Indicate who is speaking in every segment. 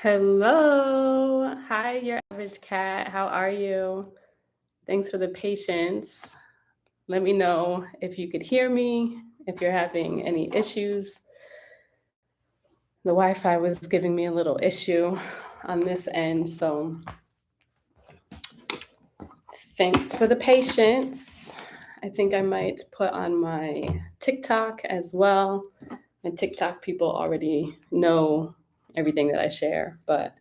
Speaker 1: Hello. Hi, your average cat. How are you? Thanks for the patience. Let me know if you could hear me, if you're having any issues. The Wi Fi was giving me a little issue on this end. So thanks for the patience. I think I might put on my TikTok as well. My TikTok people already know everything that I share, but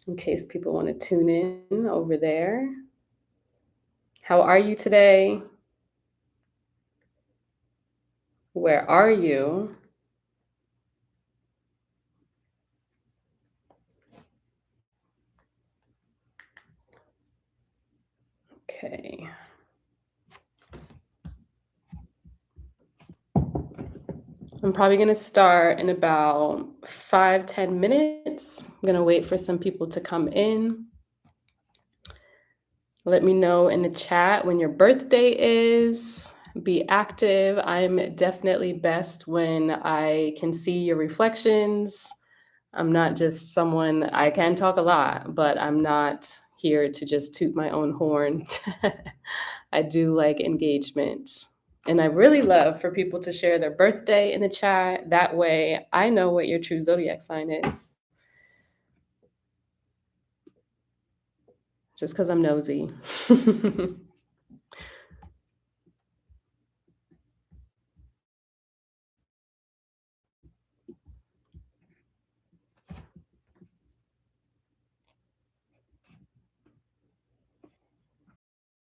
Speaker 1: in case people want to tune in over there. How are you today? Where are you? Okay. I'm probably going to start in about 5-10 minutes. I'm going to wait for some people to come in. Let me know in the chat when your birthday is. Be active. I'm definitely best when I can see your reflections. I'm not just someone, I can talk a lot, but I'm not here to just toot my own horn. I do like engagement. And I really love for people to share their birthday in the chat. That way I know what your true zodiac sign is. Just because I'm nosy.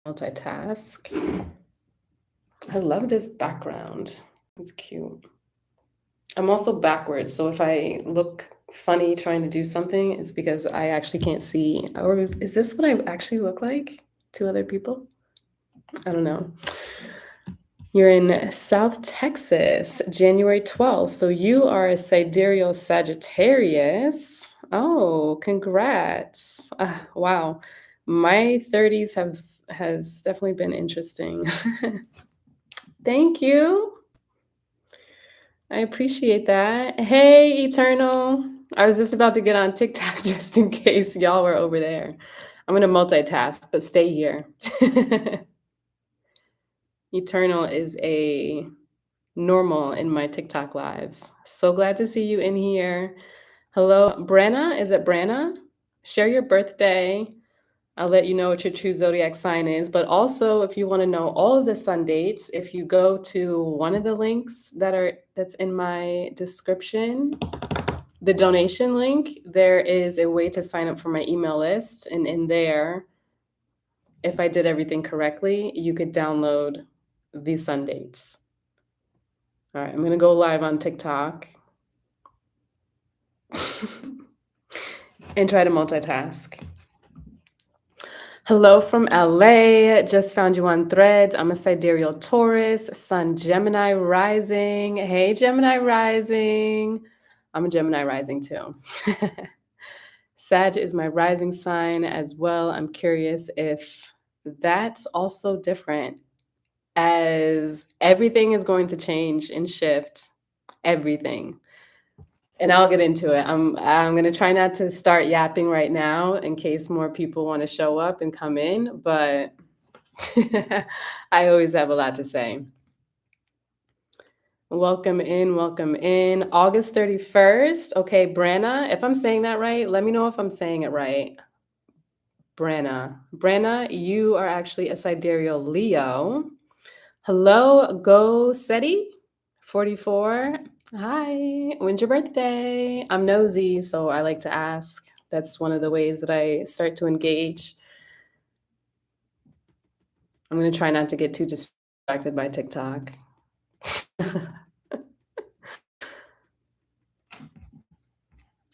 Speaker 1: Multitask. I love this background. It's cute. I'm also backwards, so if I look funny trying to do something, it's because I actually can't see. Or is this what I actually look like to other people? I don't know. You're in South Texas, January 12th. So you are a sidereal Sagittarius. Oh, congrats. Wow. My 30s has definitely been interesting. Thank you. I appreciate that. Hey, Eternal. I was just about to get on TikTok just in case y'all were over there. I'm going to multitask, but stay here. Eternal is a normal in my TikTok lives. So glad to see you in here. Hello, Brenna. Is it Brenna? Share your birthday. I'll let you know what your true zodiac sign is. But also, if you want to know all of the sun dates, if you go to one of the links that's in my description, the donation link, there is a way to sign up for my email list. And in there, if I did everything correctly, you could download the sun dates. All right, I'm going to go live on TikTok and try to multitask. Hello from LA. Just found you on Threads. I'm a sidereal Taurus, Sun Gemini rising. Hey, Gemini rising. I'm a Gemini rising too. Sag is my rising sign as well. I'm curious if that's also different, as everything is going to change and shift. Everything. And I'll get into it. I'm going to try not to start yapping right now in case more people want to show up and come in, but I always have a lot to say. Welcome in, welcome in. August 31st. Okay, Branna, if I'm saying that right, let me know if I'm saying it right. Branna, you are actually a sidereal Leo. Hello, Go Seti, 44. Hi, when's your birthday? I'm nosy, so I like to ask. That's one of the ways that I start to engage. I'm going to try not to get too distracted by TikTok.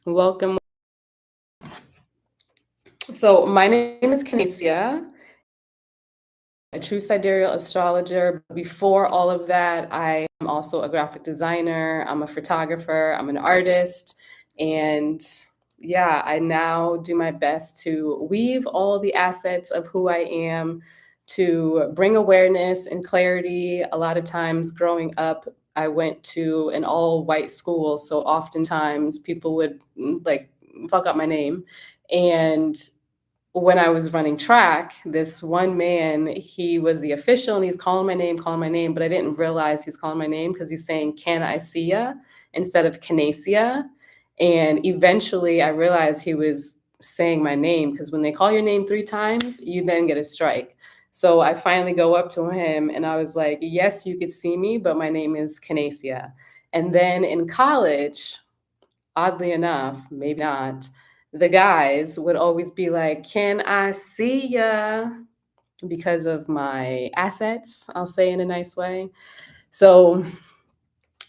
Speaker 1: Welcome. So my name is Kinesia, a true sidereal astrologer. Before all of that, I am also a graphic designer. I'm a photographer. I'm an artist. And yeah, I now do my best to weave all the assets of who I am to bring awareness and clarity. A lot of times growing up, I went to an all white school. So oftentimes people would like fuck up my name. And when I was running track, this one man, he was the official and he's calling my name, but I didn't realize he's calling my name because he's saying, "Can I see ya?" instead of "Canacia." And eventually I realized he was saying my name because when they call your name 3 times, you then get a strike. So I finally go up to him and I was like, "Yes, you could see me, but my name is Canacia." And then in college, oddly enough, maybe not, the guys would always be like, "Can I see ya?" Because of my assets, I'll say in a nice way. So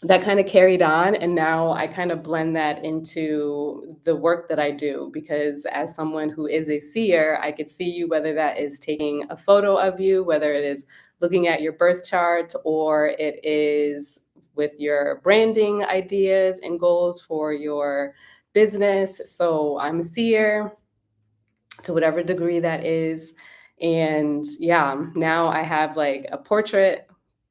Speaker 1: that kind of carried on. And now I kind of blend that into the work that I do because as someone who is a seer, I could see you, whether that is taking a photo of you, whether it is looking at your birth chart, or it is with your branding ideas and goals for your business. So I'm a seer to whatever degree that is. And yeah, now I have like a portrait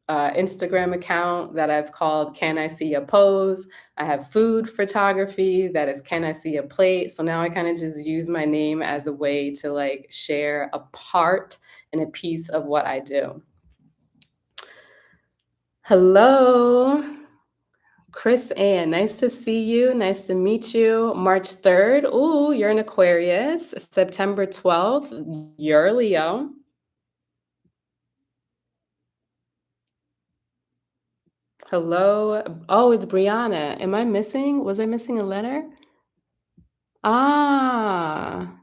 Speaker 1: Instagram account that I've called Can I See a Pose? I have food photography that is Can I See a Plate? So now I kind of just use my name as a way to like share a part and a piece of what I do. Hello, Chris Ann. Nice to see you. Nice to meet you. March 3rd. Ooh, you're an Aquarius. September 12th. You're a Leo. Hello. Oh, it's Brianna. Am I missing? Was I missing a letter? Ah,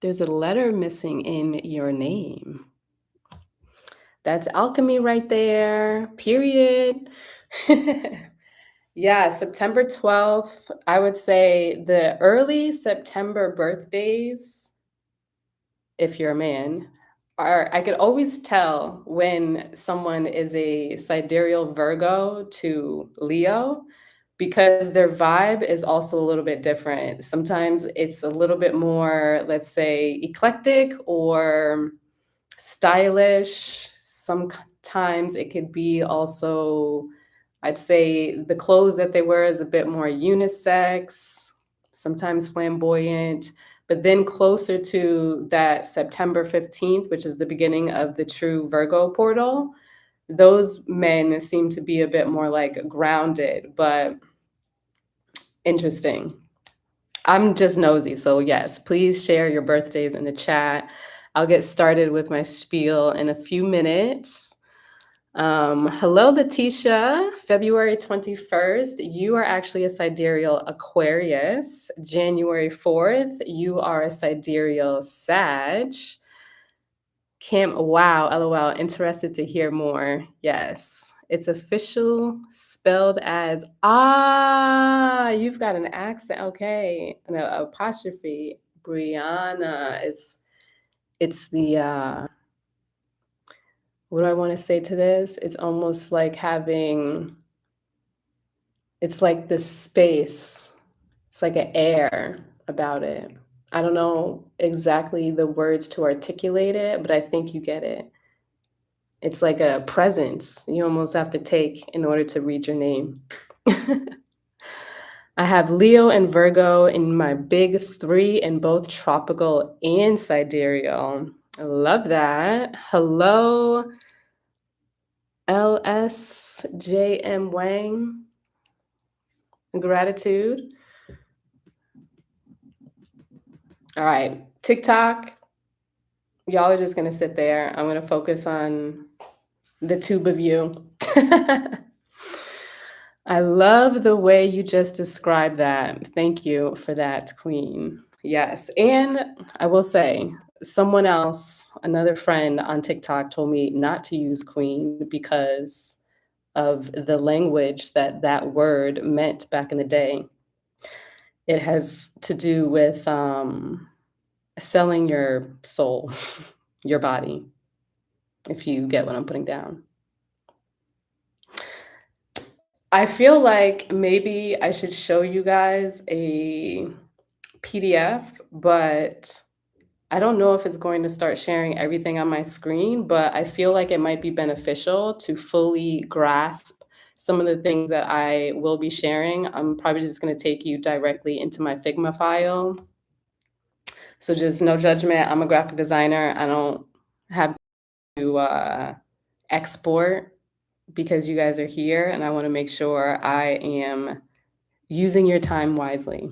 Speaker 1: there's a letter missing in your name. That's alchemy right there. Period. Yeah, September 12th. I would say the early September birthdays, if you're a man, are I could always tell when someone is a sidereal Virgo to Leo because their vibe is also a little bit different. Sometimes it's a little bit more, let's say, eclectic or stylish. Sometimes it could be also, I'd say, the clothes that they wear is a bit more unisex, sometimes flamboyant. But then closer to that September 15th, which is the beginning of the true Virgo portal, those men seem to be a bit more like grounded, but interesting. I'm just nosy. So, yes, please share your birthdays in the chat. I'll get started with my spiel in a few minutes. Hello, Letitia. February 21st, you are actually a sidereal Aquarius. January 4th, you are a sidereal Sag. Wow, LOL. Interested to hear more. Yes, it's official, spelled as you've got an accent. Okay, an apostrophe. Brianna. It's the what do I want to say to this? It's almost like having it's like this space. It's like an air about it. I don't know exactly the words to articulate it, but I think you get it. It's like a presence you almost have to take in order to read your name. I have Leo and Virgo in my big 3 in both tropical and sidereal. I love that. Hello, LSJM Wang. Gratitude. All right, TikTok. Y'all are just gonna sit there. I'm gonna focus on the tube of you. I love the way you just described that. Thank you for that, Queen. Yes. And I will say, someone else, another friend on TikTok, told me not to use Queen because of the language that that word meant back in the day. It has to do with selling your soul, your body, if you get what I'm putting down. I feel like maybe I should show you guys a PDF, but I don't know if it's going to start sharing everything on my screen, but I feel like it might be beneficial to fully grasp some of the things that I will be sharing, I'm probably just going to take you directly into my Figma file. So just no judgment. I'm a graphic designer. I don't have to export because you guys are here, and I want to make sure I am using your time wisely.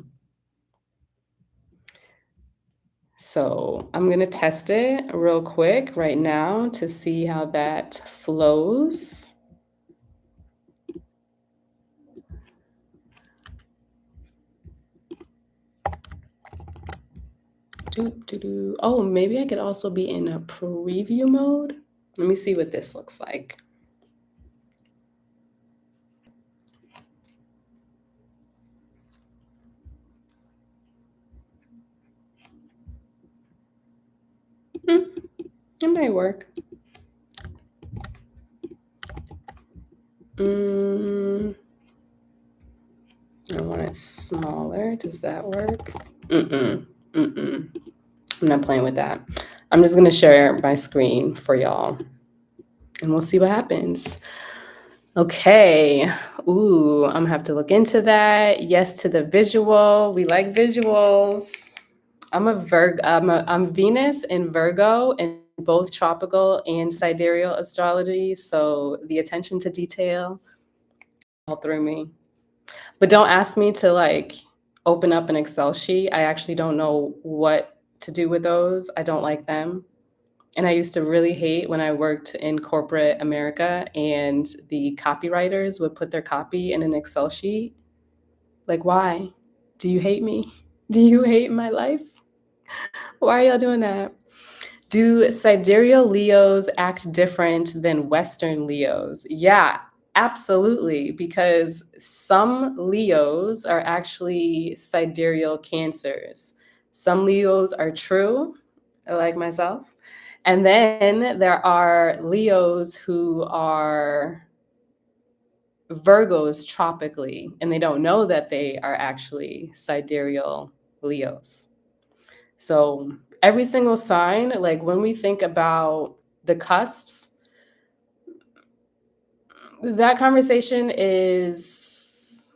Speaker 1: So I'm going to test it real quick right now to see how that flows. Oh, maybe I could also be in a preview mode. Let me see what this looks like. It might work. I want it smaller. Does that work? I'm not playing with that. I'm just going to share my screen for y'all, and we'll see what happens. Okay. Ooh, I'm going to have to look into that. Yes to the visual. We like visuals. I'm Venus in Virgo in both tropical and sidereal astrology. So the attention to detail all through me. But don't ask me to like open up an Excel sheet. I actually don't know what to do with those. I don't like them. And I used to really hate when I worked in corporate America and the copywriters would put their copy in an Excel sheet. Like, why? Do you hate me? Do you hate my life? Why are y'all doing that? Do sidereal Leos act different than Western Leos? Yeah, absolutely, because some Leos are actually sidereal Cancers. Some Leos are true, like myself. And then there are Leos who are Virgos tropically, and they don't know that they are actually sidereal Leos. So every single sign, like when we think about the cusps, that conversation it's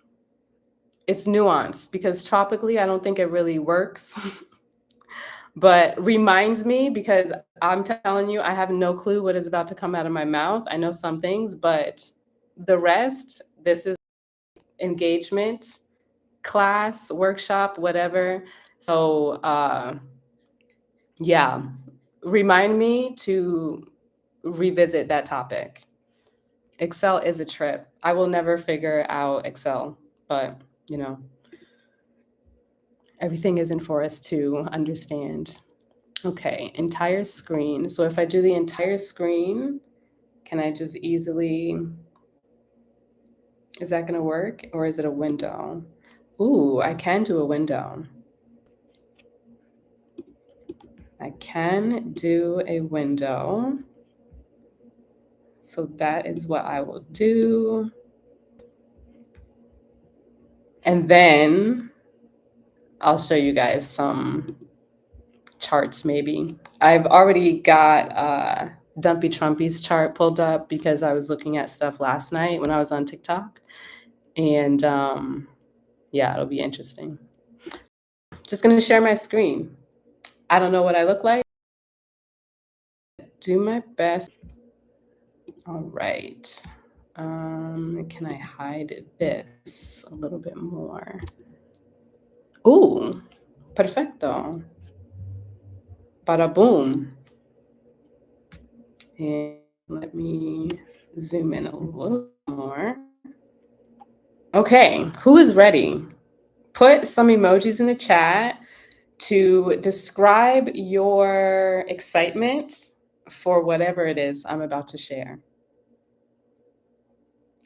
Speaker 1: nuanced because tropically, I don't think it really works. But reminds me because I'm telling you, I have no clue what is about to come out of my mouth. I know some things, but the rest, this is engagement, class, workshop, whatever. So yeah, remind me to revisit that topic. Excel is a trip. I will never figure out Excel, but you know, everything isn't for us to understand. Okay, entire screen. So if I do the entire screen, can I just easily, is that gonna work or is it a window? Ooh, I can do a window. I can do a window. So that is what I will do. And then I'll show you guys some charts maybe. I've already got Dumpy Trumpy's chart pulled up because I was looking at stuff last night when I was on TikTok. And yeah, it'll be interesting. Just gonna share my screen. I don't know what I look like. Do my best. All right. Can I hide this a little bit more? Ooh, perfecto. Bada boom. And let me zoom in a little more. Okay, who is ready? Put some emojis in the chat to describe your excitement for whatever it is I'm about to share.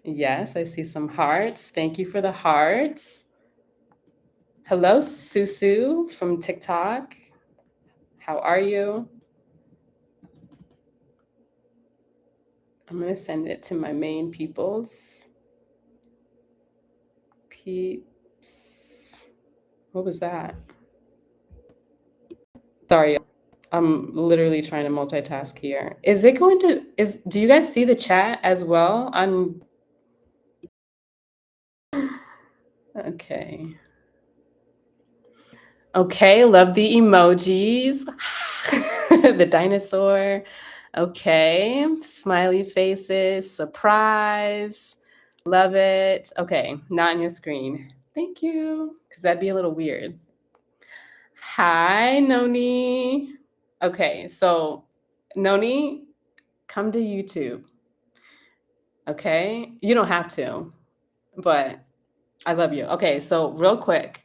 Speaker 1: Yes, I see some hearts. Thank you for the hearts. Hello, Susu from TikTok. How are you? I'm going to send it to my main peoples. Peeps. What was that? Sorry, I'm literally trying to multitask here. Is it going to, do you guys see the chat as well? Okay. Okay, love the emojis. The dinosaur. Okay, smiley faces, surprise. Love it. Okay, not on your screen. Thank you, because that'd be a little weird. Hi, Noni. Okay, so Noni, come to YouTube. Okay, you don't have to, but I love you. Okay, so real quick,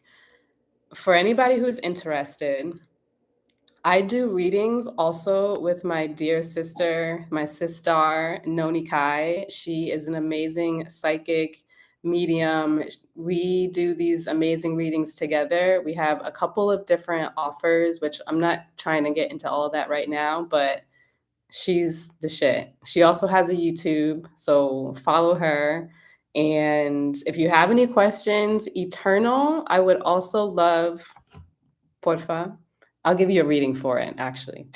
Speaker 1: for anybody who's interested, I do readings also with my dear sister, my sister, Noni Kai. She is an amazing psychic medium. We do these amazing readings together. We have a couple of different offers, which I'm not trying to get into all of that right now, but she's the shit. She also has a YouTube, so follow her. And if you have any questions, Eternal, I would also love porfa. I'll give you a reading for it, actually.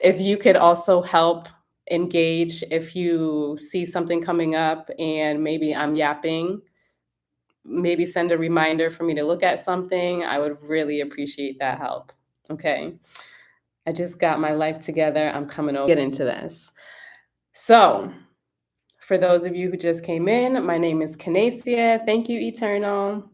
Speaker 1: If you could also help engage if you see something coming up and maybe I'm yapping, maybe send a reminder for me to look at something. I would really appreciate that help. Okay. I just got my life together. I'm coming over. Get into this. So, for those of you who just came in, my name is Canacia. Thank you, Eternal.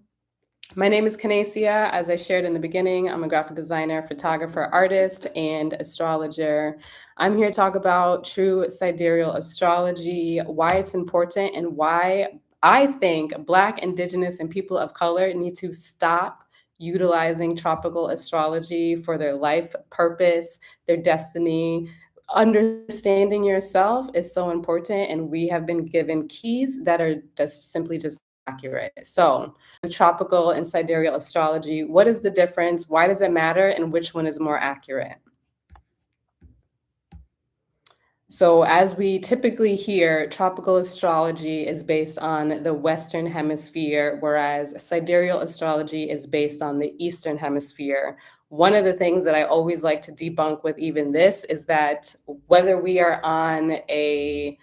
Speaker 1: My name is Canacia. As I shared in the beginning, I'm a graphic designer, photographer, artist, and astrologer. I'm here to talk about true sidereal astrology, why it's important, and why I think Black, Indigenous, and people of color need to stop utilizing tropical astrology for their life purpose, their destiny. Understanding yourself is so important, and we have been given keys that are just simply just accurate. So, the tropical and sidereal astrology, what is the difference? Why does it matter? And which one is more accurate? So, as we typically hear, tropical astrology is based on the Western Hemisphere, whereas sidereal astrology is based on the Eastern Hemisphere. One of the things that I always like to debunk with even this is that whether we are on a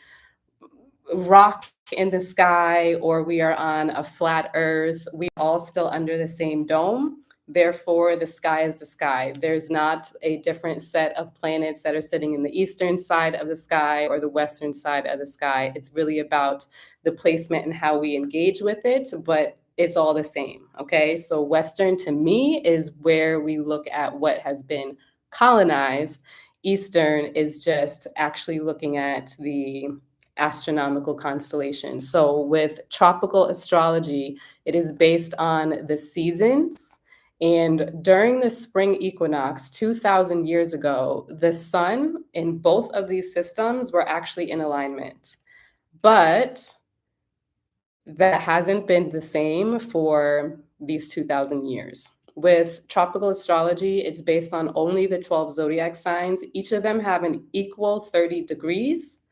Speaker 1: rock in the sky or we are on a flat earth, we all still under the same dome. Therefore, the sky is the sky. There's not a different set of planets that are sitting in the eastern side of the sky or the western side of the sky. It's really about the placement and how we engage with it, but it's all the same. Okay. So, Western to me is where we look at what has been colonized. Eastern is just actually looking at the astronomical constellations. So, with tropical astrology, it is based on the seasons. And during the spring equinox 2000 years ago, the sun in both of these systems were actually in alignment. But that hasn't been the same for these 2000 years. With tropical astrology, it's based on only the 12 zodiac signs. Each of them have an equal 30 degrees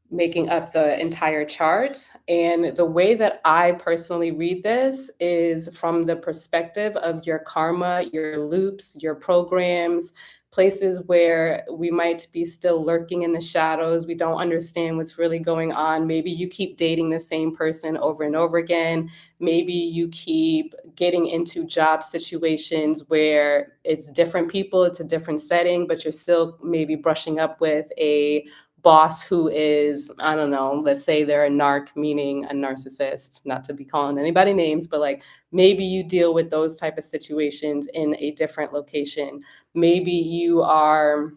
Speaker 1: making up the entire chart. And the way that I personally read this is from the perspective of your karma, your loops, your programs, places where we might be still lurking in the shadows. We don't understand what's really going on. Maybe you keep dating the same person over and over again. Maybe you keep getting into job situations where it's different people, it's a different setting, but you're still maybe brushing up with a boss who is, I don't know, let's say they're a narc, meaning a narcissist, not to be calling anybody names, but like maybe you deal with those type of situations in a different location. Maybe you are,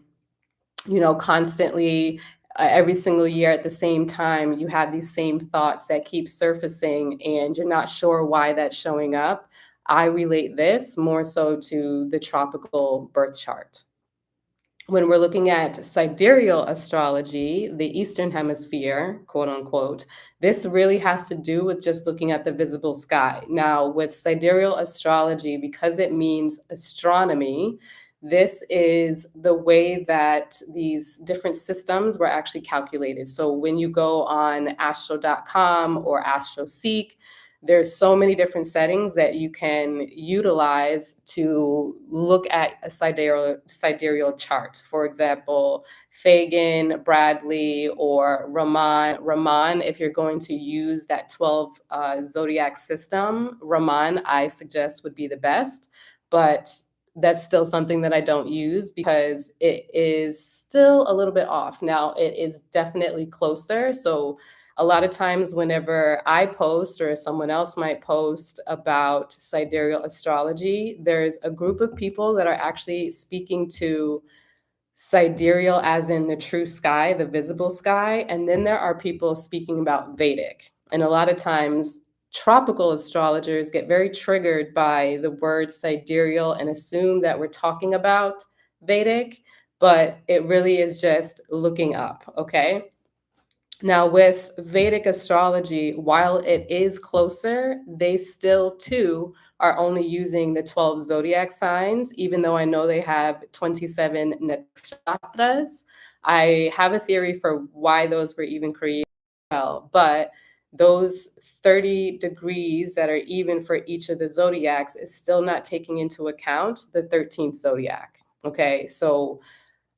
Speaker 1: constantly every single year at the same time, you have these same thoughts that keep surfacing and you're not sure why that's showing up. I relate this more so to the tropical birth chart. When we're looking at sidereal astrology, the Eastern Hemisphere, quote unquote, this really has to do with just looking at the visible sky. Now, with sidereal astrology, because it means astronomy, this is the way that these different systems were actually calculated. So when you go on astro.com or AstroSeek, there's so many different settings that you can utilize to look at a sidereal chart. For example, Fagan, Bradley, or Raman. Raman, if you're going to use that 12 zodiac system, Raman, I suggest would be the best. But that's still something that I don't use because it is still a little bit off. Now, it is definitely closer. So, a lot of times, whenever I post or someone else might post about sidereal astrology, there's a group of people that are actually speaking to sidereal as in the true sky, the visible sky, and then there are people speaking about Vedic. And a lot of times, tropical astrologers get very triggered by the word sidereal and assume that we're talking about Vedic, but it really is just looking up, okay? Now, with Vedic astrology, while it is closer, they still too are only using the 12 zodiac signs, even though I know they have 27 nakshatras. I have a theory for why those were even created as well, but those 30 degrees that are even for each of the zodiacs is still not taking into account the 13th zodiac. Okay, so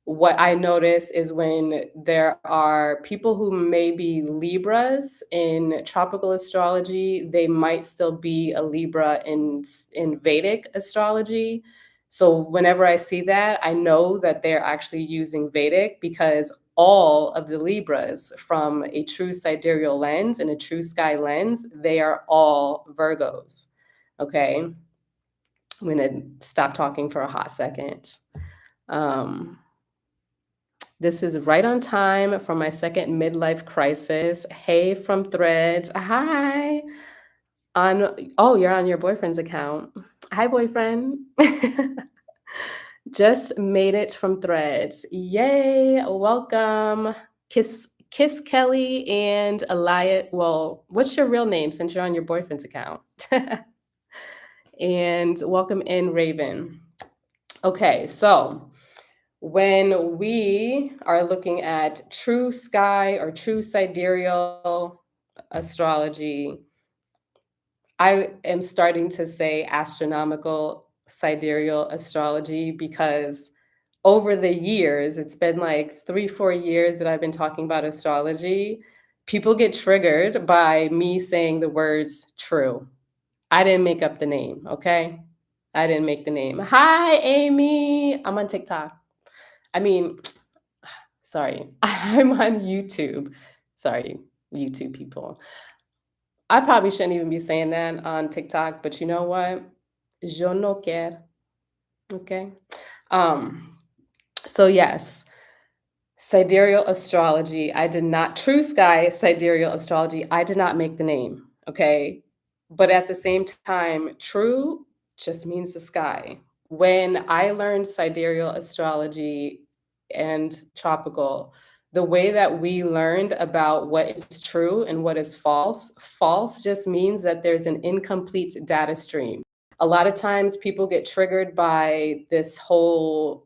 Speaker 1: what I notice is when there are people who may be Libras in tropical astrology, they might still be a Libra in Vedic astrology. So whenever I see that, I know that they're actually using Vedic because all of the Libras from a true sidereal lens and a true sky lens, they are all Virgos. Okay. I'm going to stop talking for a hot second. Um, This is right on time for my second midlife crisis. Hey from Threads. Hi. Oh, you're on your boyfriend's account. Hi, boyfriend. Just made it from Threads. Yay. Welcome. Kiss Kelly and Elias. Well, what's your real name since you're on your boyfriend's account? And welcome in, Raven. Okay, so when we are looking at true sky or true sidereal astrology, I am starting to say astronomical sidereal astrology because over the years, it's been like 3, 4 years that I've been talking about astrology. People get triggered by me saying the words true. I didn't make up the name, okay? I didn't make the name. Hi, Amy. I'm on TikTok. I mean, sorry, I'm on YouTube. Sorry, YouTube people. I probably shouldn't even be saying that on TikTok, but you know what? Je no quiero, okay? Um, so yes, sidereal astrology, I did not true sky sidereal astrology, I did not make the name, okay? But at the same time, true just means the sky. When I learned sidereal astrology and tropical, the way that we learned about what is true and what is false, false just means that there's an incomplete data stream. A lot of times people get triggered by this whole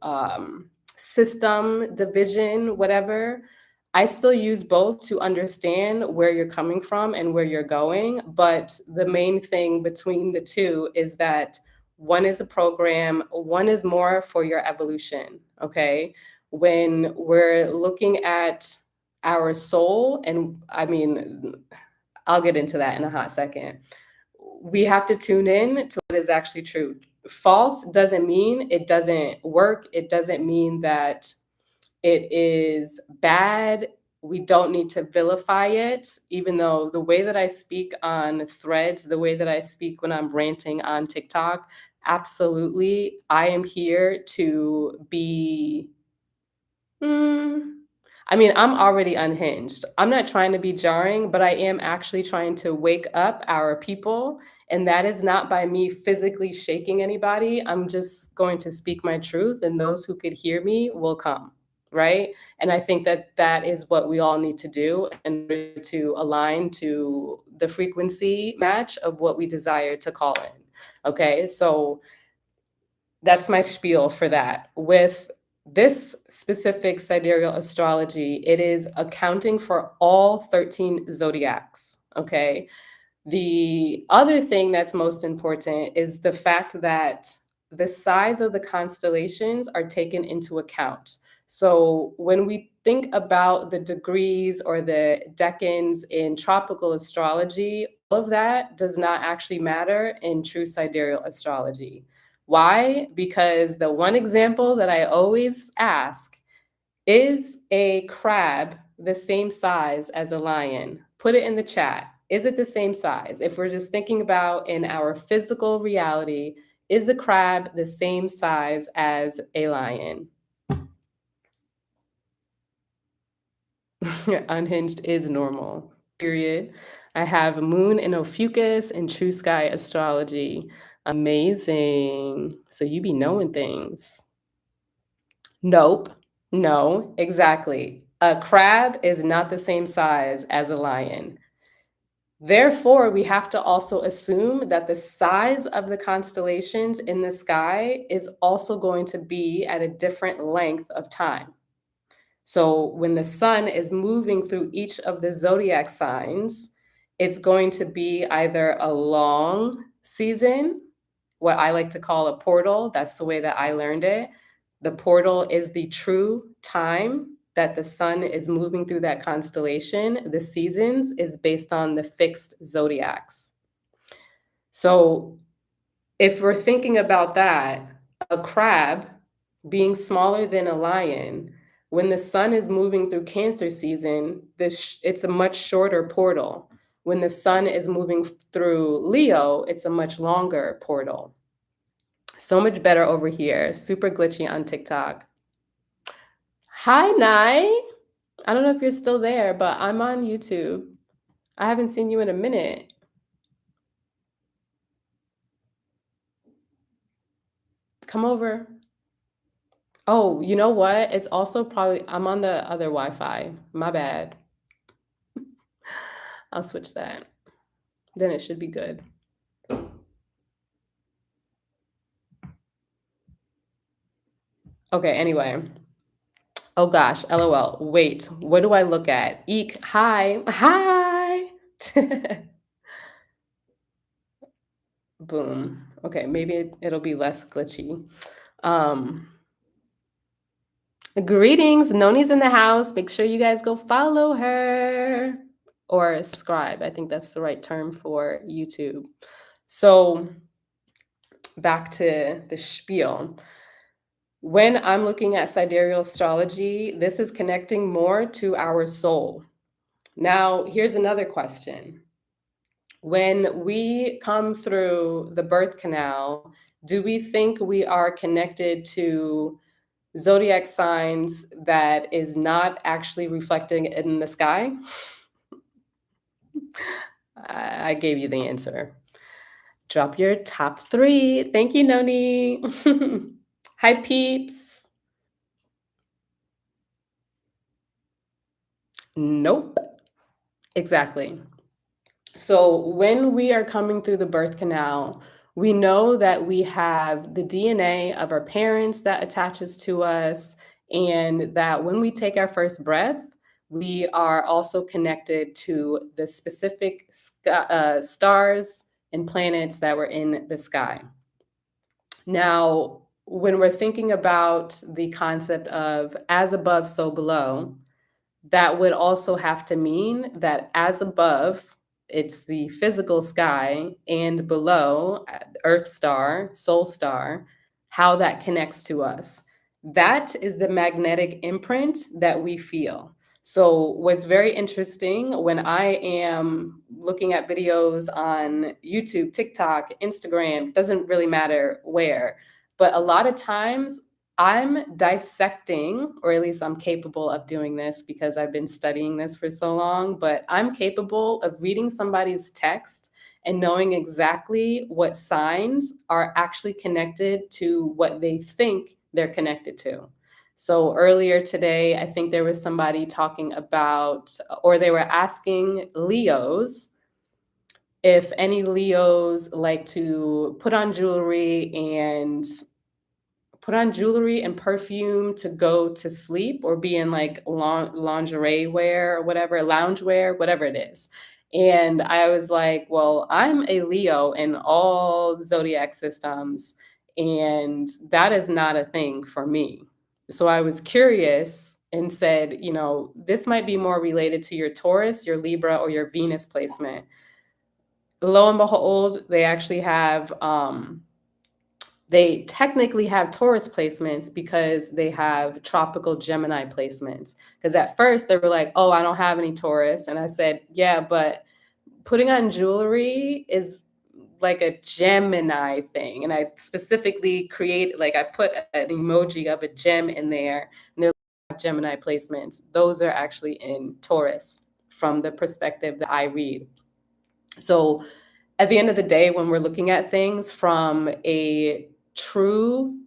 Speaker 1: system division, whatever. I still use both to understand where you're coming from and where you're going. But the main thing between the two is that one is a program, one is more for your evolution. Okay. When we're looking at our soul, and I mean, I'll get into that in a hot second. We have to tune in to what is actually true. False doesn't mean it doesn't work. It doesn't mean that it is bad. We don't need to vilify it, even though the way that I speak on Threads, the way that I speak when I'm ranting on TikTok, absolutely, I am here to be. I mean, I'm already unhinged. I'm not trying to be jarring, but I am actually trying to wake up our people. And that is not by me physically shaking anybody. I'm just going to speak my truth, and those who could hear me will come. Right. And I think that that is what we all need to do in order to align to the frequency match of what we desire to call in. Okay. So that's my spiel for that. With this specific sidereal astrology, it is accounting for all 13 zodiacs. Okay. The other thing that's most important is the fact that the size of the constellations are taken into account. So when we think about the degrees or the decans in tropical astrology, all of that does not actually matter in true sidereal astrology. Why? Because the one example that I always ask, is a crab the same size as a lion? Put it in the chat. Is it the same size? If we're just thinking about in our physical reality, is a crab the same size as a lion? Unhinged is normal, period. I have moon in Ophiuchus and true sky astrology. Amazing. So you be knowing things. Nope. No, exactly. A crab is not the same size as a lion. Therefore, we have to also assume that the size of the constellations in the sky is also going to be at a different length of time. So when the sun is moving through each of the zodiac signs, it's going to be either a long season, what I like to call a portal. That's the way that I learned it. The portal is the true time that the sun is moving through that constellation. The seasons is based on the fixed zodiacs. So if we're thinking about that, a crab being smaller than a lion, when the sun is moving through Cancer season, it's a much shorter portal. When the sun is moving through Leo, it's a much longer portal. So much better over here. Super glitchy on TikTok. Hi, Nai. I don't know if you're still there, but I'm on YouTube. I haven't seen you in a minute. Come over. Oh, you know what? It's also probably I'm on the other Wi-Fi. My bad. I'll switch that. Then it should be good. Okay, anyway. Oh gosh, LOL. Wait, what do I look at? Eek, hi. Hi. Boom. Okay, maybe it'll be less glitchy. Um, Greetings. Noni's in the house. Make sure you guys go follow her or subscribe. I think that's the right term for YouTube. So back to the spiel. When I'm looking at sidereal astrology, this is connecting more to our soul. Now, here's another question. When we come through the birth canal, do we think we are connected to zodiac signs that is not actually reflecting in the sky? I gave you the answer. Drop your top 3. Thank you, Noni. Hi, peeps. Nope. Exactly. So when we are coming through the birth canal, we know that we have the DNA of our parents that attaches to us, and that when we take our first breath, we are also connected to the specific stars and planets that were in the sky. Now, when we're thinking about the concept of as above, so below, that would also have to mean that as above, it's the physical sky, and below, Earth star, soul star, how that connects to us. That is the magnetic imprint that we feel. So, what's very interesting when I am looking at videos on YouTube, TikTok, Instagram, doesn't really matter where, but a lot of times I'm dissecting, or at least I'm capable of doing this because I've been studying this for so long, but I'm capable of reading somebody's text and knowing exactly what signs are actually connected to what they think they're connected to. So earlier today, I think there was somebody talking about, or they were asking Leos if any Leos like to put on jewelry and perfume to go to sleep or be in like lingerie wear or whatever, lounge wear, whatever it is. And I was like, well, I'm a Leo in all zodiac systems, and that is not a thing for me. So I was curious and said, this might be more related to your Taurus, your Libra, or your Venus placement. Lo and behold, they technically have Taurus placements because they have tropical Gemini placements. Because at first they were like, oh, I don't have any Taurus. And I said, yeah, but putting on jewelry is like a Gemini thing. And I specifically I put an emoji of a gem in there, and they're like Gemini placements. Those are actually in Taurus from the perspective that I read. So at the end of the day, when we're looking at things from a true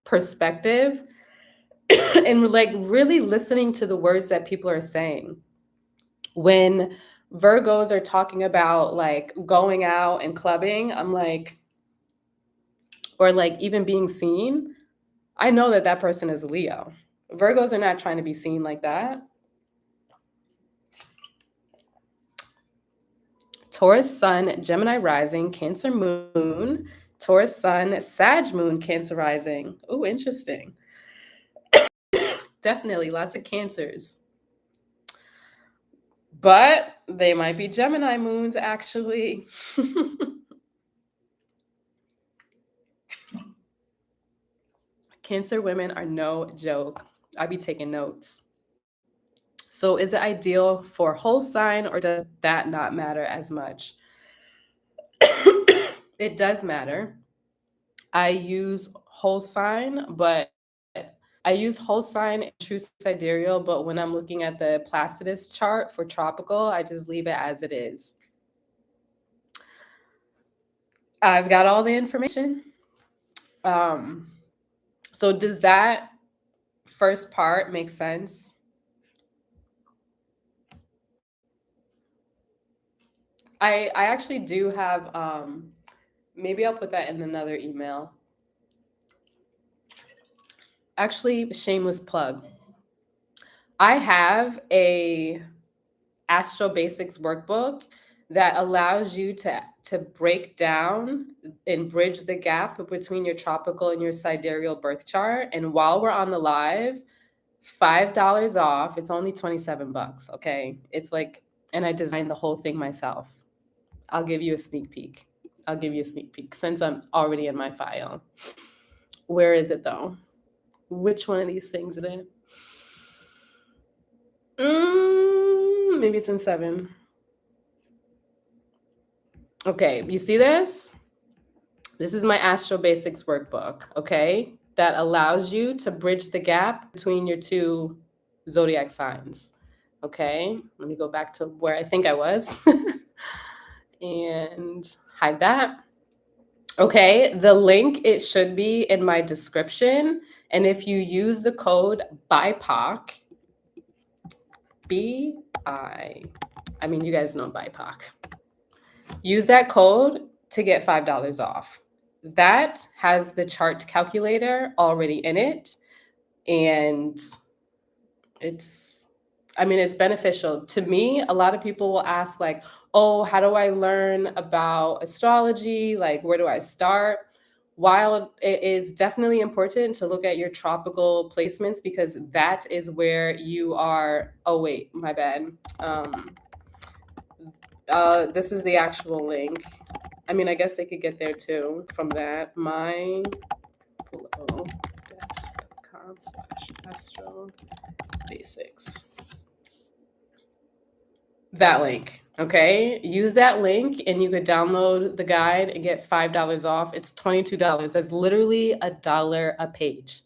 Speaker 1: perspective and like really listening to the words that people are saying, when Virgos are talking about like going out and clubbing, I'm like, or like even being seen, I know that that person is a Leo. Virgos are not trying to be seen like that. Taurus sun, Gemini rising, Cancer moon, Taurus sun, Sag moon, Cancer rising. Oh, interesting. Definitely lots of Cancers. But they might be Gemini moons, actually. Cancer women are no joke. I be taking notes. So is it ideal for whole sign, or does that not matter as much? It does matter. I use whole sign, but I use whole sign and true sidereal, but when I'm looking at the Placidus chart for tropical, I just leave it as it is. I've got all the information. So does that first part make sense? I actually do have maybe I'll put that in another email. Actually, shameless plug. I have a Astro Basics workbook that allows you to break down and bridge the gap between your tropical and your sidereal birth chart. And while we're on the live, $5 off. It's only 27 bucks. Okay. It's like, and I designed the whole thing myself. I'll give you a sneak peek. I'll give you a sneak peek since I'm already in my file. Where is it though? Which one of these things is it? Maybe it's in 7. Okay, you see this? This is my Astro Basics workbook, okay? That allows you to bridge the gap between your two zodiac signs. Okay, let me go back to where I think I was and hide that. Okay, the link, it should be in my description. And if you use the code BIPOC, I mean, you guys know BIPOC. Use that code to get $5 off. That has the chart calculator already in it. And it's beneficial. To me, a lot of people will ask like, oh, how do I learn about astrology? Like, where do I start? While it is definitely important to look at your tropical placements because that is where you are. Oh, wait, my bad. This is the actual link. I mean, I guess they could get there too from that. mypillowdesk.com/astro basics. That link. Okay. Use that link and you could download the guide and get $5 off. It's $22. That's literally $1 a page.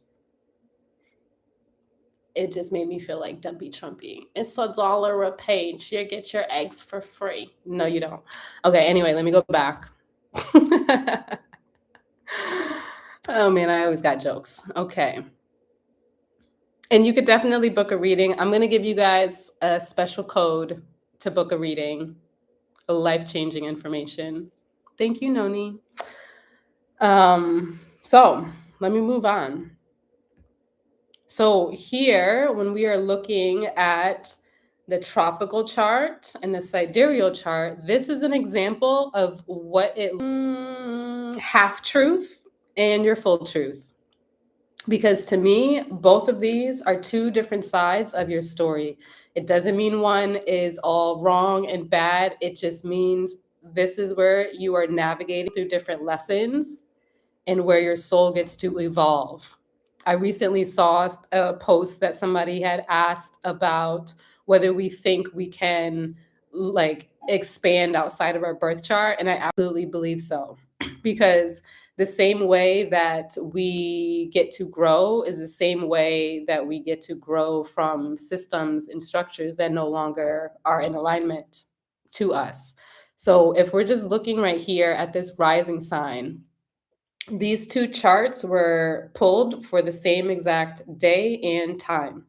Speaker 1: It just made me feel like Dumpy Trumpy. It's $1 a page. You get your eggs for free. No, you don't. Okay, anyway, let me go back. Oh man, I always got jokes. Okay. And you could definitely book a reading. I'm going to give you guys a special code to book a reading, a life-changing information. Thank you, Noni. So let me move on. So here, when we are looking at the tropical chart and the sidereal chart, this is an example of what it half truth and your full truth. Because to me, both of these are two different sides of your story. It doesn't mean one is all wrong and bad. It just means this is where you are navigating through different lessons and where your soul gets to evolve. I recently saw a post that somebody had asked about whether we think we can like expand outside of our birth chart, and I absolutely believe so. Because the same way that we get to grow is the same way that we get to grow from systems and structures that no longer are in alignment to us. So if we're just looking right here at this rising sign, these two charts were pulled for the same exact day and time.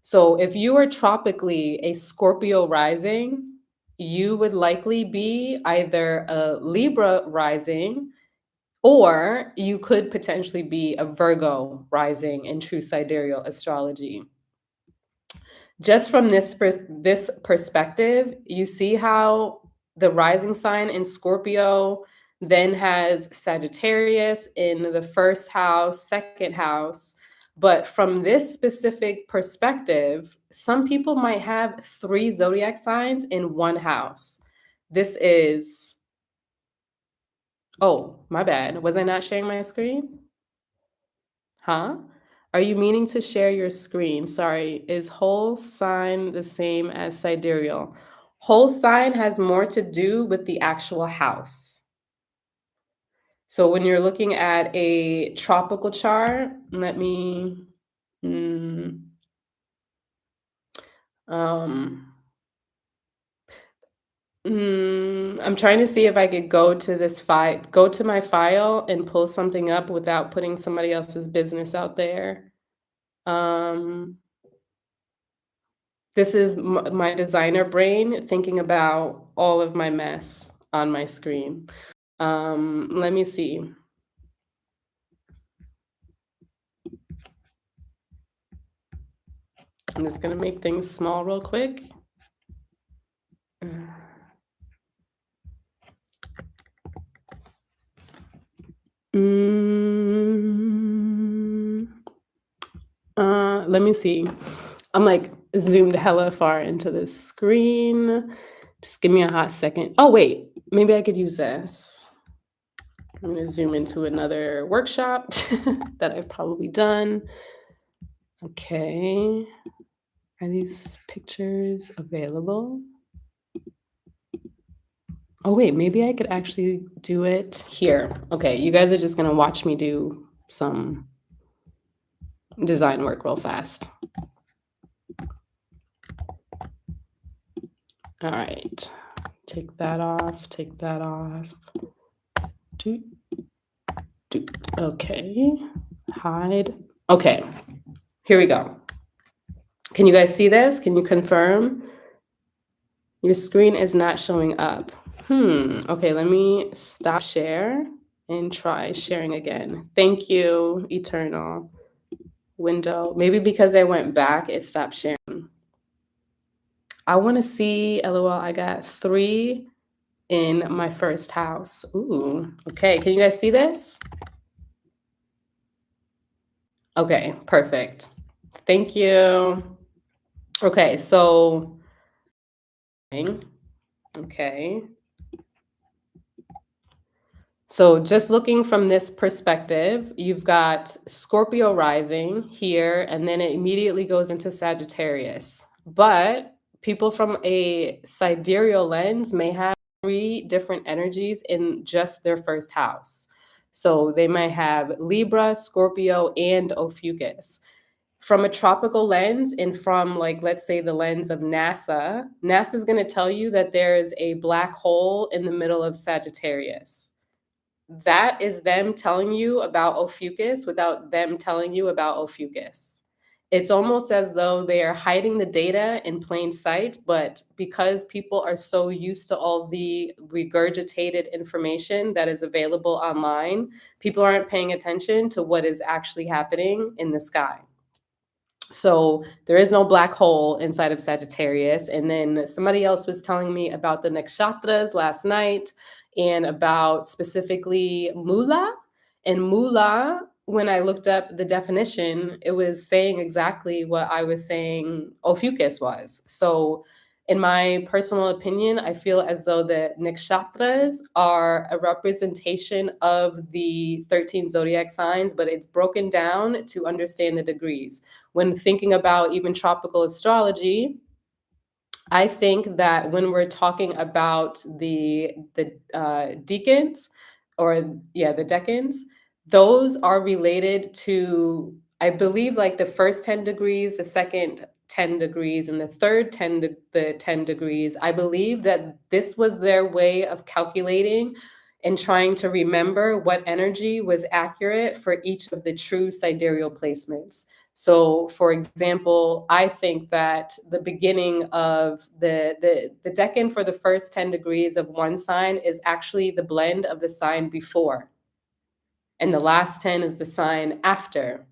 Speaker 1: So if you are tropically a Scorpio rising, you would likely be either a Libra rising, or you could potentially be a Virgo rising in true sidereal astrology. Just from this perspective, you see how the rising sign in Scorpio then has Sagittarius in the first house, second house. But from this specific perspective, some people might have three zodiac signs in one house. This is, oh, my bad. Was I not sharing my screen? Huh? Are you meaning to share your screen? Sorry. Is whole sign the same as sidereal? Whole sign has more to do with the actual house. So when you're looking at a tropical chart, let me mm, um I'm trying to see if I could go to my file and pull something up without putting somebody else's business out there. Um This is my designer brain thinking about all of my mess on my screen. Let me see. I'm just gonna make things small real quick. Mm, let me see. I'm like zoomed hella far into this screen. Just give me a hot second. Oh, wait, maybe I could use this. I'm gonna zoom into another workshop that I've probably done. Okay. Are these pictures available? Oh, wait, maybe I could actually do it here. Okay, you guys are just gonna watch me do some design work real fast. All right, take that off, take that off. Okay, hide. Okay, here we go. Can you guys see this? Can you confirm? Your screen is not showing up. Okay, let me stop share and try sharing again. Thank you, Eternal. Window. Maybe because I went back, it stopped sharing. I want to see, LOL, I got 3 in my first house. Ooh, okay. Can you guys see this? Okay, perfect. Thank you. Okay, so, okay. So just looking from this perspective, you've got Scorpio rising here, and then it immediately goes into Sagittarius. But people from a sidereal lens may have 3 different energies in just their first house. So they might have Libra, Scorpio, and Ophiuchus. From a tropical lens and from, like, let's say the lens of NASA is going to tell you that there is a black hole in the middle of Sagittarius. That is them telling you about Ophiuchus without them telling you about Ophiuchus. It's almost as though they are hiding the data in plain sight, but because people are so used to all the regurgitated information that is available online, people aren't paying attention to what is actually happening in the sky. So there is no black hole inside of Sagittarius. And then somebody else was telling me about the nakshatras last night and about specifically Mula. And Mula, when I looked up the definition, it was saying exactly what I was saying Ophiuchus was. So in my personal opinion, I feel as though the nakshatras are a representation of the 13 zodiac signs, but it's broken down to understand the degrees. When thinking about even tropical astrology, I think that when we're talking about the decans, or yeah, the decans, those are related to, I believe, like the first 10 degrees, the second 10 degrees, and the third 10 degrees. I believe that this was their way of calculating and trying to remember what energy was accurate for each of the true sidereal placements. So, for example, I think that the beginning of the decan for the first 10 degrees of one sign is actually the blend of the sign before, and the last 10 is the sign after.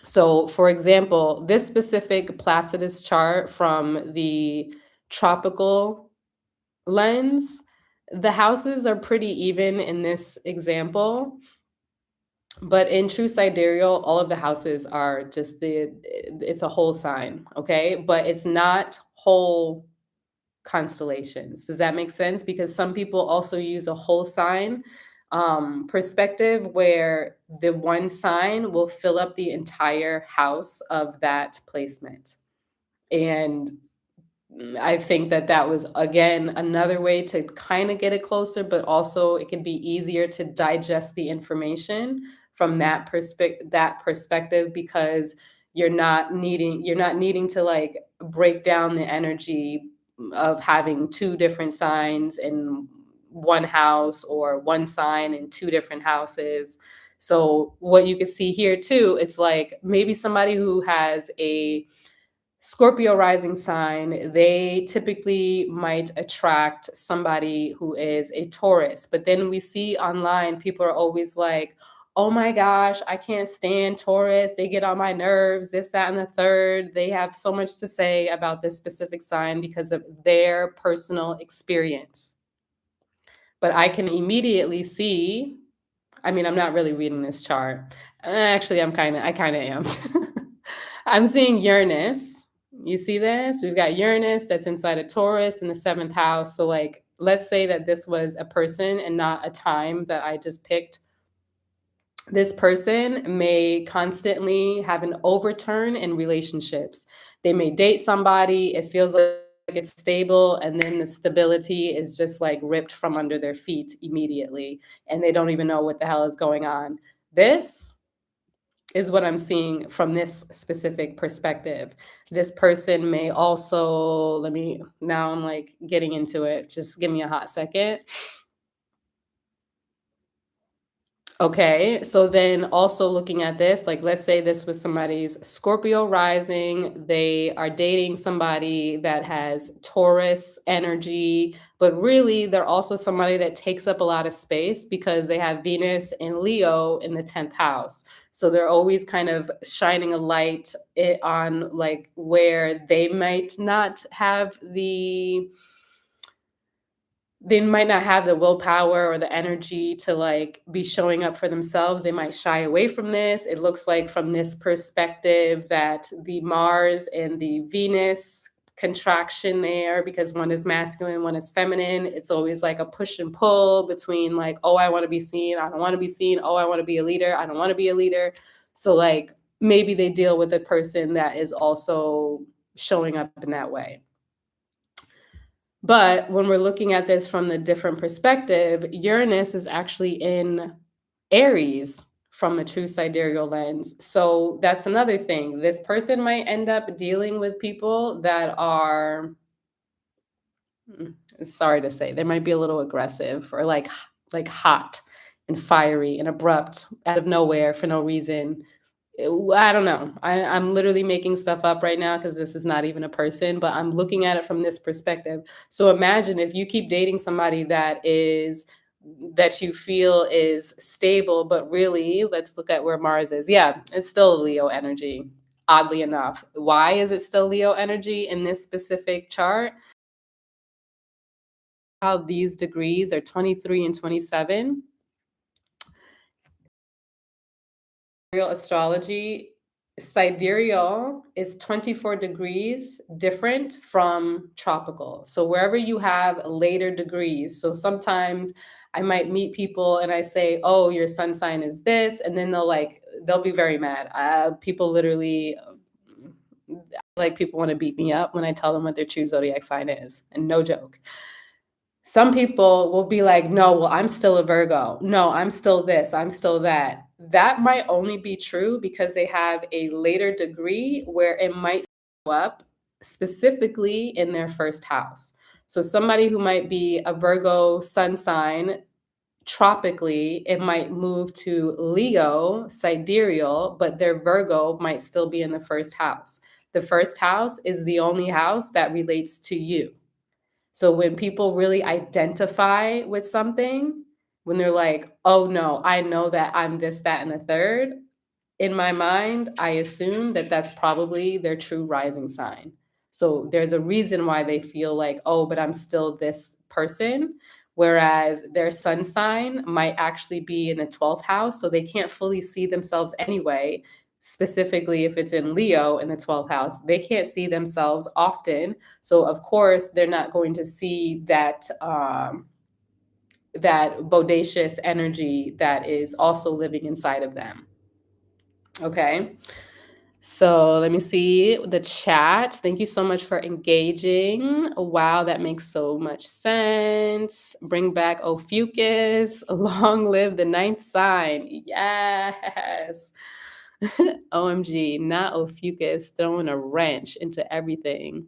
Speaker 1: So, for example, this specific Placidus chart from the tropical lens, the houses are pretty even in this example. But in true sidereal, all of the houses are just it's a whole sign, okay? But it's not whole constellations. Does that make sense? Because some people also use a whole sign perspective where the one sign will fill up the entire house of that placement. And I think that that was, again, another way to kind of get it closer, but also it can be easier to digest the information from that perspective, because you're not needing to like break down the energy of having two different signs in one house, or one sign in two different houses. So what you can see here too, it's like maybe somebody who has a Scorpio rising sign, they typically might attract somebody who is a Taurus. But then we see online, people are always like, oh my gosh, I can't stand Taurus. They get on my nerves, this, that, and the third. They have so much to say about this specific sign because of their personal experience. But I can immediately see, I mean, I'm not really reading this chart. Actually, I kind of am. I'm seeing Uranus. You see this? We've got Uranus that's inside of Taurus in the seventh house. So, like, let's say that this was a person and not a time that I just picked. This person may constantly have an overturn in relationships. They may date somebody, it feels like it's stable, and then the stability is just like ripped from under their feet immediately, and they don't even know what the hell is going on. This is what I'm seeing from this specific perspective. This person may also, now I'm like getting into it. Just give me a hot second. Okay, so then also looking at this, like let's say this was somebody's Scorpio rising, they are dating somebody that has Taurus energy, but really they're also somebody that takes up a lot of space because they have Venus and Leo in the 10th house. So they're always kind of shining a light on like where they might not have the willpower or the energy to like be showing up for themselves. They might shy away from this. It looks like from this perspective that the Mars and the Venus contraction there, because one is masculine, one is feminine. It's always like a push and pull between like, oh, I want to be seen, I don't want to be seen. Oh, I want to be a leader, I don't want to be a leader. So like maybe they deal with a person that is also showing up in that way. But when we're looking at this from the different perspective, Uranus is actually in Aries from a true sidereal lens. So that's another thing. This person might end up dealing with people that are, sorry to say, they might be a little aggressive or like hot and fiery and abrupt out of nowhere for no reason. I don't know. I'm literally making stuff up right now because this is not even a person, but I'm looking at it from this perspective. So imagine if you keep dating somebody that you feel is stable, but really, let's look at where Mars is. Yeah, it's still a Leo energy. oddly enough. Why is it still Leo energy in this specific chart? How these degrees are 23 and 27. Sidereal astrology, sidereal is 24 degrees different from tropical. So wherever you have later degrees, so sometimes I might meet people and I say, "Oh, your sun sign is this," and then they'll be very mad. People literally like people want to beat me up when I tell them what their true zodiac sign is, and no joke. Some people will be like, "No, well, I'm still a Virgo. No, I'm still this, I'm still that." That might only be true because they have a later degree where it might show up specifically in their first house. So somebody who might be a Virgo sun sign, tropically, it might move to Leo, sidereal, but their Virgo might still be in the first house. The first house is the only house that relates to you. So when people really identify with something, when they're like, "Oh, no, I know that I'm this, that, and the third," in my mind, I assume that that's probably their true rising sign. So there's a reason why they feel like, "Oh, but I'm still this person," whereas their sun sign might actually be in the 12th house, so they can't fully see themselves anyway. Specifically, if it's in Leo in the 12th house, they can't see themselves often. So of course, they're not going to see that bodacious energy that is also living inside of them. Okay. So let me see the chat. Thank you so much for engaging. Wow, that makes so much sense. Bring back Ophiuchus. Long live the ninth sign. Yes. OMG, not Ophiuchus throwing a wrench into everything.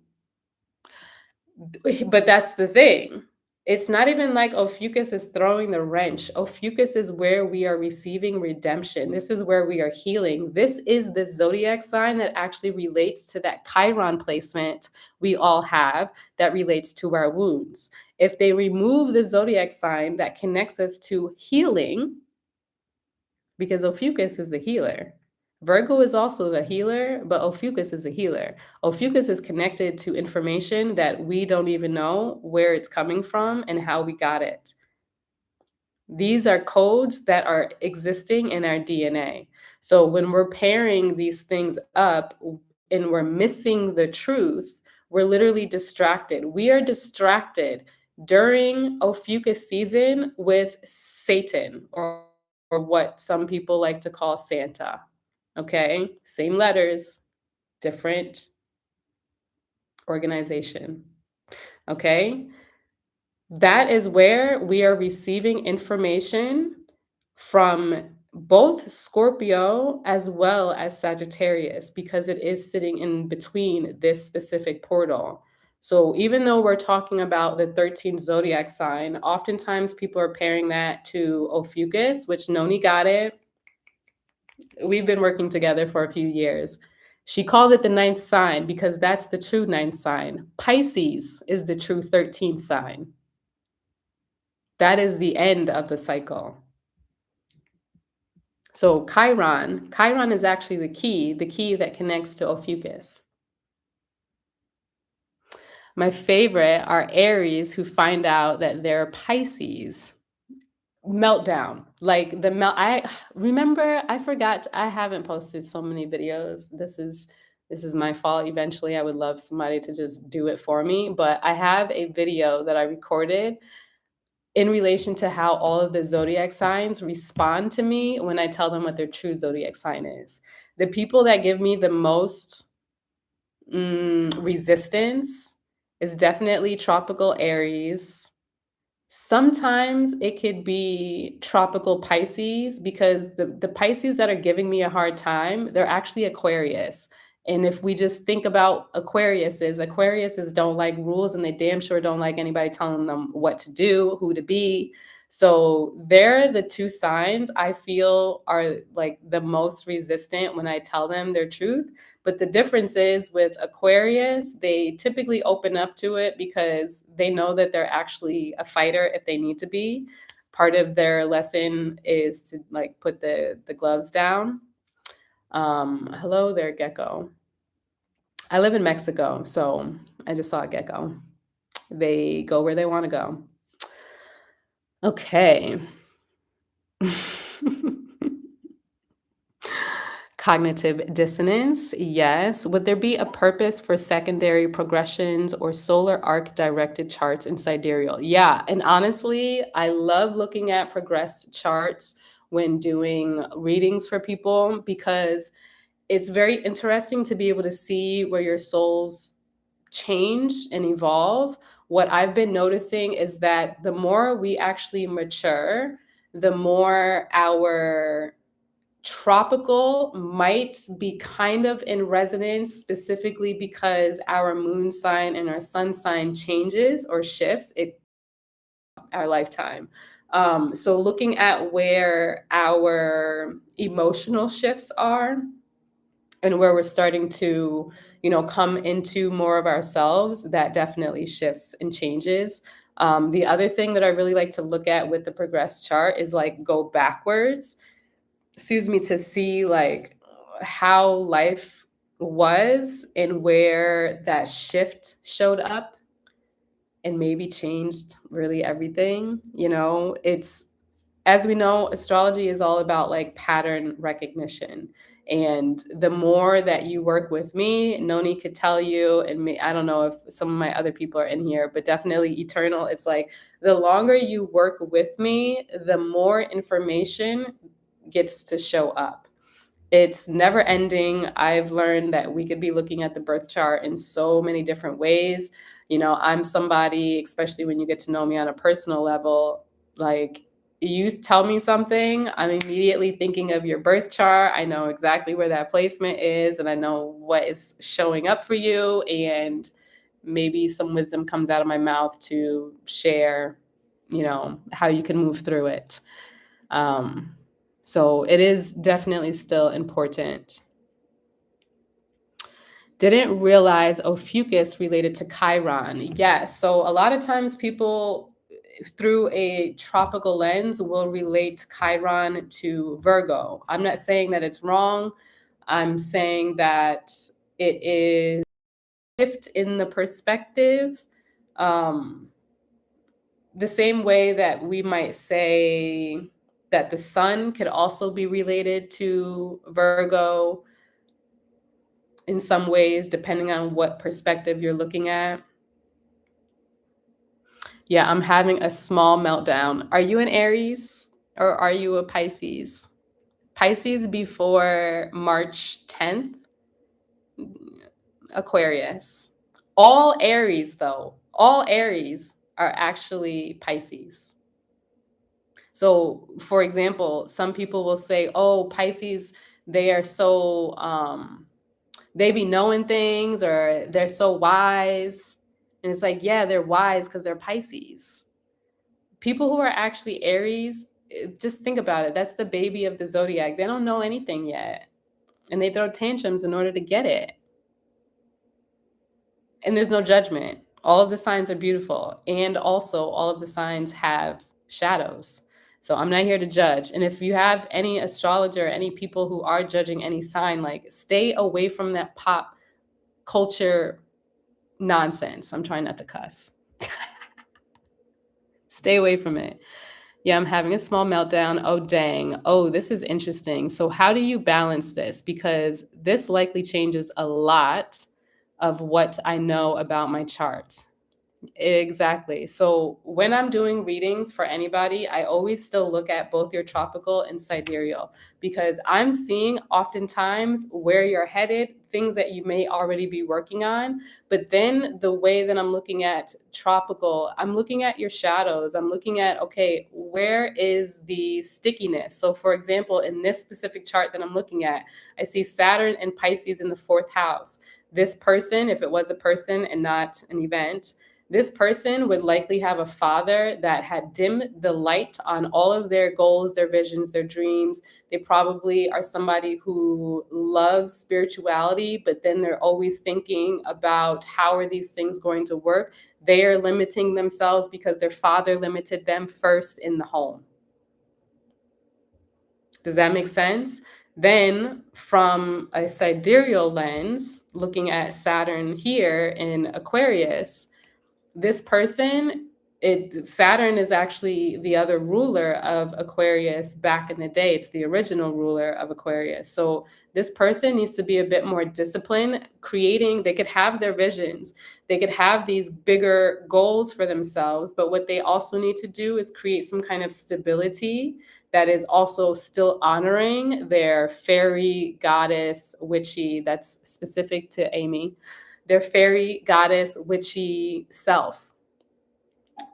Speaker 1: But that's the thing. It's not even like Ophiuchus is throwing the wrench. Ophiuchus is where we are receiving redemption. This is where we are healing. This is the zodiac sign that actually relates to that Chiron placement we all have that relates to our wounds. If they remove the zodiac sign that connects us to healing, because Ophiuchus is the healer. Virgo is also the healer, but Ophiuchus is the healer. Ophiuchus is connected to information that we don't even know where it's coming from and how we got it. These are codes that are existing in our DNA. So when we're pairing these things up and we're missing the truth, we're literally distracted. We are distracted during Ophiuchus season with Satan, or what some people like to call Santa. Okay? Same letters, different organization. Okay? That is where we are receiving information from both Scorpio as well as Sagittarius because it is sitting in between this specific portal. So even though we're talking about the 13th zodiac sign, oftentimes people are pairing that to Ophiuchus, which Noni got it. We've been working together for a few years. She called it the ninth sign because that's the true ninth sign. Pisces is the true 13th sign. That is the end of the cycle. So Chiron is actually the key that connects to Ophiuchus. My favorite are Aries who find out that they're Pisces. Meltdown. Like I remember, I forgot, I haven't posted so many videos. This is my fault. Eventually I would love somebody to just do it for me, but I have a video that I recorded in relation to how all of the zodiac signs respond to me when I tell them what their true zodiac sign is. The people that give me the most resistance is definitely tropical Aries. Sometimes it could be tropical Pisces because the Pisces that are giving me a hard time, they're actually Aquarius. And if we just think about Aquariuses don't like rules and they damn sure don't like anybody telling them what to do, who to be. So they're the two signs I feel are like the most resistant when I tell them their truth. But the difference is with Aquarius, they typically open up to it because they know that they're actually a fighter if they need to be. Part of their lesson is to like put the gloves down. Hello there, gecko. I live in Mexico, so I just saw a gecko. They go where they want to go. Okay. Cognitive dissonance, yes. Would there be a purpose for secondary progressions or solar arc directed charts in sidereal? Yeah, and honestly, I love looking at progressed charts when doing readings for people because it's very interesting to be able to see where your souls change and evolve. What I've been noticing is that the more we actually mature, the more our tropical might be kind of in resonance, specifically because our moon sign and our sun sign changes or shifts it our lifetime. So looking at where our emotional shifts are and where we're starting to, come into more of ourselves, that definitely shifts and changes. The other thing that I really like to look at with the progress chart is like go backwards, excuse me, to see like how life was and where that shift showed up and maybe changed really everything. It's, as we know, astrology is all about like pattern recognition. And the more that you work with me, Noni could tell you, and me, I don't know if some of my other people are in here, but definitely Eternal. It's like the longer you work with me, the more information gets to show up. It's never ending. I've learned that we could be looking at the birth chart in so many different ways. I'm somebody, especially when you get to know me on a personal level, like you tell me something, I'm immediately thinking of your birth chart. I know exactly where that placement is, and I know what is showing up for you. And maybe some wisdom comes out of my mouth to share, how you can move through it. Um, so it is definitely still important. Didn't realize Ophiuchus related to Chiron. Yes. So a lot of times people through a tropical lens will relate Chiron to Virgo. I'm not saying that it's wrong. I'm saying that it is a shift in the perspective. Um, the same way that we might say that the sun could also be related to Virgo in some ways, depending on what perspective you're looking at. Yeah, I'm having a small meltdown. Are you an Aries or are you a Pisces? Pisces before March 10th, Aquarius. All Aries, though, all Aries are actually Pisces. So, for example, some people will say, "Oh, Pisces, they are so they be knowing things or they're so wise." And it's like, yeah, they're wise because they're Pisces. People who are actually Aries, just think about it. That's the baby of the zodiac. They don't know anything yet, and they throw tantrums in order to get it. And there's no judgment. All of the signs are beautiful, and also all of the signs have shadows. So I'm not here to judge. And if you have any astrologer, any people who are judging any sign, like stay away from that pop culture nonsense. I'm trying not to cuss. Stay away from it. Yeah, I'm having a small meltdown. Oh, dang. Oh, this is interesting. So, how do you balance this? Because this likely changes a lot of what I know about my chart. Exactly. So when I'm doing readings for anybody, I always still look at both your tropical and sidereal because I'm seeing oftentimes where you're headed, things that you may already be working on. But then the way that I'm looking at tropical, I'm looking at your shadows. I'm looking at, okay, where is the stickiness? So, for example, in this specific chart that I'm looking at, I see Saturn and Pisces in the fourth house. This person, if it was a person and not an event, this person would likely have a father that had dimmed the light on all of their goals, their visions, their dreams. They probably are somebody who loves spirituality, but then they're always thinking about how are these things going to work. They are limiting themselves because their father limited them first in the home. Does that make sense? Then from a sidereal lens, looking at Saturn here in Aquarius, this person, Saturn is actually the other ruler of Aquarius back in the day. It's the original ruler of Aquarius. So this person needs to be a bit more disciplined, creating, they could have their visions, they could have these bigger goals for themselves, but what they also need to do is create some kind of stability that is also still honoring their fairy, goddess, witchy, that's specific to Amy, their fairy, goddess, witchy self.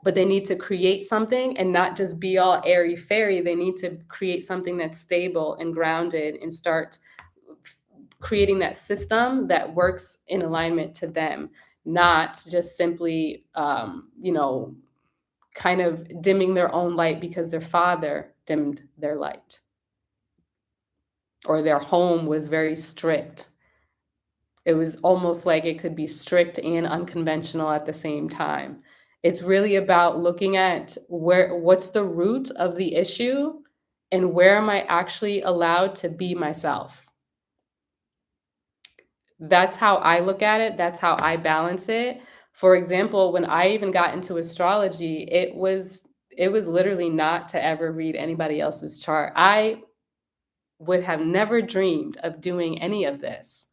Speaker 1: But they need to create something and not just be all airy fairy. They need to create something that's stable and grounded and start creating that system that works in alignment to them, not just simply, kind of dimming their own light because their father dimmed their light or their home was very strict. It was almost like it could be strict and unconventional at the same time. It's really about looking at what's the root of the issue and where am I actually allowed to be myself. That's how I look at it, that's how I balance it. For example, when I even got into astrology, it was literally not to ever read anybody else's chart. I would have never dreamed of doing any of this.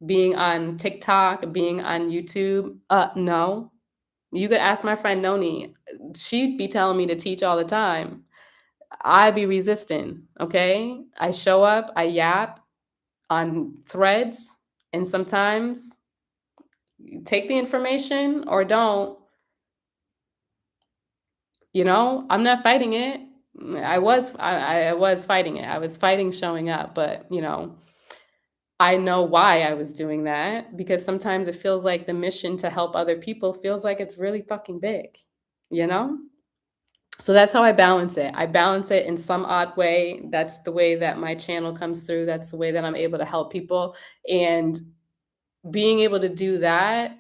Speaker 1: Being on TikTok, being on YouTube, no. You could ask my friend Noni, she'd be telling me to teach all the time. I'd be resisting, okay? I show up, I yap on threads, and sometimes you take the information or don't, I'm not fighting it. I was fighting it. I was fighting showing up, but, I know why I was doing that because sometimes it feels like the mission to help other people feels like it's really fucking big, you know? So that's how I balance it. I balance it in some odd way. That's the way that my channel comes through. That's the way that I'm able to help people. And being able to do that,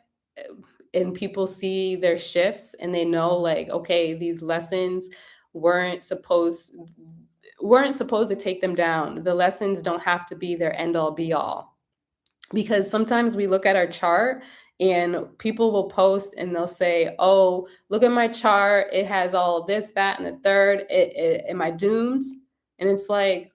Speaker 1: and people see their shifts and they know like, okay, these lessons weren't supposed weren't supposed to take them down. The lessons don't have to be their end all be all. Because sometimes we look at our chart and people will post and they'll say, "Oh, look at my chart. It has all this, that, and the third. Am I doomed?" And it's like,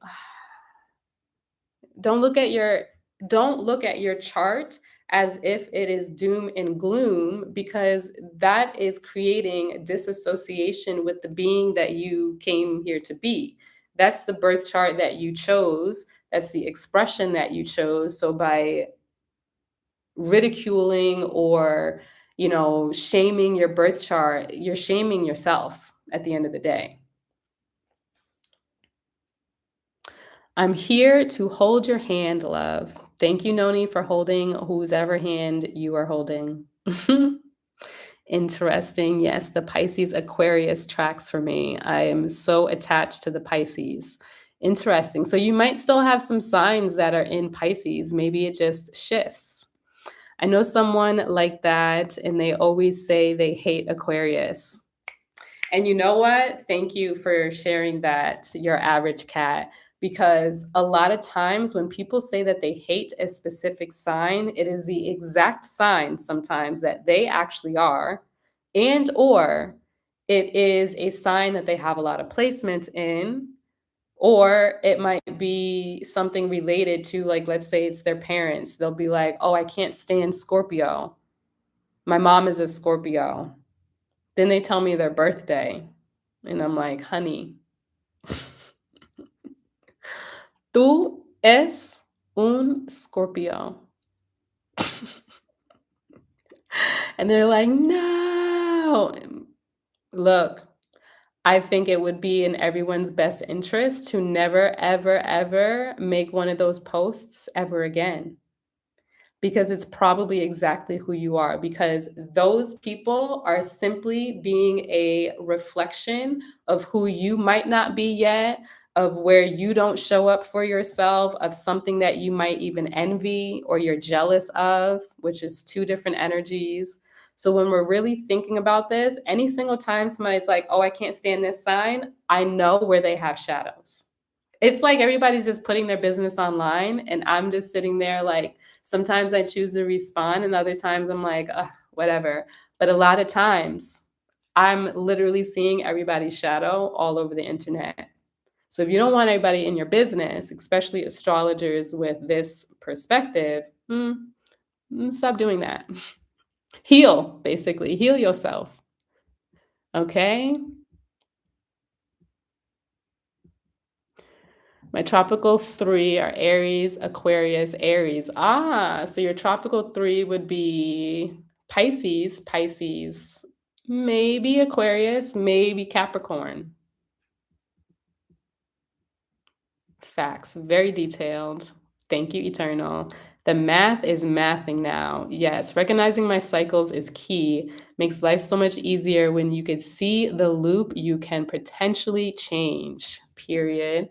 Speaker 1: don't look at your don't look at your chart as if it is doom and gloom because that is creating disassociation with the being that you came here to be. That's the birth chart that you chose. That's the expression that you chose. So by ridiculing or, shaming your birth chart, you're shaming yourself at the end of the day. I'm here to hold your hand, love. Thank you, Noni, for holding whose ever hand you are holding. Interesting. Yes, the Pisces Aquarius tracks for me. I am so attached to the Pisces. Interesting. So you might still have some signs that are in Pisces. Maybe it just shifts. I know someone like that, and they always say they hate Aquarius. And you know what? Thank you for sharing that, your average cat, because a lot of times when people say that they hate a specific sign, it is the exact sign sometimes that they actually are, and or it is a sign that they have a lot of placements in, or it might be something related to, like, let's say it's their parents. They'll be like, "Oh, I can't stand Scorpio. My mom is a Scorpio." Then they tell me their birthday, and I'm like, "Honey, tú es un Scorpio." And they're like, "No." Look, I think it would be in everyone's best interest to never, ever, ever make one of those posts ever again. Because it's probably exactly who you are, because those people are simply being a reflection of who you might not be yet, of where you don't show up for yourself, of something that you might even envy or you're jealous of, which is two different energies. So when we're really thinking about this, any single time somebody's like, "Oh, I can't stand this sign," I know where they have shadows. It's like everybody's just putting their business online, and I'm just sitting there like, sometimes I choose to respond, and other times I'm like, "Ugh, whatever." But a lot of times, I'm literally seeing everybody's shadow all over the internet. So if you don't want anybody in your business, especially astrologers with this perspective, stop doing that. Heal, basically, heal yourself, okay? My tropical 3 are Aries, Aquarius, Aries. Ah, so your tropical 3 would be Pisces, maybe Aquarius, maybe Capricorn. Facts, very detailed. Thank you, Eternal. The math is mathing now. Yes, recognizing my cycles is key. Makes life so much easier when you could see the loop you can potentially change. Period.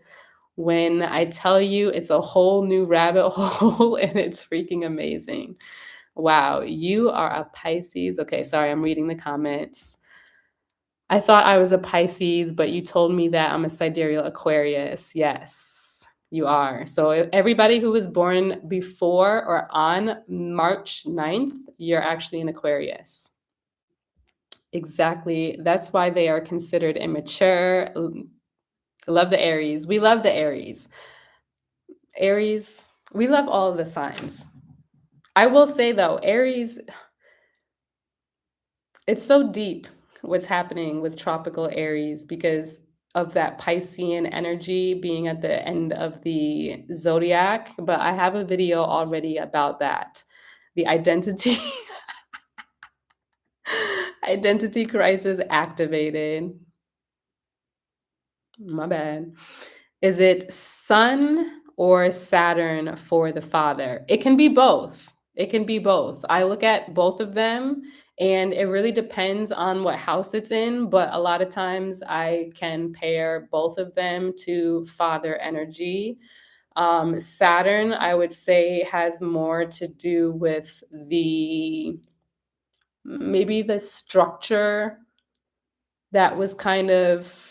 Speaker 1: When I tell you it's a whole new rabbit hole and it's freaking amazing. Wow, you are a Pisces. Okay, sorry, I'm reading the comments. I thought I was a Pisces, but you told me that I'm a sidereal Aquarius. Yes, you are. So everybody who was born before or on March 9th, you're actually an Aquarius. Exactly. That's why they are considered immature. Love the Aries. We love the Aries. Aries, we love all of the signs. I will say though, Aries, it's so deep what's happening with tropical Aries because of that Piscean energy being at the end of the zodiac. But I have a video already about that. The identity identity crisis activated. My bad. Is it Sun or Saturn for the father? It can be both. It can be both. I look at both of them and it really depends on what house it's in, but a lot of times I can pair both of them to father energy. Saturn, I would say, has more to do with the maybe the structure that was kind of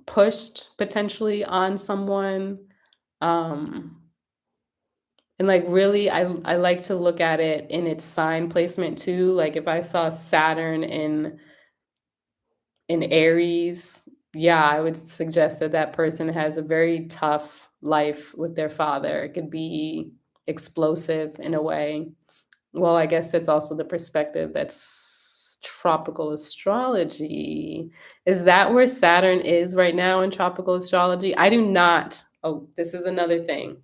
Speaker 1: pushed potentially on someone. Um, and like really I like to look at it in its sign placement too. Like if I saw Saturn in Aries, yeah, I would suggest that that person has a very tough life with their father. It could be explosive in a way. Well, I guess that's also the perspective that's tropical astrology. Is that where Saturn is right now in tropical astrology? I do not. Oh, this is another thing.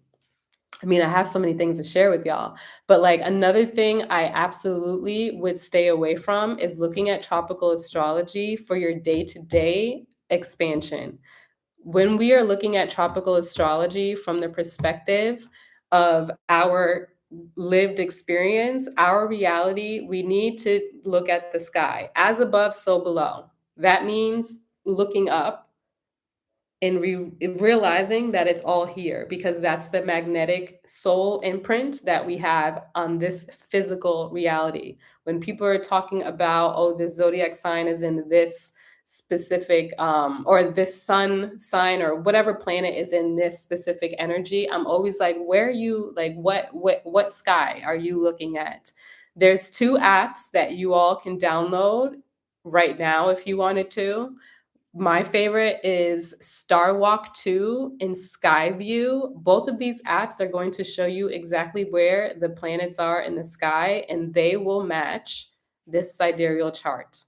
Speaker 1: I mean, I have so many things to share with y'all, but like another thing I absolutely would stay away from is looking at tropical astrology for your day to day expansion. When we are looking at tropical astrology from the perspective of our lived experience, our reality, we need to look at the sky as above, so below. That means looking up and realizing that it's all here because that's the magnetic soul imprint that we have on this physical reality. When people are talking about, oh, the zodiac sign is in this specific or this sun sign or whatever planet is in this specific energy, I'm always like, where are you, like what sky are you looking at? There's two apps that you all can download right now if you wanted to. My favorite is Star Walk 2 and Skyview. Both of these apps are going to show you exactly where the planets are in the sky, and they will match this sidereal chart.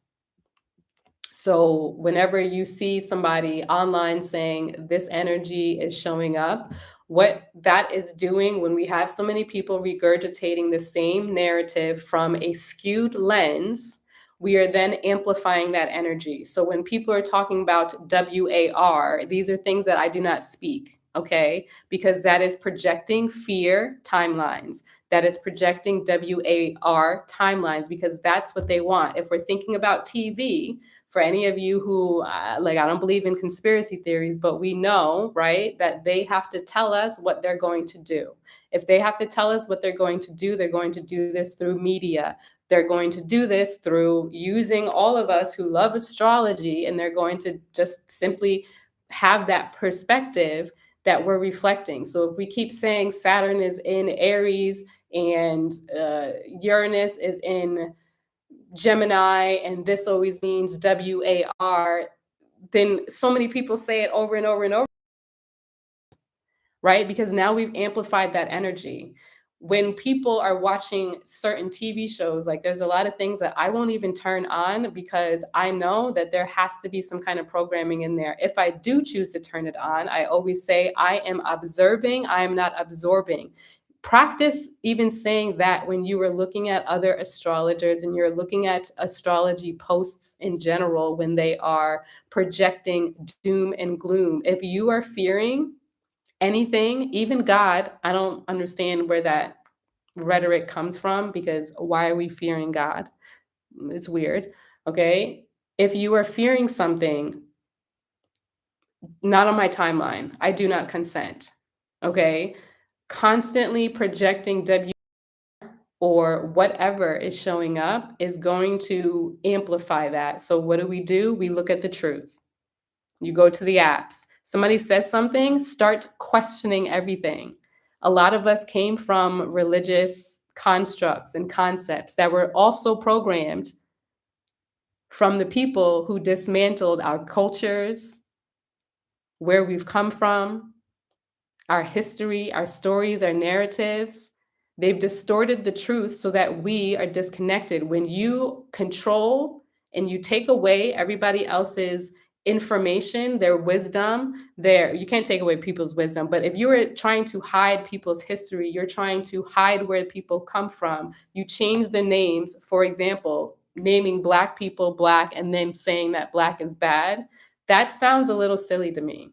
Speaker 1: So whenever you see somebody online saying this energy is showing up, what that is doing when we have so many people regurgitating the same narrative from a skewed lens, we are then amplifying that energy. So when people are talking about WAR, these are things that I do not speak, okay? Because that is projecting fear timelines. That is projecting WAR timelines because that's what they want. If we're thinking about TV, for any of you who like, I don't believe in conspiracy theories, but we know, right, that they have to tell us what they're going to do. If they have to tell us what they're going to do, they're going to do this through media. They're going to do this through using all of us who love astrology, and they're going to just simply have that perspective that we're reflecting. So if we keep saying Saturn is in Aries and Uranus is in Gemini, and this always means WAR, then so many people say it over and over and over, right? Because now we've amplified that energy. When people are watching certain TV shows, like there's a lot of things that I won't even turn on because I know that there has to be some kind of programming in there. If I do choose to turn it on, I always say I am observing, I am not absorbing. Practice even saying that when you are looking at other astrologers and you're looking at astrology posts in general when they are projecting doom and gloom. If you are fearing anything, even God, I don't understand where that rhetoric comes from because why are we fearing God? It's weird. Okay. If you are fearing something, not on my timeline, I do not consent. Okay. Constantly projecting or whatever is showing up is going to amplify that. So, what do? We look at the truth. You go to the apps. Somebody says something, start questioning everything. A lot of us came from religious constructs and concepts that were also programmed from the people who dismantled our cultures, where we've come from, our history, our stories, our narratives. They've distorted the truth so that we are disconnected. When you control and you take away everybody else's information, their wisdom, you can't take away people's wisdom, but if you are trying to hide people's history, you're trying to hide where people come from, you change the names, for example, naming Black people Black and then saying that Black is bad, that sounds a little silly to me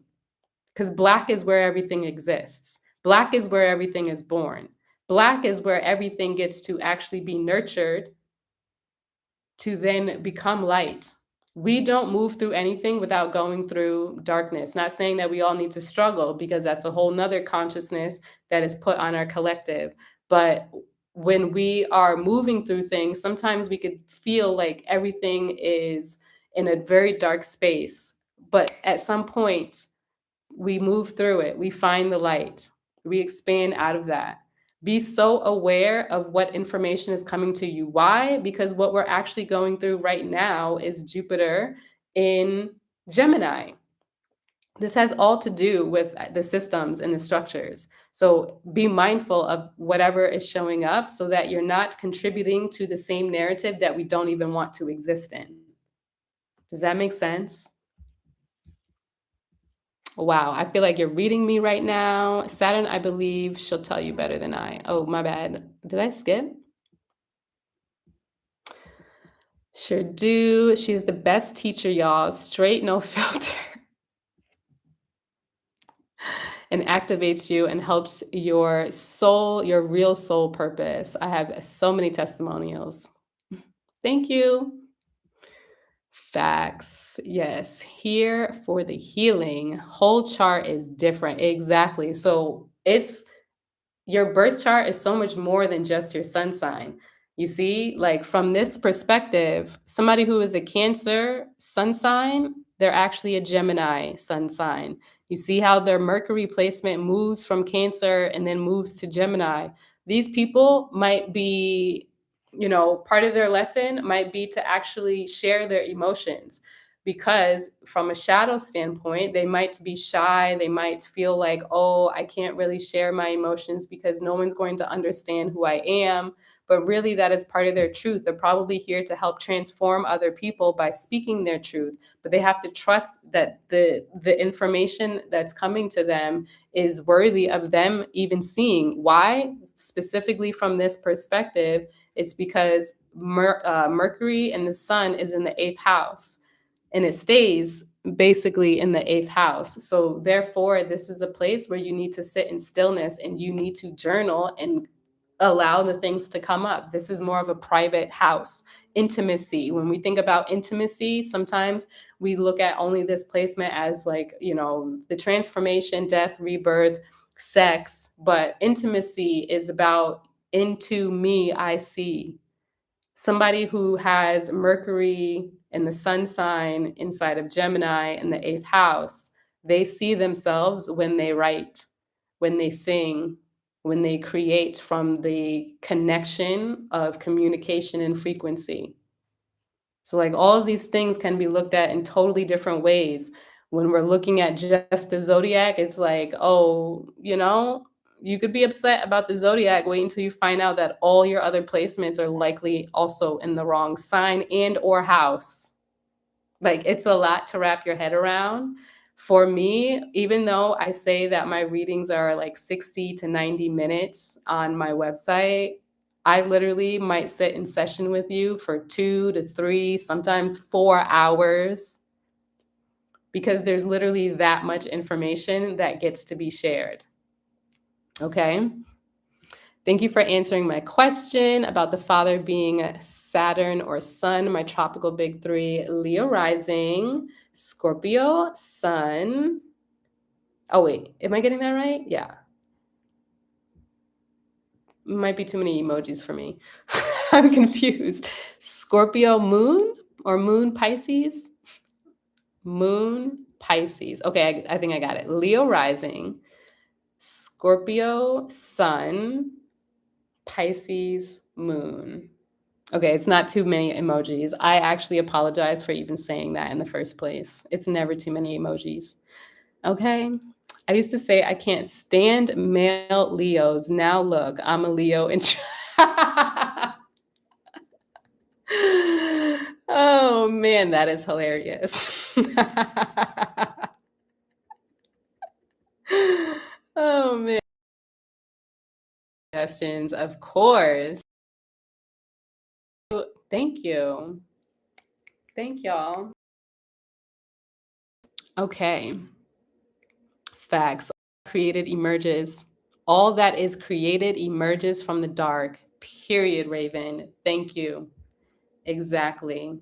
Speaker 1: because Black is where everything exists. Black is where everything is born. Black is where everything gets to actually be nurtured to then become light. We don't move through anything without going through darkness. Not saying that we all need to struggle because that's a whole nother consciousness that is put on our collective. But when we are moving through things, sometimes we could feel like everything is in a very dark space. But at some point, we move through it, we find the light, we expand out of that. Be so aware of what information is coming to you. Why? Because what we're actually going through right now is Jupiter in Gemini. This has all to do with the systems and the structures. So be mindful of whatever is showing up so that you're not contributing to the same narrative that we don't even want to exist in. Does that make sense? Wow, I feel like you're reading me right now. Saturn, I believe she'll tell you better than I. Oh, my bad. Did I skip? Sure do. She's the best teacher, y'all. Straight, no filter. And activates you and helps your soul, your real soul purpose. I have so many testimonials. Thank you. Facts. Yes. Here for the healing. Whole chart is different. Exactly. So it's your birth chart is so much more than just your sun sign. You see, like from this perspective, somebody who is a Cancer sun sign, they're actually a Gemini sun sign. You see how their Mercury placement moves from Cancer and then moves to Gemini. These people might be, part of their lesson might be to actually share their emotions because from a shadow standpoint, they might be shy. They might feel like, oh, I can't really share my emotions because no one's going to understand who I am. But really, that is part of their truth. They're probably here to help transform other people by speaking their truth. But they have to trust that the information that's coming to them is worthy of them even seeing. Why? Specifically from this perspective, it's because Mercury and the sun is in the eighth house and it stays basically in the eighth house. So therefore, this is a place where you need to sit in stillness and you need to journal and allow the things to come up. This is more of a private house. Intimacy. When we think about intimacy, sometimes we look at only this placement as like, the transformation, death, rebirth, sex, but intimacy is about into me, I see. Somebody who has Mercury and the sun sign inside of Gemini in the eighth house, They see themselves when they write, when they sing, when they create from the connection of communication and frequency. So, like, all of these things can be looked at in totally different ways. When we're looking at just the zodiac, it's like, oh, you could be upset about the zodiac. Wait until you find out that all your other placements are likely also in the wrong sign and or house. Like, it's a lot to wrap your head around. For me, even though I say that my readings are like 60 to 90 minutes on my website, I literally might sit in session with you for 2 to 3, sometimes 4 hours, because there's literally that much information that gets to be shared. Okay? Thank you for answering my question about the father being Saturn or Sun, my tropical big three, Leo rising, Scorpio, Sun. Oh, wait, am I getting that right? Yeah. Might be too many emojis for me. I'm confused. Scorpio moon or moon Pisces? Moon Pisces. Okay, I think I got it. Leo rising, Scorpio, Sun, Pisces, moon. Okay, it's not too many emojis. I actually apologize for even saying that in the first place. It's never too many emojis. Okay? I used to say I can't stand male Leos. Now look, I'm a Leo and oh man, that is hilarious. Oh man. Suggestions, of course. Thank you. Thank y'all. Okay. Facts. Created emerges. All that is created emerges from the dark. Period, Raven. Thank you. Exactly.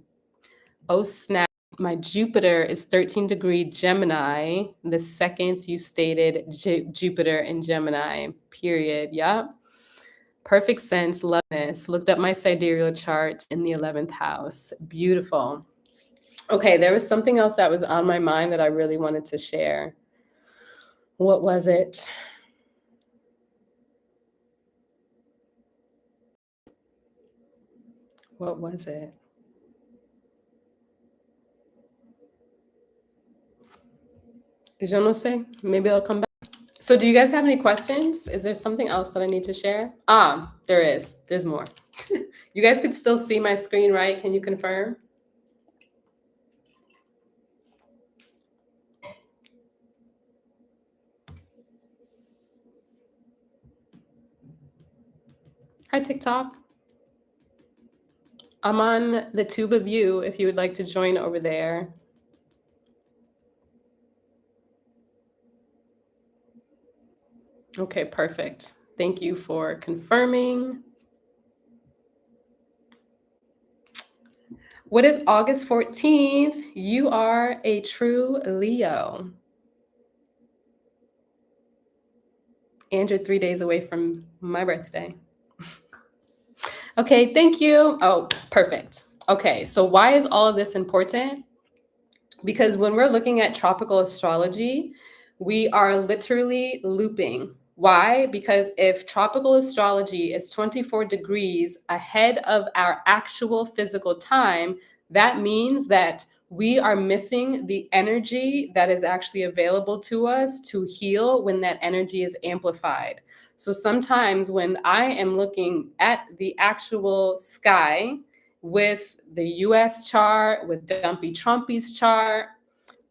Speaker 1: Oh, snap. My Jupiter is 13-degree Gemini. The second you stated Jupiter in Gemini. Period. Yep. Perfect sense. Love this. Looked up my sidereal chart in the 11th house. Beautiful. Okay, there was something else that was on my mind that I really wanted to share. What was it? What was it? Je ne sais. Maybe I'll come back. So do you guys have any questions? Is there something else that I need to share? There is. There's more. You guys can still see my screen, right? Can you confirm? Hi, TikTok. I'm on the tube of you if you would like to join over there. Okay, perfect. Thank you for confirming. What is August 14th? You are a true Leo. And you're 3 days away from my birthday. Okay, thank you. Oh, perfect. Okay, so why is all of this important? Because when we're looking at tropical astrology, we are literally looping. Why? Because if tropical astrology is 24 degrees ahead of our actual physical time, that means that we are missing the energy that is actually available to us to heal when that energy is amplified. So sometimes when I am looking at the actual sky with the US chart, with Dumpy Trumpy's chart,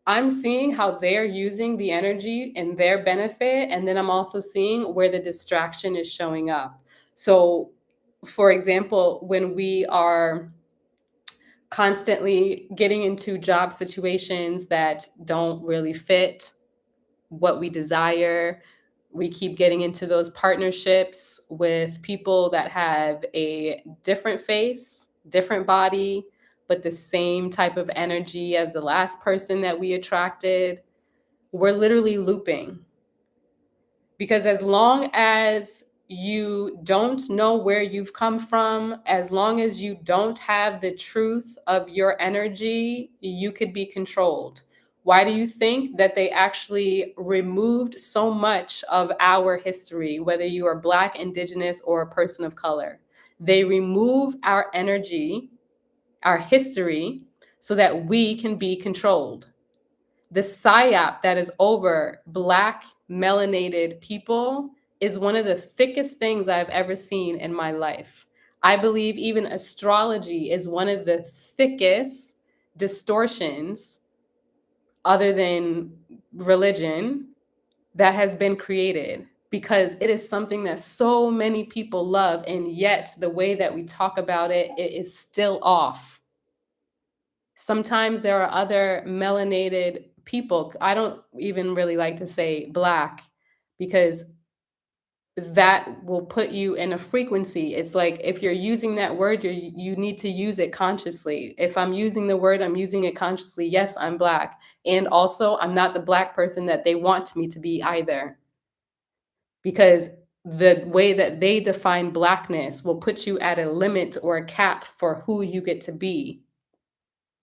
Speaker 1: I'm seeing how they're using the energy in their benefit. And then I'm also seeing where the distraction is showing up. So, for example, when we are constantly getting into job situations that don't really fit what we desire, we keep getting into those partnerships with people that have a different face, different body, but the same type of energy as the last person that we attracted. We're literally looping. Because as long as you don't know where you've come from, as long as you don't have the truth of your energy, you could be controlled. Why do you think that they actually removed so much of our history, whether you are Black, Indigenous, or a person of color? They remove our energy, our history, so that we can be controlled. The psyop that is over Black melanated people is one of the thickest things I've ever seen in my life. I believe even astrology is one of the thickest distortions, other than religion, that has been created, because it is something that so many people love, and yet the way that we talk about it, it is still off. Sometimes there are other melanated people. I don't even really like to say Black, because that will put you in a frequency. It's like if you're using that word, you need to use it consciously. If I'm using the word, I'm using it consciously. Yes, I'm Black. And also, I'm not the Black person that they want me to be either. Because the way that they define Blackness will put you at a limit or a cap for who you get to be.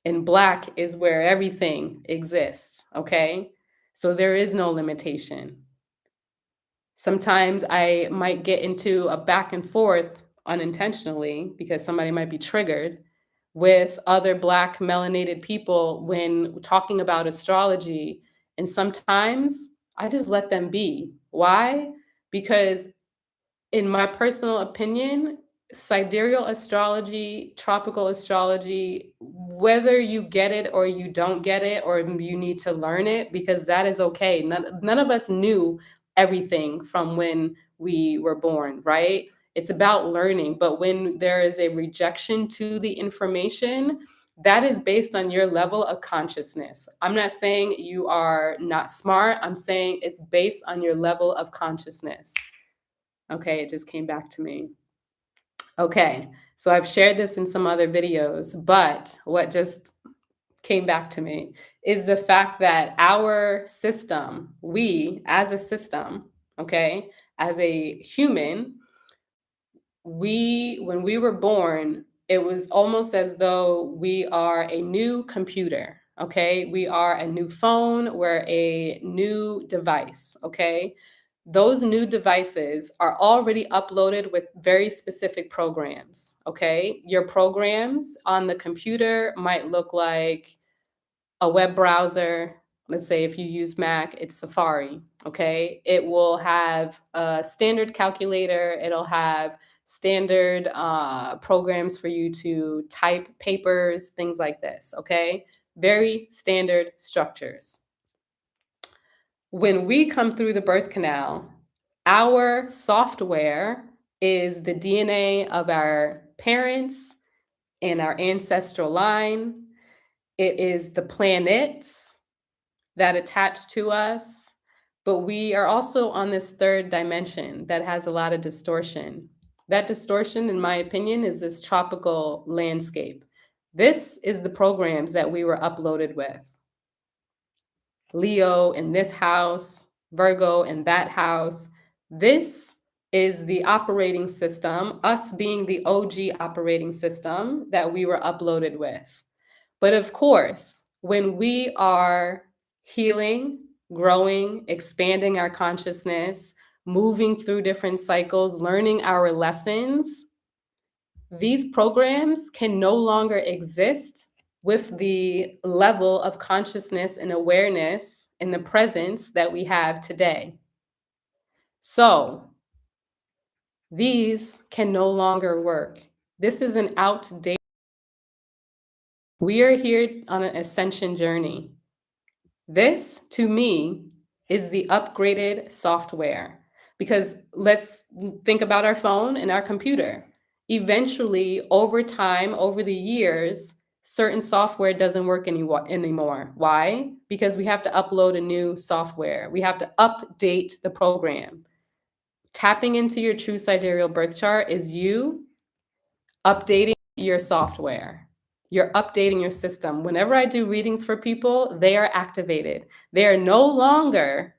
Speaker 1: And Black is where everything exists, okay? So there is no limitation. Sometimes I might get into a back and forth unintentionally because somebody might be triggered with other Black melanated people when talking about astrology. And sometimes I just let them be. Why? Because in my personal opinion, sidereal astrology, tropical astrology, whether you get it or you don't get it, or you need to learn it, because that is okay. None of us knew everything from when we were born, right? It's about learning. But when there is a rejection to the information, that is based on your level of consciousness. I'm not saying you are not smart. I'm saying it's based on your level of consciousness. Okay, it just came back to me. Okay, so I've shared this in some other videos, but what just came back to me is the fact that our system, we as a system, okay, as a human, when we were born, it was almost as though we are a new computer, okay? We are a new phone, we're a new device, okay? Those new devices are already uploaded with very specific programs, okay? Your programs on the computer might look like a web browser. Let's say if you use Mac, it's Safari, okay? It will have a standard calculator, it'll have standard programs for you to type papers, things like this, okay? Very standard structures. When we come through the birth canal, our software is the DNA of our parents and our ancestral line. It is the planets that attach to us, but we are also on this third dimension that has a lot of distortion. That distortion, in my opinion, is this tropical landscape. This is the programs that we were uploaded with. Leo in this house, Virgo in that house. This is the operating system, us being the OG operating system that we were uploaded with. But of course, when we are healing, growing, expanding our consciousness, moving through different cycles, learning our lessons, these programs can no longer exist with the level of consciousness and awareness in the presence that we have today. So these can no longer work. This is an outdated. We are here on an ascension journey. This, to me, is the upgraded software. Because let's think about our phone and our computer. Eventually, over time, over the years, certain software doesn't work anymore. Why? Because we have to upload a new software. We have to update the program. Tapping into your true sidereal birth chart is you updating your software. You're updating your system. Whenever I do readings for people, they are activated. They are no longer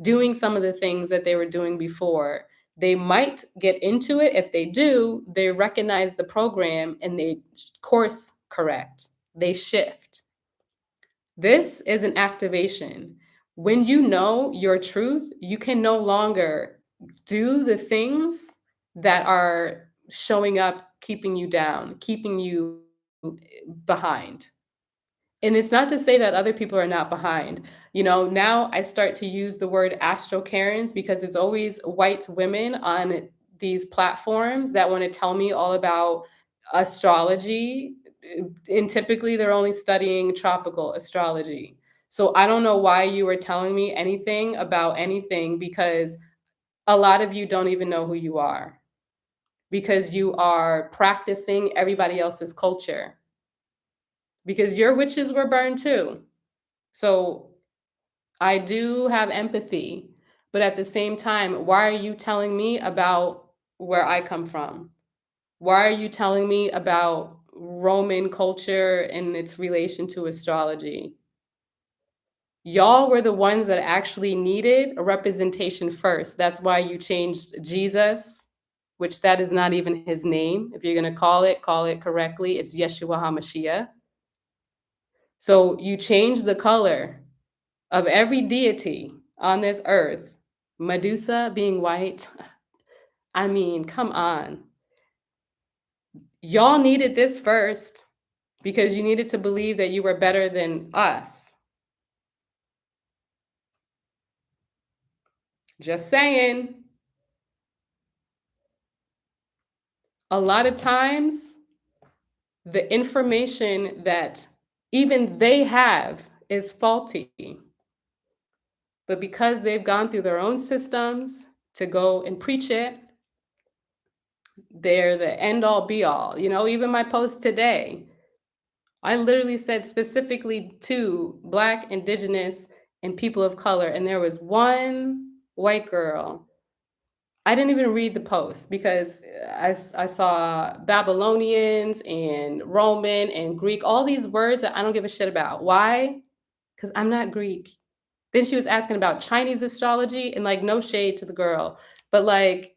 Speaker 1: doing some of the things that they were doing before. They might get into it. If they do, they recognize the program and they course correct. They shift. This is an activation. When you know your truth, you can no longer do the things that are showing up, keeping you down, keeping you behind. And it's not to say that other people are not behind. You know, now I start to use the word Astro Karens because it's always white women on these platforms that want to tell me all about astrology. And typically they're only studying tropical astrology. So I don't know why you were telling me anything about anything because a lot of you don't even know who you are because you are practicing everybody else's culture because your witches were burned too. So I do have empathy, but at the same time, why are you telling me about where I come from? Why are you telling me about Roman culture and its relation to astrology? Y'all were the ones that actually needed a representation first. That's why you changed Jesus, which that is not even his name. If you're going to call it correctly. It's Yeshua HaMashiach. So you change the color of every deity on this earth, Medusa being white, I mean, come on. Y'all needed this first because you needed to believe that you were better than us. Just saying. A lot of times, the information that even they have is faulty. But because they've gone through their own systems to go and preach it, they're the end all be all. You know, even my post today, I literally said specifically to Black, Indigenous, and people of color, and there was one white girl. I didn't even read the post because I saw Babylonians and Roman and Greek, all these words that I don't give a shit about. Why? Because I'm not Greek. Then she was asking about Chinese astrology, and like, no shade to the girl, but like,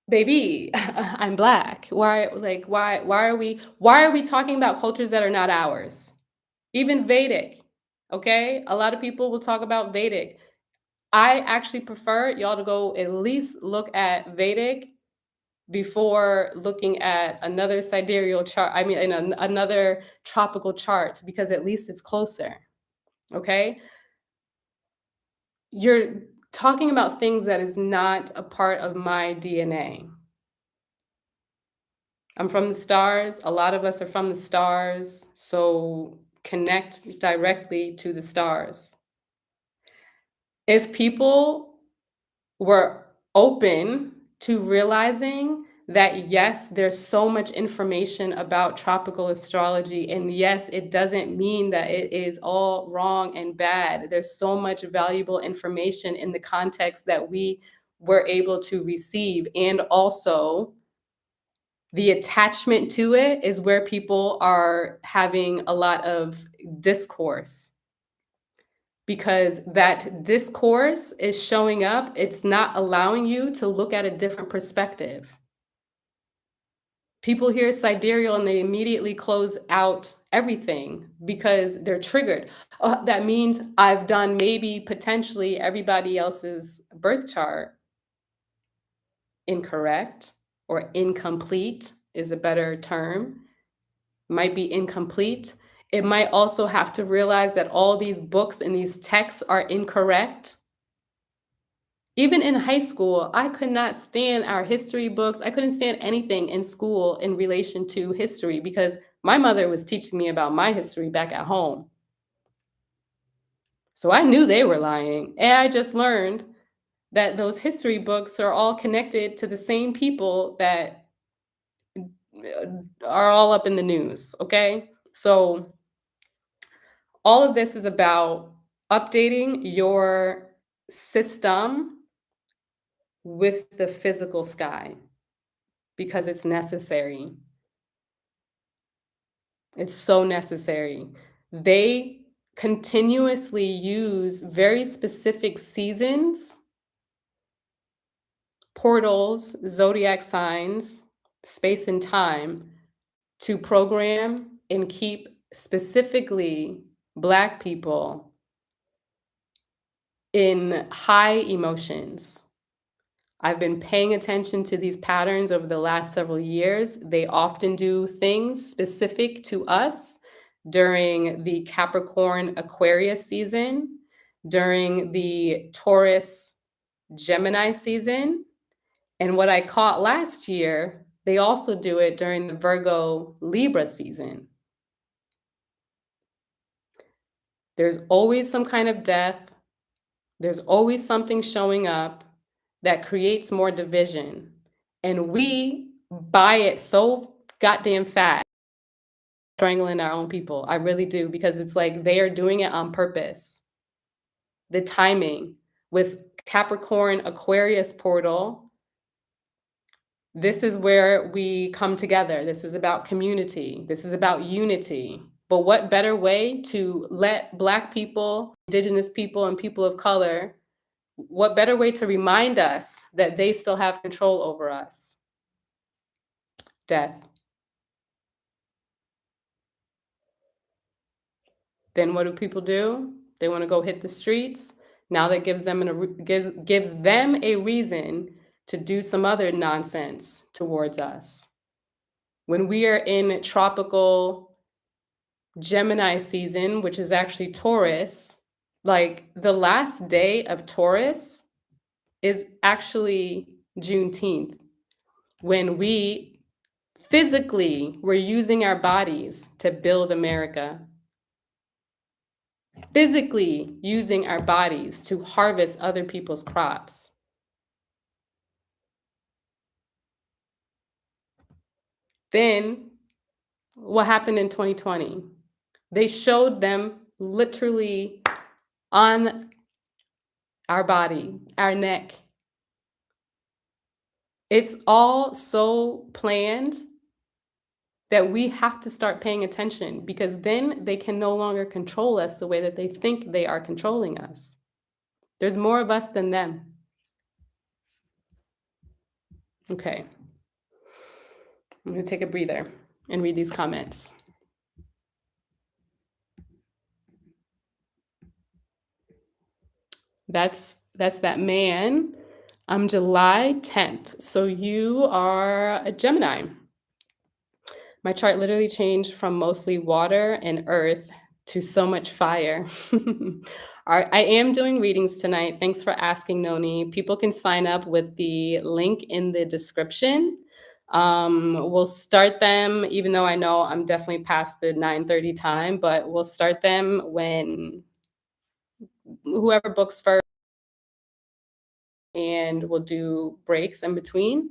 Speaker 1: baby, I'm Black. Why are we talking about cultures that are not ours? Even Vedic, okay? A lot of people will talk about Vedic. I actually prefer y'all to go at least look at Vedic before looking at another sidereal chart. I mean, in another tropical chart, because at least it's closer, okay? You're talking about things that is not a part of my DNA. I'm from the stars. A lot of us are from the stars. So connect directly to the stars. If people were open to realizing that, yes, there's so much information about tropical astrology, and yes, it doesn't mean that it is all wrong and bad. There's so much valuable information in the context that we were able to receive, and also the attachment to it is where people are having a lot of discourse because that discourse is showing up. It's not allowing you to look at a different perspective. People hear sidereal and they immediately close out everything because they're triggered. That means I've done maybe potentially everybody else's birth chart incorrect, or incomplete is a better term. Might be incomplete. It might also have to realize that all these books and these texts are incorrect. Even in high school, I could not stand our history books. I couldn't stand anything in school in relation to history because my mother was teaching me about my history back at home. So I knew they were lying. And I just learned that those history books are all connected to the same people that are all up in the news. Okay. So all of this is about updating your system with the physical sky because it's necessary. It's so necessary. They continuously use very specific seasons, portals, zodiac signs, space and time to program and keep specifically Black people, in high emotions. I've been paying attention to these patterns over the last several years. They often do things specific to us during the Capricorn Aquarius season, during the Taurus Gemini season. And what I caught last year, they also do it during the Virgo Libra season. There's always some kind of death, there's always something showing up that creates more division. And we buy it so goddamn fast, strangling our own people. I really do, because it's like they are doing it on purpose. The timing with Capricorn Aquarius portal, this is where we come together. This is about community. This is about unity. But what better way to let Black people, Indigenous people, and people of color, what better way to remind us that they still have control over us? Death. Then what do people do? They want to go hit the streets. Now that gives them a reason to do some other nonsense towards us. When we are in tropical Gemini season, which is actually Taurus, like the last day of Taurus is actually Juneteenth, when we physically were using our bodies to build America. Physically using our bodies to harvest other people's crops. Then what happened in 2020? They showed them literally on our body, our neck. It's all so planned that we have to start paying attention, because then they can no longer control us the way that they think they are controlling us. There's more of us than them. Okay. I'm going to take a breather and read these comments. That's that man. I'm July 10th. So you are a Gemini. My chart literally changed from mostly water and earth to so much fire. I am doing readings tonight. Thanks for asking, Noni. People can sign up with the link in the description. We'll start them, even though I know I'm definitely past the 9:30 time, but we'll start them when whoever books first, and we'll do breaks in between.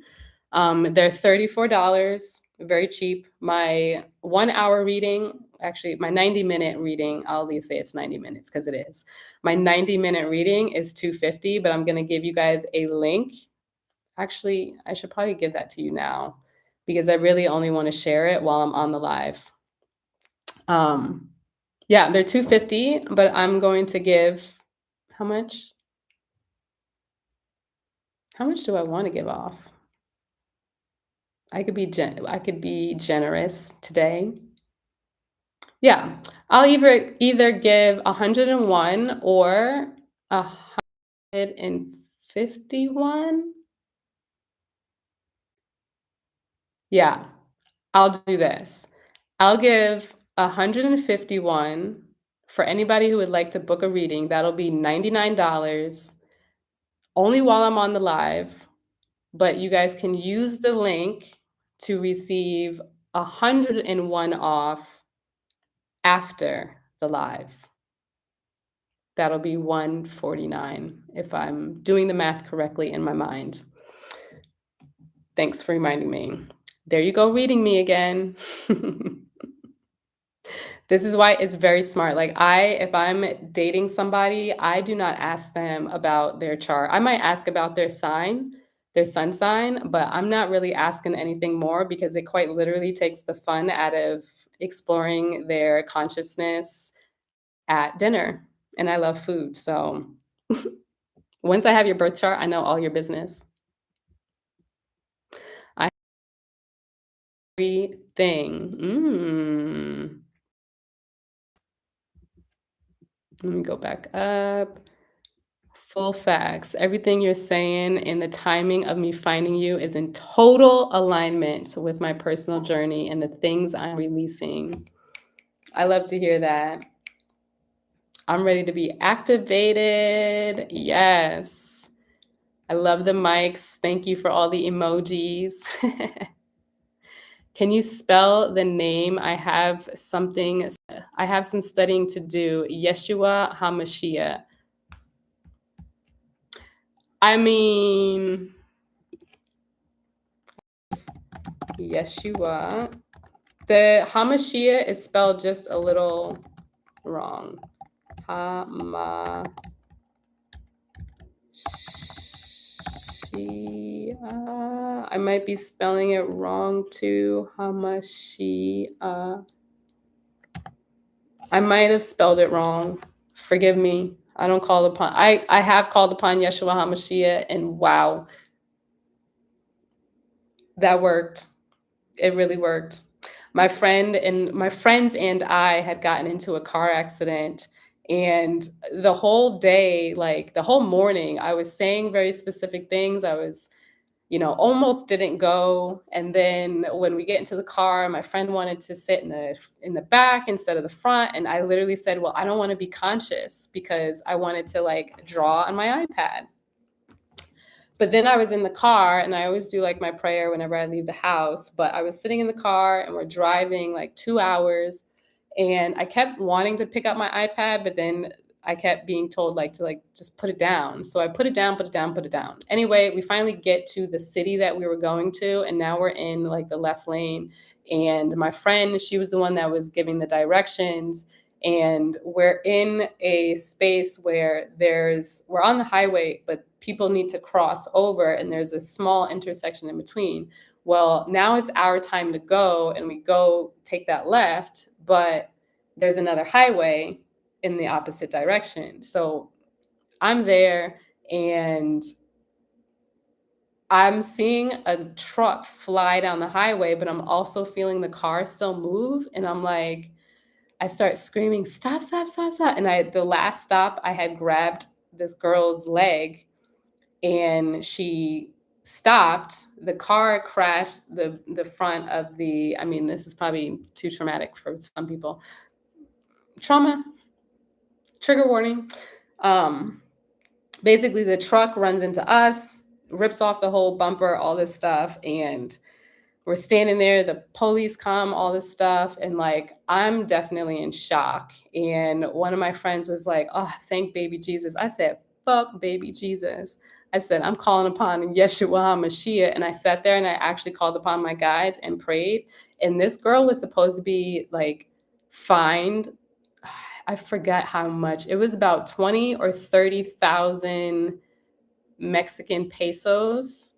Speaker 1: They're $34, very cheap. My 1 hour reading, actually my 90-minute reading, I'll at least say it's 90 minutes because it is. My 90-minute reading is $250, but I'm going to give you guys a link. Actually, I should probably give that to you now, because I really only want to share it while I'm on the live. Yeah, they're $250, but I'm going to give, how much? How much do I want to give off? I could be generous today. Yeah, I'll either give 101 or 151. Yeah, I'll do this. I'll give 151 for anybody who would like to book a reading. That'll be $99 only while I'm on the live, but you guys can use the link to receive 101 off after the live. That'll be 149 if I'm doing the math correctly in my mind. Thanks for reminding me. There you go, reading me again. This is why it's very smart. Like if I'm dating somebody, I do not ask them about their chart. I might ask about their sign, their sun sign, but I'm not really asking anything more, because it quite literally takes the fun out of exploring their consciousness at dinner. And I love food. So once I have your birth chart, I know all your business. I everything. Let me go back up. Full facts. Everything you're saying and the timing of me finding you is in total alignment with my personal journey and the things I'm releasing. I love to hear that. I'm ready to be activated. Yes. I love the mics. Thank you for all the emojis. Can you spell the name? I have some studying to do. Yeshua HaMashiach. I mean, Yeshua. The Hamashiach is spelled just a little wrong. Hamashiach. I might be spelling it wrong too. Hamashiach. I might have spelled it wrong. Forgive me. I don't call upon. I have called upon Yeshua HaMashiach, and wow, that worked. It really worked. My friends and I had gotten into a car accident, and the whole day, like the whole morning, I was saying very specific things. I was, almost didn't go. And then when we get into the car, my friend wanted to sit in the back instead of the front, and I literally said, "Well, I don't want to be conscious because I wanted to like draw on my iPad." But then I was in the car, and I always do like my prayer whenever I leave the house. But I was sitting in the car and we're driving like 2 hours, and I kept wanting to pick up my iPad, but then I kept being told like to like just put it down. So I put it down, put it down, put it down. Anyway, we finally get to the city that we were going to, and now we're in like the left lane. And my friend, she was the one that was giving the directions. And we're in a space where we're on the highway, but people need to cross over, and there's a small intersection in between. Well, now it's our time to go, and we go take that left, but there's another highway in the opposite direction. So I'm there, and I'm seeing a truck fly down the highway, but I'm also feeling the car still move, and I'm like, I start screaming, "Stop, stop, stop, stop." And the last stop, I had grabbed this girl's leg, and she stopped. The car crashed the front of I mean, this is probably too traumatic for some people. Trauma, trigger warning. Basically, the truck runs into us, rips off the whole bumper, all this stuff, and we're standing there, the police come, all this stuff, and like I'm definitely in shock. And one of my friends was like, "Oh, thank baby Jesus." I said, "Fuck baby Jesus." I said, "I'm calling upon Yeshua HaMashiach." And I sat there and I actually called upon my guides and prayed. And this girl was supposed to be like fined. I forget how much. It was about 20 or 30,000 Mexican pesos.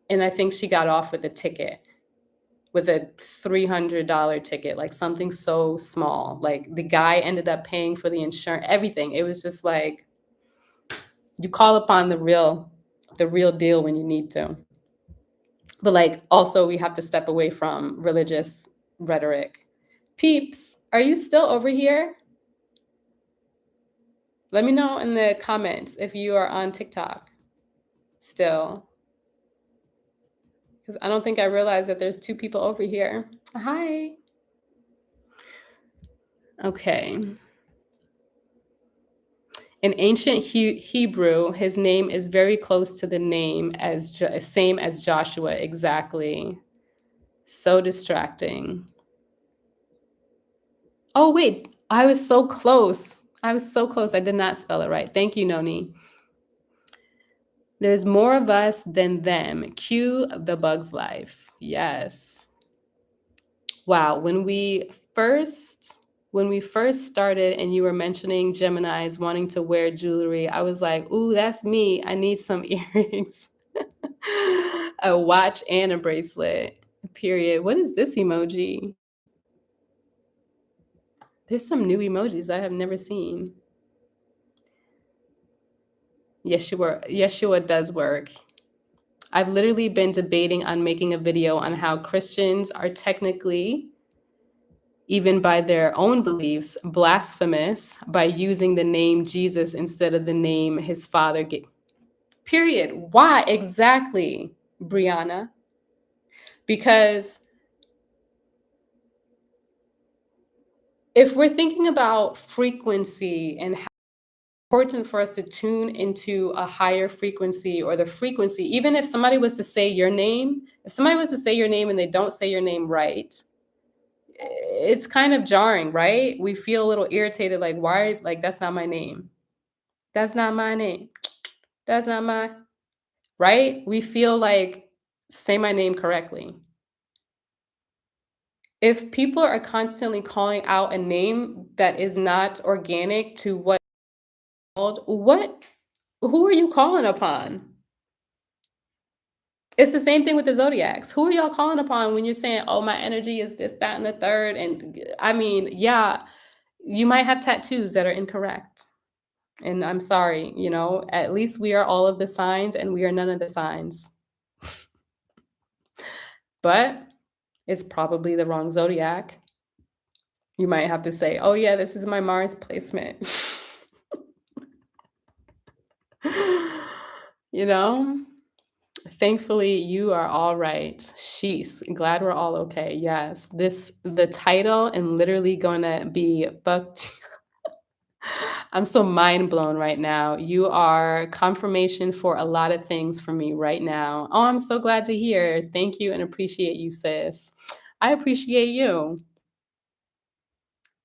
Speaker 1: And I think she got off with a ticket, with a $300 ticket, like something so small. Like the guy ended up paying for the insurance, everything. It was just like, you call upon the real deal when you need to. But like also we have to step away from religious rhetoric. Peeps, are you still over here? Let me know in the comments if you are on TikTok still. Because I don't think I realized that there's 2 people over here. Hi. Okay. In ancient Hebrew, his name is very close to the name same as Joshua, exactly. So distracting. Oh, wait, I was so close. I did not spell it right. Thank you, Noni. There's more of us than them. Cue the Bug's Life. Yes. Wow, when we first started and you were mentioning Geminis wanting to wear jewelry, I was like, "Ooh, that's me. I need some earrings." A watch and a bracelet. Period. What is this emoji? There's some new emojis I have never seen. Yeshua does work. I've literally been debating on making a video on how Christians are technically even by their own beliefs, blasphemous by using the name Jesus instead of the name his father gave. Period. Why exactly, Brianna? Because if we're thinking about frequency and how important for us to tune into a higher frequency or the frequency, even if somebody was to say your name, if somebody was to say your name and they don't say your name right, it's kind of jarring, right? We feel a little irritated, like, why, like, that's not my name. That's not my name. That's not my, right? We feel like, say my name correctly. If people are constantly calling out a name that is not organic to what who are you calling upon? It's the same thing with the zodiacs. Who are y'all calling upon when you're saying, "Oh, my energy is this, that, and the third?" And I mean, yeah, you might have tattoos that are incorrect. And I'm sorry, at least we are all of the signs and we are none of the signs. But it's probably the wrong zodiac. You might have to say, "Oh yeah, this is my Mars placement." You know? Thankfully, you are all right. Sheesh, glad we're all okay. Yes, the title and literally gonna be booked. I'm so mind blown right now. You are confirmation for a lot of things for me right now. Oh, I'm so glad to hear. Thank you and appreciate you, sis. I appreciate you.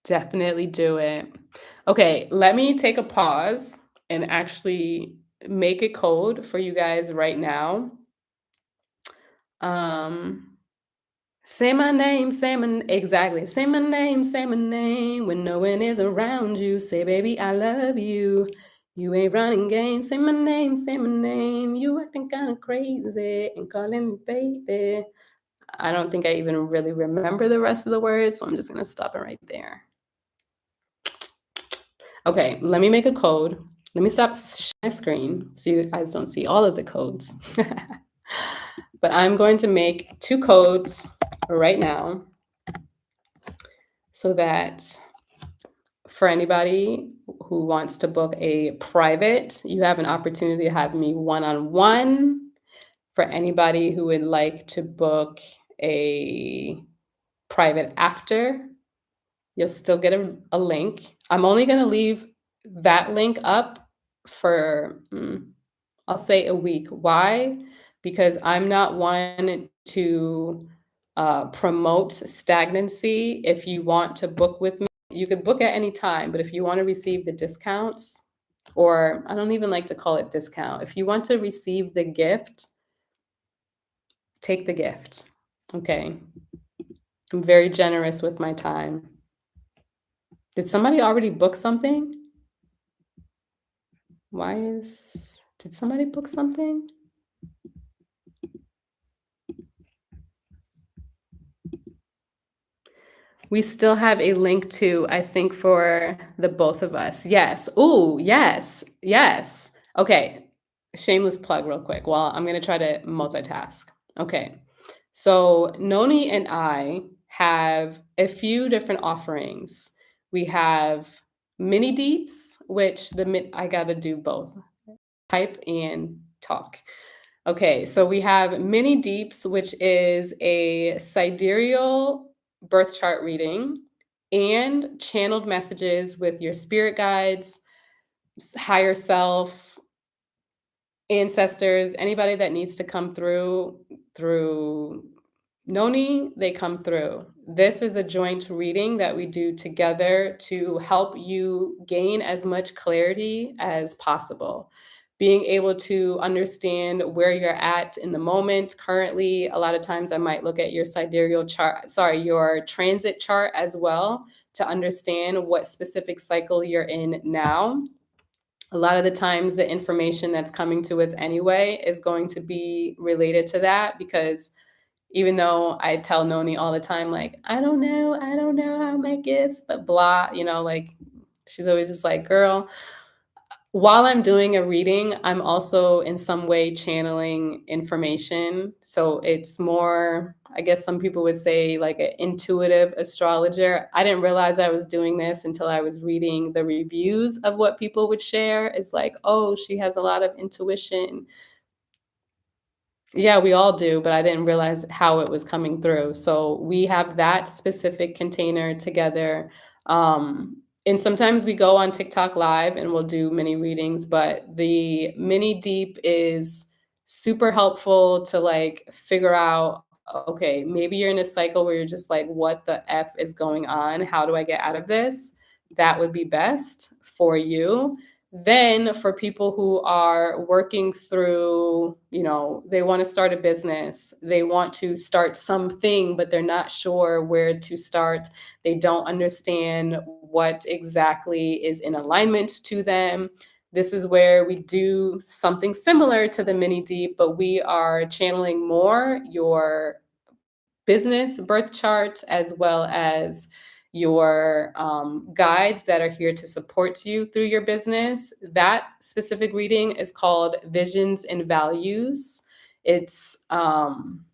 Speaker 1: Definitely do it. Okay, let me take a pause and actually make a code for you guys right now. Um, say my name, exactly. Say my name when no one is around you. Say, baby, I love you. You ain't running game. Say my name, say my name. You acting kind of crazy and calling me baby. I don't think I even really remember the rest of the words, so I'm just gonna stop it right there. Okay, let me make a code. Let me stop my screen so you guys don't see all of the codes. But I'm going to make 2 codes right now so that for anybody who wants to book a private, you have an opportunity to have me one-on-one. For anybody who would like to book a private after, you'll still get a link. I'm only gonna leave that link up for, I'll say a week. Why? Because I'm not one to promote stagnancy. If you want to book with me, you could book at any time, but if you want to receive the discounts, or I don't even like to call it discount, if you want to receive the gift, take the gift. Okay. I'm very generous with my time. Did somebody already book something? Did somebody book something? We still have a link to, I think, for the both of us. Yes. Ooh, yes. Yes. Okay. Shameless plug real quick. Well, I'm gonna try to multitask. Okay. So Noni and I have a few different offerings. We have mini deeps, which I gotta do both, type and talk. Okay, so we have mini deeps, which is a sidereal birth chart reading and channeled messages with your spirit guides, higher self, ancestors, anybody that needs to come through Noni, they come through. This is a joint reading that we do together to help you gain as much clarity as possible. Being able to understand where you're at in the moment currently. A lot of times I might look at your sidereal chart, sorry, your transit chart as well to understand what specific cycle you're in now. A lot of the times the information that's coming to us anyway is going to be related to that because even though I tell Noni all the time, like, I don't know how my gifts, but blah, like she's always just like, girl, While I'm doing a reading, I'm also in some way channeling information. So it's more, I guess some people would say, like an intuitive astrologer. I didn't realize I was doing this until I was reading the reviews of what people would share. It's like, oh, she has a lot of intuition. Yeah, we all do, but I didn't realize how it was coming through. So we have that specific container together. And sometimes we go on TikTok live and we'll do mini readings, but the mini deep is super helpful to like figure out, okay, maybe you're in a cycle where you're just like, what the F is going on? How do I get out of this? That would be best for you. Then for people who are working through, they want to start a business, they want to start something, but they're not sure where to start. They don't understand what exactly is in alignment to them. This is where we do something similar to the mini deep, but we are channeling more your business birth chart as well as your guides that are here to support you through your business. That specific reading is called Visions and Values. It's um,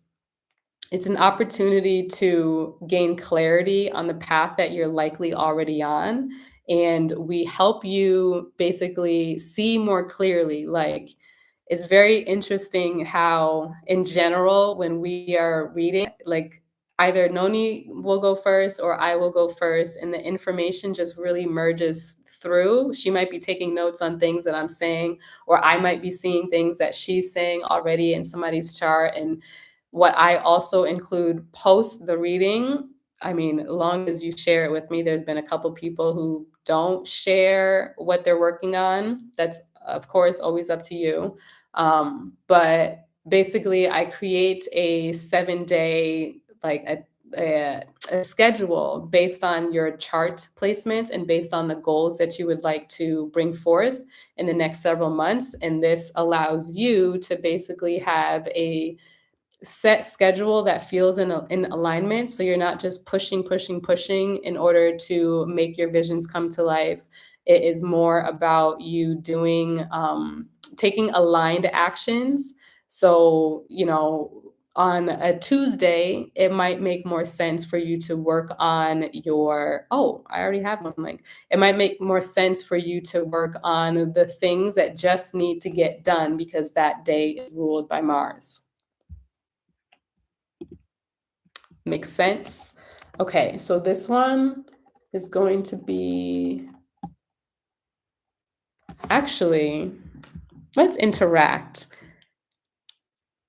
Speaker 1: it's an opportunity to gain clarity on the path that you're likely already on. And we help you basically see more clearly. Like, it's very interesting how, in general, when we are reading, like, either Noni will go first or I will go first, and the information just really merges through. She might be taking notes on things that I'm saying, or I might be seeing things that she's saying already in somebody's chart. And what I also include post the reading, I mean, long as you share it with me, there's been a couple people who don't share what they're working on. That's, of course, always up to you. But basically, I create a 7-day, like a schedule based on your chart placement and based on the goals that you would like to bring forth in the next several months. And this allows you to basically have a set schedule that feels in alignment, so you're not just pushing in order to make your visions come to life. It is more about you doing taking aligned actions. So on a Tuesday it might make more sense for you to work on your, oh, I already have one link. It might make more sense for you to work on the things that just need to get done because that day is ruled by Mars. Makes sense? Okay, so this one is going to be, actually, let's interact.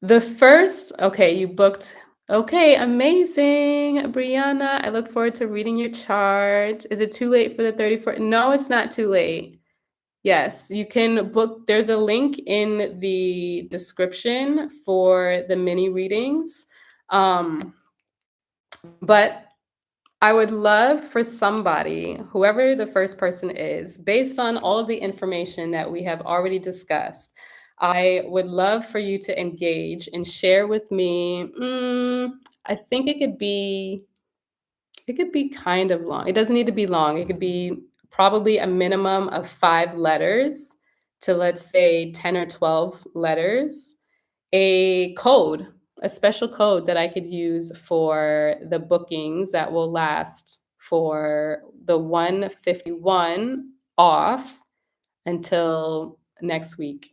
Speaker 1: The first, okay, you booked. Okay, amazing, Brianna. I look forward to reading your chart. Is it too late for the 34th? No, it's not too late. Yes, you can book. There's a link in the description for the mini readings. But I would love for somebody, whoever the first person is, based on all of the information that we have already discussed, I would love for you to engage and share with me. I think it could be kind of long. It doesn't need to be long. It could be probably a minimum of 5 letters to, let's say, 10 or 12 letters, a code, a special code that I could use for the bookings that will last for the 151 off until next week.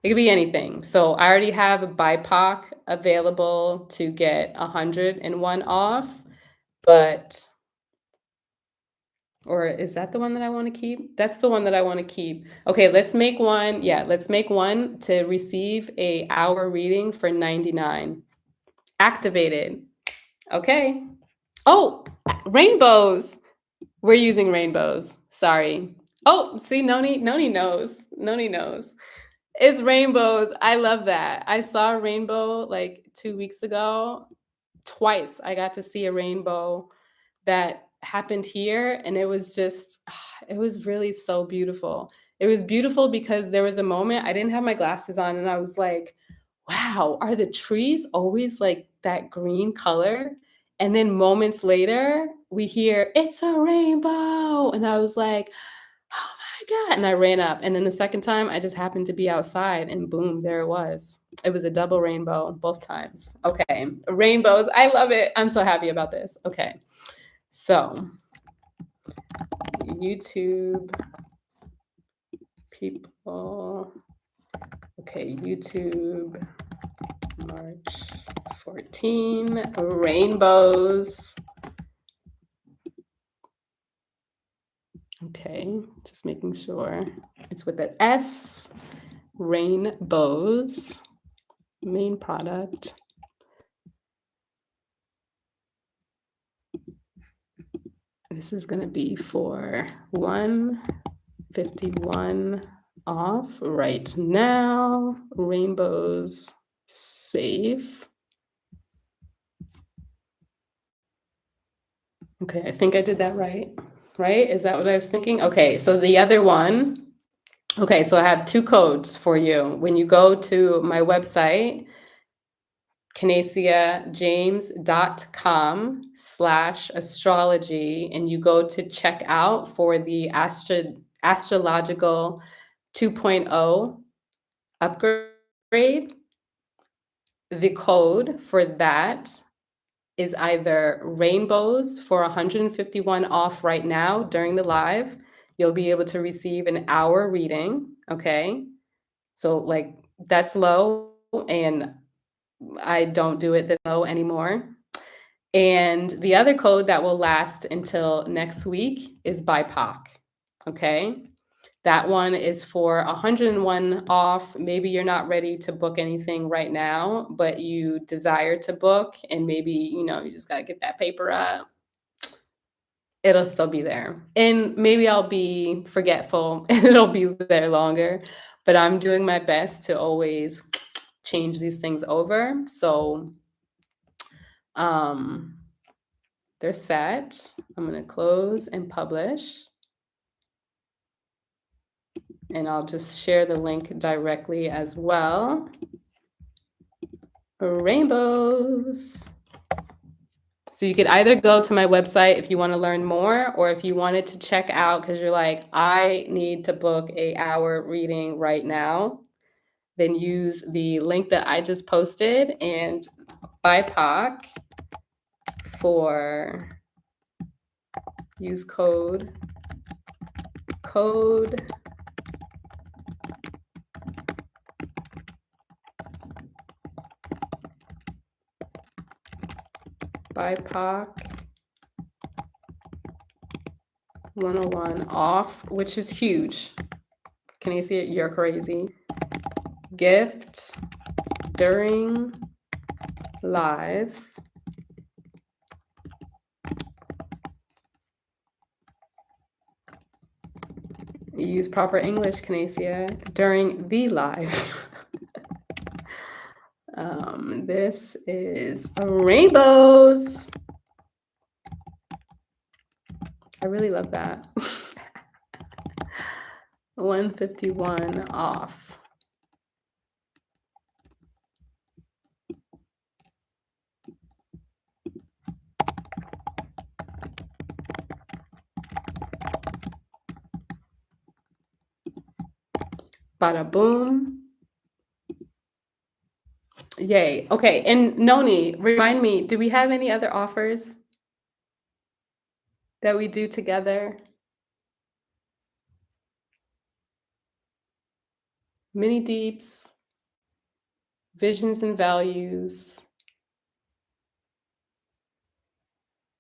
Speaker 1: It could be anything. So I already have a BIPOC available to get 101 off, but, or is that the one that I want to keep? That's the one that I want to keep. Okay, let's make one. Yeah, let's make one to receive a hour reading for 99. Activated. Okay. Oh, rainbows. We're using rainbows. Sorry. Oh, see, Noni knows. Noni knows. It's rainbows. I love that. I saw a rainbow like 2 weeks ago. Twice I got to see a rainbow that happened here, and it was just it was really so beautiful. It was beautiful because there was a moment I didn't have my glasses on and I was like, wow, are the trees always like that green color? And then moments later we hear it's a rainbow and I was like, oh my God. And I ran up. And then the second time, I just happened to be outside and boom, there it was. It was a double rainbow both times. Okay. Rainbows. I love it. I'm so happy about this. Okay. So, YouTube people. Okay. YouTube, March 14, rainbows. Okay, just making sure it's with an S. Rainbows, main product. This is going to be for 151 off right now. Rainbows, save. Okay, I think I did that right. Right? Is that what I was thinking? Okay, so the other one. Okay, so I have two codes for you. When you go to my website, canasiajames.com/astrology, and you go to check out for the astrological 2.0 upgrade, the code for that is either rainbows for 151 off right now during the live. You'll be able to receive an hour reading. Okay. So, like, that's low, and I don't do it this low anymore. And the other code that will last until next week is BIPOC. Okay. That one is for 101 off. Maybe you're not ready to book anything right now, but you desire to book, and maybe, you just got to get that paper up. It'll still be there. And maybe I'll be forgetful and it'll be there longer, but I'm doing my best to always change these things over. So, they're set. I'm going to close and publish. And I'll just share the link directly as well. Rainbows. So you could either go to my website if you want to learn more, or if you wanted to check out because you're like, I need to book an hour reading right now, then use the link that I just posted, and BIPOC for use code BIPOC 101 off, which is huge. Can you see it? You're crazy. Gift during live. Use proper English, Canasia, during the live. This is rainbows. I really love that. 151 off. Bada boom. Yay. Okay. And Noni, remind me, do we have any other offers that we do together? Mini deeps, visions and values.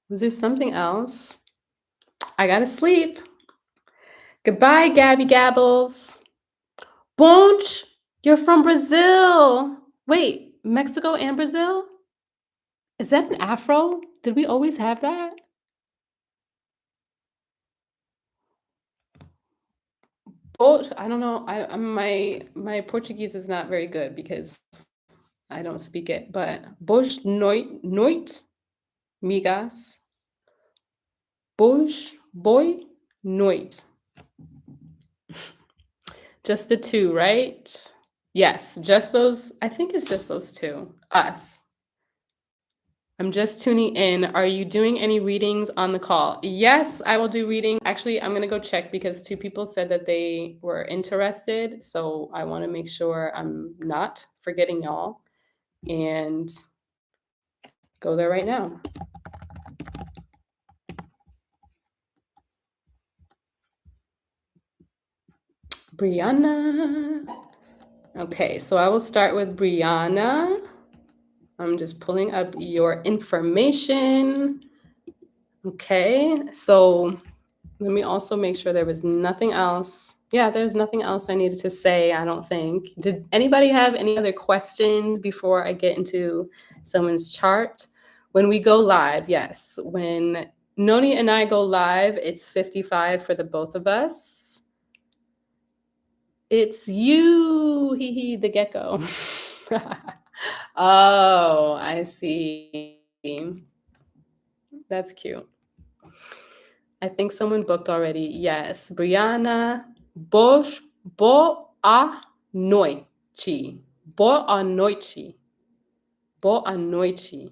Speaker 1: Was there something else? I gotta sleep. Goodbye, Gabby Gabbles. Bonch, you're from Brazil. Wait, Mexico and Brazil? Is that an afro? Did we always have that? Bonch, I don't know. My Portuguese is not very good because I don't speak it, but boas noite, migas. Boy noite. Just the two, right? Yes, just those. I think it's just those two. Us. I'm just tuning in. Are you doing any readings on the call? Yes, I will do reading. Actually, I'm going to go check because 2 people said that they were interested. So I want to make sure I'm not forgetting y'all and go there right now. Brianna. Okay, so I will start with Brianna. I'm just pulling up your information. Okay, so let me also make sure there was nothing else. Yeah, there's nothing else I needed to say, I don't think. Did anybody have any other questions before I get into someone's chart? When we go live, yes. When Noni and I go live, it's 55 for the both of us. It's you, hee hee, the gecko. Oh, I see. That's cute. I think someone booked already. Yes. Brianna Bosch Bo a Noichi. Bo a Noichi. Bo a Noichi.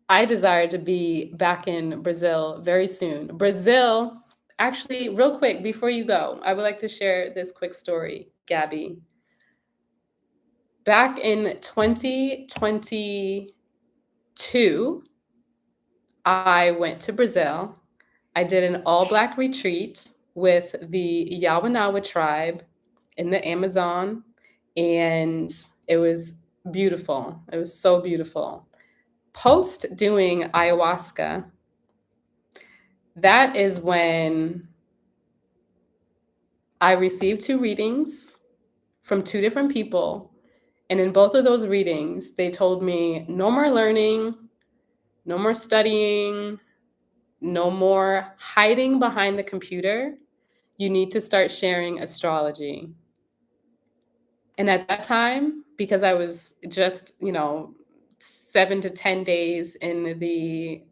Speaker 1: I desire to be back in Brazil very soon. Brazil, actually, real quick, before you go, I would like to share this quick story, Gabby. Back in 2022, I went to Brazil. I did an all-Black retreat with the Yawanawa tribe in the Amazon, and it was beautiful. It was so beautiful. Post doing ayahuasca, that is when I received 2 readings from 2 different people, and in both of those readings, they told me, "No more learning, no more studying, no more hiding behind the computer. You need to start sharing astrology." And at that time, because I was just, 7 to 10 days in the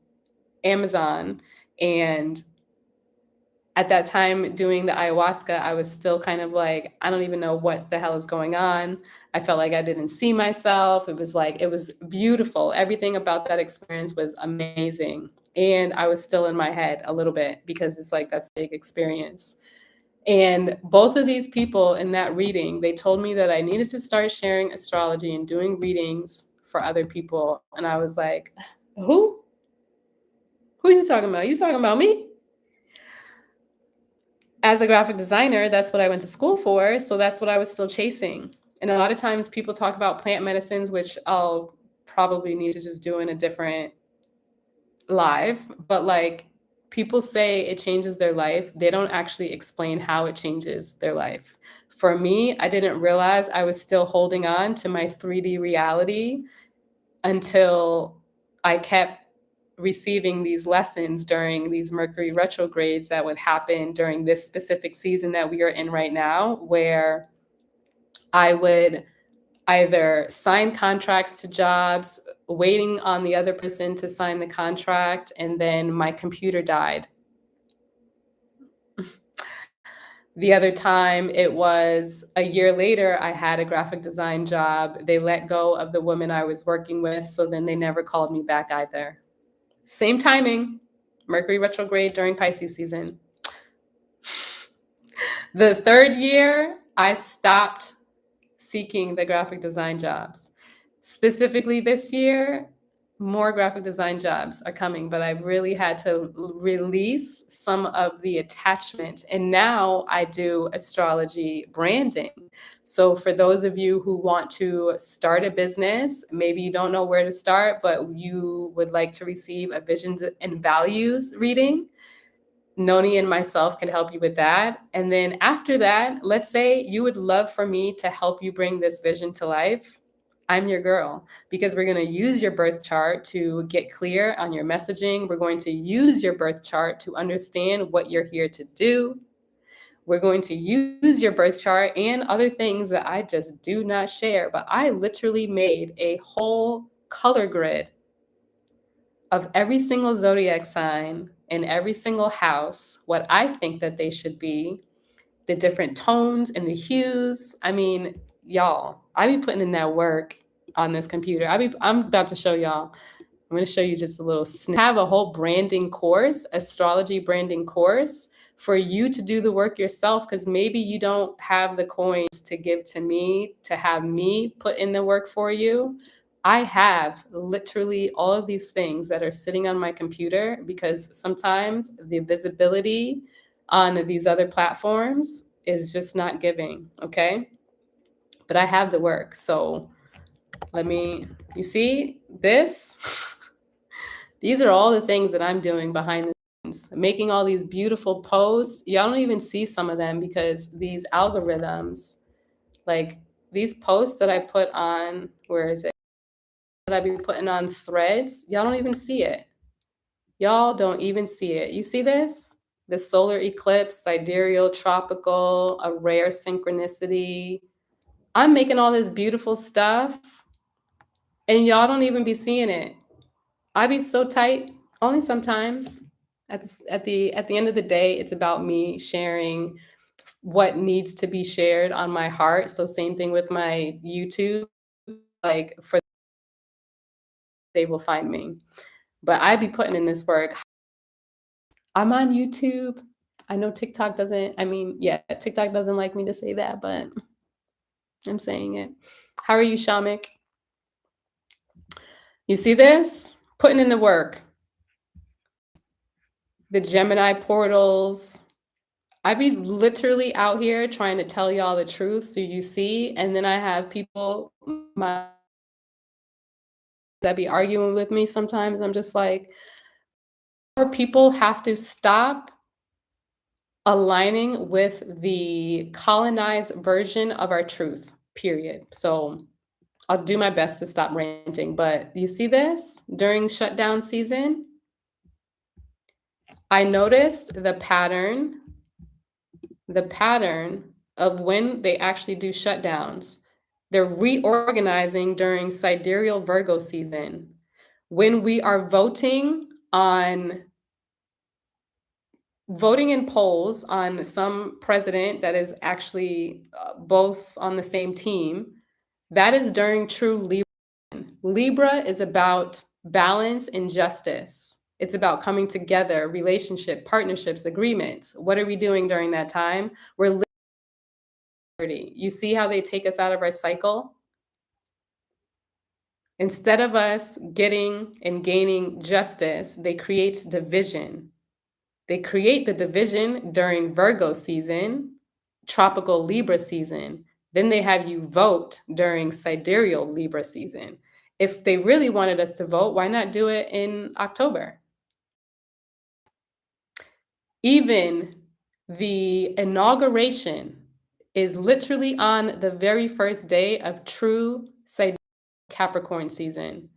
Speaker 1: Amazon, and at that time doing the ayahuasca, I was still kind of like, I don't even know what the hell is going on. I felt like I didn't see myself. It was like, it was beautiful. Everything about that experience was amazing. And I was still in my head a little bit because it's like, that's a big experience. And both of these people in that reading, they told me that I needed to start sharing astrology and doing readings for other people. And I was like, who? Who are you talking about? You talking about me? As a graphic designer, that's what I went to school for. So that's what I was still chasing. And a lot of times people talk about plant medicines, which I'll probably need to just do in a different live. But like people say it changes their life. They don't actually explain how it changes their life. For me, I didn't realize I was still holding on to my 3D reality until I kept receiving these lessons during these Mercury retrogrades that would happen during this specific season that we are in right now, where I would either sign contracts to jobs, waiting on the other person to sign the contract, and then my computer died. The other time, it was a year later, I had a graphic design job. They let go of the woman I was working with, so then they never called me back either. Same timing, Mercury retrograde during Pisces season. The third year, I stopped seeking the graphic design jobs. Specifically this year, more graphic design jobs are coming, but I really had to release some of the attachment. And now I do astrology branding. So for those of you who want to start a business, maybe you don't know where to start, but you would like to receive a visions and values reading, Noni and myself can help you with that. And then after that, let's say you would love for me to help you bring this vision to life. I'm your girl, because we're going to use your birth chart to get clear on your messaging. We're going to use your birth chart to understand what you're here to do. We're going to use your birth chart and other things that I just do not share. But I literally made a whole color grid of every single zodiac sign in every single house, what I think that they should be, the different tones and the hues. I mean, y'all, I be putting in that work on this computer. I'm about to show y'all. I'm going to show you just a little snip. I have a whole branding course, astrology branding course, for you to do the work yourself, because maybe you don't have the coins to give to me to have me put in the work for you. I have literally all of these things that are sitting on my computer because sometimes the visibility on these other platforms is just not giving, okay? But I have the work. So you see this? These are all the things that I'm doing behind the scenes, making all these beautiful posts. Y'all don't even see some of them because these algorithms, like these posts that I put on, where is it? That I be putting on threads, y'all don't even see it. Y'all don't even see it. You see this? The solar eclipse, sidereal, tropical, a rare synchronicity. I'm making all this beautiful stuff and y'all don't even be seeing it. I be so tight, only sometimes. At the end of the day, it's about me sharing what needs to be shared on my heart. So same thing with my YouTube, like for they will find me. But I be putting in this work. I'm on YouTube. I know TikTok doesn't, I mean, yeah, TikTok doesn't like me to say that, but I'm saying it. How are you, Shamik? You see this? Putting in the work. The Gemini portals. I be literally out here trying to tell y'all the truth so you see, and then I have people that be arguing with me sometimes. I'm just like, or people have to stop aligning with the colonized version of our truth, period. So I'll do my best to stop ranting, but you see this during shutdown season? I noticed the pattern of when they actually do shutdowns. They're reorganizing during sidereal Virgo season. When we are voting in polls on some president that is actually both on the same team, that is during true Libra. Libra is about balance and justice. It's about coming together, relationship, partnerships, agreements. What are we doing during that time? We're liberty. You see how they take us out of our cycle? Instead of us getting and gaining justice, they create division. They create the division during Virgo season, tropical Libra season. Then they have you vote during sidereal Libra season. If they really wanted us to vote, why not do it in October? Even the inauguration is literally on the very first day of true sidereal Capricorn season.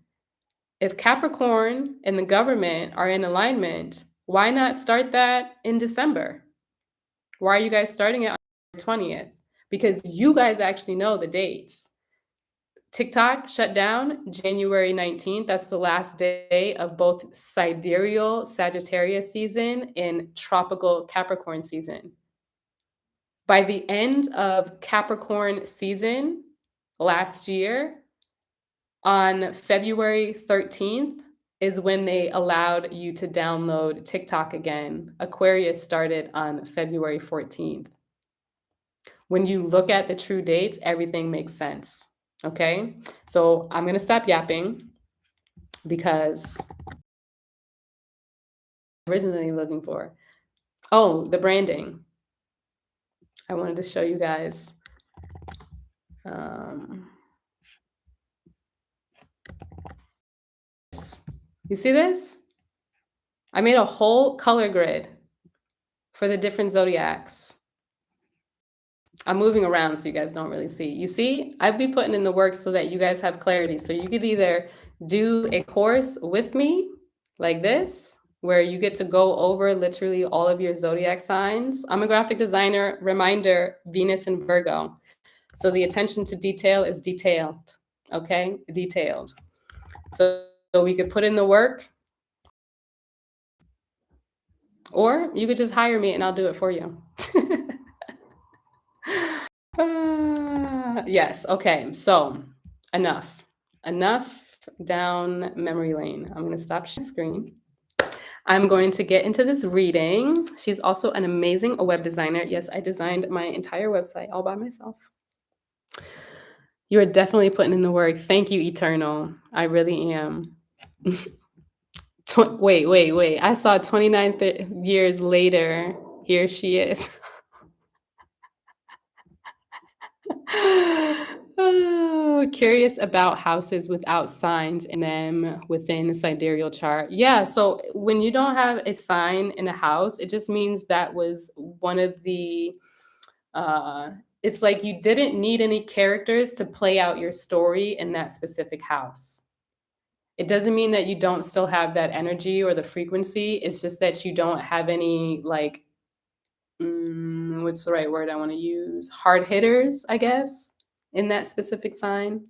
Speaker 1: If Capricorn and the government are in alignment, why not start that in December? Why are you guys starting it on the 20th? Because you guys actually know the dates. TikTok shut down January 19th. That's the last day of both sidereal Sagittarius season and tropical Capricorn season. By the end of Capricorn season last year, on February 13th, is when they allowed you to download TikTok again. Aquarius started on February 14th. When you look at the true dates, everything makes sense. Okay? So I'm going to stop yapping because I'm originally looking for. Oh, the branding. I wanted to show you guys. You see this? I made a whole color grid for the different zodiacs. I'm moving around so you guys don't really see. You see, I'd be putting in the work so that you guys have clarity. So you could either do a course with me like this, where you get to go over literally all of your zodiac signs. I'm a graphic designer, reminder, Venus and Virgo. So the attention to detail is detailed, okay? Detailed. So we could put in the work, or you could just hire me and I'll do it for you. Yes, okay, so enough down memory lane. I'm going to stop screen. I'm going to get into this reading. She's also an amazing web designer. Yes, I designed my entire website all by myself. You are definitely putting in the work. Thank you, Eternal. I really am. Wait. I saw 29 years later. Here she is. Oh, curious about houses without signs in them within the sidereal chart. Yeah, so when you don't have a sign in a house, it just means that was one of the uh it's like you didn't need any characters to play out your story in that specific house. It doesn't mean that you don't still have that energy or the frequency. It's just that you don't have any like what's the right word I want to use? Hard hitters, I guess, in that specific sign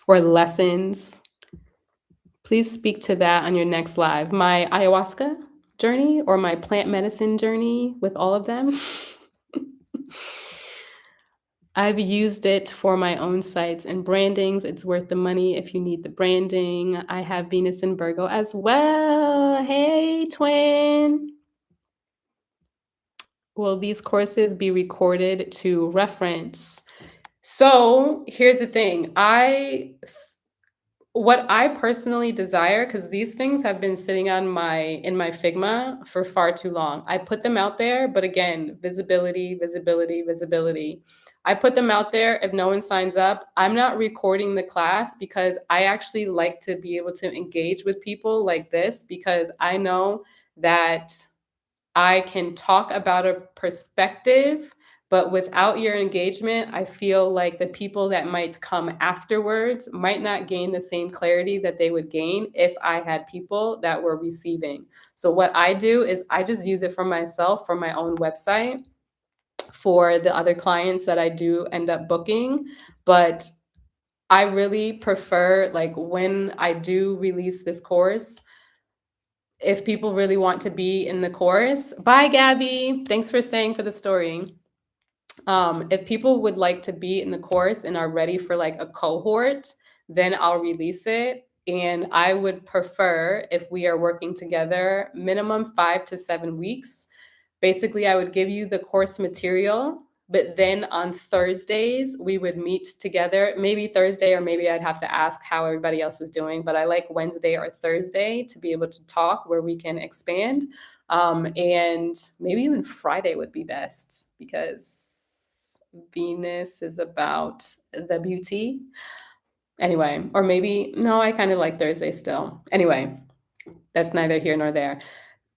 Speaker 1: or lessons. Please speak to that on your next live. My ayahuasca journey or my plant medicine journey with all of them. I've used it for my own sites and brandings. It's worth the money if you need the branding. I have Venus in Virgo as well. Hey, twin. Will these courses be recorded to reference? So here's the thing. What I personally desire, because these things have been sitting on in my Figma for far too long. I put them out there, but again, visibility, visibility, visibility. I put them out there. If no one signs up, I'm not recording the class because I actually like to be able to engage with people like this because I know that I can talk about a perspective, but without your engagement, I feel like the people that might come afterwards might not gain the same clarity that they would gain if I had people that were receiving. So, what I do is I just use it for myself, for my own website, for the other clients that I do end up booking. But I really prefer, like, when I do release this course, if people really want to be in the course. Bye, Gabby. Thanks for staying for the story. If people would like to be in the course and are ready for like a cohort, then I'll release it. And I would prefer if we are working together minimum 5 to 7 weeks. Basically, I would give you the course material, but then on Thursdays, we would meet together. Maybe Thursday, or maybe I'd have to ask how everybody else is doing, but I like Wednesday or Thursday to be able to talk where we can expand. And maybe even Friday would be best because Venus is about the beauty. Anyway, or maybe, no, I kind of like Thursday still. Anyway, that's neither here nor there.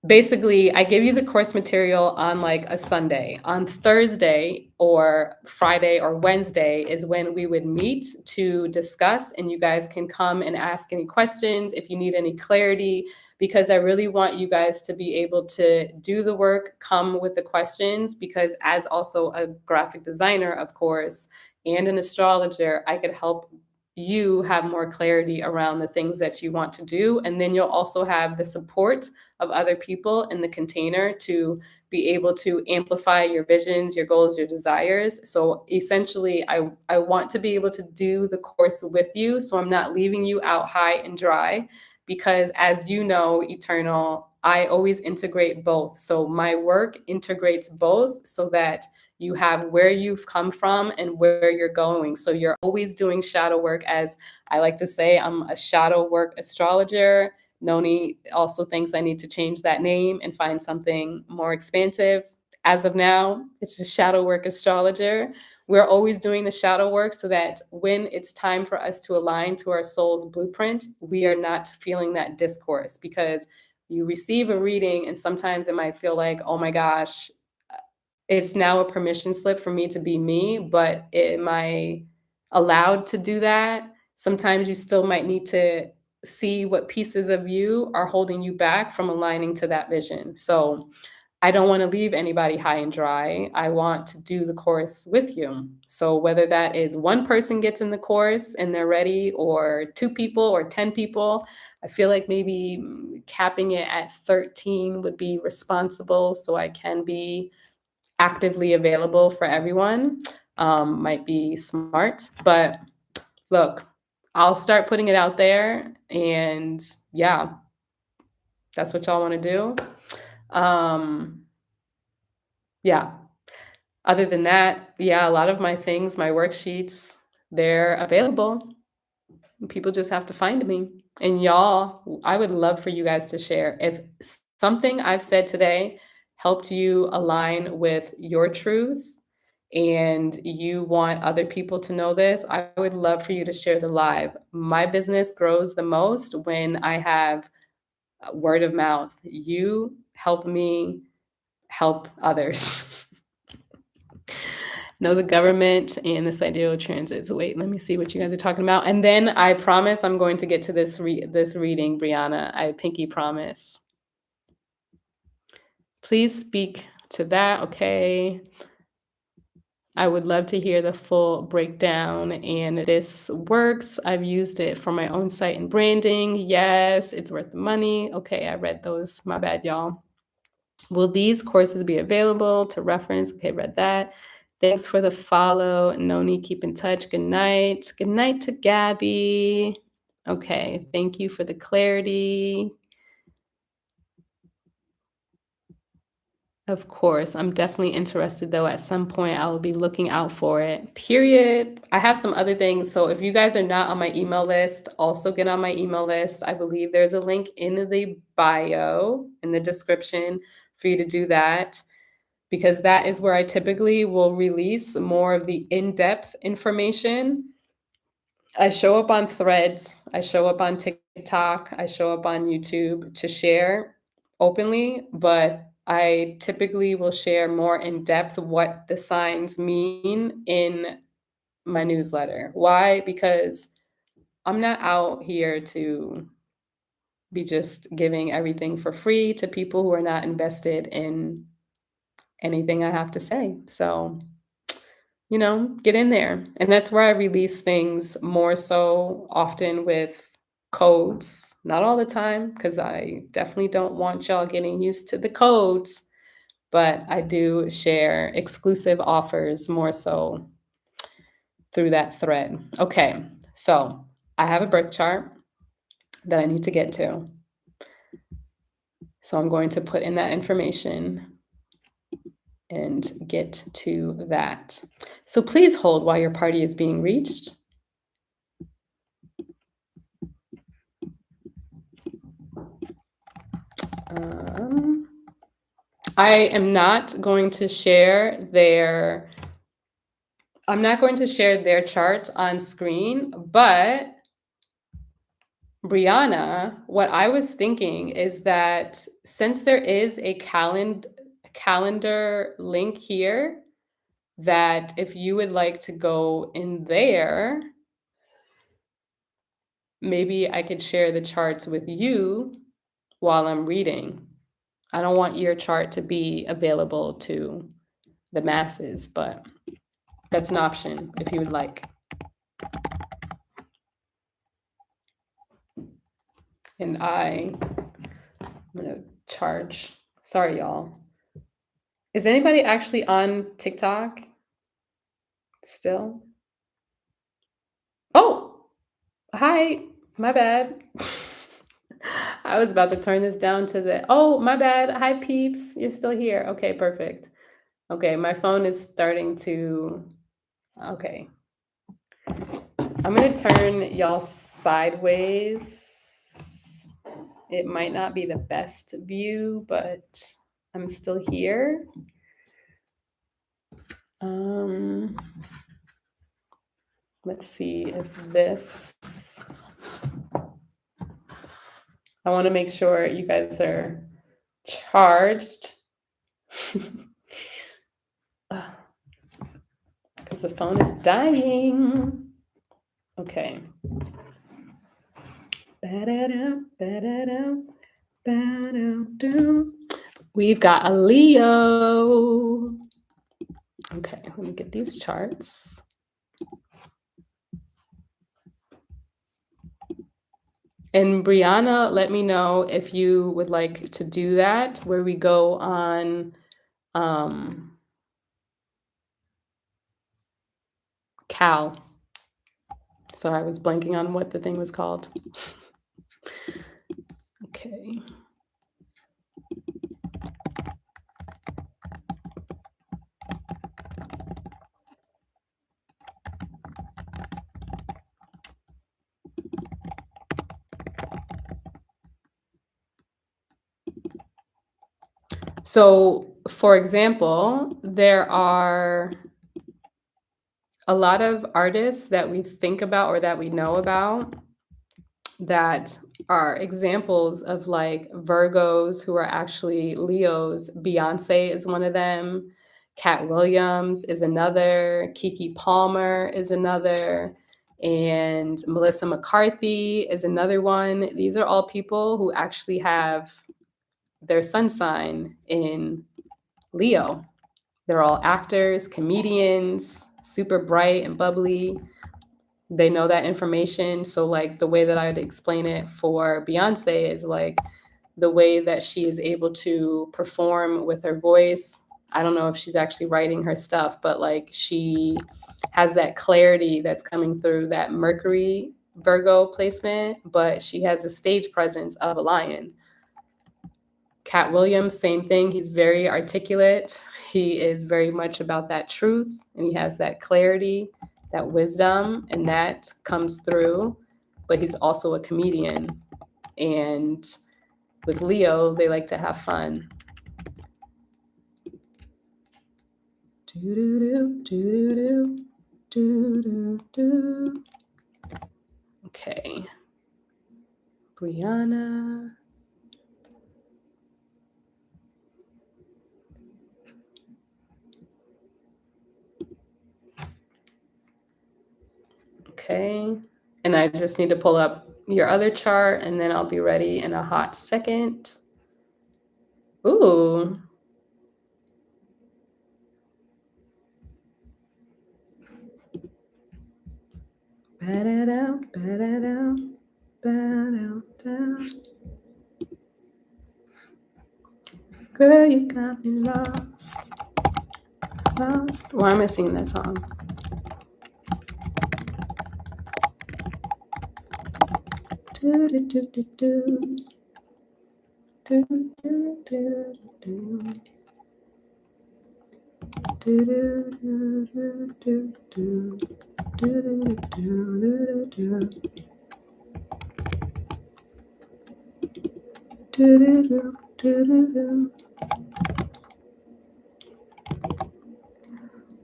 Speaker 1: Basically, I give you the course material on like a Sunday. On Thursday or Friday or Wednesday is when we would meet to discuss, and you guys can come and ask any questions if you need any clarity, because I really want you guys to be able to do the work, come with the questions, because as also a graphic designer, of course, and an astrologer, I could help you have more clarity around the things that you want to do. And then you'll also have the support of other people in the container to be able to amplify your visions, your goals, your desires. So essentially, I want to be able to do the course with you. So I'm not leaving you out high and dry because, as you know, Eternal, I always integrate both. So my work integrates both so that you have where you've come from and where you're going. So you're always doing shadow work. As I like to say, I'm a shadow work astrologer. Noni also thinks I need to change that name and find something more expansive. As of now, it's a shadow work astrologer. We're always doing the shadow work so that when it's time for us to align to our soul's blueprint, we are not feeling that discourse, because you receive a reading and sometimes it might feel like, oh my gosh, it's now a permission slip for me to be me, but am I allowed to do that? Sometimes you still might need to see what pieces of you are holding you back from aligning to that vision. So I don't want to leave anybody high and dry. I want to do the course with you. So whether that is one person gets in the course and they're ready, or 2 people or 10 people, I feel like maybe capping it at 13 would be responsible so I can be actively available for everyone. Might be smart, but look, I'll start putting it out there, and yeah, that's what y'all wanna do. Um, yeah. Other than that, yeah, a lot of my things, my worksheets, they're available. People just have to find me. And y'all, I would love for you guys to share. If something I've said today helped you align with your truth and you want other people to know this, I would love for you to share the live. My business grows the most when I have word of mouth. You help me help others. Know the government and the sidereal transits. Wait, let me see what you guys are talking about. And then I promise I'm going to get to this reading, Brianna. I pinky promise. Please speak to that. Okay. I would love to hear the full breakdown. And this works. I've used it for my own site and branding. Yes, it's worth the money. Okay, I read those. My bad, y'all. Will these courses be available to reference? Okay, read that. Thanks for the follow. Noni, keep in touch. Good night. Good night to Gabby. Okay, thank you for the clarity. Of course, I'm definitely interested though. At some point, I will be looking out for it. Period. I have some other things. So if you guys are not on my email list, also get on my email list. I believe there's a link in the bio, in the description for you to do that, because that is where I typically will release more of the in-depth information. I show up on Threads, I show up on TikTok, I show up on YouTube to share openly, but I typically will share more in depth what the signs mean in my newsletter. Why? Because I'm not out here to be just giving everything for free to people who are not invested in anything I have to say. So, get in there. And that's where I release things more so often with codes. Not all the time, because I definitely don't want y'all getting used to the codes, but I do share exclusive offers more so through that thread. Okay, so I have a birth chart that I need to get to. So I'm going to put in that information and get to that. So please hold while your party is being reached. I am not going to share their chart on screen, but Brianna, what I was thinking is that since there is a calendar link here, that if you would like to go in there, maybe I could share the charts with you while I'm reading. I don't want your chart to be available to the masses, but that's an option if you would like. And I'm gonna charge. Sorry, y'all. Is anybody actually on TikTok still? Oh, hi. My bad. I was about to turn this down to oh, my bad. Hi, peeps. You're still here. Okay, perfect. Okay, my phone is starting to. Okay. I'm gonna turn y'all sideways. It might not be the best view, but I'm still here. Let's see if this. I want to make sure you guys are charged. Because the phone is dying. Okay. We've got a Leo. Okay, let me get these charts. And Brianna, let me know if you would like to do that, where we go on Cal. Sorry, I was blanking on what the thing was called. Okay. So, for example, there are a lot of artists that we think about or that we know about that are examples of like Virgos who are actually Leos. Beyonce is one of them. Cat Williams is another. Kiki Palmer is another. And Melissa McCarthy is another one. These are all people who actually have their sun sign in Leo. They're all actors, comedians, super bright and bubbly. They know that information. So, like, the way that I would explain it for Beyonce is like the way that she is able to perform with her voice. I don't know if she's actually writing her stuff, but like she has that clarity that's coming through that Mercury Virgo placement, but she has a stage presence of a lion. Cat Williams, same thing. He's very articulate. He is very much about that truth, and he has that clarity, that wisdom, and that comes through. But he's also a comedian. And with Leo, they like to have fun. Okay. Brianna. Okay. And I just need to pull up your other chart and then I'll be ready in a hot second. Ooh. Ba-da-down, ba-da-down, ba-down. Girl, you got me lost. Lost. Why am I singing that song? Do, do, do, do, do. Do, do, do, do. Do, do, do, do, do, do. Do, do, do, do, do. Do, do, do, do, do, do.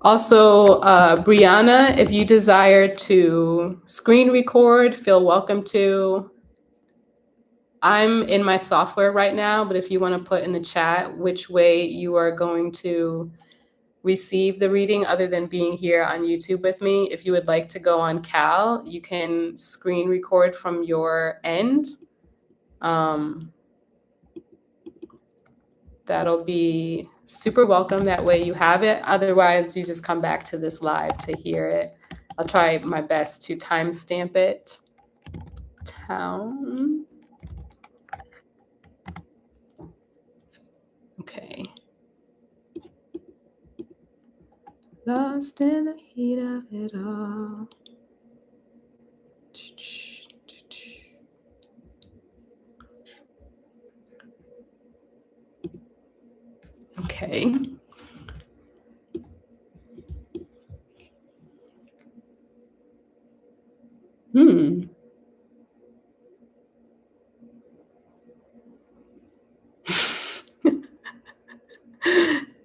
Speaker 1: Also, Brianna, if you desire to screen record, feel welcome to. I'm in my software right now, but if you want to put in the chat which way you are going to receive the reading other than being here on YouTube with me, if you would like to go on Cal, you can screen record from your end. That'll be super welcome. That way you have it. Otherwise, you just come back to this live to hear it. I'll try my best to timestamp it. Town. Okay. Lost in the heat of it all. Okay.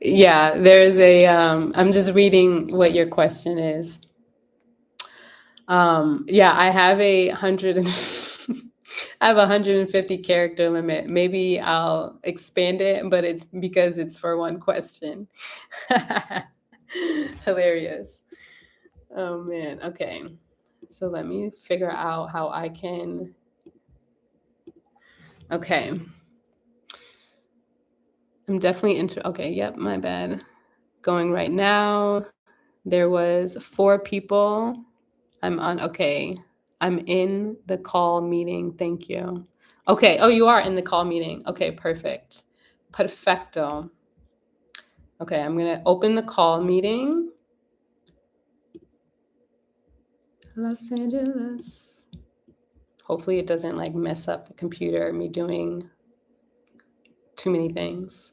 Speaker 1: Yeah, there's a I'm just reading what your question is. Yeah, I have a 150 character limit. Maybe I'll expand it, but it's because it's for one question. Hilarious. Oh man. Okay. So let me figure out how I can. Okay. I'm definitely okay, yep, my bad. Going right now. There was 4 people. I'm on. Okay. I'm in the call meeting. Thank you. Okay. Oh, you are in the call meeting. Okay, perfect. Perfecto. Okay, I'm going to open the call meeting. Los Angeles. Hopefully it doesn't like mess up the computer, me doing too many things.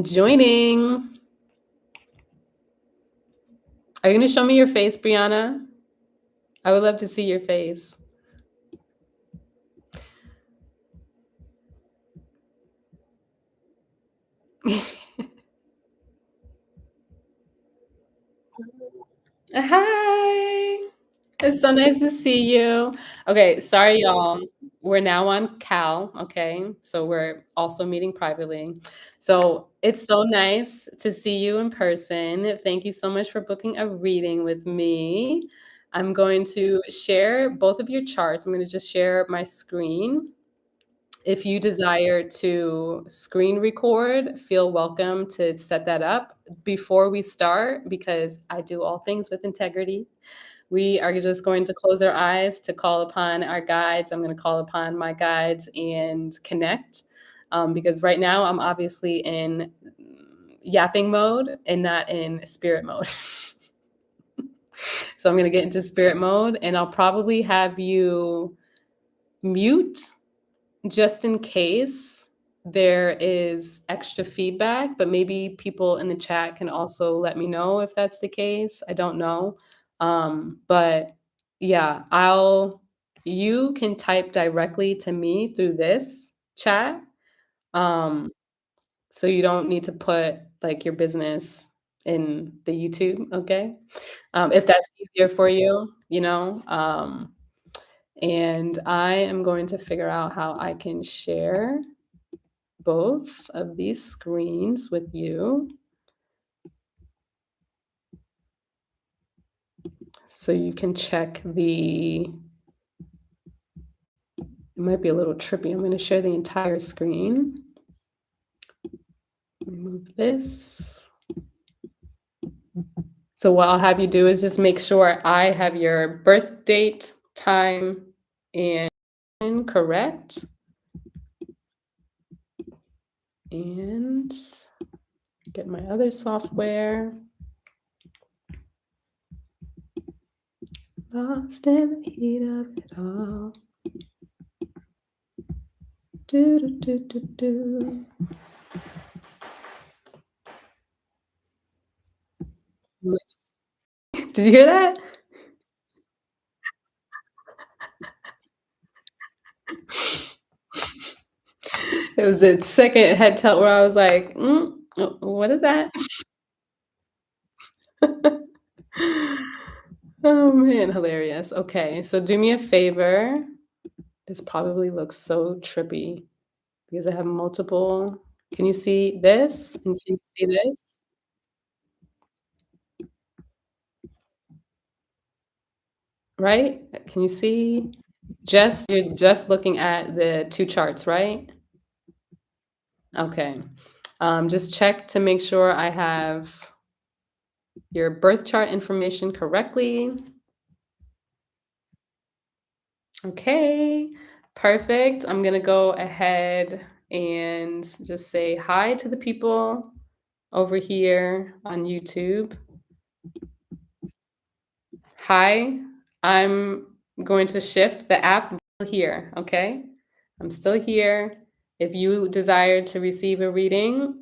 Speaker 1: Joining. Are you going to show me your face, Brianna? I would love to see your face. Hi. It's so nice to see you. Okay, sorry, y'all. We're now on Cal, okay? So we're also meeting privately. So it's so nice to see you in person. Thank you so much for booking a reading with me. I'm going to share both of your charts. I'm going to just share my screen. If you desire to screen record, feel welcome to set that up before we start because I do all things with integrity. We are just going to close our eyes to call upon our guides. I'm going to call upon my guides and connect because right now I'm obviously in yapping mode and not in spirit mode. So I'm going to get into spirit mode and I'll probably have you mute just in case there is extra feedback, but maybe people in the chat can also let me know if that's the case. I don't know. But yeah, you can type directly to me through this chat. Um, so you don't need to put like your business in the YouTube, okay? If that's easier for you, you know. And I am going to figure out how I can share both of these screens with you. So you can check it might be a little trippy. I'm going to share the entire screen. Remove this. So what I'll have you do is just make sure I have your birth date, time, and correct. And get my other software. Lost in the heat of it all. Do, do, do, do, do. Did you hear that? It was the second head tilt where I was like, what is that? Oh man, hilarious. Okay, so do me a favor. This probably looks so trippy because I have multiple. Can you see this? And can you see this? Right? Can you see? You're just looking at the two charts, right? Okay. Just check to make sure I have your birth chart information correctly. Okay, perfect. I'm gonna go ahead and just say hi to the people over here on YouTube. Hi, I'm going to shift the app here, okay? I'm still here. If you desire to receive a reading,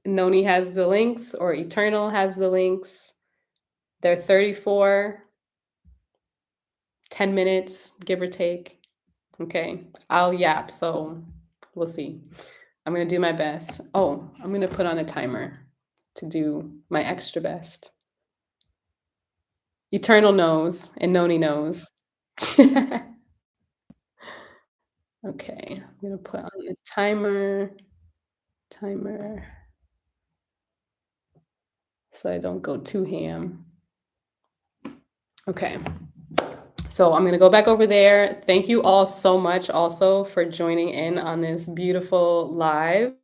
Speaker 1: Noni has the links or Eternal has the links. They're 34, 10 minutes, give or take. Okay, I'll yap, so we'll see. I'm gonna do my best. Oh, I'm gonna put on a timer to do my extra best. Eternal knows and Noni knows. Okay, I'm gonna put on the timer, so I don't go too ham. Okay, so I'm gonna go back over there. Thank you all so much also for joining in on this beautiful live.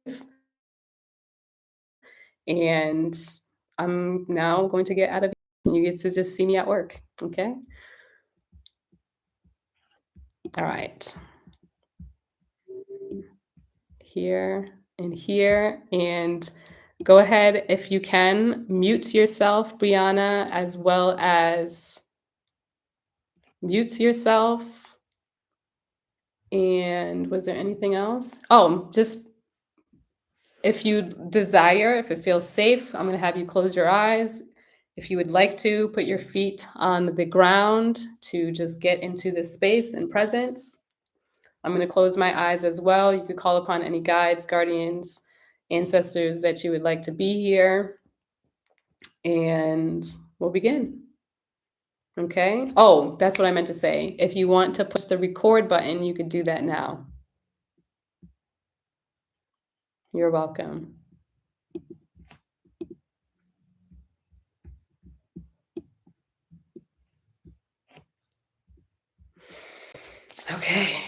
Speaker 1: And I'm now going to get out of here. You get to just see me at work, okay? All right. Here and here. And go ahead, if you can, mute yourself, Brianna, as well as Mute yourself. And was there anything else? Oh, just if you desire, if it feels safe, I'm going to have you close your eyes. If you would like to, put your feet on the ground to just get into this space and presence. I'm going to close my eyes as well. You could call upon any guides, guardians, ancestors that you would like to be here, and we'll begin. Okay. Oh, that's what I meant to say. If you want to push the record button, you could do that now. You're welcome. Okay.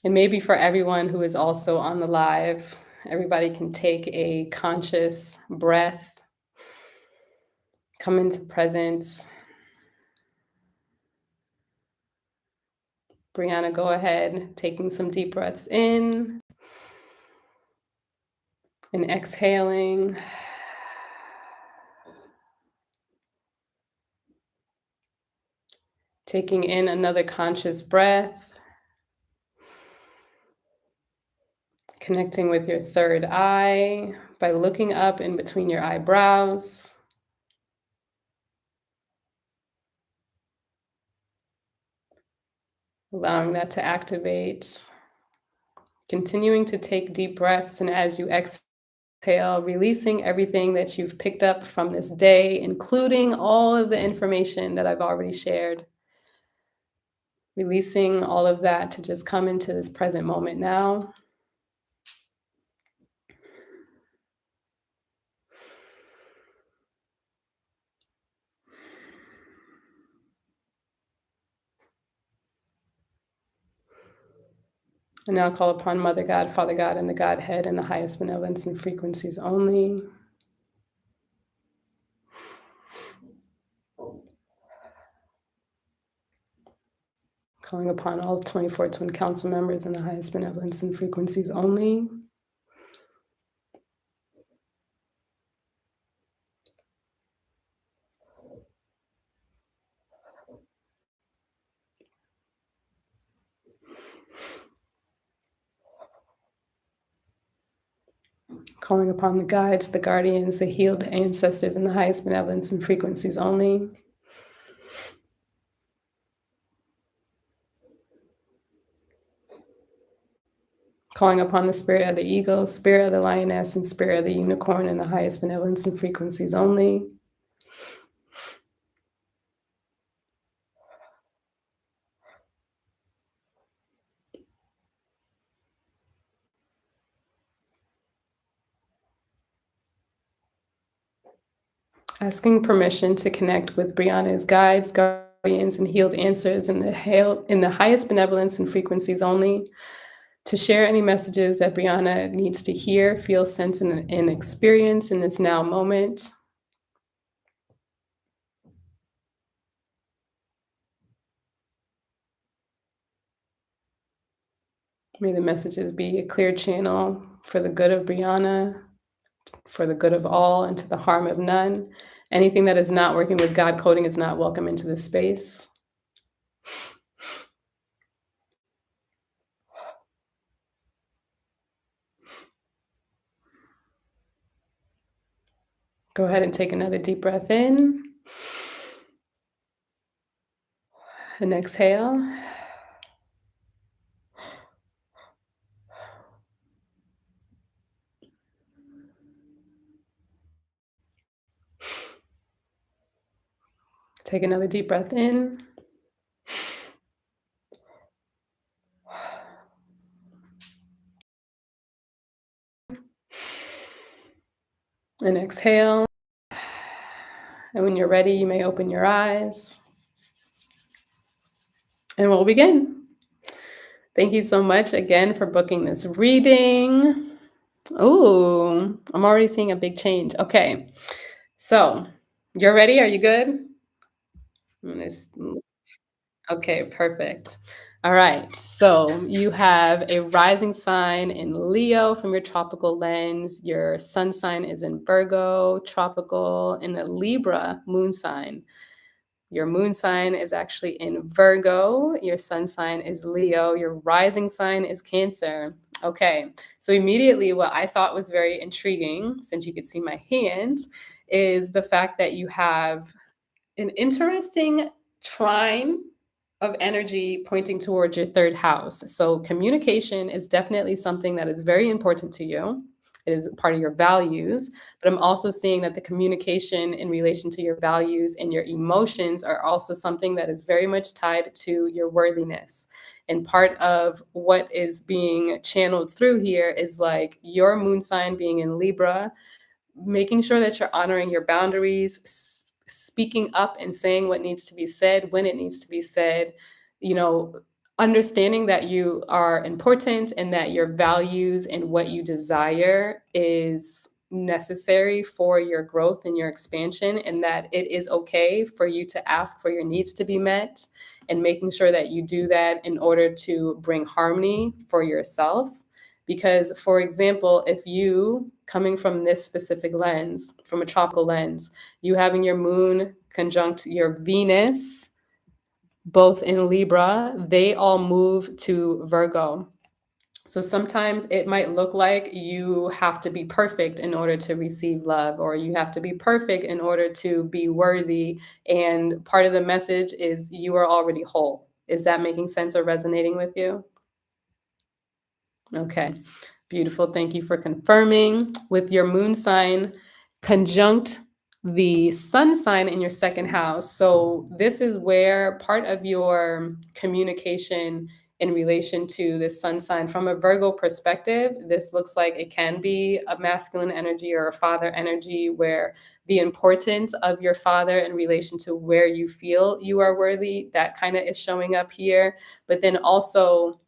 Speaker 1: And maybe for everyone who is also on the live, everybody can take a conscious breath, come into presence. Brianna, go ahead, taking some deep breaths in and exhaling. Taking in another conscious breath. Connecting with your third eye by looking up in between your eyebrows. Allowing that to activate. Continuing to take deep breaths, and as you exhale, releasing everything that you've picked up from this day, including all of the information that I've already shared. Releasing all of that to just come into this present moment now. And now call upon Mother God, Father God, and the Godhead and the highest benevolence and frequencies only. Calling upon all 24 Twin Council members and the highest benevolence and frequencies only. Calling upon the guides, the guardians, the healed ancestors, and the highest benevolence and frequencies only. Calling upon the spirit of the eagle, spirit of the lioness, and spirit of the unicorn, and the highest benevolence and frequencies only. Asking permission to connect with Brianna's guides, guardians, and healed answers in the highest benevolence and frequencies only. To share any messages that Brianna needs to hear, feel, sense, and experience in this now moment. May the messages be a clear channel for the good of Brianna, for the good of all, and to the harm of none. Anything that is not working with God coding is not welcome into this space. Go ahead and take another deep breath in. And exhale. Take another deep breath in. And exhale. And when you're ready, you may open your eyes. And we'll begin. Thank you so much again for booking this reading. Ooh, I'm already seeing a big change. Okay, so you're ready? Are you good? Okay, perfect. All right. So you have a rising sign in Leo from your tropical lens. Your sun sign is in Virgo, tropical, and a Libra moon sign. Your moon sign is actually in Virgo. Your sun sign is Leo. Your rising sign is Cancer. Okay. So immediately, what I thought was very intriguing, since you could see my hand, is the fact that you have an interesting trine of energy pointing towards your third house. So, communication is definitely something that is very important to you. It is part of your values, but I'm also seeing that the communication in relation to your values and your emotions are also something that is very much tied to your worthiness. And part of what is being channeled through here is like your moon sign being in Libra, making sure that you're honoring your boundaries, speaking up and saying what needs to be said when it needs to be said, you know, understanding that you are important and that your values and what you desire is necessary for your growth and your expansion, and that it is okay for you to ask for your needs to be met, and making sure that you do that in order to bring harmony for yourself. Because, for example, if you, coming from this specific lens, from a tropical lens, you having your moon conjunct your Venus, both in Libra, they all move to Virgo. So sometimes it might look like you have to be perfect in order to receive love, or you have to be perfect in order to be worthy. And part of the message is you are already whole. Is that making sense or resonating with you? Okay, beautiful. Thank you for confirming. With your moon sign conjunct the sun sign in your second house. So, this is where part of your communication in relation to the sun sign from a Virgo perspective, this looks like it can be a masculine energy or a father energy, where the importance of your father in relation to where you feel you are worthy, that kind of is showing up here. But then also,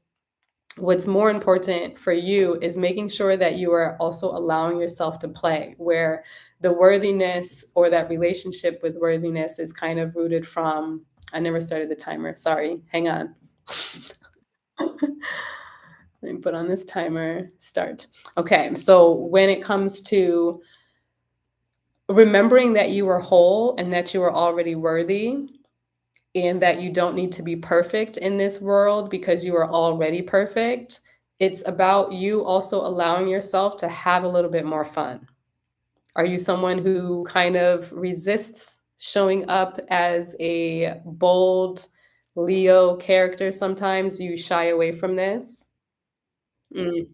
Speaker 1: what's more important for you is making sure that you are also allowing yourself to play, where the worthiness or that relationship with worthiness is kind of rooted from. I never started the timer. Sorry. Hang on. Let me put on this timer. Start. Okay. So when it comes to remembering that you are whole and that you are already worthy, and that you don't need to be perfect in this world because you are already perfect. It's about you also allowing yourself to have a little bit more fun. Are you someone who kind of resists showing up as a bold Leo character sometimes? You shy away from this? Mm.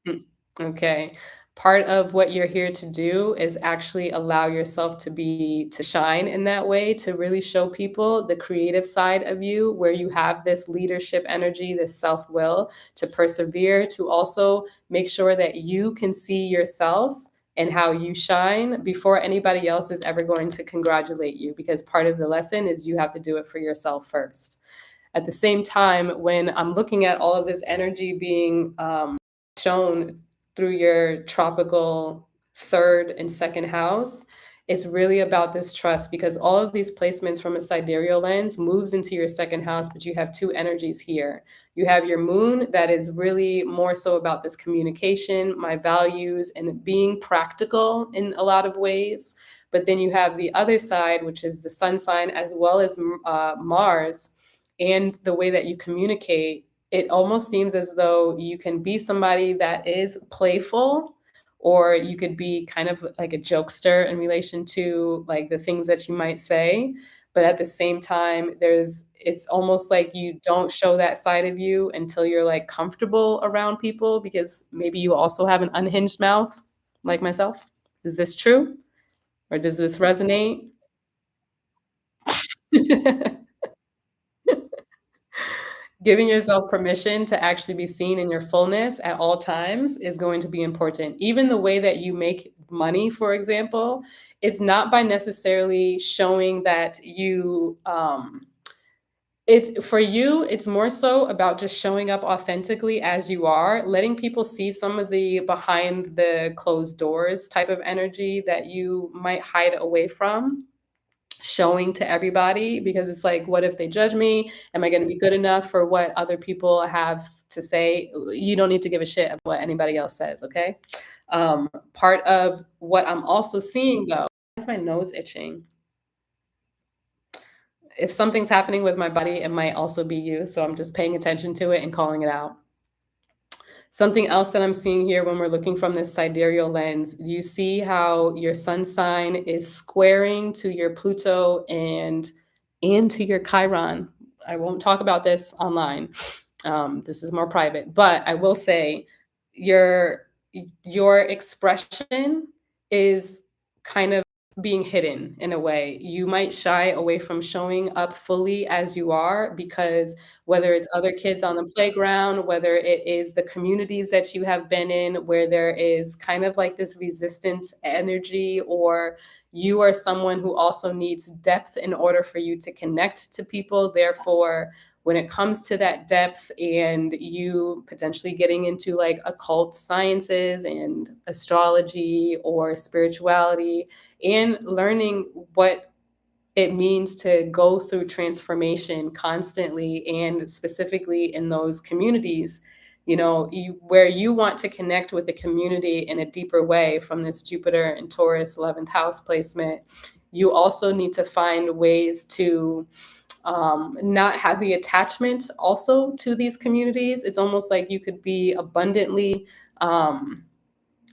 Speaker 1: Mm, okay. Part of what you're here to do is actually allow yourself to shine in that way, to really show people the creative side of you, where you have this leadership energy, this self-will to persevere, to also make sure that you can see yourself and how you shine before anybody else is ever going to congratulate you, because part of the lesson is you have to do it for yourself first. At the same time, when I'm looking at all of this energy being shown through your tropical third and second house, it's really about this trust, because all of these placements from a sidereal lens moves into your second house, but you have two energies here. You have your moon that is really more so about this communication, my values, and being practical in a lot of ways. But then you have the other side, which is the sun sign, as well as Mars, and the way that you communicate. It almost seems as though you can be somebody that is playful, or you could be kind of like a jokester in relation to like the things that you might say. But at the same time, it's almost like you don't show that side of you until you're like comfortable around people, because maybe you also have an unhinged mouth like myself. Is this true? Or does this resonate? Giving yourself permission to actually be seen in your fullness at all times is going to be important. Even the way that you make money, for example, is not by necessarily showing that it for you, it's more so about just showing up authentically as you are, letting people see some of the behind the closed doors type of energy that you might hide away from, showing to everybody because it's like, what if they judge me? Am I going to be good enough for what other people have to say? You don't need to give a shit about what anybody else says, okay? Part of what I'm also seeing though, why is my nose itching? If something's happening with my body, it might also be you. So I'm just paying attention to it and calling it out. Something else that I'm seeing here when we're looking from this sidereal lens, do you see how your sun sign is squaring to your Pluto and to your Chiron? I won't talk about this online. This is more private, but I will say your your expression is kind of being hidden in a way. You might shy away from showing up fully as you are because whether it's other kids on the playground, whether it is the communities that you have been in where there is kind of like this resistant energy, or you are someone who also needs depth in order for you to connect to people. Therefore, when it comes to that depth and you potentially getting into like occult sciences and astrology or spirituality and learning what it means to go through transformation constantly and specifically in those communities, where you want to connect with the community in a deeper way from this Jupiter and Taurus 11th house placement. You also need to find ways to not have the attachment also to these communities. It's almost like you could be abundantly um,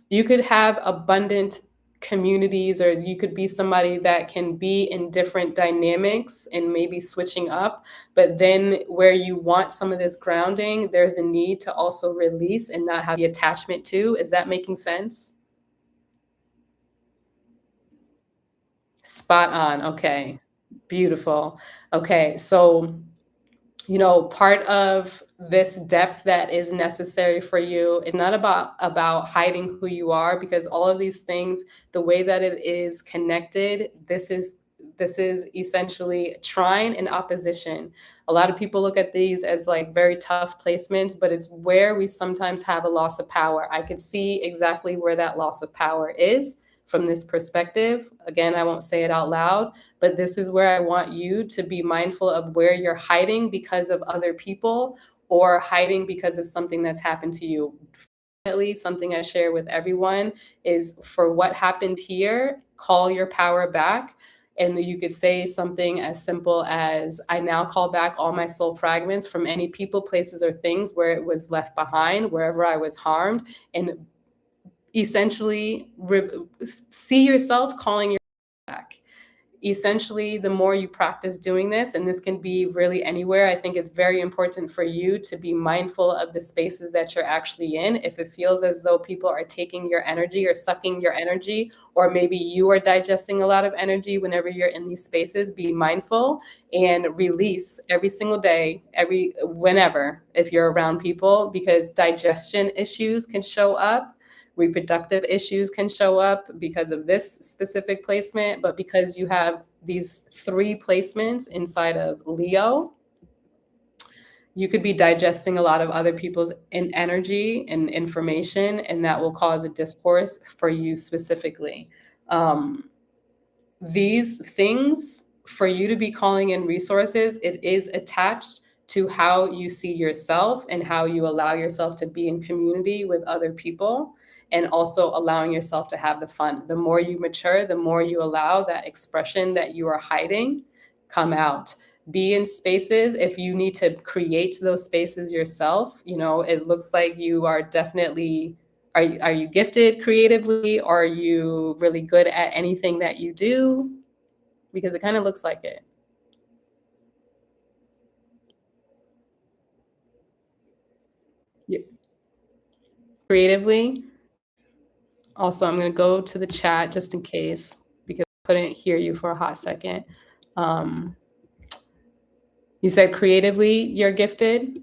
Speaker 1: you could have abundant communities, or you could be somebody that can be in different dynamics and maybe switching up, but then where you want some of this grounding, there's a need to also release and not have the attachment to. Is that making sense? Spot on. Okay. Beautiful. Okay. So part of this depth that is necessary for you is not about hiding who you are, because all of these things, the way that it is connected, this is essentially trine and opposition. A lot of people look at these as like very tough placements, but it's where we sometimes have a loss of power. I could see exactly where that loss of power is from this perspective. Again, I won't say it out loud, but this is where I want you to be mindful of where you're hiding because of other people or hiding because of something that's happened to you. Definitely something I share with everyone is, for what happened here, call your power back. And you could say something as simple as, I now call back all my soul fragments from any people, places, or things where it was left behind, wherever I was harmed, and essentially see yourself calling your back. Essentially, the more you practice doing this, and this can be really anywhere, I think it's very important for you to be mindful of the spaces that you're actually in. If it feels as though people are taking your energy or sucking your energy, or maybe you are digesting a lot of energy whenever you're in these spaces, be mindful and release every single day, whenever, if you're around people, because digestion issues can show up. Reproductive issues can show up because of this specific placement, but because you have these three placements inside of Leo, you could be digesting a lot of other people's energy and information, and that will cause a discourse for you specifically. Um, these things, for you to be calling in resources, it is attached to how you see yourself and how you allow yourself to be in community with other people, and also allowing yourself to have the fun. The more you mature, the more you allow that expression that you are hiding come out. Be in spaces, if you need to create those spaces yourself. It looks like you are definitely, are you gifted creatively? Are you really good at anything that you do? Because it kind of looks like it. Yeah. Creatively. Also, I'm going to go to the chat just in case, because I couldn't hear you for a hot second. Um, you said creatively you're gifted.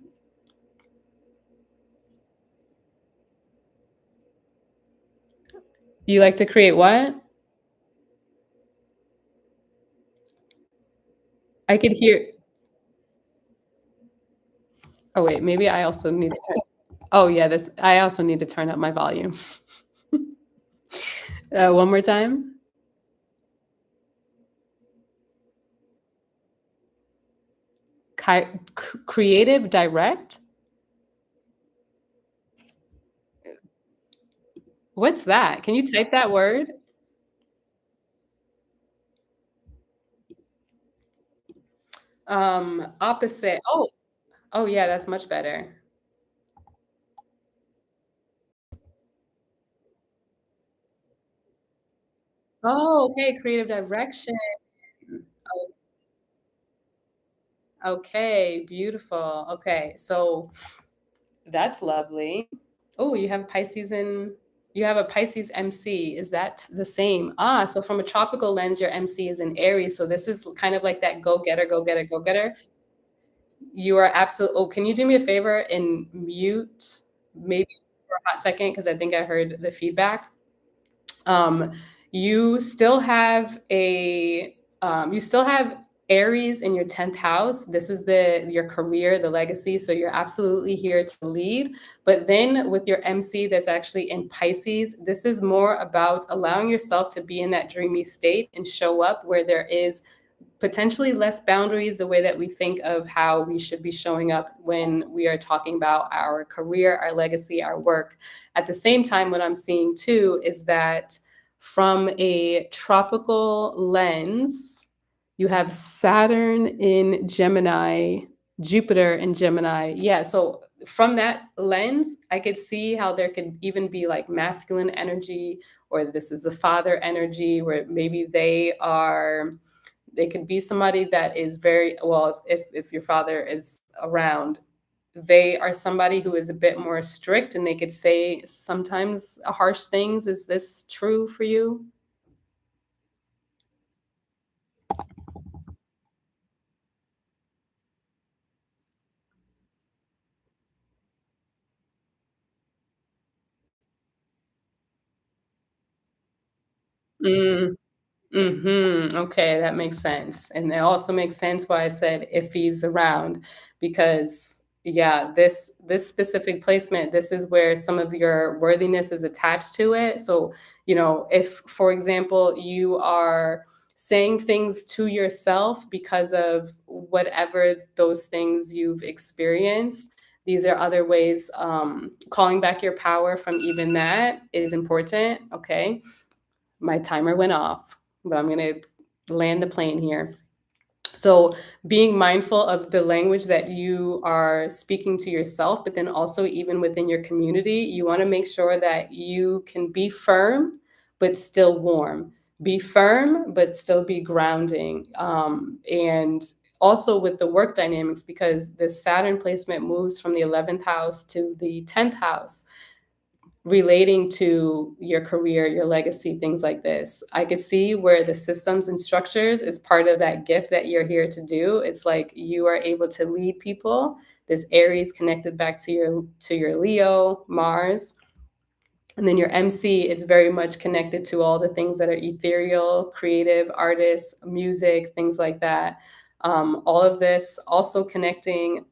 Speaker 1: You like to create what? I could hear. Oh wait, maybe I also need to turn. Oh yeah, this. I also need to turn up my volume. One more time. Creative direct? What's that? Can you type that word? Opposite. Oh, yeah, that's much better. Oh, okay, creative direction. Oh, okay, beautiful. Okay, so that's lovely. Oh, you have a Pisces MC. Is that the same? Ah, so from a tropical lens, your MC is in Aries. So this is kind of like that go getter, go getter, go getter. You are absolute. Oh, can you do me a favor and mute maybe for a hot second? Because I think I heard the feedback. Um, you still have you still have Aries in your 10th house. This is your career, the legacy. So you're absolutely here to lead. But then with your MC that's actually in Pisces, this is more about allowing yourself to be in that dreamy state and show up where there is potentially less boundaries, the way that we think of how we should be showing up when we are talking about our career, our legacy, our work. At the same time, what I'm seeing too is that from a tropical lens, you have Saturn in Gemini, Jupiter in Gemini. Yeah, so from that lens, I could see how there could even be like masculine energy, or this is a father energy where maybe they could be somebody that is very well, if your father is around, they are somebody who is a bit more strict and they could say sometimes harsh things. Is this true for you? Mm. Okay, that makes sense. And it also makes sense why I said if he's around, because yeah, this specific placement, this is where some of your worthiness is attached to it. So, if for example, you are saying things to yourself because of whatever those things you've experienced, these are other ways. Calling back your power from even that is important. Okay, my timer went off, but I'm gonna land the plane here. So, being mindful of the language that you are speaking to yourself, but then also even within your community, you want to make sure that you can be firm, but still warm. Be firm, but still be grounding. And also with the work dynamics, because the Saturn placement moves from the 11th house to the 10th house relating to your career, your legacy, things like this. I could see where the systems and structures is part of that gift that you're here to do. It's like you are able to lead people. This Aries connected back to your Leo, Mars. And then your MC, it's very much connected to all the things that are ethereal, creative, artists, music, things like that. All of this also connecting,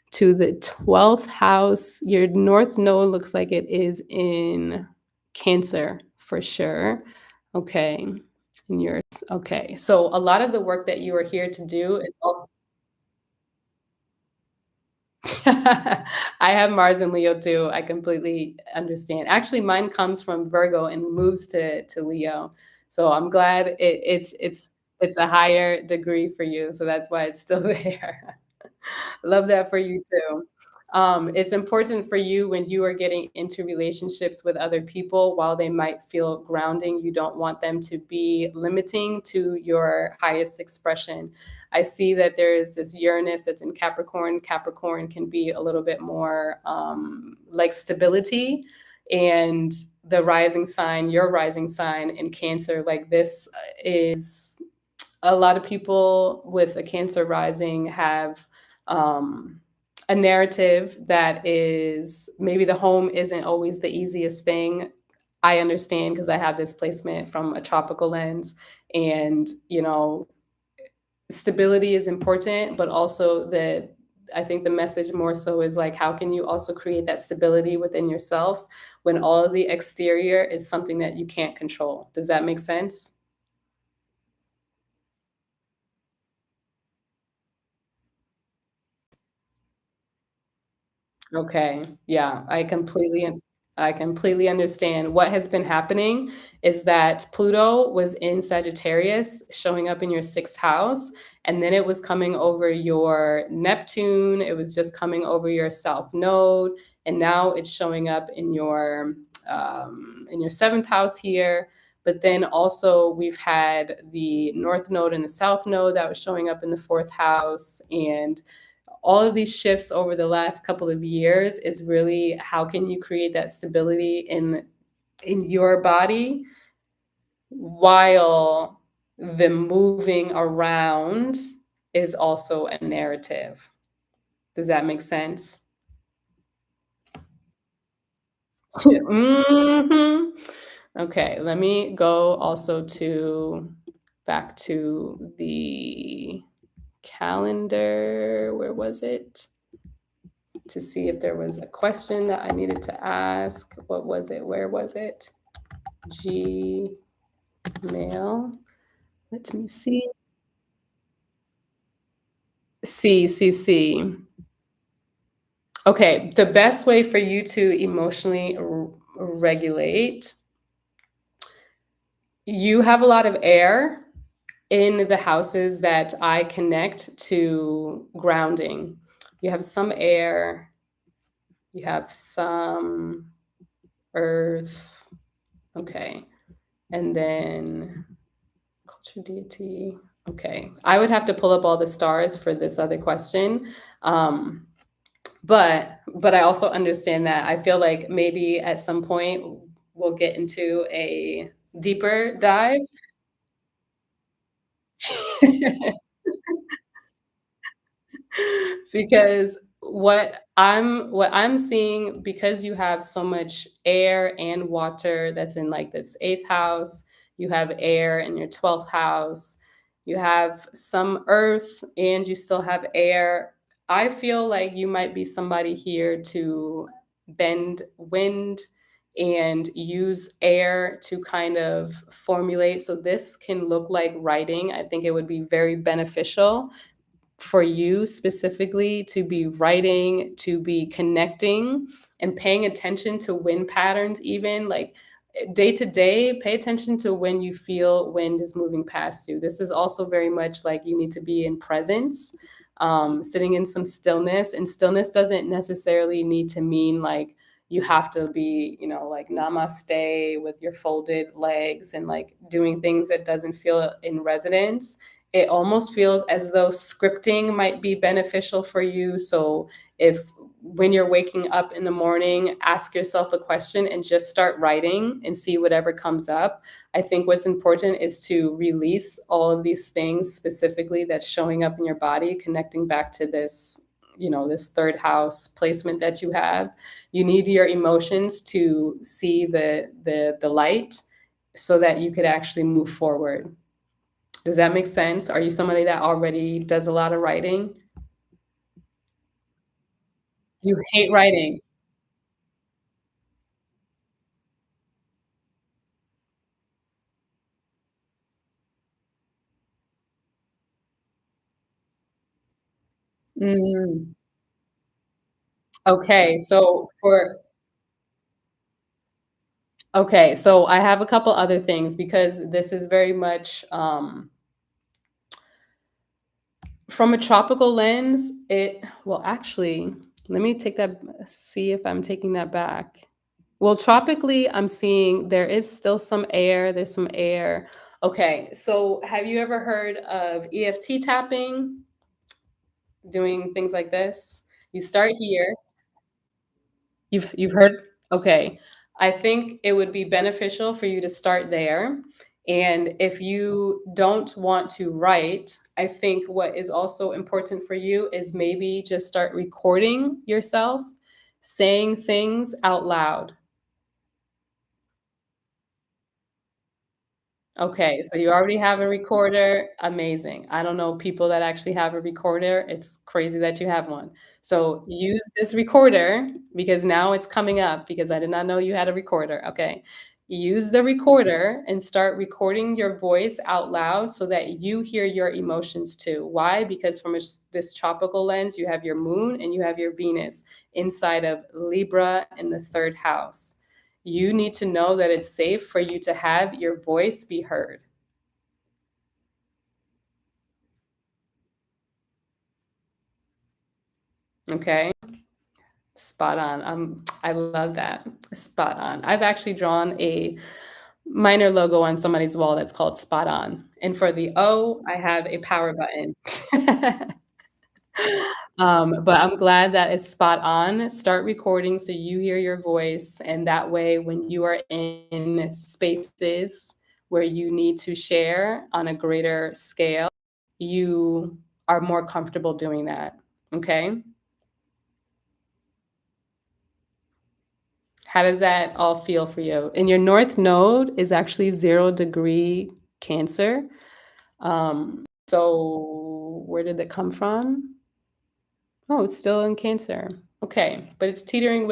Speaker 1: to the 12th house. Your north node looks like it is in Cancer for sure. Okay. And yours. Okay. So a lot of the work that you are here to do is all I have Mars and Leo too. I completely understand. Actually, mine comes from Virgo and moves to Leo. So I'm glad it's a higher degree for you. So that's why it's still there. Love that for you too. It's important for you when you are getting into relationships with other people, while they might feel grounding, you don't want them to be limiting to your highest expression. I see that there is this Uranus that's in Capricorn. Capricorn can be a little bit more like stability. And the rising sign, your rising sign in Cancer, like this is a lot of people with a Cancer rising have a narrative that is maybe the home isn't always the easiest thing. I understand because I have this placement from a tropical lens, and stability is important, but also that I think the message more so is like, how can you also create that stability within yourself when all of the exterior is something that you can't control? Does that make sense? Okay, yeah, I completely understand. What has been happening is that Pluto was in Sagittarius, showing up in your 6th house, and then it was coming over your Neptune, it was just coming over your South Node, and now it's showing up in your 7th house here. But then also we've had the North Node and the South Node that was showing up in the 4th house, and all of these shifts over the last couple of years is really how can you create that stability in your body while the moving around is also a narrative. Does that make sense? Mhm. Okay, let me go also to back to the calendar. Where was it? To see if there was a question that I needed to ask. What was it? Where was it? Gmail. Let me see. C. Okay, the best way for you to emotionally regulate, you have a lot of air in the houses that I connect to grounding. You have some air, you have some earth. Okay. And then culture deity. Okay. I would have to pull up all the stars for this other question. Um, but I also understand that. I feel like maybe at some point we'll get into a deeper dive. Because what I'm seeing, because you have so much air and water that's in like this 8th house, you have air in your 12th house, you have some earth and you still have air. I feel like you might be somebody here to bend wind and use air to kind of formulate. So this can look like writing. I think it would be very beneficial for you specifically to be writing, to be connecting and paying attention to wind patterns, even like day to day, pay attention to when you feel wind is moving past you. This is also very much like you need to be in presence, sitting in some stillness. And stillness doesn't necessarily need to mean like you have to be, like namaste with your folded legs and like doing things that doesn't feel in resonance. It almost feels as though scripting might be beneficial for you. So if when you're waking up in the morning, ask yourself a question and just start writing and see whatever comes up. I think what's important is to release all of these things specifically that's showing up in your body, connecting back to this, this 3rd house placement that you have. You need your emotions to see the light so that you could actually move forward. Does that make sense? Are you somebody that already does a lot of writing? You hate writing. Mm. Okay, so I have a couple other things because this is very much, from a tropical lens, actually, let me take that see if I'm taking that back. Well, tropically, I'm seeing there is still some air, there's some air. Okay, so have you ever heard of EFT tapping, doing things like this? You start here. You've heard? Okay. I think it would be beneficial for you to start there, and if you don't want to write, I think what is also important for you is maybe just start recording yourself saying things out loud. Okay, so you already have a recorder, amazing. I don't know people that actually have a recorder, it's crazy that you have one. So use this recorder because now it's coming up because I did not know you had a recorder, okay? Use the recorder and start recording your voice out loud so that you hear your emotions too. Why? Because from this tropical lens, you have your moon and you have your Venus inside of Libra in the third house. You need to know that it's safe for you to have your voice be heard. Okay. Spot on. I love that. Spot on. I've actually drawn a minor logo on somebody's wall that's called Spot On. And for the O, I have a power button. But I'm glad that it's spot on. Start recording so you hear your voice, and that way, when you are in spaces where you need to share on a greater scale, you are more comfortable doing that. Okay? How does that all feel for you? And your north node is actually 0° Cancer. So where did that come from? Oh, it's still in Cancer. Okay, but it's teetering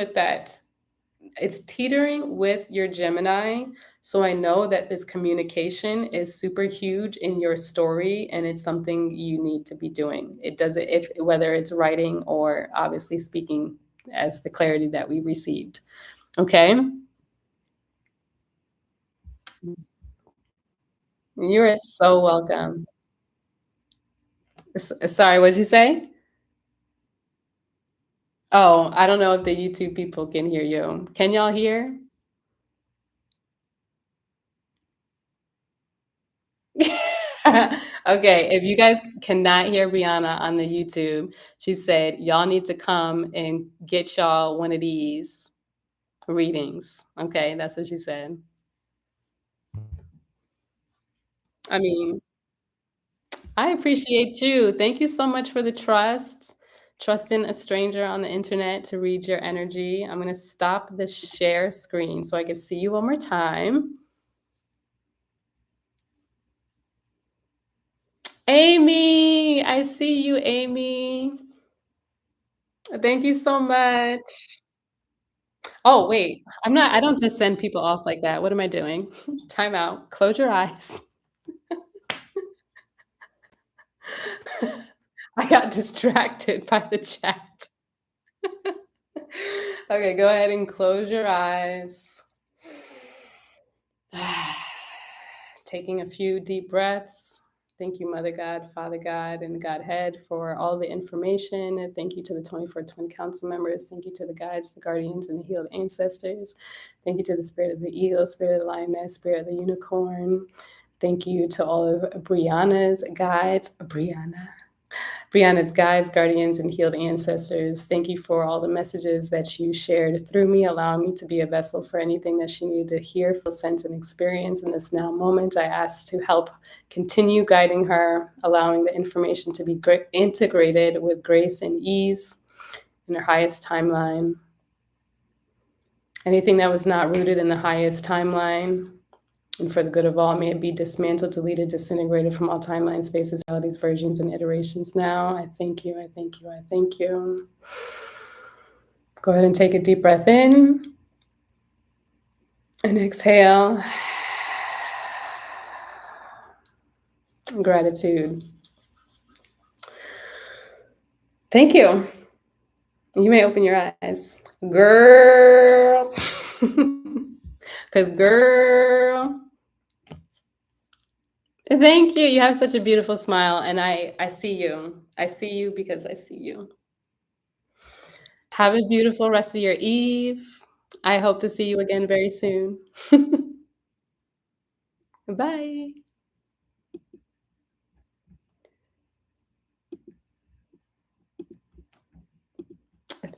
Speaker 1: with your Gemini. So I know that this communication is super huge in your story and it's something you need to be doing. It does it if whether it's writing or obviously speaking as the clarity that we received. Okay? You are so welcome. Sorry, what'd you say? Oh, I don't know if the YouTube people can hear you. Can y'all hear? Okay, if you guys cannot hear Brianna on the YouTube, she said, "Y'all need to come and get y'all one of these readings." Okay, that's what she said. I mean, I appreciate you. Thank you so much for the trust. Trusting a stranger on the internet to read your energy. I'm gonna stop the share screen so I can see you one more time. Amy, I see you, Amy. Thank you so much. Oh, wait, I don't just send people off like that. What am I doing? Time out. Close your eyes. I got distracted by the chat. Okay, go ahead and close your eyes. Taking a few deep breaths. Thank you, Mother God, Father God, and Godhead for all the information. And thank you to the 24 Twin Council members. Thank you to the guides, the guardians, and the healed ancestors. Thank you to the spirit of the eagle, spirit of the lioness, spirit of the unicorn. Thank you to all of Brianna's guides. Brianna's guides, guardians, and healed ancestors. Thank you for all the messages that you shared through me, allowing me to be a vessel for anything that she needed to hear, feel, sense, and experience in this now moment. I ask to help continue guiding her, allowing the information to be integrated with grace and ease in her highest timeline. Anything that was not rooted in the highest timeline, and for the good of all, may it be dismantled, deleted, disintegrated from all timelines, spaces, realities, versions, and iterations now. I thank you, I thank you, I thank you. Go ahead and take a deep breath in and exhale. Gratitude. Thank you. You may open your eyes. Girl. Because, girl, thank you. You have such a beautiful smile, and I see you. I see you because I see you. Have a beautiful rest of your eve. I hope to see you again very soon. Bye.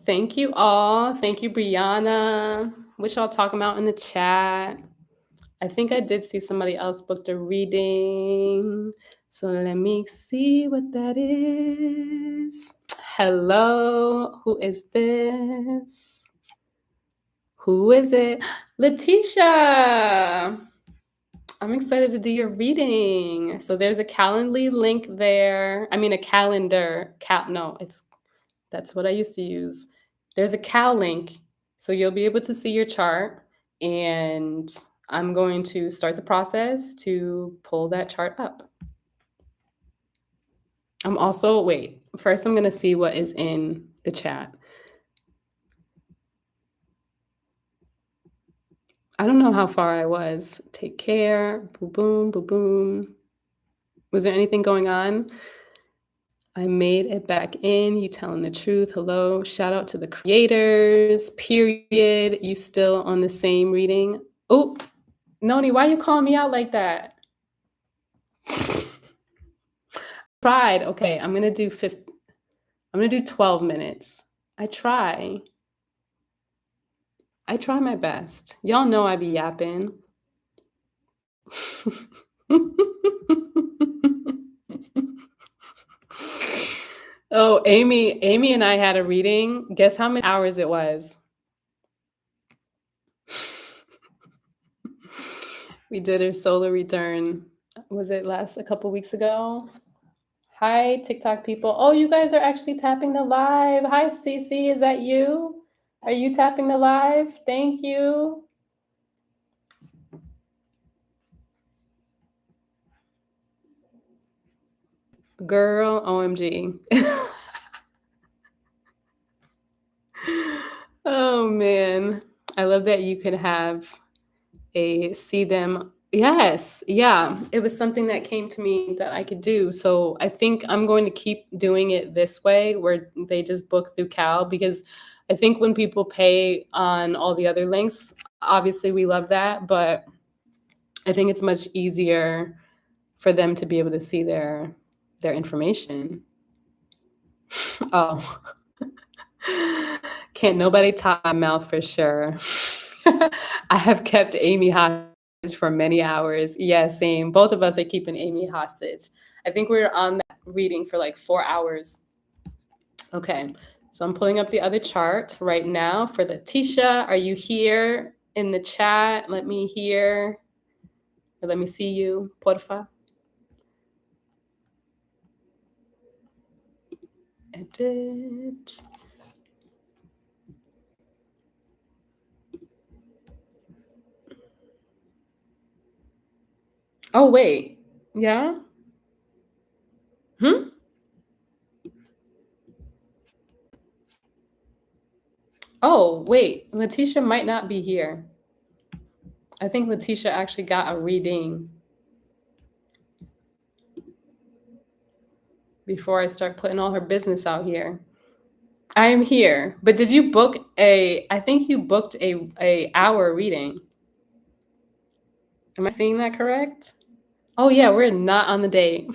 Speaker 1: Thank you all. Thank you, Brianna. What y'all talking about in the chat? I think I did see somebody else booked a reading. So let me see what that is. Hello, who is this? Who is it? Letitia. I'm excited to do your reading. So there's a Calendly link there. I mean, a calendar. No, that's what I used to use. There's a Cal link, so you'll be able to see your chart. And I'm going to start the process to pull that chart up. I'm also, wait, first I'm going to see what is in the chat. I don't know how far I was. Take care. Boom, boom, boom, boom. Was there anything going on? I made it back in. You telling the truth. Hello. Shout out to the creators. Period. You still on the same reading? Oh, Noni, why you calling me out like that? Tried. Okay, I'm gonna do 12 minutes. I try my best. Y'all know I be yapping. Oh, Amy and I had a reading. Guess how many hours it was? We did her solar return. Was it a couple weeks ago? Hi, TikTok people. Oh, you guys are actually tapping the live. Hi, Cece. Is that you? Are you tapping the live? Thank you. Girl, OMG. Oh, man. I love that you could have see them. Yes, yeah. It was something that came to me that I could do. So I think I'm going to keep doing it this way where they just book through Cal, because I think when people pay on all the other links, obviously we love that, but I think it's much easier for them to be able to see their information. Oh. Can't nobody tie my mouth for sure. I have kept Amy hostage for many hours. Yeah, same. Both of us are keeping Amy hostage. I think we were on that reading for like 4 hours. Okay, so I'm pulling up the other chart right now for Letitia. Are you here in the chat? Let me hear, or let me see you, porfa. Edit. Oh, wait. Yeah? Hmm? Oh, wait. Letitia might not be here. I think Letitia actually got a reading before I start putting all her business out here. I am here, but did you book I think you booked a hour reading. Am I seeing that correct? Oh yeah, we're not on the date.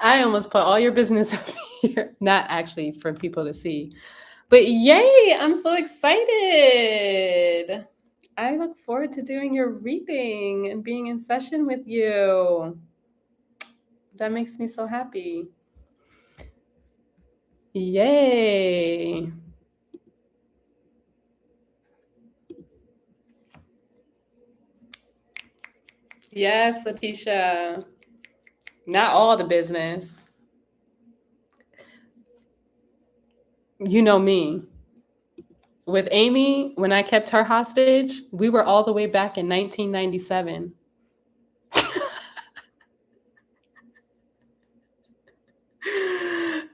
Speaker 1: I almost put all your business up here. Not actually for people to see. But yay, I'm so excited. I look forward to doing your reading and being in session with you. That makes me so happy. Yay. Yes, Letitia. Not all the business. You know me. With Amy, when I kept her hostage, we were all the way back in 1997.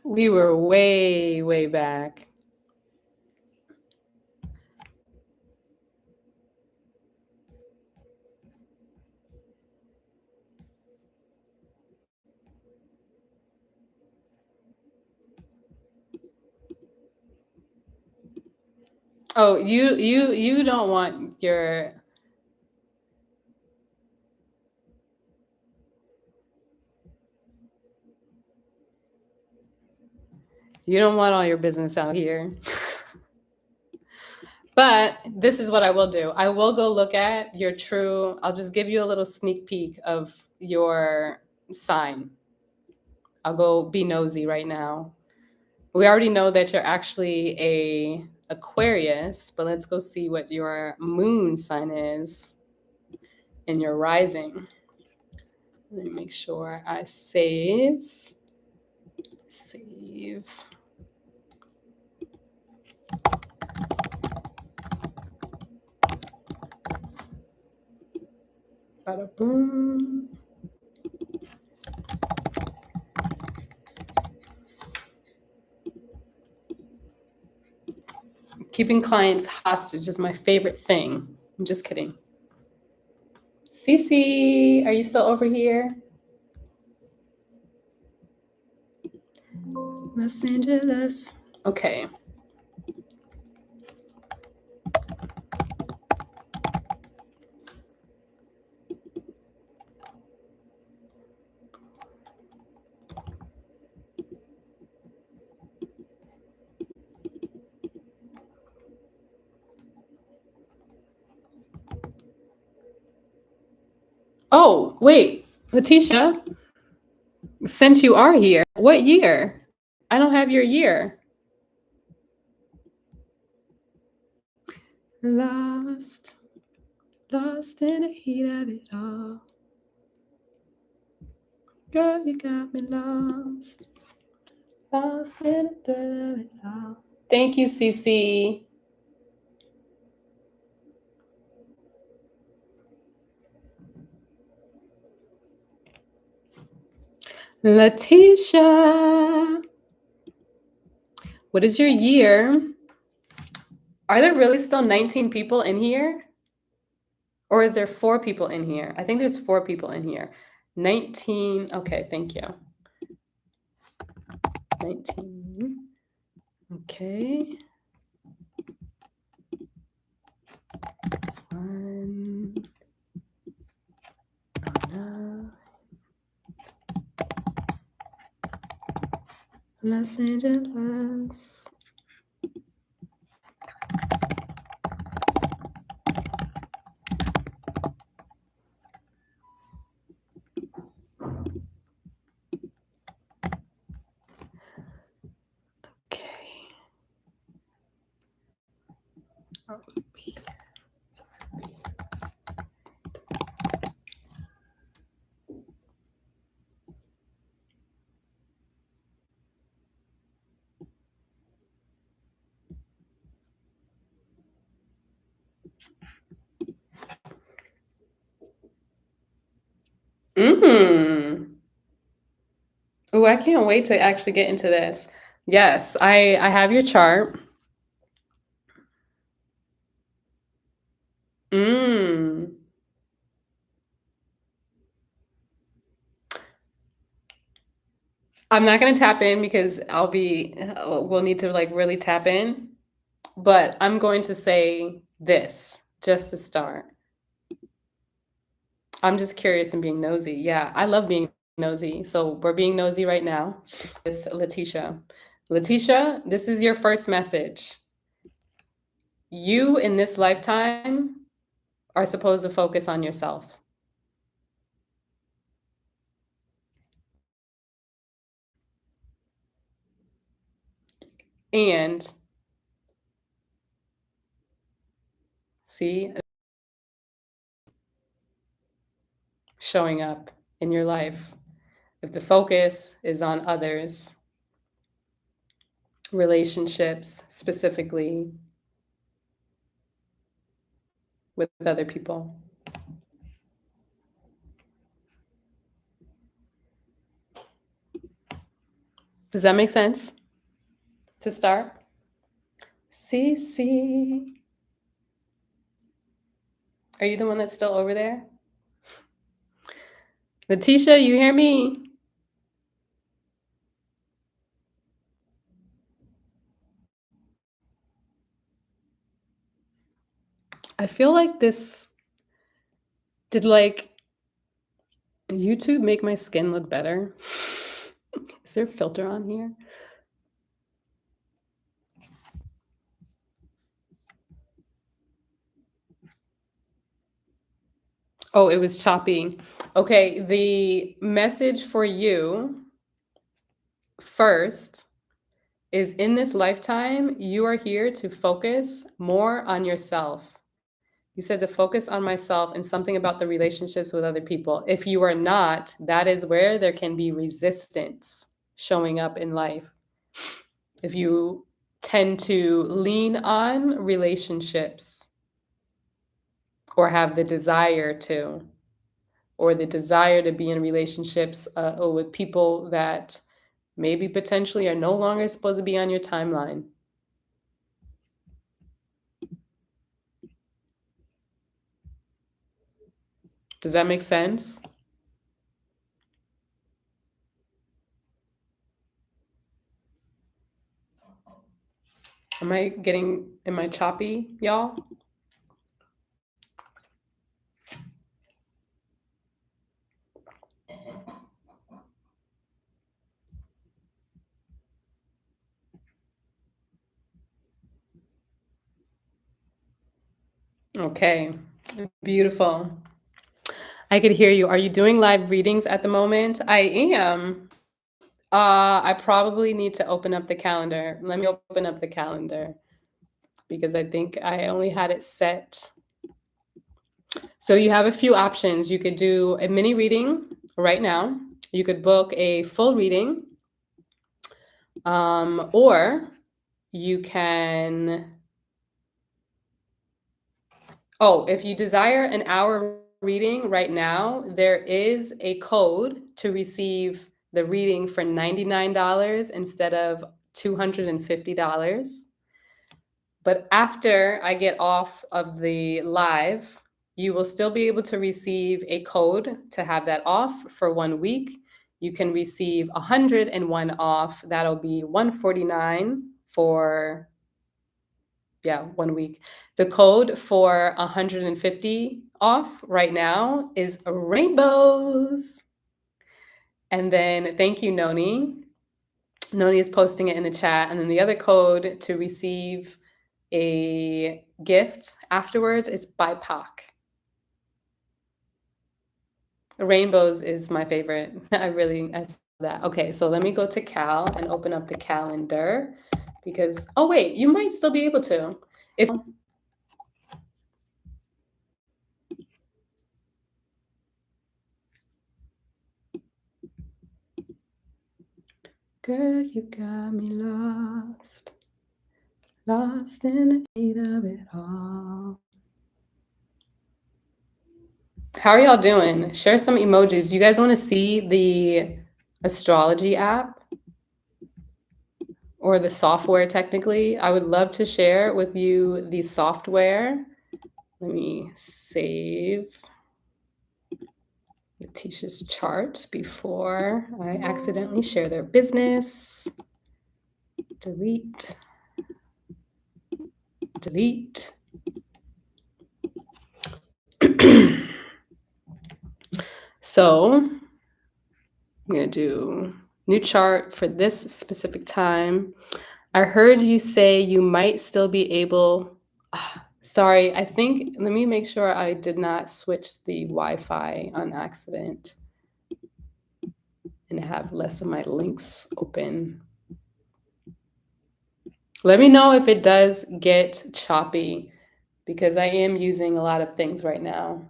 Speaker 1: We were way, way back. Oh, you don't want your you don't want all your business out here. But this is what I will do. I will go look at your true, I'll just give you a little sneak peek of your sign. I'll go be nosy right now. We already know that you're actually a Aquarius, but let's go see what your moon sign is in your rising. Let me make sure I save. Bada boom. Keeping clients hostage is my favorite thing. I'm just kidding. Cece, are you still over here? Los Angeles. Okay. Oh, wait, Letitia, since you are here, what year? I don't have your year. Lost in the heat of it all. Girl, you got me lost in the thrill of it all. Thank you, Cece. Letitia, what is your year? Are there really still 19 people in here? Or is there 4 people in here? I think there's 4 people in here. 19. Okay, thank you. 19. Okay. 1. Oh no. Los Angeles. Okay. Oh, I can't wait to actually get into this. Yes, I have your chart. Mm. I'm not gonna tap in because we'll need to like really tap in, but I'm going to say this just to start. I'm just curious and being nosy. Yeah, I love being nosy. So we're being nosy right now with Letitia. Letitia, this is your first message. You in this lifetime are supposed to focus on yourself. And see, showing up in your life. If the focus is on others, relationships specifically with other people. Does that make sense to start? Cece. Are you the one that's still over there? Letitia, you hear me? I feel like this did like YouTube make my skin look better? Is there a filter on here? Oh, it was choppy. Okay, the message for you first is in this lifetime, you are here to focus more on yourself. You said to focus on myself and something about the relationships with other people. If you are not, that is where there can be resistance showing up in life. If you tend to lean on relationships or have the desire to, or the desire to be in relationships or with people that maybe potentially are no longer supposed to be on your timeline. Does that make sense? Am I choppy, y'all? Okay, beautiful. I could hear you. Are you doing live readings at the moment? I am. I probably need to open up the calendar. Let me open up the calendar because I think I only had it set. So you have a few options. You could do a mini reading right now. You could book a full reading, or you can. Oh, if you desire an hour reading right now, there is a code to receive the reading for $99 instead of $250. But after I get off of the live, you will still be able to receive a code to have that off for 1 week. You can receive 101 off. That'll be $149 for 1 week. The code for 150 off right now is rainbows. And then thank you, Noni. Noni is posting it in the chat. And then the other code to receive a gift afterwards is BIPOC. Rainbows is my favorite. I love that. Okay, so let me go to Cal and open up the calendar because, oh wait, you might still be able to. If girl, you got me lost in the heat of it all. How are y'all doing? Share some emojis. You guys want to see the astrology app or the software technically? I would love to share with you the software. Let me save Letitia's chart before I accidentally share their business. Delete. So I'm going to do new chart for this specific time. I heard you say you might still be able. Sorry, let me make sure I did not switch the Wi-Fi on accident and have less of my links open. Let me know if it does get choppy because I am using a lot of things right now.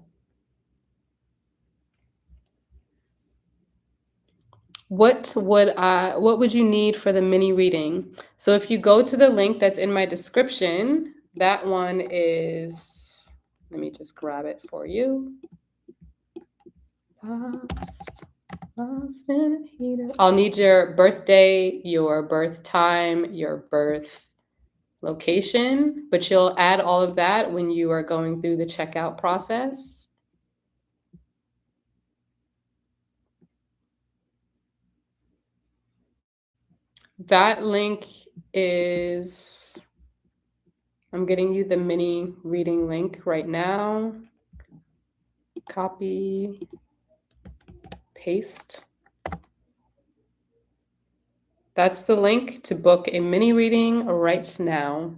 Speaker 1: What would you need for the mini reading? So if you go to the link that's in my description, that one is, let me just grab it for you. Lost in the heat of, I'll need your birthday, your birth time, your birth location, but you'll add all of that when you are going through the checkout process. That link is, I'm getting you the mini reading link right now. Copy, paste. That's the link to book a mini reading right now.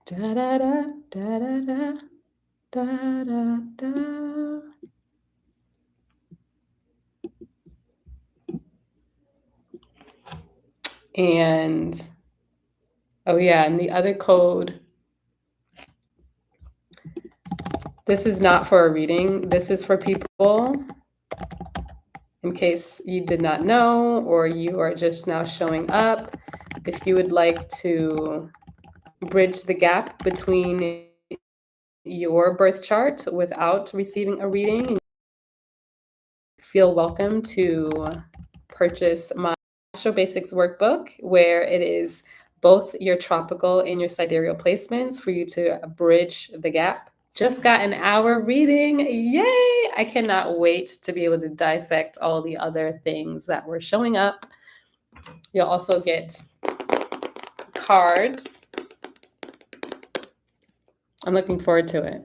Speaker 1: Da da da da da da da da da. And oh yeah, and the other code. This is not for a reading. This is for people, in case you did not know or you are just now showing up. If you would like to bridge the gap between your birth chart without receiving a reading, feel welcome to purchase my Astro Basics workbook, where it is both your tropical and your sidereal placements for you to bridge the gap. Just got an hour reading. Yay! I cannot wait to be able to dissect all the other things that were showing up. You'll also get cards. I'm looking forward to it.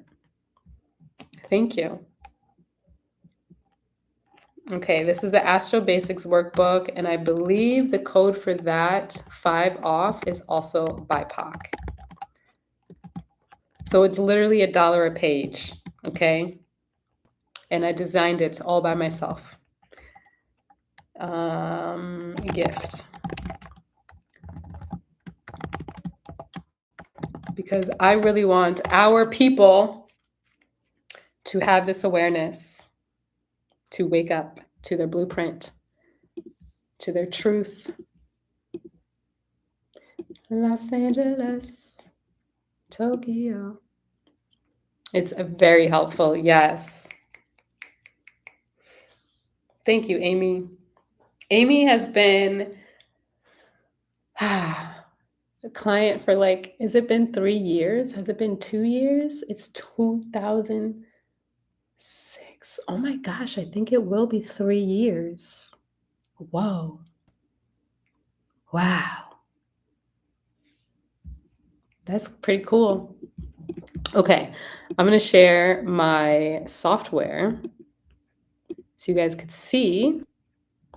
Speaker 1: Thank you. Okay, this is the Astro Basics workbook, and I believe the code for that, 5 off, is also BIPOC. So it's literally $1 a page, okay? And I designed it all by myself. Gift. Because I really want our people to have this awareness, to wake up to their blueprint, to their truth. Los Angeles, Tokyo. It's a very helpful, yes. Thank you, Amy. Amy has been a client for like, has it been 3 years? Has it been 2 years? It's 2006. Oh my gosh, I think it will be 3 years. Whoa. Wow. That's pretty cool. Okay, I'm going to share my software so you guys could see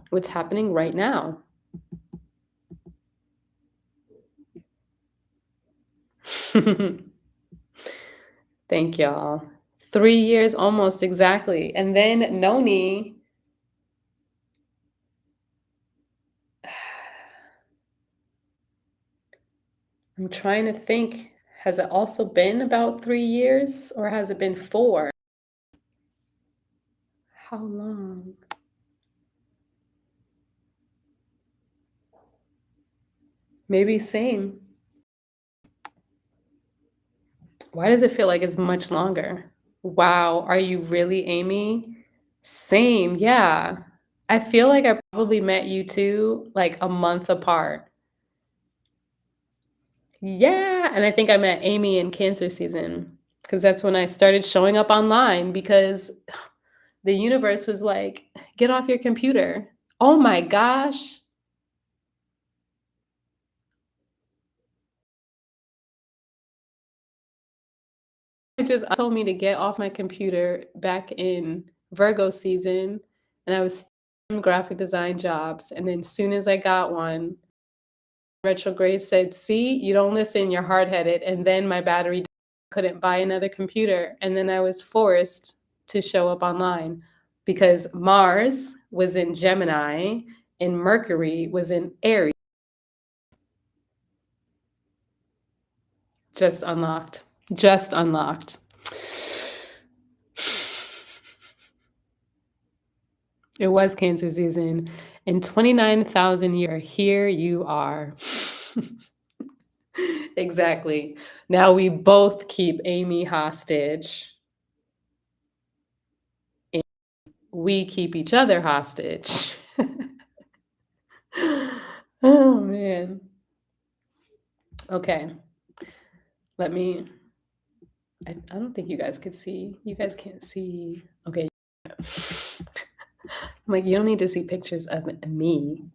Speaker 1: what's happening right now. Thank y'all. 3 years almost exactly. And then Noni. I'm trying to think. Has it also been about 3 years or has it been 4? How long? Maybe same. Why does it feel like it's much longer? Wow, are you really, Amy? Same, yeah. I feel like I probably met you two like a month apart. Yeah, and I think I met Amy in Cancer season because that's when I started showing up online because the universe was like, "Get off your computer." Oh my gosh. It just told me to get off my computer back in Virgo season, and I was still in graphic design jobs, and then soon as I got one, retrograde said, "See, you don't listen, you're hard-headed," and then my battery couldn't buy another computer, and then I was forced to show up online because Mars was in Gemini and Mercury was in Aries. Just unlocked. Just unlocked. It was Cancer season. In 29,000 years, here you are. Exactly. Now we both keep Amy hostage. And we keep each other hostage. Oh, man. Okay. Let me. I don't think you guys could see. You guys can't see. Okay. I'm like, you don't need to see pictures of me.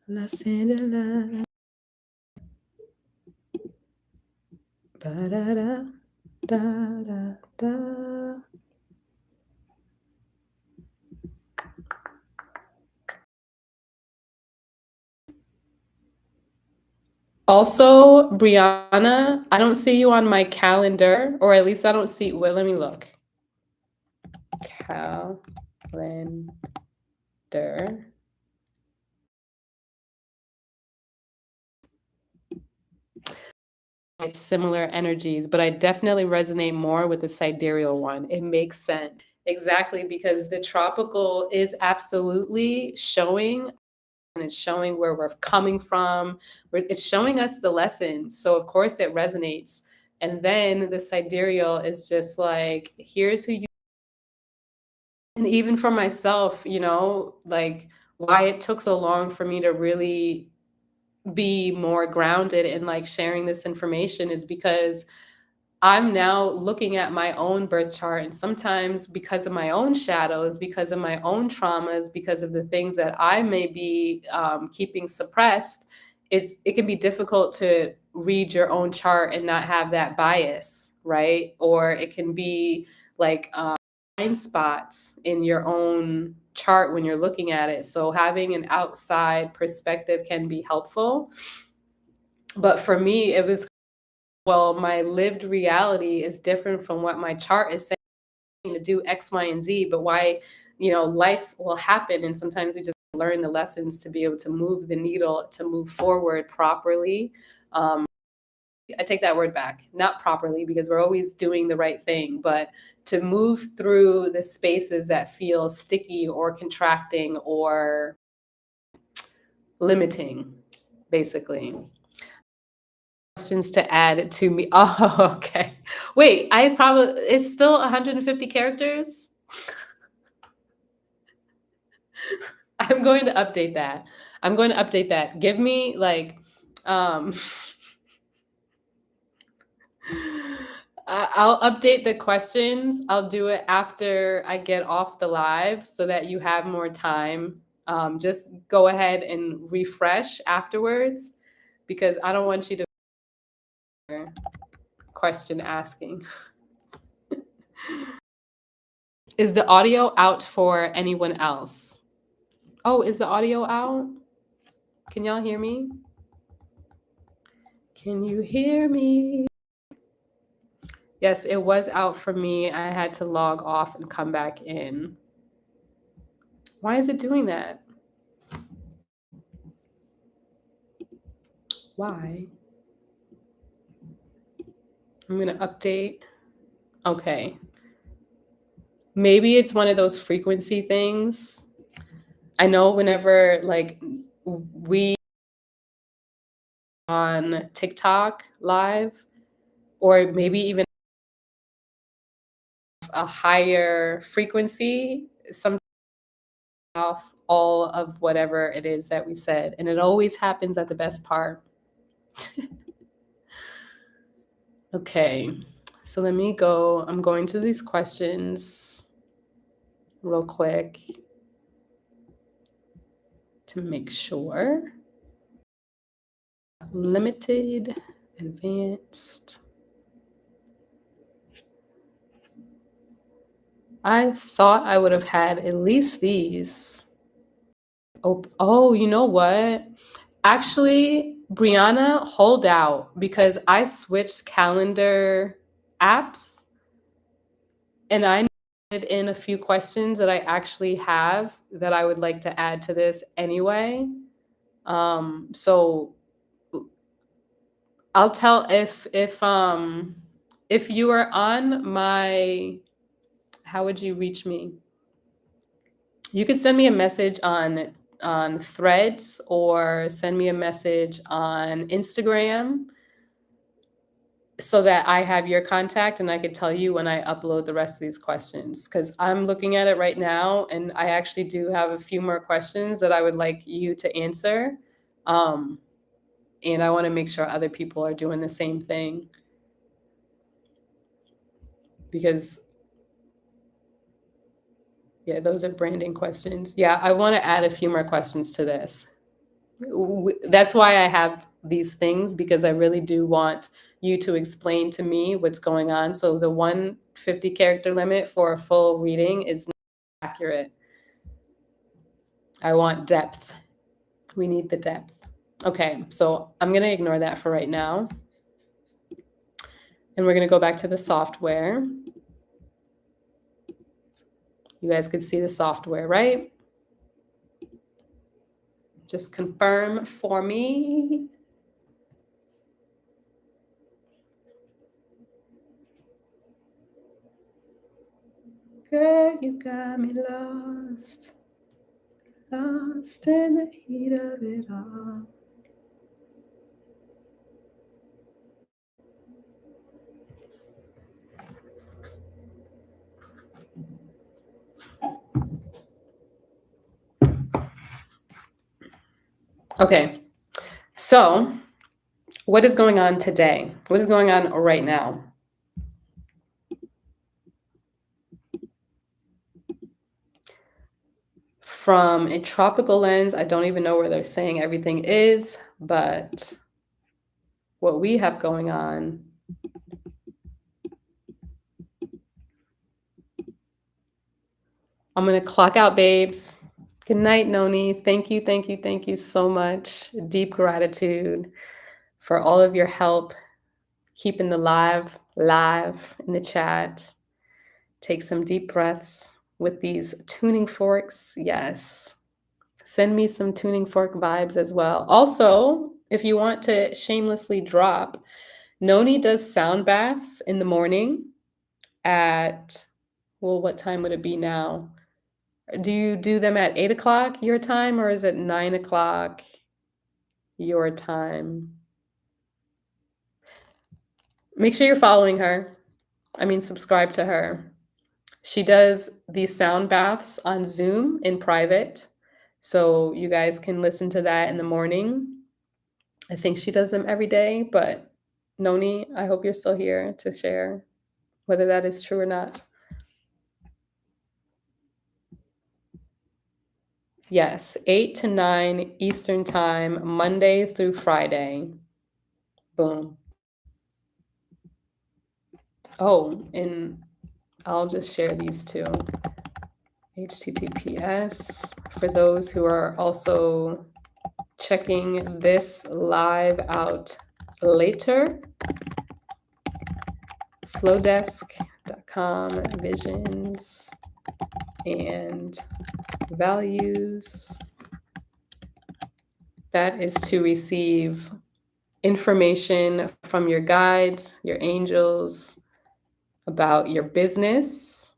Speaker 1: Los Angeles. Ba-da-da, da-da-da. Also, Brianna, I don't see you on my calendar, or at least I don't see. Well, let me look. Calendar. It's similar energies, but I definitely resonate more with the sidereal one. It makes sense. Exactly, because the tropical is absolutely showing, and it's showing where we're coming from. It's showing us the lessons. So of course it resonates. And then the sidereal is just like, here's who you, and even for myself, like why it took so long for me to really be more grounded in like sharing this information is because I'm now looking at my own birth chart, and sometimes because of my own shadows, because of my own traumas, because of the things that I may be keeping suppressed, it can be difficult to read your own chart and not have that bias, right? Or it can be like blind spots in your own chart when you're looking at it. So having an outside perspective can be helpful. But for me, it was, well, my lived reality is different from what my chart is saying to do X, Y, and Z, but why, life will happen. And sometimes we just learn the lessons to be able to move the needle, to move forward properly. I take that word back, not properly, because we're always doing the right thing, but to move through the spaces that feel sticky or contracting or limiting, basically. Questions to add to me. Oh, okay. Wait, it's still 150 characters? I'm going to update that. Give me like um I'll update the questions. I'll do it after I get off the live so that you have more time. Just go ahead and refresh afterwards because I don't want you to question asking. Is the audio out for anyone else? Oh, is the audio out? Can y'all hear me? Can you hear me? Yes, it was out for me. I had to log off and come back in. Why is it doing that? Why? I'm going to update. Okay. Maybe it's one of those frequency things. I know whenever like we on TikTok live, or maybe even a higher frequency, some off all of whatever it is that we said. And it always happens at the best part. Okay. So let me go. I'm going to these questions real quick to make sure. Limited, advanced. I thought I would have had at least these. Oh, you know what? Actually, Brianna, hold out because I switched calendar apps and I added in a few questions that I actually have that I would like to add to this anyway. So I'll tell if you are on my, how would you reach me? You could send me a message on Threads or send me a message on Instagram so that I have your contact and I could tell you when I upload the rest of these questions. Because I'm looking at it right now and I actually do have a few more questions that I would like you to answer. And I want to make sure other people are doing the same thing. Because, yeah, those are branding questions. Yeah, I want to add a few more questions to this. That's why I have these things, because I really do want you to explain to me what's going on. So the 150 character limit for a full reading is not accurate. I want depth. We need the depth. Okay, so I'm going to ignore that for right now. And we're going to go back to the software. You guys could see the software, right? Just confirm for me. Girl, you got me lost in the heat of it all. Okay, so what is going on today? What is going on right now? From a tropical lens, I don't even know where they're saying everything is, but what we have going on. I'm gonna clock out, babes. Good night, Noni. Thank you, thank you, thank you so much. Deep gratitude for all of your help keeping the live in the chat. Take some deep breaths with these tuning forks. Yes. Send me some tuning fork vibes as well. Also, if you want to shamelessly drop, Noni does sound baths in the morning at, well, what time would it be now? Do you do them at 8 o'clock your time, or is it 9 o'clock your time? Make sure you're following her. I mean, subscribe to her. She does these sound baths on Zoom in private. So you guys can listen to that in the morning. I think she does them every day, but Noni, I hope you're still here to share whether that is true or not. Yes, 8 to 9 Eastern Time, Monday through Friday. Boom. Oh, and I'll just share these two. HTTPS for those who are also checking this live out later. Flowdesk.com visions and values. That is to receive information from your guides, your angels, about your business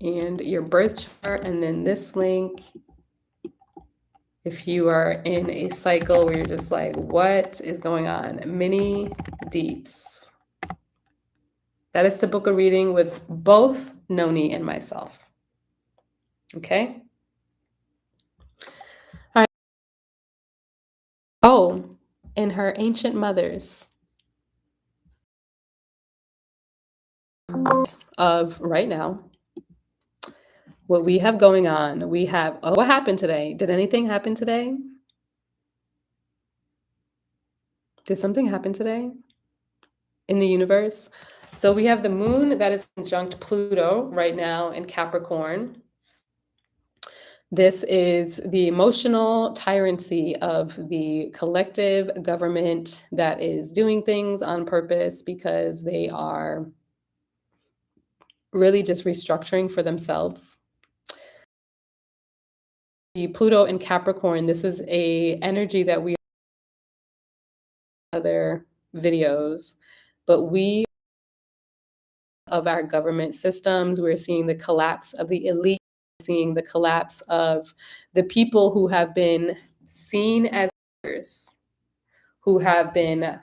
Speaker 1: and your birth chart. And then this link, if you are in a cycle where you're just like, what is going on? Mini deeps. That is to book a reading with both Noni and myself. Okay? All right. Oh, and her ancient mothers of right now. What we have going on, we have, oh, what happened today? Did anything happen today? Did something happen today in the universe? So we have the moon that is conjunct Pluto right now in Capricorn. This is the emotional tyranny of the collective government that is doing things on purpose because they are really just restructuring for themselves. The Pluto in Capricorn, this is a energy that we other videos, but we of our government systems, we're seeing the collapse of the elite, seeing the collapse of the people who have been seen as leaders, who have been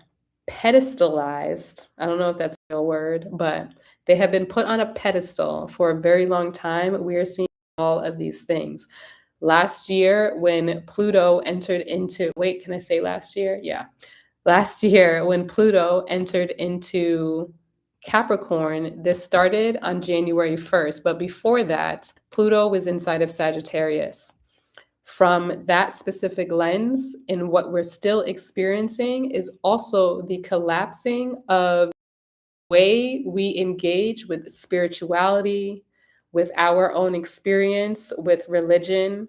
Speaker 1: pedestalized. I don't know if that's a real word, but they have been put on a pedestal for a very long time. We are seeing all of these things. Last year, when Pluto entered into, wait, can I say last year? Yeah. Last year, when Pluto entered into Capricorn, this started on January 1st. But before that, Pluto was inside of Sagittarius. From that specific lens, and what we're still experiencing is also the collapsing of the way we engage with spirituality, with our own experience, with religion,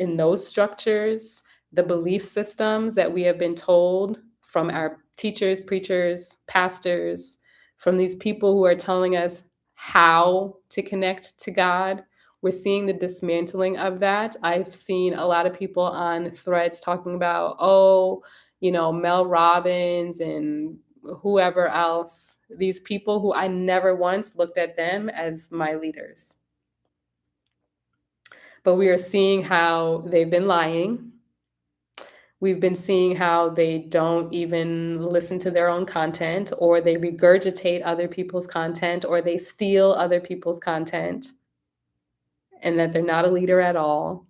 Speaker 1: in those structures, the belief systems that we have been told from our teachers, preachers, pastors, from these people who are telling us how to connect to God. We're seeing the dismantling of that. I've seen a lot of people on threads talking about, oh, Mel Robbins and whoever else, these people who I never once looked at them as my leaders. But we are seeing how they've been lying. We've been seeing how they don't even listen to their own content, or they regurgitate other people's content, or they steal other people's content, and that they're not a leader at all.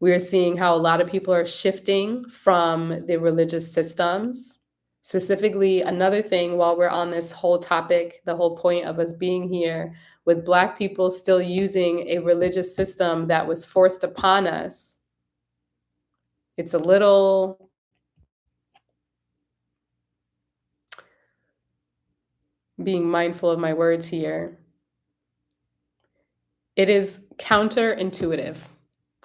Speaker 1: We are seeing how a lot of people are shifting from the religious systems. Specifically, another thing while we're on this whole topic, the whole point of us being here, with Black people still using a religious system that was forced upon us, it's a little being mindful of my words here. It is counterintuitive.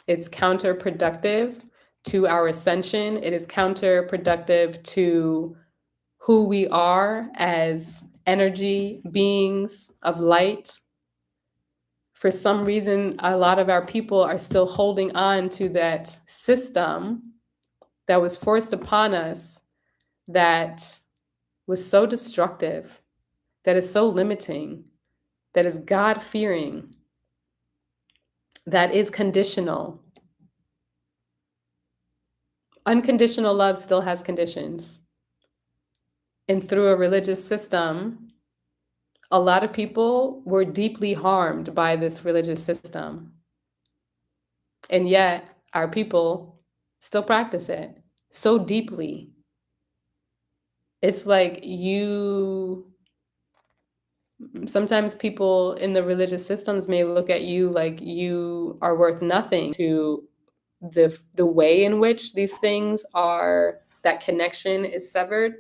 Speaker 1: It's counterproductive to our ascension. It is counterproductive to who we are as energy beings of light. For some reason, a lot of our people are still holding on to that system that was forced upon us, that was so destructive, that is so limiting, that is God-fearing, that is conditional. Unconditional love still has conditions. And through a religious system, a lot of people were deeply harmed by this religious system. And yet, our people still practice it so deeply. It's like sometimes people in the religious systems may look at you like you are worth nothing to the way in which these things are, that connection is severed.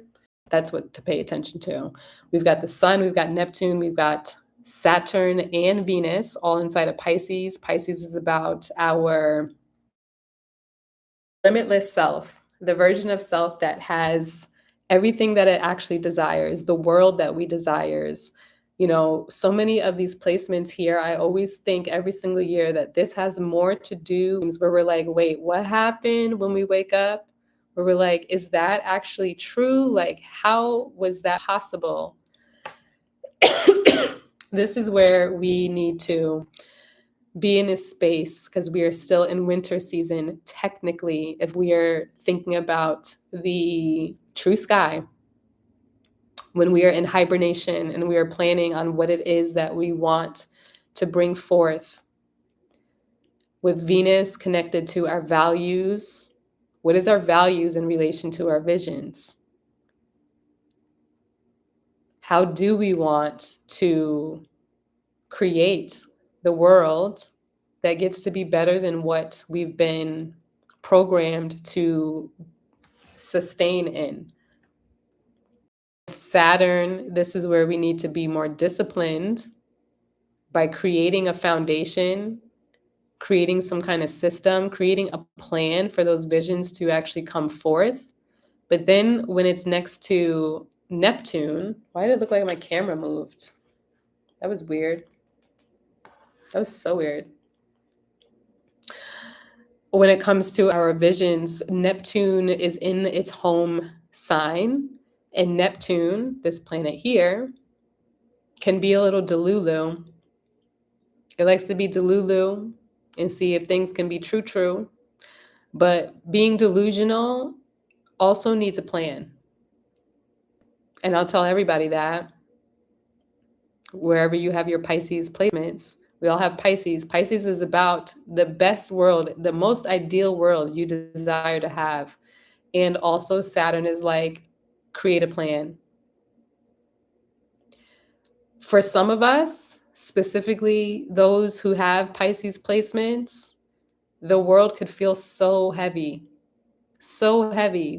Speaker 1: That's what to pay attention to. We've got the sun, we've got Neptune, we've got Saturn and Venus all inside of Pisces. Pisces is about our limitless self, the version of self that has everything that it actually desires, the world that we desires. You know, so many of these placements here, I always think every single year that this has more to do where we're like, wait, what happened when we wake up? Where we're like, is that actually true? Like, how was that possible? This is where we need to be in a space, because we are still in winter season, technically, if we are thinking about the true sky, when we are in hibernation and we are planning on what it is that we want to bring forth, with Venus connected to our values. What is our values in relation to our visions? How do we want to create the world that gets to be better than what we've been programmed to sustain in? Saturn, this is where we need to be more disciplined by creating a foundation, creating some kind of system, creating a plan for those visions to actually come forth. But then when it's next to Neptune, why did it look like my camera moved? That was weird. That was so weird. When it comes to our visions, Neptune is in its home sign. And Neptune, this planet here, can be a little delulu. It likes to be delulu and see if things can be true. But being delusional also needs a plan. And I'll tell everybody that wherever you have your Pisces placements, we all have Pisces. Pisces is about the best world, the most ideal world you desire to have. And also Saturn is like, create a plan. For some of us, specifically those who have Pisces placements, the world could feel so heavy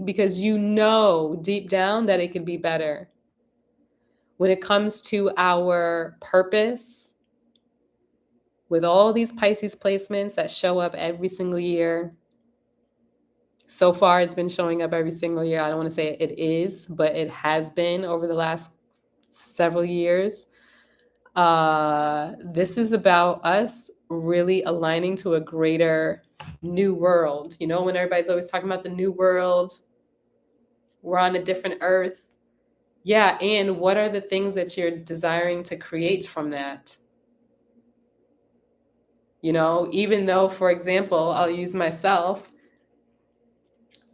Speaker 1: because you know deep down that it could be better. When it comes to our purpose, with all these Pisces placements that show up every single year, so far it's been showing up every single year. I don't want to say it is, but it has been over the last several years. This is about us really aligning to a greater new world. You know, when everybody's always talking about the new world, we're on a different earth. Yeah, and what are the things that you're desiring to create from that? You know, even though, for example, I'll use myself,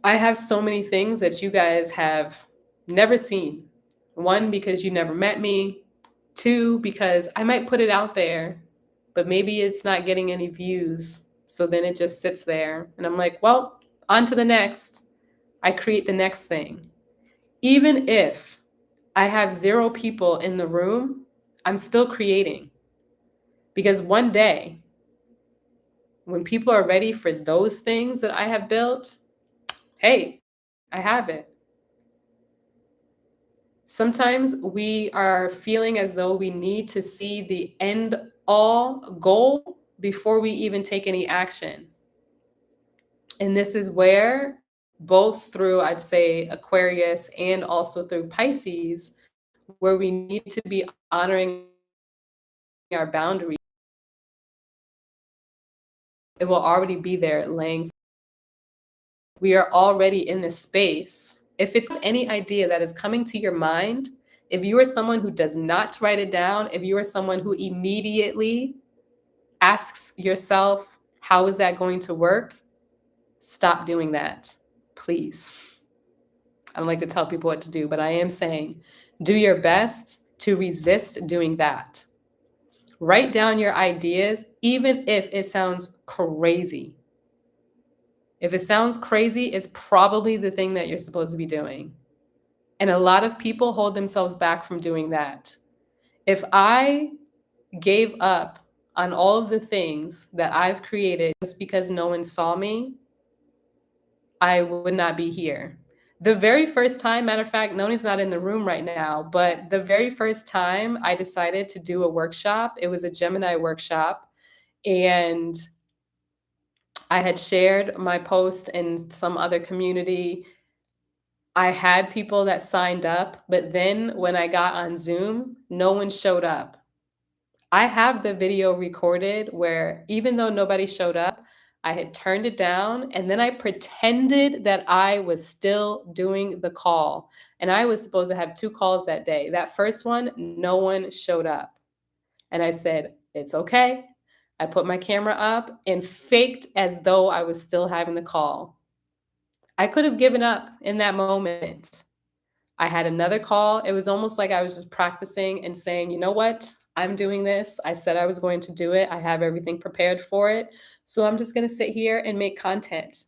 Speaker 1: I have so many things that you guys have never seen. One, because you never met me. Two, because I might put it out there, but maybe it's not getting any views. So then it just sits there and I'm like, well, on to the next. I create the next thing. Even if I have 0 people in the room, I'm still creating. Because one day, when people are ready for those things that I have built, hey, I have it. Sometimes we are feeling as though we need to see the end all goal before we even take any action. And this is where, both through, I'd say, Aquarius and also through Pisces, where we need to be honoring our boundaries. It will already be there laying. We are already in this space. If it's any idea that is coming to your mind, if you are someone who does not write it down, if you are someone who immediately asks yourself, how is that going to work? Stop doing that, please. I don't like to tell people what to do, but I am saying, do your best to resist doing that. Write down your ideas, even if it sounds crazy. If it sounds crazy, it's probably the thing that you're supposed to be doing. And a lot of people hold themselves back from doing that. If I gave up on all of the things that I've created just because no one saw me, I would not be here. The very first time, matter of fact, Noni's not in the room right now, but the very first time I decided to do a workshop, it was a Gemini workshop, and I had shared my post in some other community. I had people that signed up, but then when I got on Zoom, no one showed up. I have the video recorded where even though nobody showed up, I had turned it down and then I pretended that I was still doing the call. And I was supposed to have 2 calls that day. That first one, no one showed up. And I said, "It's okay." I put my camera up and faked as though I was still having the call. I could have given up in that moment. I had another call. It was almost like I was just practicing and saying, "You know what? I'm doing this. I said I was going to do it. I have everything prepared for it. So I'm just going to sit here and make content."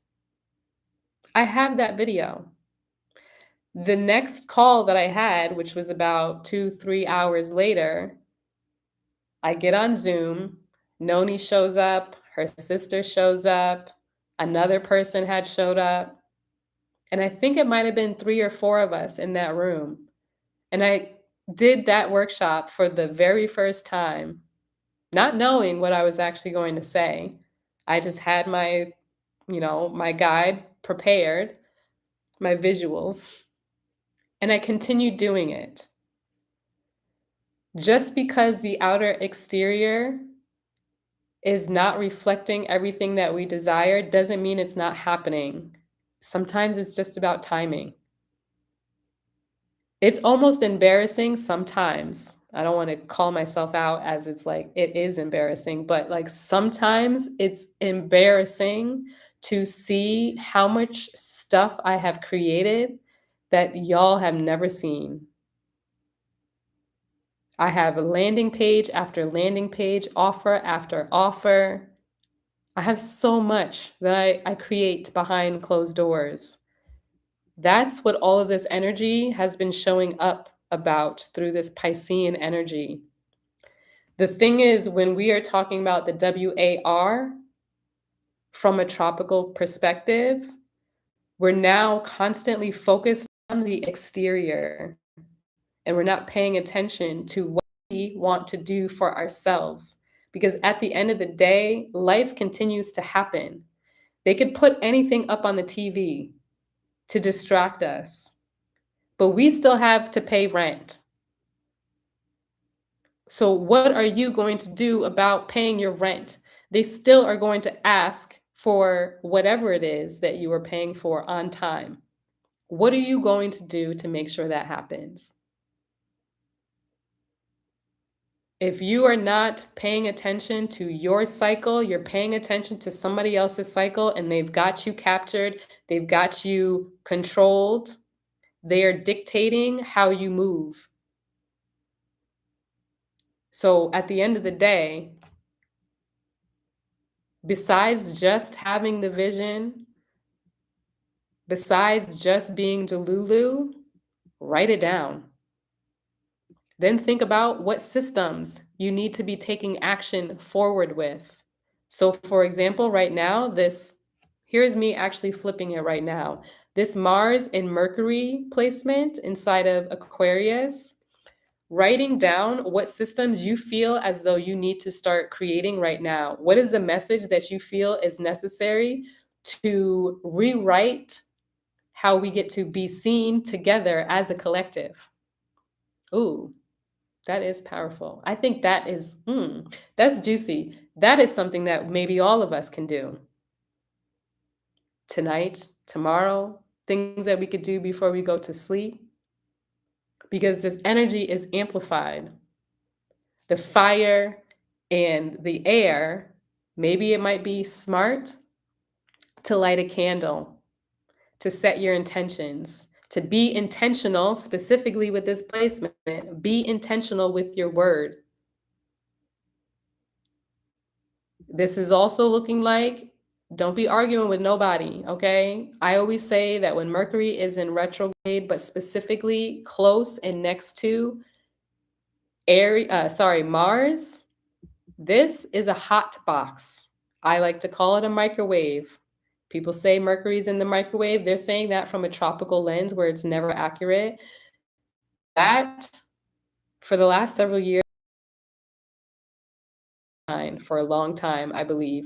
Speaker 1: I have that video. The next call that I had, which was about 2, 3 hours later, I get on Zoom. Noni shows up. Her sister shows up. Another person had showed up. And I think it might have been 3 or 4 of us in that room. And I did that workshop for the very first time, not knowing what I was actually going to say. I just had my, my guide prepared, my visuals, and I continued doing it. Just because the outer exterior is not reflecting everything that we desire doesn't mean it's not happening. Sometimes it's just about timing. It's almost embarrassing sometimes. I don't want to call myself out as it's like it is embarrassing, but like sometimes it's embarrassing to see how much stuff I have created that y'all have never seen. I have a landing page after landing page, offer after offer. I have so much that I create behind closed doors. That's what all of this energy has been showing up about through this Piscean energy. The thing is, when we are talking about the WAR from a tropical perspective, we're now constantly focused on the exterior and we're not paying attention to what we want to do for ourselves. Because at the end of the day, life continues to happen. They could put anything up on the TV to distract us, but we still have to pay rent. So what are you going to do about paying your rent? They still are going to ask for whatever it is that you are paying for on time. What are you going to do to make sure that happens? If you are not paying attention to your cycle, you're paying attention to somebody else's cycle and they've got you captured, they've got you controlled, they are dictating how you move. So at the end of the day, besides just having the vision, besides just being Delulu, write it down. Then think about what systems you need to be taking action forward with. So, for example, right now, here's me actually flipping it right now. This Mars and Mercury placement inside of Aquarius, writing down what systems you feel as though you need to start creating right now. What is the message that you feel is necessary to rewrite how we get to be seen together as a collective? Ooh, that is powerful. I think that's juicy. That is something that maybe all of us can do tonight, tomorrow, things that we could do before we go to sleep, because this energy is amplified. The fire and the air, maybe it might be smart to light a candle, to set your intentions, to be intentional, specifically with this placement, be intentional with your word. This is also looking like, don't be arguing with nobody, okay? I always say that when Mercury is in retrograde, but specifically close and next to Mars, this is a hot box. I like to call it a microwave. People say Mercury's in the microwave. They're saying that from a tropical lens where it's never accurate. That, for the last several years, for a long time, I believe.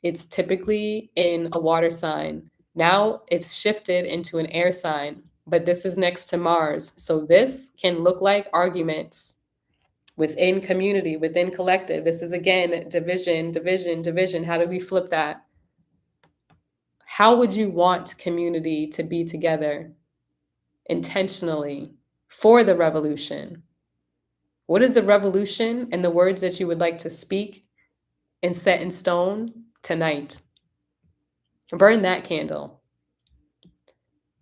Speaker 1: It's typically in a water sign. Now it's shifted into an air sign, but this is next to Mars. So this can look like arguments within community, within collective. This is again division, division, division. How do we flip that? How would you want community to be together intentionally for the revolution? What is the revolution and the words that you would like to speak and set in stone tonight? Burn that candle.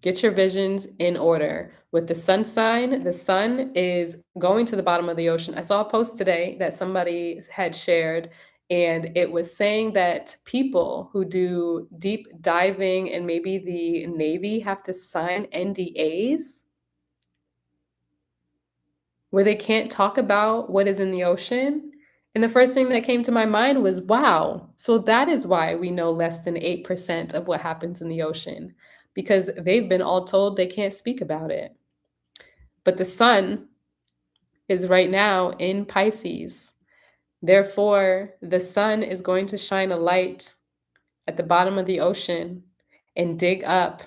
Speaker 1: Get your visions in order. With the sun sign, the sun is going to the bottom of the ocean. I saw a post today that somebody had shared, and it was saying that people who do deep diving and maybe the Navy have to sign NDAs where they can't talk about what is in the ocean. And the first thing that came to my mind was, wow, so that is why we know less than 8% of what happens in the ocean, because they've been all told they can't speak about it. But the sun is right now in Pisces. Therefore, the sun is going to shine a light at the bottom of the ocean and dig up,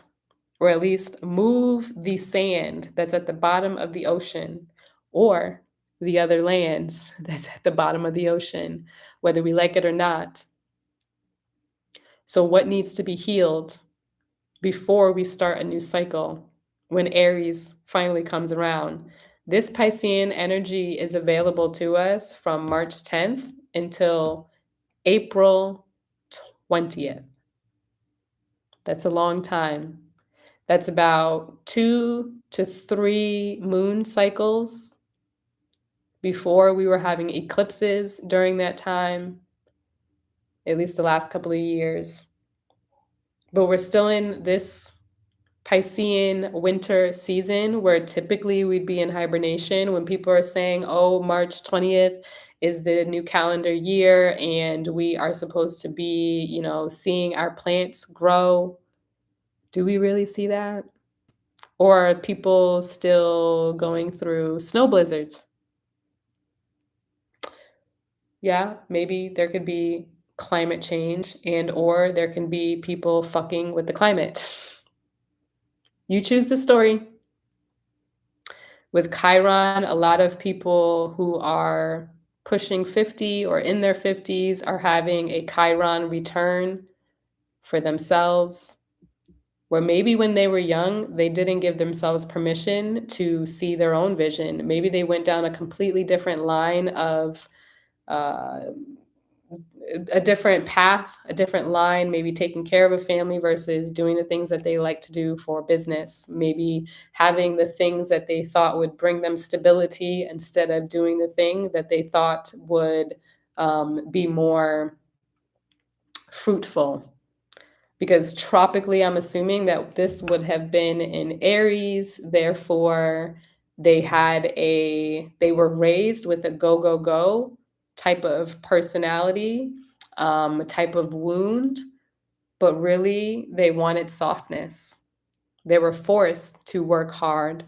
Speaker 1: or at least move the sand that's at the bottom of the ocean, or the other lands that's at the bottom of the ocean, whether we like it or not. So, what needs to be healed before we start a new cycle when Aries finally comes around? This Piscean energy is available to us from March 10th until April 20th. That's a long time. That's about 2 to 3 moon cycles before we were having eclipses during that time, at least the last couple of years. But we're still in this Piscean winter season where typically we'd be in hibernation. When people are saying, oh, March 20th is the new calendar year and we are supposed to be, seeing our plants grow. Do we really see that? Or are people still going through snow blizzards? Yeah, maybe there could be climate change or there can be people fucking with the climate. You choose the story. With Chiron, a lot of people who are pushing 50 or in their 50s are having a Chiron return for themselves, where maybe when they were young, they didn't give themselves permission to see their own vision. Maybe they went down a completely different line of uh, a different path, a different line, maybe taking care of a family versus doing the things that they like to do for business, maybe having the things that they thought would bring them stability instead of doing the thing that they thought would be more fruitful. Because tropically, I'm assuming that this would have been in Aries, therefore they were raised with a go, go, go type of personality, type of wound, but really they wanted softness. They were forced to work hard,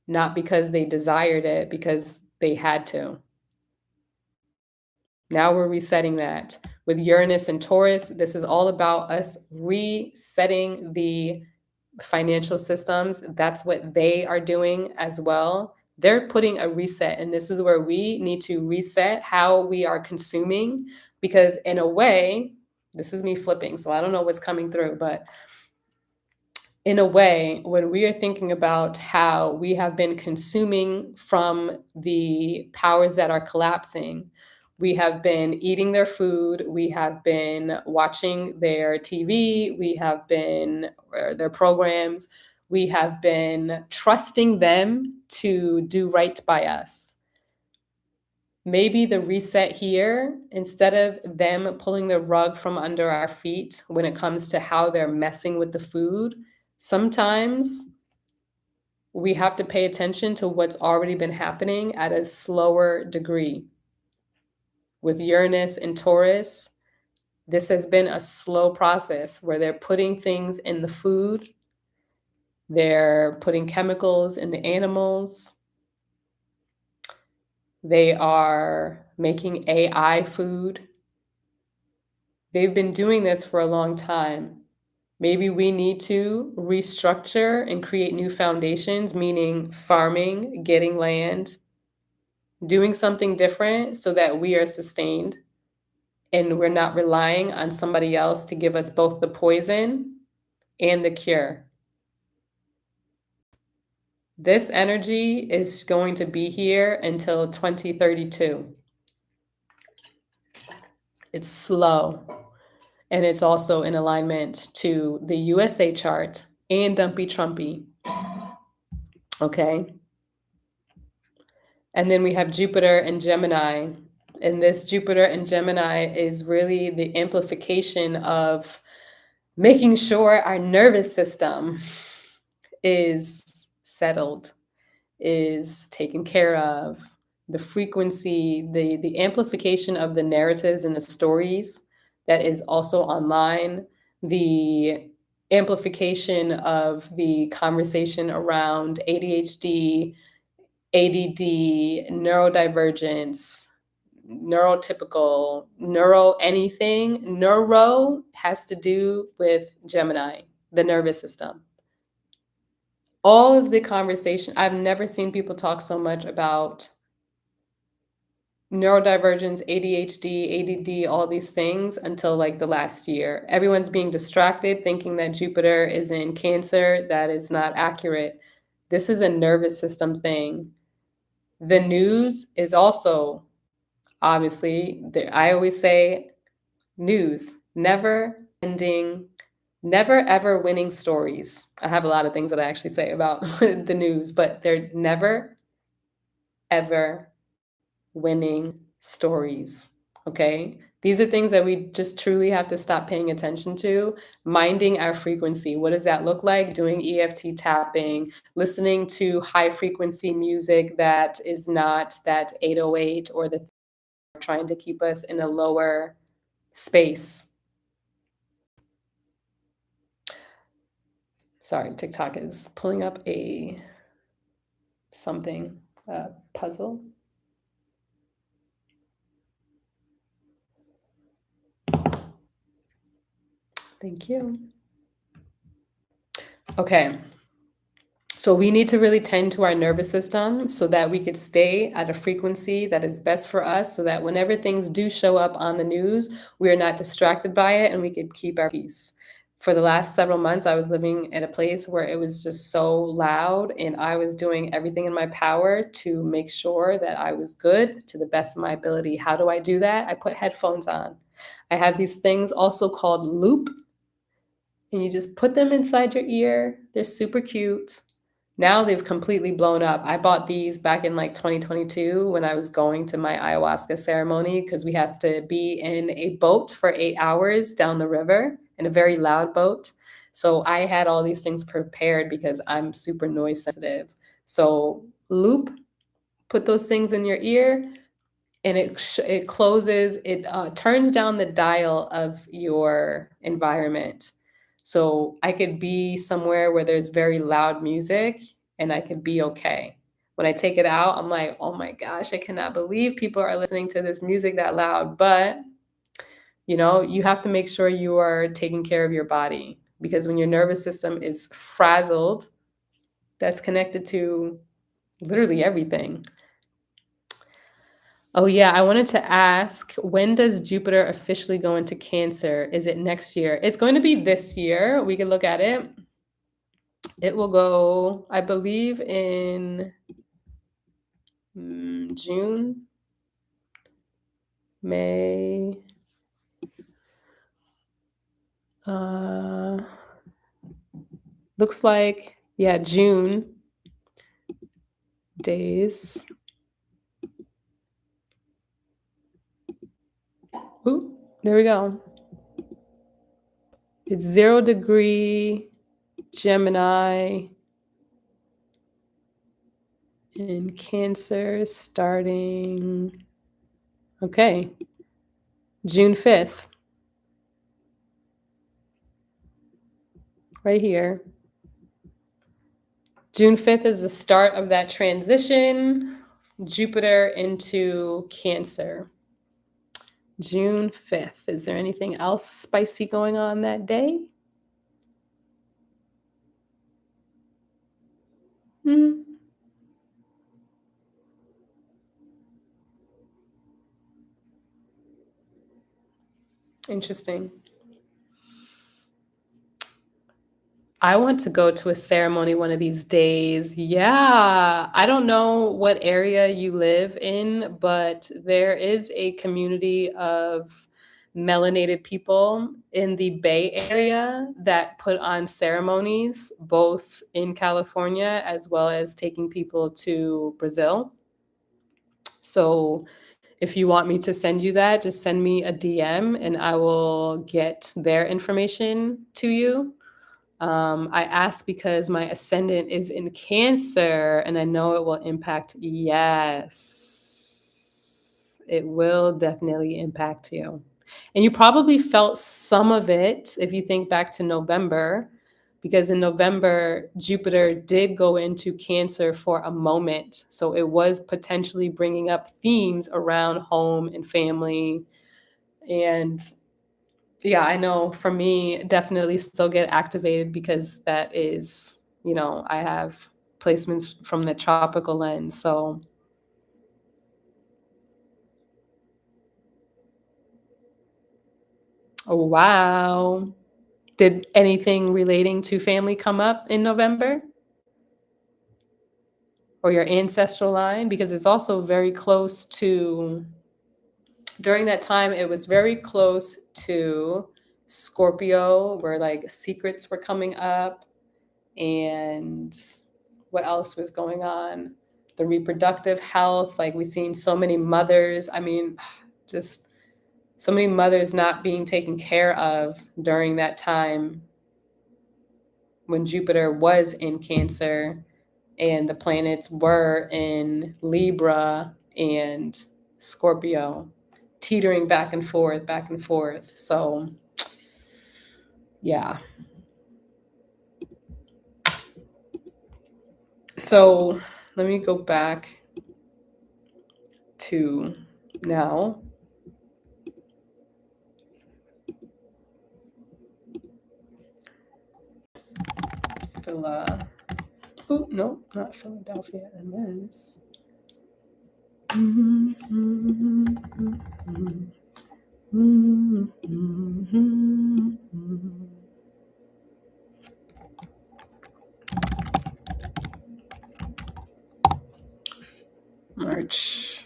Speaker 1: not because they desired it, because they had to. Now we're resetting that. With Uranus and Taurus, this is all about us resetting the financial systems. That's what they are doing as well. They're putting a reset, and this is where we need to reset how we are consuming, because in a way, this is me flipping, so I don't know what's coming through, but in a way, when we are thinking about how we have been consuming from the powers that are collapsing, we have been eating their food, we have been watching their TV, we have been or their programs, we have been trusting them to do right by us. Maybe the reset here, instead of them pulling the rug from under our feet when it comes to how they're messing with the food, sometimes we have to pay attention to what's already been happening at a slower degree. With Uranus and Taurus, this has been a slow process where they're putting things in the food, they're putting chemicals in the animals, they are making AI food. They've been doing this for a long time. Maybe we need to restructure and create new foundations, meaning farming, getting land, doing something different so that we are sustained and we're not relying on somebody else to give us both the poison and the cure. This energy is going to be here until 2032. It's slow, and it's also in alignment to the USA chart and Dumpy Trumpy. Okay. And then we have Jupiter and Gemini. And this Jupiter and Gemini is really the amplification of making sure our nervous system is settled, is taken care of. The frequency, the amplification of the narratives and the stories that is also online, the amplification of the conversation around ADHD, ADD, neurodivergence, neurotypical, neuro anything. Neuro has to do with Gemini, the nervous system. All of the conversation, I've never seen people talk so much about neurodivergence, ADHD, ADD, all these things until like the last year. Everyone's being distracted thinking that Jupiter is in Cancer. That is not accurate. This is a nervous system thing. The news is also obviously, I always say news, never ending, never ever winning stories. I have a lot of things that I actually say about the news, but they're never ever winning stories. Okay. These are things that we just truly have to stop paying attention to. Minding our frequency. What does that look like? Doing EFT tapping, listening to high frequency music that is not that 808 or the trying to keep us in a lower space. Sorry, TikTok is pulling up a something puzzle. Thank you. Okay. So we need to really tend to our nervous system so that we could stay at a frequency that is best for us, so that whenever things do show up on the news, we are not distracted by it and we could keep our peace. For the last several months, I was living at a place where it was just so loud, and I was doing everything in my power to make sure that I was good to the best of my ability. How do I do that? I put headphones on. I have these things also called loop, and you just put them inside your ear. They're super cute. Now they've completely blown up. I bought these back in like 2022 when I was going to my ayahuasca ceremony because we have to be in a boat for 8 hours down the river, in a very loud boat. So I had all these things prepared because I'm super noise sensitive. So loop, put those things in your ear, and it closes, it turns down the dial of your environment. So I could be somewhere where there's very loud music and I could be okay. When I take it out, I'm like, oh my gosh, I cannot believe people are listening to this music that loud. But you have to make sure you are taking care of your body, because when your nervous system is frazzled, that's connected to literally everything. Oh, yeah, I wanted to ask, when does Jupiter officially go into Cancer? Is it next year? It's going to be this year. We can look at it. It will go, I believe, in June, May. Uh, Looks like, yeah, June days. Ooh, there we go. It's 0° Gemini in Cancer starting, okay, June 5th, right here. June 5th is the start of that transition, Jupiter into Cancer. June 5th. Is there anything else spicy going on that day? Hmm. Interesting. I want to go to a ceremony one of these days. Yeah. I don't know what area you live in, but there is a community of melanated people in the Bay Area that put on ceremonies, both in California as well as taking people to Brazil. So if you want me to send you that, just send me a DM and I will get their information to you. I ask because my ascendant is in Cancer and I know it will impact. Yes, it will definitely impact you. And you probably felt some of it if you think back to November, because in November, Jupiter did go into Cancer for a moment. So it was potentially bringing up themes around home and family. And yeah, I know for me, definitely still get activated because that is, I have placements from the tropical lens. So, oh, wow. Did anything relating to family come up in November or your ancestral line? Because it's also very close to, during that time, it was very close to Scorpio, where like secrets were coming up. And what else was going on? The reproductive health, like we've seen so many mothers, I mean, just so many mothers not being taken care of during that time when Jupiter was in Cancer and the planets were in Libra and Scorpio, teetering back and forth, back and forth. So yeah. So let me go back to now. Phila. Oh, no, not Philadelphia. And this. March.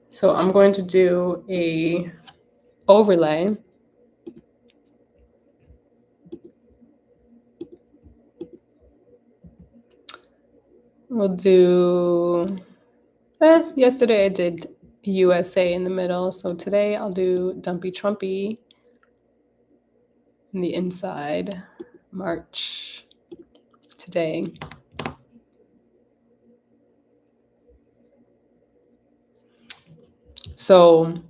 Speaker 1: So I'm going to do a overlay We'll do, yesterday I did USA in the middle, so today I'll do Dumpy Trumpy in the inside, March, today. So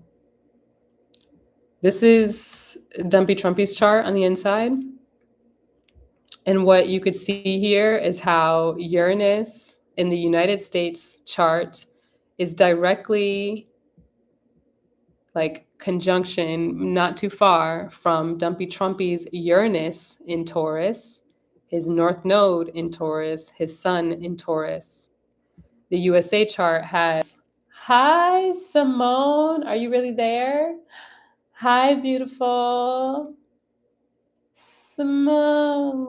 Speaker 1: this is Dumpy Trumpy's chart on the inside. And what you could see here is how Uranus in the United States chart is directly like conjunction, not too far from Dumpy Trumpy's Uranus in Taurus, his North Node in Taurus, his Sun in Taurus. The USA chart has, hi, Simone, are you really there? Hi, beautiful Simone.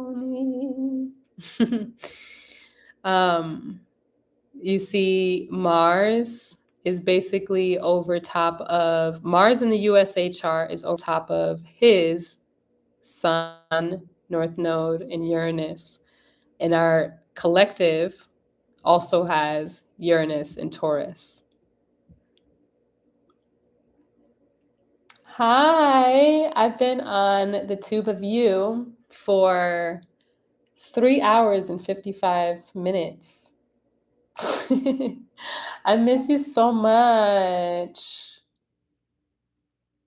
Speaker 1: You see Mars is basically over top of, Mars in the USA chart is over top of his Sun, North Node, and Uranus. And our collective also has Uranus and Taurus. Hi, I've been on the tube of you for 3 hours and 55 minutes. I miss you so much.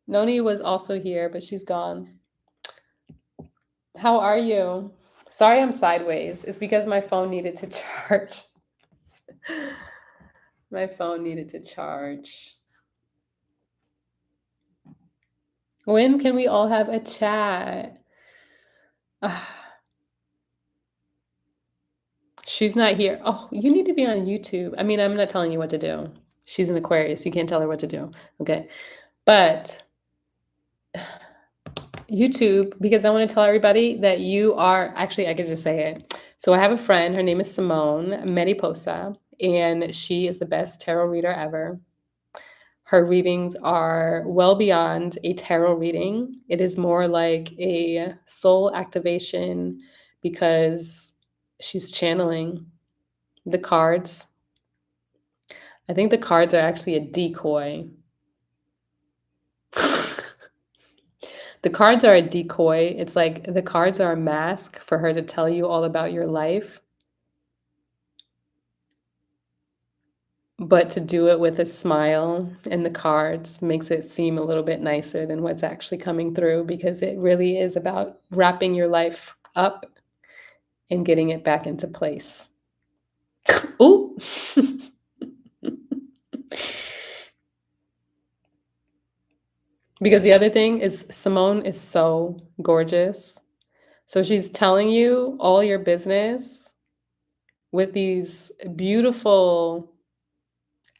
Speaker 1: Noni was also here, but she's gone. How are you? Sorry I'm sideways. It's because my phone needed to charge. My phone needed to charge. When can we all have a chat? She's not here. Oh, you need to be on YouTube. I mean, I'm not telling you what to do. She's an Aquarius. You can't tell her what to do. Okay. But YouTube, because I want to tell everybody that you are, actually, I could just say it. So I have a friend, her name is Simone Mediposa, and she is the best tarot reader ever. Her readings are well beyond a tarot reading. It is more like a soul activation because she's channeling the cards. I think the cards are actually a decoy. The cards are a decoy. It's like the cards are a mask for her to tell you all about your life. But to do it with a smile and the cards makes it seem a little bit nicer than what's actually coming through, because it really is about wrapping your life up and getting it back into place. Ooh. Because the other thing is Simone is so gorgeous. So she's telling you all your business with these beautiful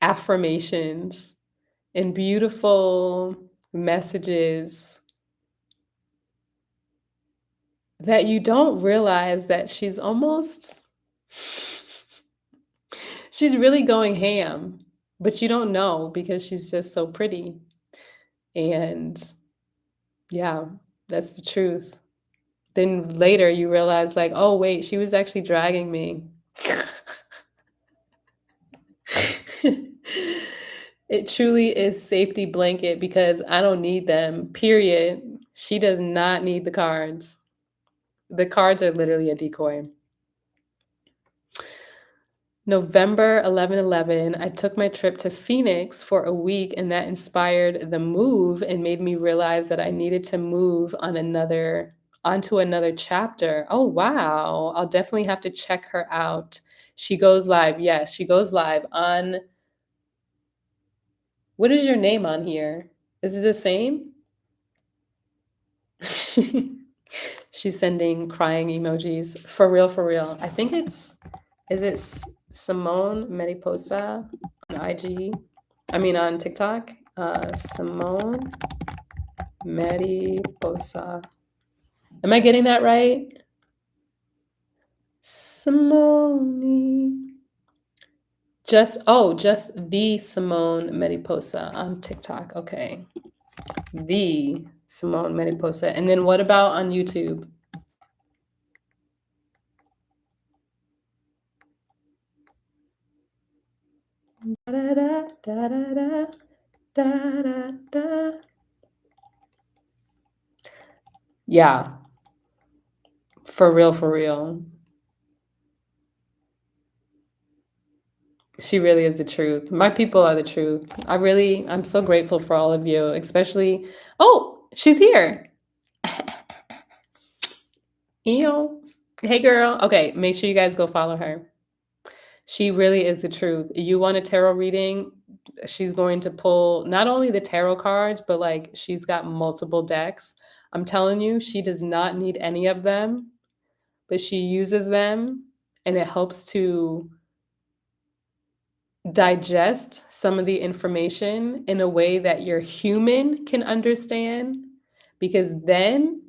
Speaker 1: affirmations and beautiful messages that you don't realize that she's really going ham, but you don't know because she's just so pretty. And yeah, that's the truth. Then later you realize, like, oh, wait, she was actually dragging me. It truly is safety blanket because I don't need them, period. She does not need the cards. The cards are literally a decoy. November 11/11, I took my trip to Phoenix for a week, and that inspired the move and made me realize that I needed to move onto another chapter. Oh, wow. I'll definitely have to check her out. She goes live. Yes, she goes live on, what is your name on here? Is it the same? She's sending crying emojis. For real, for real. I think is it Simone Mediposa on IG? I mean, on TikTok. Simone Mediposa. Am I getting that right? Simone. Just the Simone Mediposa on TikTok. Okay. The Simone Mediposa. And then what about on YouTube? Da da da da da da da da. Yeah, for real, for real. She really is the truth. My people are the truth. I'm so grateful for all of you, especially. Oh, she's here. Ew. Hey, girl. Okay, make sure you guys go follow her. She really is the truth. You want a tarot reading? She's going to pull not only the tarot cards, but like she's got multiple decks. I'm telling you, she does not need any of them, but she uses them and it helps to digest some of the information in a way that your human can understand. Because then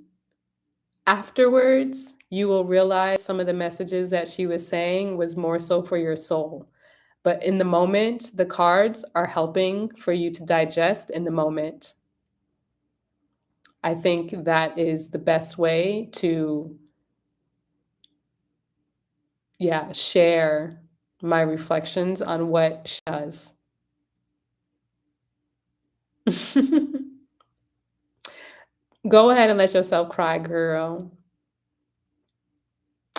Speaker 1: afterwards, you will realize some of the messages that she was saying was more so for your soul. But in the moment, the cards are helping for you to digest in the moment. I think that is the best way to, yeah, share my reflections on what she does. Go ahead and let yourself cry, girl.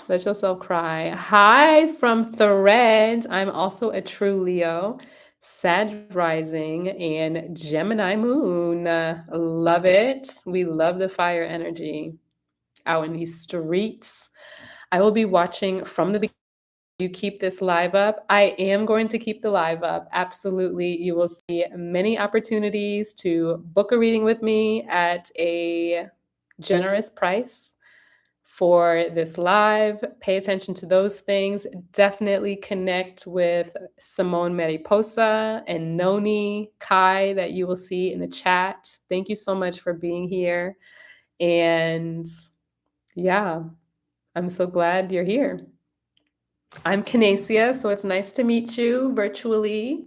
Speaker 1: Let yourself cry. Hi from Threads. I'm also a true Leo, Sag rising, and Gemini moon. Love it. We love the fire energy out in these streets. I will be watching from the beginning. You keep this live up. I am going to keep the live up. Absolutely. You will see many opportunities to book a reading with me at a generous price for this live. Pay attention to those things. Definitely connect with Simone Mariposa and Noni Kai that you will see in the chat. Thank you so much for being here. And yeah, I'm so glad you're here. I'm Canacia, so it's nice to meet you virtually.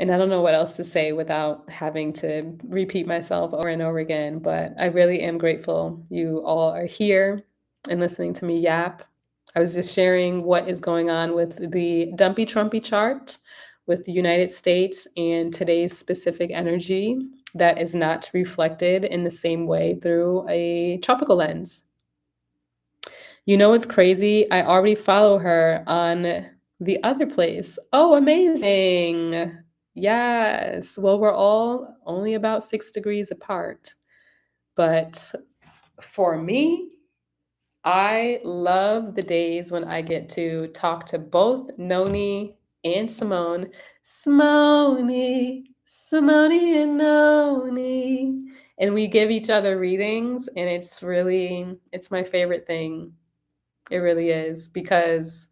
Speaker 1: And I don't know what else to say without having to repeat myself over and over again, but I really am grateful you all are here and listening to me yap. I was just sharing what is going on with the Dumpy Trumpy chart with the United States and today's specific energy that is not reflected in the same way through a tropical lens. You know what's crazy? I already follow her on the other place. Oh, amazing. Yes. Well, we're all only about 6 degrees apart. But for me, I love the days when I get to talk to both Noni and Simone. Simone and Noni. And we give each other readings, and it's my favorite thing. It really is because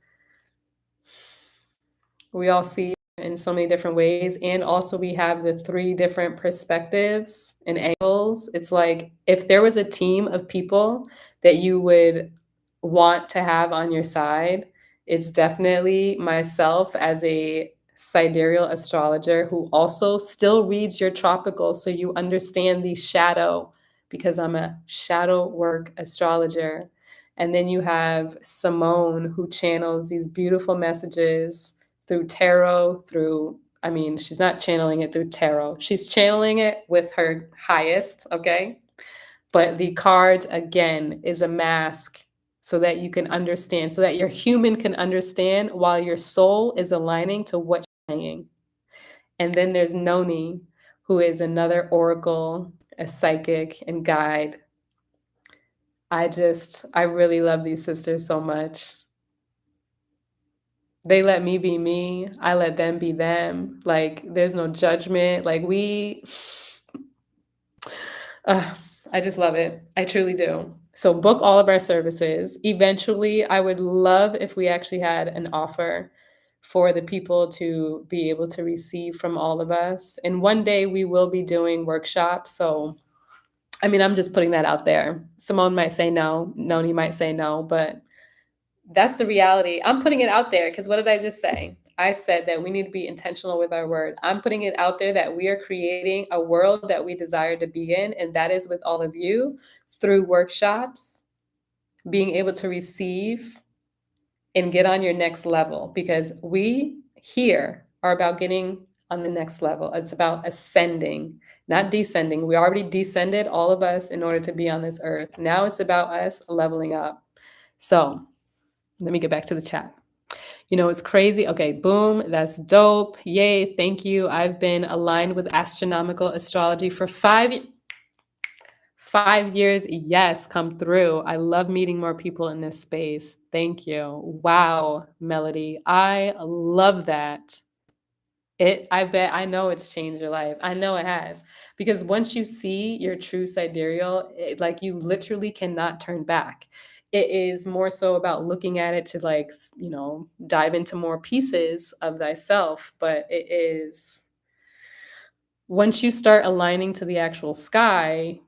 Speaker 1: we all see in so many different ways. And also, we have the three different perspectives and angles. It's like if there was a team of people that you would want to have on your side, it's definitely myself as a sidereal astrologer who also still reads your tropical so you understand the shadow because I'm a shadow work astrologer. And then you have Simone who channels these beautiful messages through tarot, I mean, she's not channeling it through tarot. She's channeling it with her highest, okay? But the cards, again, is a mask so that you can understand, so that your human can understand while your soul is aligning to what you're saying. And then there's Noni, who is another oracle, a psychic, and guide. I really love these sisters so much. They let me be me. I let them be them. Like, there's no judgment. Uh, I just love it. I truly do. So book all of our services. Eventually, I would love if we actually had an offer for the people to be able to receive from all of us. And one day we will be doing workshops. So, I mean, I'm just putting that out there. Simone might say no, Noni might say no, but that's the reality. I'm putting it out there because what did I just say? I said that we need to be intentional with our word. I'm putting it out there that we are creating a world that we desire to be in, and that is with all of you through workshops, being able to receive and get on your next level, because we here are about getting on the next level. It's about ascending, not descending. We already descended, all of us, in order to be on this earth. Now it's about us leveling up. So let me get back to the chat. It's crazy. Okay, boom, that's dope. Yay, thank you. I've been aligned with astronomical astrology for 5 years. Yes, come through. I love meeting more people in this space. Thank you. Wow, Melody. I love that. I know it's changed your life. I know it has. Because once you see your true sidereal, like, you literally cannot turn back. It is more so about looking at it to, like, dive into more pieces of thyself. But it is, once you start aligning to the actual sky,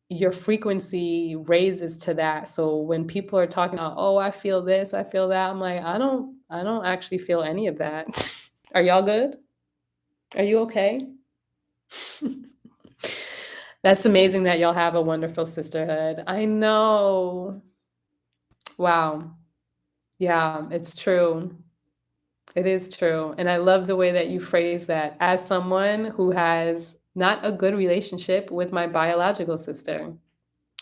Speaker 1: your frequency raises to that. So when people are talking about, oh, I feel this, I feel that, I'm like, I don't actually feel any of that. Are y'all good? Are you okay? That's amazing that y'all have a wonderful sisterhood. I know. Wow. Yeah, it's true. It is true. And I love the way that you phrase that, as someone who has not a good relationship with my biological sister.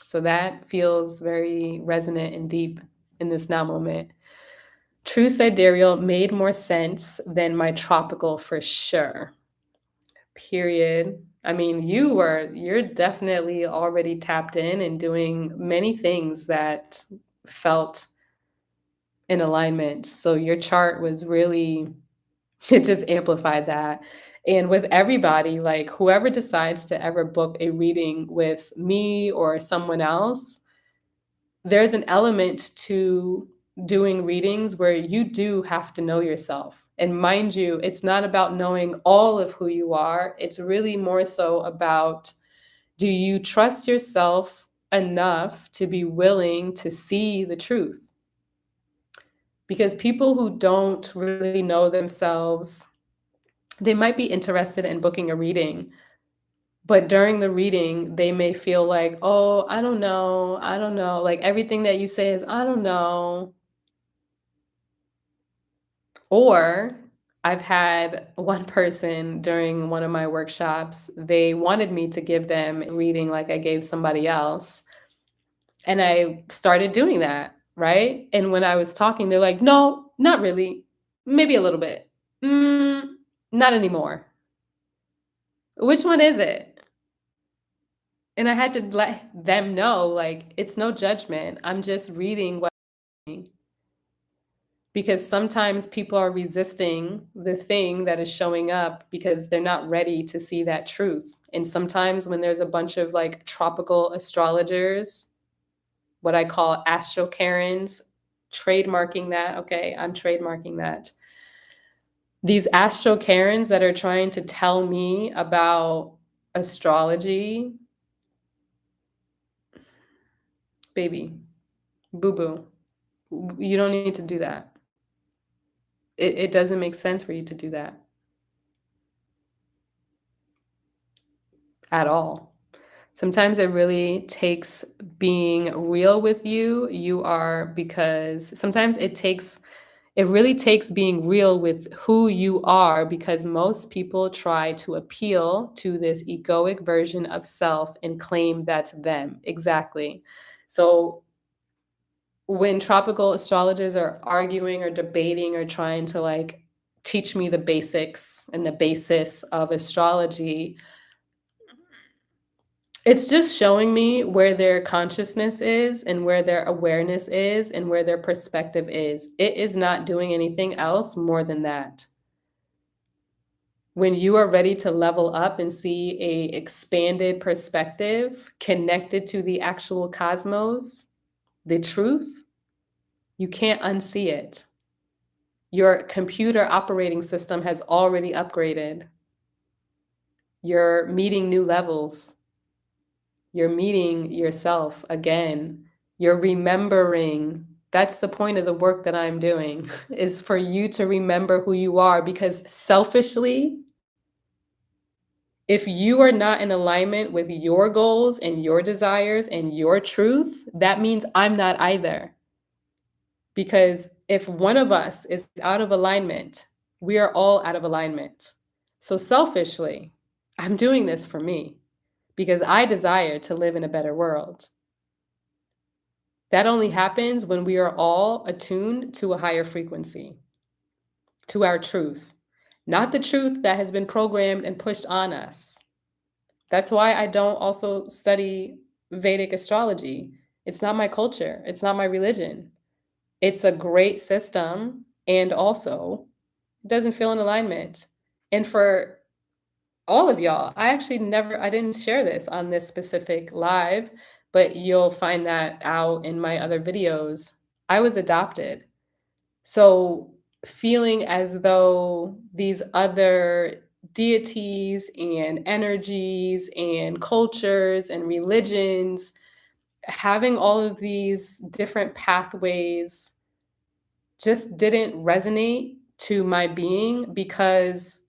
Speaker 1: So that feels very resonant and deep in this now moment. True sidereal made more sense than my tropical, for sure. Period. I mean, you're definitely already tapped in and doing many things that felt in alignment. So your chart was really, it just amplified that. And with everybody, like, whoever decides to ever book a reading with me or someone else, there's an element to doing readings where you do have to know yourself. And mind you, it's not about knowing all of who you are. It's really more so about, do you trust yourself enough to be willing to see the truth? Because people who don't really know themselves, they might be interested in booking a reading, but during the reading, they may feel like, oh, I don't know. I don't know. Like, everything that you say is, I don't know. Or I've had one person during one of my workshops, they wanted me to give them a reading like I gave somebody else. And I started doing that, right? And when I was talking, they're like, no, not really. Maybe a little bit. Not anymore. Which one is it? And I had to let them know, like, it's no judgment. I'm just reading what, because sometimes people are resisting the thing that is showing up because they're not ready to see that truth. And sometimes when there's a bunch of, like, tropical astrologers, what I call Astro Karens, trademarking that, okay, I'm trademarking that. These Astro Karens that are trying to tell me about astrology, baby, boo boo, you don't need to do that. It doesn't make sense for you to do that at all. Sometimes it really takes being real with you are, because sometimes it really takes being real with who you are, because most people try to appeal to this egoic version of self and claim that's them. Exactly. So when tropical astrologers are arguing or debating or trying to, like, teach me the basics and the basis of astrology, it's just showing me where their consciousness is and where their awareness is and where their perspective is. It is not doing anything else more than that. When you are ready to level up and see a expanded perspective connected to the actual cosmos, the truth, you can't unsee it. Your computer operating system has already upgraded. You're meeting new levels. You're meeting yourself again. You're remembering. That's the point of the work that I'm doing, is for you to remember who you are, because selfishly, if you are not in alignment with your goals and your desires and your truth, that means I'm not either. Because if one of us is out of alignment, we are all out of alignment. So selfishly, I'm doing this for me because I desire to live in a better world. That only happens when we are all attuned to a higher frequency, to our truth, not the truth that has been programmed and pushed on us. That's why I don't also study Vedic astrology. It's not my culture, it's not my religion. It's a great system, and also it doesn't feel in alignment. And for all of y'all, I didn't share this on this specific live, but you'll find that out in my other videos. I was adopted. So feeling as though these other deities and energies and cultures and religions, having all of these different pathways just didn't resonate to my being because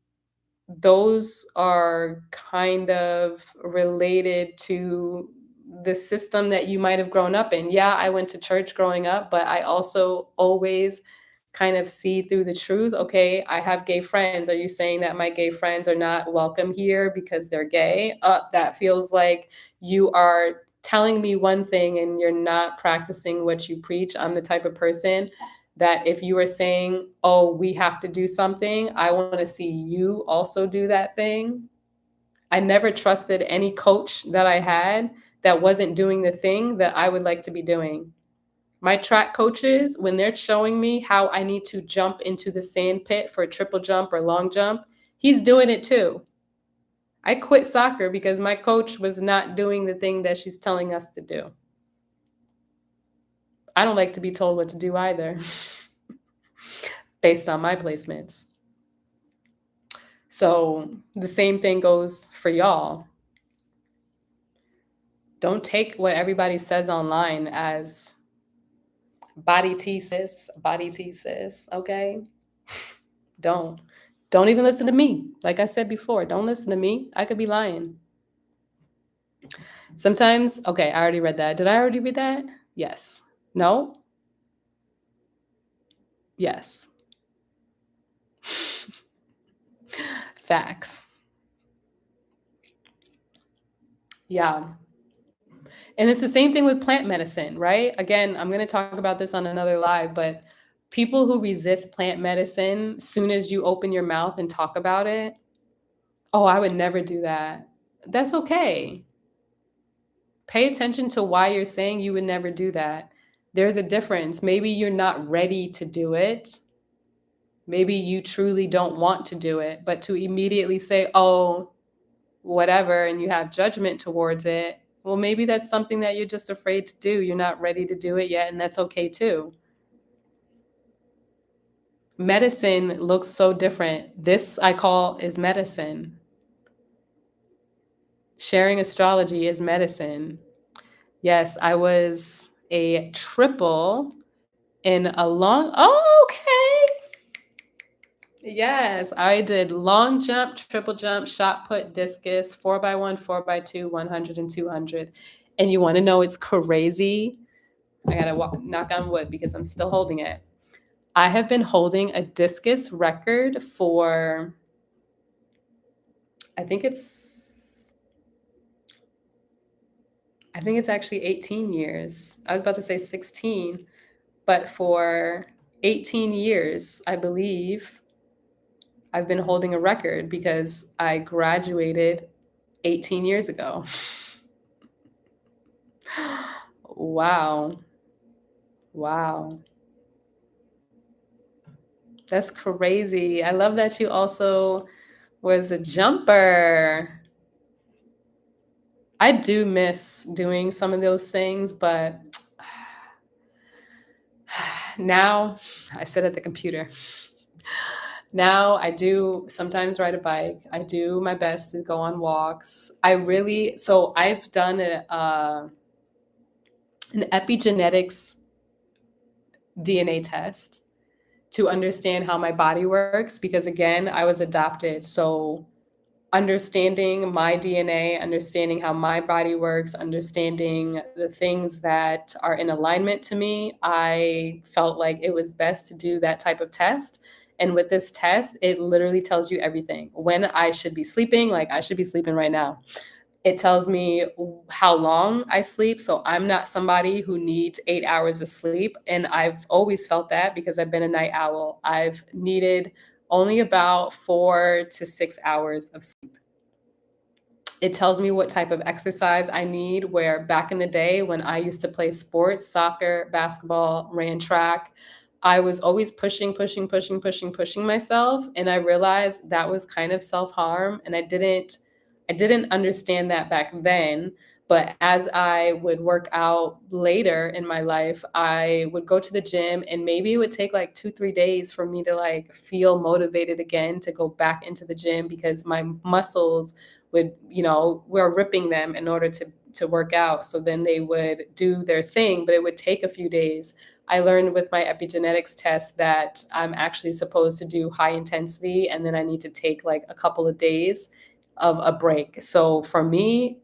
Speaker 1: those are kind of related to the system that you might have grown up in. Yeah, I went to church growing up, but I also always kind of see through the truth. Okay, I have gay friends. Are you saying that my gay friends are not welcome here because they're gay? That feels like you are telling me one thing and you're not practicing what you preach. I'm the type of person that if you are saying, oh, we have to do something, I want to see you also do that thing. I never trusted any coach that I had that wasn't doing the thing that I would like to be doing. My track coaches, when they're showing me how I need to jump into the sand pit for a triple jump or long jump, he's doing it too. I quit soccer because my coach was not doing the thing that she's telling us to do. I don't like to be told what to do either, based on my placements. So the same thing goes for y'all. Don't take what everybody says online as body tea sis, okay? Don't. Don't even listen to me. Like I said before, don't listen to me. I could be lying. Sometimes, okay, I already read that. Did I already read that? Yes. No? Yes. Facts. Yeah. And it's the same thing with plant medicine, right? Again, I'm going to talk about this on another live, but people who resist plant medicine, soon as you open your mouth and talk about it, oh, I would never do that. That's okay. Pay attention to why you're saying you would never do that. There's a difference. Maybe you're not ready to do it. Maybe you truly don't want to do it, but to immediately say, oh, whatever, and you have judgment towards it, well, maybe that's something that you're just afraid to do. You're not ready to do it yet, and that's okay too. Medicine looks so different. This I call is medicine. Sharing astrology is medicine. Yes, I was a triple in a long, oh, okay. Yes, I did long jump, triple jump, shot put, discus, 4x1, 4x2, 100 and 200. And you want to know it's crazy? I got to knock on wood because I'm still holding it. I have been holding a discus record for, I think it's actually 18 years. I was about to say 16, but for 18 years, I believe I've been holding a record because I graduated 18 years ago. Wow. Wow. That's crazy. I love that you also was a jumper. I do miss doing some of those things, but now I sit at the computer. Now I do sometimes ride a bike. I do my best to go on walks. So I've done an epigenetics DNA test to understand how my body works because again, I was adopted. So understanding my DNA, understanding how my body works, understanding the things that are in alignment to me, I felt like it was best to do that type of test. And with this test, it literally tells you everything. When I should be sleeping, like I should be sleeping right now. It tells me how long I sleep, so I'm not somebody who needs 8 hours of sleep, and I've always felt that because I've been a night owl. I've needed only about 4 to 6 hours of sleep. It tells me what type of exercise I need, where back in the day when I used to play sports, soccer, basketball, ran track, I was always pushing, pushing, pushing, pushing, pushing myself, and I realized that was kind of self-harm, and I didn't understand that back then, but as I would work out later in my life, I would go to the gym and maybe it would take like 2, 3 days for me to like feel motivated again to go back into the gym because my muscles would, we're ripping them in order to work out. So then they would do their thing, but it would take a few days. I learned with my epigenetics test that I'm actually supposed to do high intensity and then I need to take like a couple of days of a break. So for me,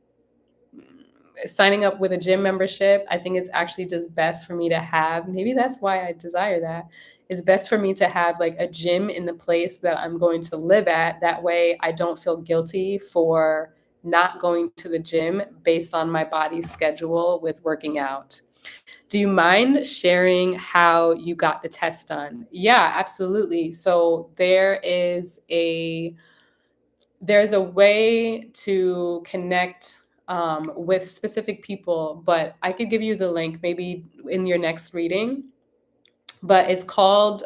Speaker 1: signing up with a gym membership, I think it's actually just best for me to have, maybe that's why I desire that. It's best for me to have like a gym in the place that I'm going to live at. That way I don't feel guilty for not going to the gym based on my body's schedule with working out. Do you mind sharing how you got the test done? Yeah, absolutely. So there's a way to connect with specific people, but I could give you the link maybe in your next reading. But it's called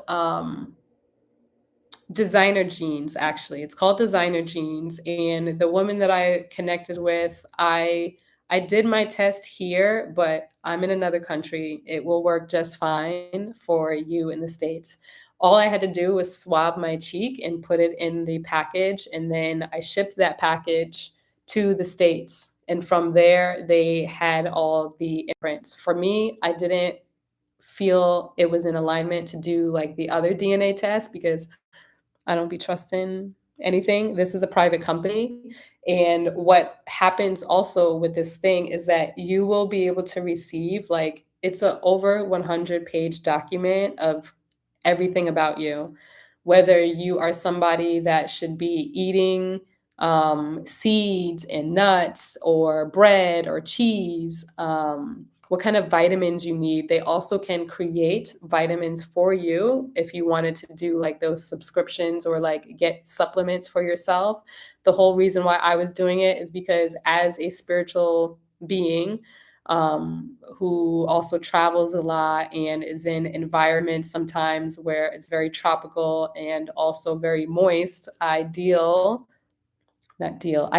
Speaker 1: Designer Jeans, actually. It's called Designer Jeans, and the woman that I connected with, I did my test here, but I'm in another country. It will work just fine for you in the States. All I had to do was swab my cheek and put it in the package, and then I shipped that package to the States. And from there, they had all the imprints. For me, I didn't feel it was in alignment to do like the other DNA test because I don't be trusting anything. This is a private company. And what happens also with this thing is that you will be able to receive like it's a over 100-page document of everything about you, whether you are somebody that should be eating seeds and nuts or bread or cheese, what kind of vitamins you need. They also can create vitamins for you if you wanted to do like those subscriptions or like get supplements for yourself. The whole reason why I was doing it is because as a spiritual being, who also travels a lot and is in environments sometimes where it's very tropical and also very moist, I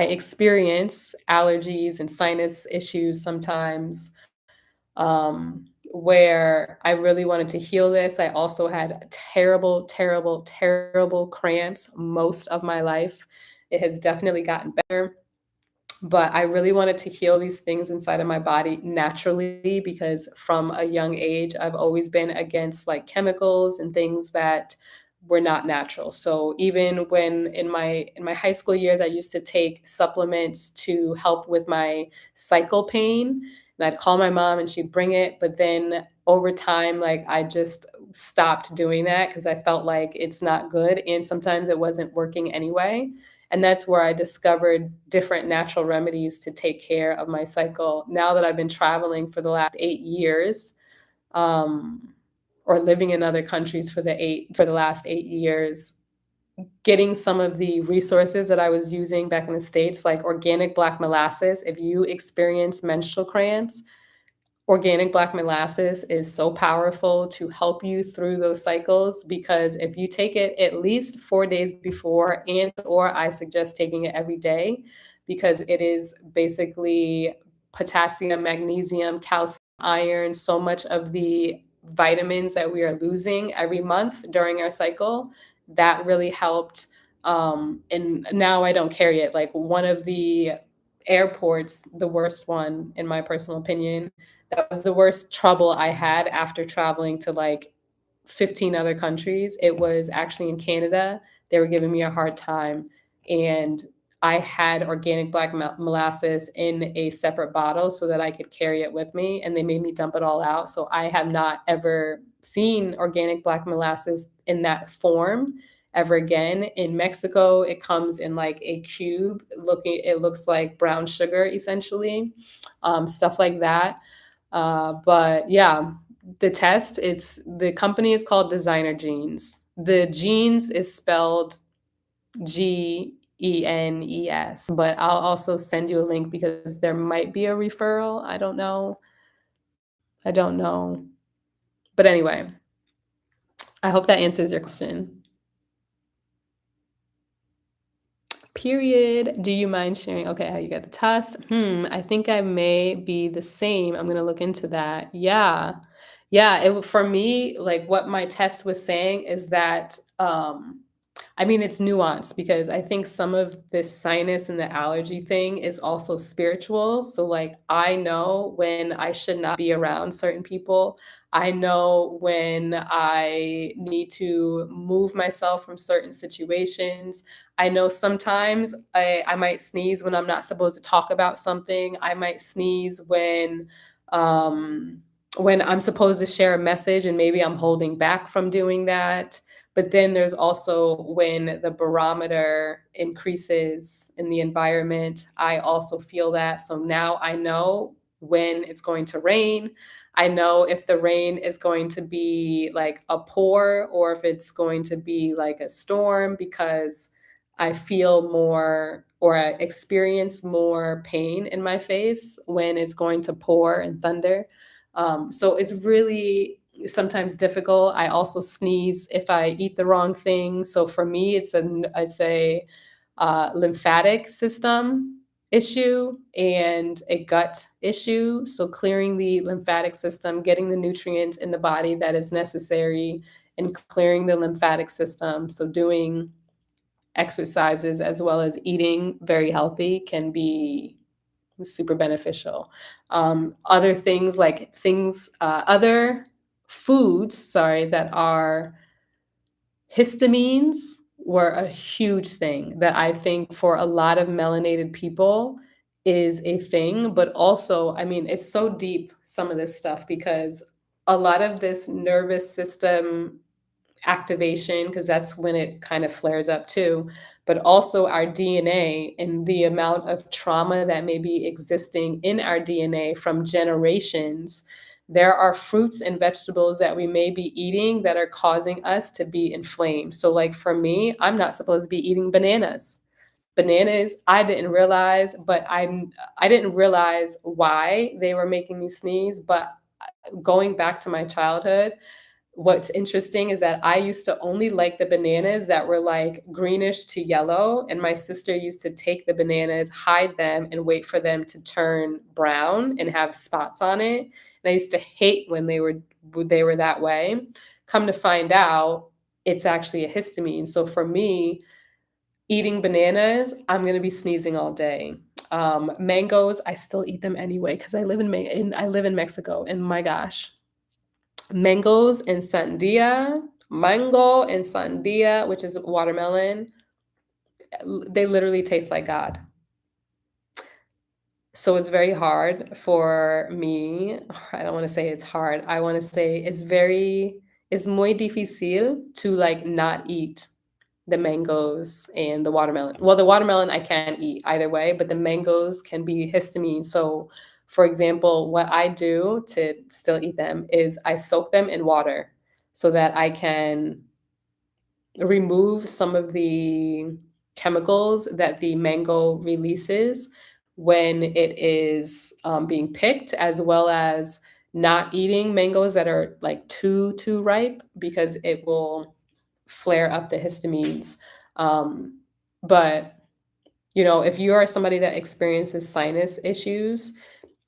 Speaker 1: experience allergies and sinus issues sometimes, where I really wanted to heal this. I also had terrible, terrible, terrible cramps most of my life. It has definitely gotten better, but I really wanted to heal these things inside of my body naturally because from a young age, I've always been against like chemicals and things that were not natural. So even when in my high school years, I used to take supplements to help with my cycle pain, and I'd call my mom and she'd bring it, but then over time, like I just stopped doing that because I felt like it's not good and sometimes it wasn't working anyway. And that's where I discovered different natural remedies to take care of my cycle. Now that I've been traveling for the last 8 years, um, or living in other countries for the last 8 years, getting some of the resources that I was using back in the States, like organic black molasses. If you experience menstrual cramps, organic black molasses is so powerful to help you through those cycles because if you take it at least 4 days before and or I suggest taking it every day because it is basically potassium, magnesium, calcium, iron, so much of the vitamins that we are losing every month during our cycle, that really helped. And now I don't carry it. Like one of the airports, the worst one in my personal opinion, that was the worst trouble I had after traveling to like 15 other countries. It was actually in Canada. They were giving me a hard time. And I had organic black molasses in a separate bottle so that I could carry it with me, and they made me dump it all out. So I have not ever seen organic black molasses in that form ever again. In Mexico, it comes in like a cube, it looks like brown sugar essentially, stuff like that. But yeah, the company is called Designer Jeans. The jeans is spelled Genes, but I'll also send you a link because there might be a referral. I don't know. I don't know. But anyway, I hope that answers your question. Period. Do you mind sharing? Okay, how you got the test? I think I may be the same. I'm gonna look into that. Yeah. Yeah, for me, like what my test was saying is that I mean, it's nuanced because I think some of this sinus and the allergy thing is also spiritual. So, like, I know when I should not be around certain people. I know when I need to move myself from certain situations. I know sometimes I might sneeze when I'm not supposed to talk about something. I might sneeze when I'm supposed to share a message and maybe I'm holding back from doing that. But then there's also when the barometer increases in the environment, I also feel that. So now I know when it's going to rain. I know if the rain is going to be like a pour or if it's going to be like a storm because I feel more or I experience more pain in my face when it's going to pour and thunder. So it's really sometimes difficult. I also sneeze if I eat the wrong thing. So for me, it's a lymphatic system issue and a gut issue. So clearing the lymphatic system, getting the nutrients in the body that is necessary, and clearing the lymphatic system. So doing exercises as well as eating very healthy can be super beneficial. Other foods, sorry, that are histamines were a huge thing that I think for a lot of melanated people is a thing. But also, I mean, it's so deep, some of this stuff, because a lot of this nervous system activation, because that's when it kind of flares up too, but also our DNA and the amount of trauma that may be existing in our DNA from generations. There are fruits and vegetables that we may be eating that are causing us to be inflamed. So, like for me, I'm not supposed to be eating bananas. Bananas, I didn't realize why they were making me sneeze, but going back to my childhood, what's interesting is that I used to only like the bananas that were like greenish to yellow, and my sister used to take the bananas, hide them, and wait for them to turn brown and have spots on it. And I used to hate when they were that way. Come to find out, it's actually a histamine. So for me, eating bananas, I'm gonna be sneezing all day. Mangoes, I still eat them anyway because I live in Mexico, and my gosh, mango and sandia, which is watermelon, they literally taste like God. So it's very hard for me. I don't want to say it's hard. I want to say it's muy difícil to like not eat the mangoes and the watermelon. Well, the watermelon I can't eat either way, but the mangoes can be histamine. So, for example, what I do to still eat them is I soak them in water so that I can remove some of the chemicals that the mango releases when it is being picked, as well as not eating mangoes that are like too ripe because it will flare up the histamines. Um, but if you are somebody that experiences sinus issues,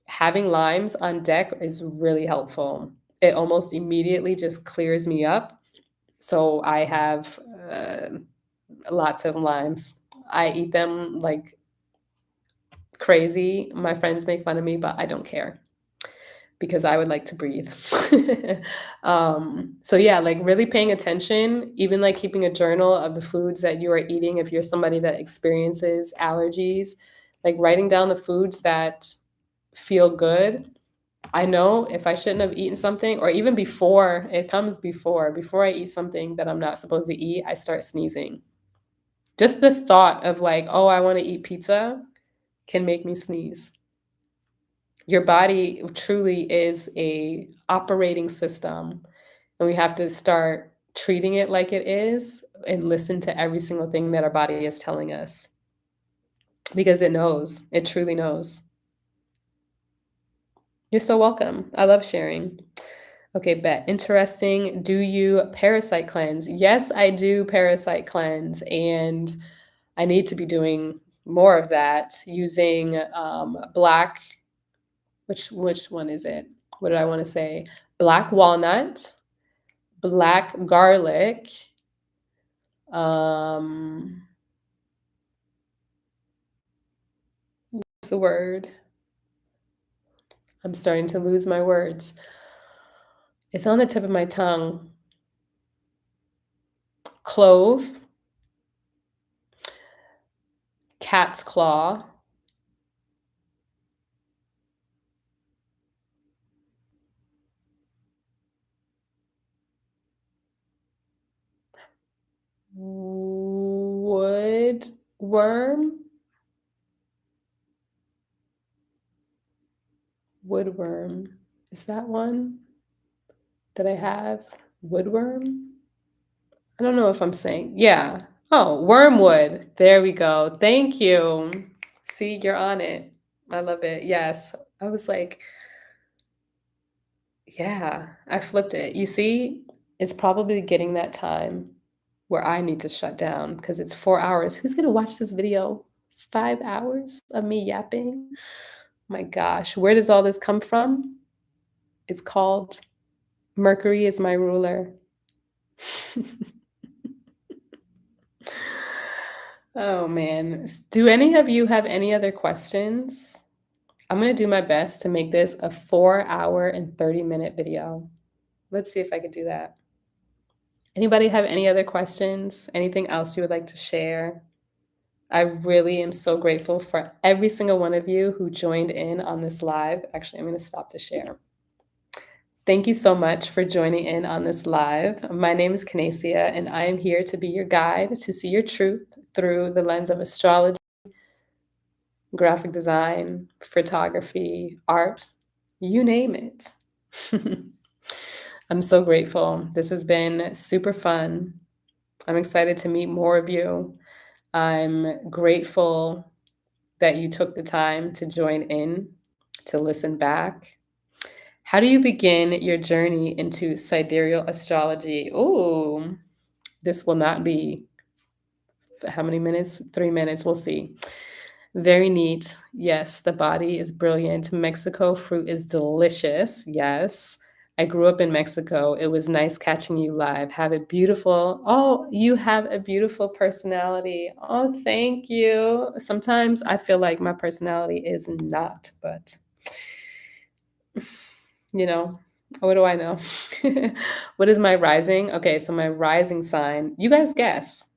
Speaker 1: having limes on deck is really helpful. It almost immediately just clears me up. So I have lots of limes. I eat them like crazy. My friends make fun of me, but I don't care. because I would like to breathe. So yeah, like really paying attention, even like keeping a journal of the foods that you are eating if you're somebody that experiences allergies, like writing down the foods that feel good. I know if I shouldn't have eaten something, or even before, it comes before I eat something that I'm not supposed to eat, I start sneezing. Just the thought of like, oh, I want to eat pizza can make me sneeze. Your body truly is a operating system, and we have to start treating it like it is and listen to every single thing that our body is telling us because it knows. It truly knows. You're so welcome. I love sharing. Okay, bet. Interesting. Do you parasite cleanse? Yes, I do parasite cleanse, and I need to be doing more of that using black. Which one is it? What did I want to say? Black walnut, black garlic, um, what's the word? I'm starting to lose my words. It's on the tip of my tongue. Clove, cat's claw, wood worm, woodworm. Is that one that I have? Woodworm? I don't know if I'm saying, yeah. Oh, wormwood. There we go. Thank you. See, you're on it. I love it. Yes. I was like, yeah, I flipped it. You see, it's probably getting that time where I need to shut down because it's 4 hours. Who's going to watch this video? 5 hours of me yapping? My gosh, where does all this come from? It's called Mercury is my ruler. Oh man. Do any of you have any other questions? I'm going to do my best to make this a 4 hour and 30-minute video. Let's see if I could do that. Anybody have any other questions? Anything else you would like to share? I really am so grateful for every single one of you who joined in on this live. Actually, I'm going to stop the share. Thank you so much for joining in on this live. My name is Canacia, and I am here to be your guide to see your truth through the lens of astrology, graphic design, photography, art, you name it. I'm so grateful. This has been super fun. I'm excited to meet more of you. I'm grateful that you took the time to join in, to listen back. How do you begin your journey into sidereal astrology? Oh, this will not be how many minutes? 3 minutes. We'll see. Very neat. Yes, the body is brilliant. Mexico fruit is delicious. Yes. I grew up in Mexico. It was nice catching you live. Have a beautiful, oh, you have a beautiful personality. Oh, thank you. Sometimes I feel like my personality is not, but you know, what do I know? What is my rising? Okay, so my rising sign, you guys guess.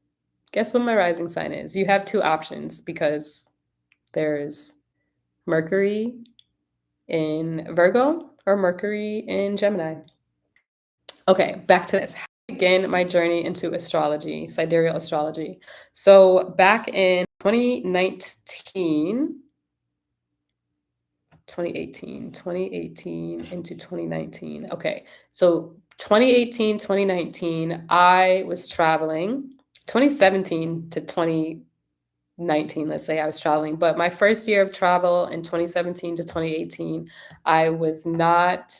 Speaker 1: Guess what my rising sign is. You have two options because there's Mercury in Virgo or Mercury in Gemini. Okay, back to this. How to begin my journey into astrology, sidereal astrology. So back in 2019, 2018 into 2019. Okay, so 2018, 2019, I was traveling. 2017 to 2019, let's say I was traveling. But my first year of travel in 2017 to 2018, I was not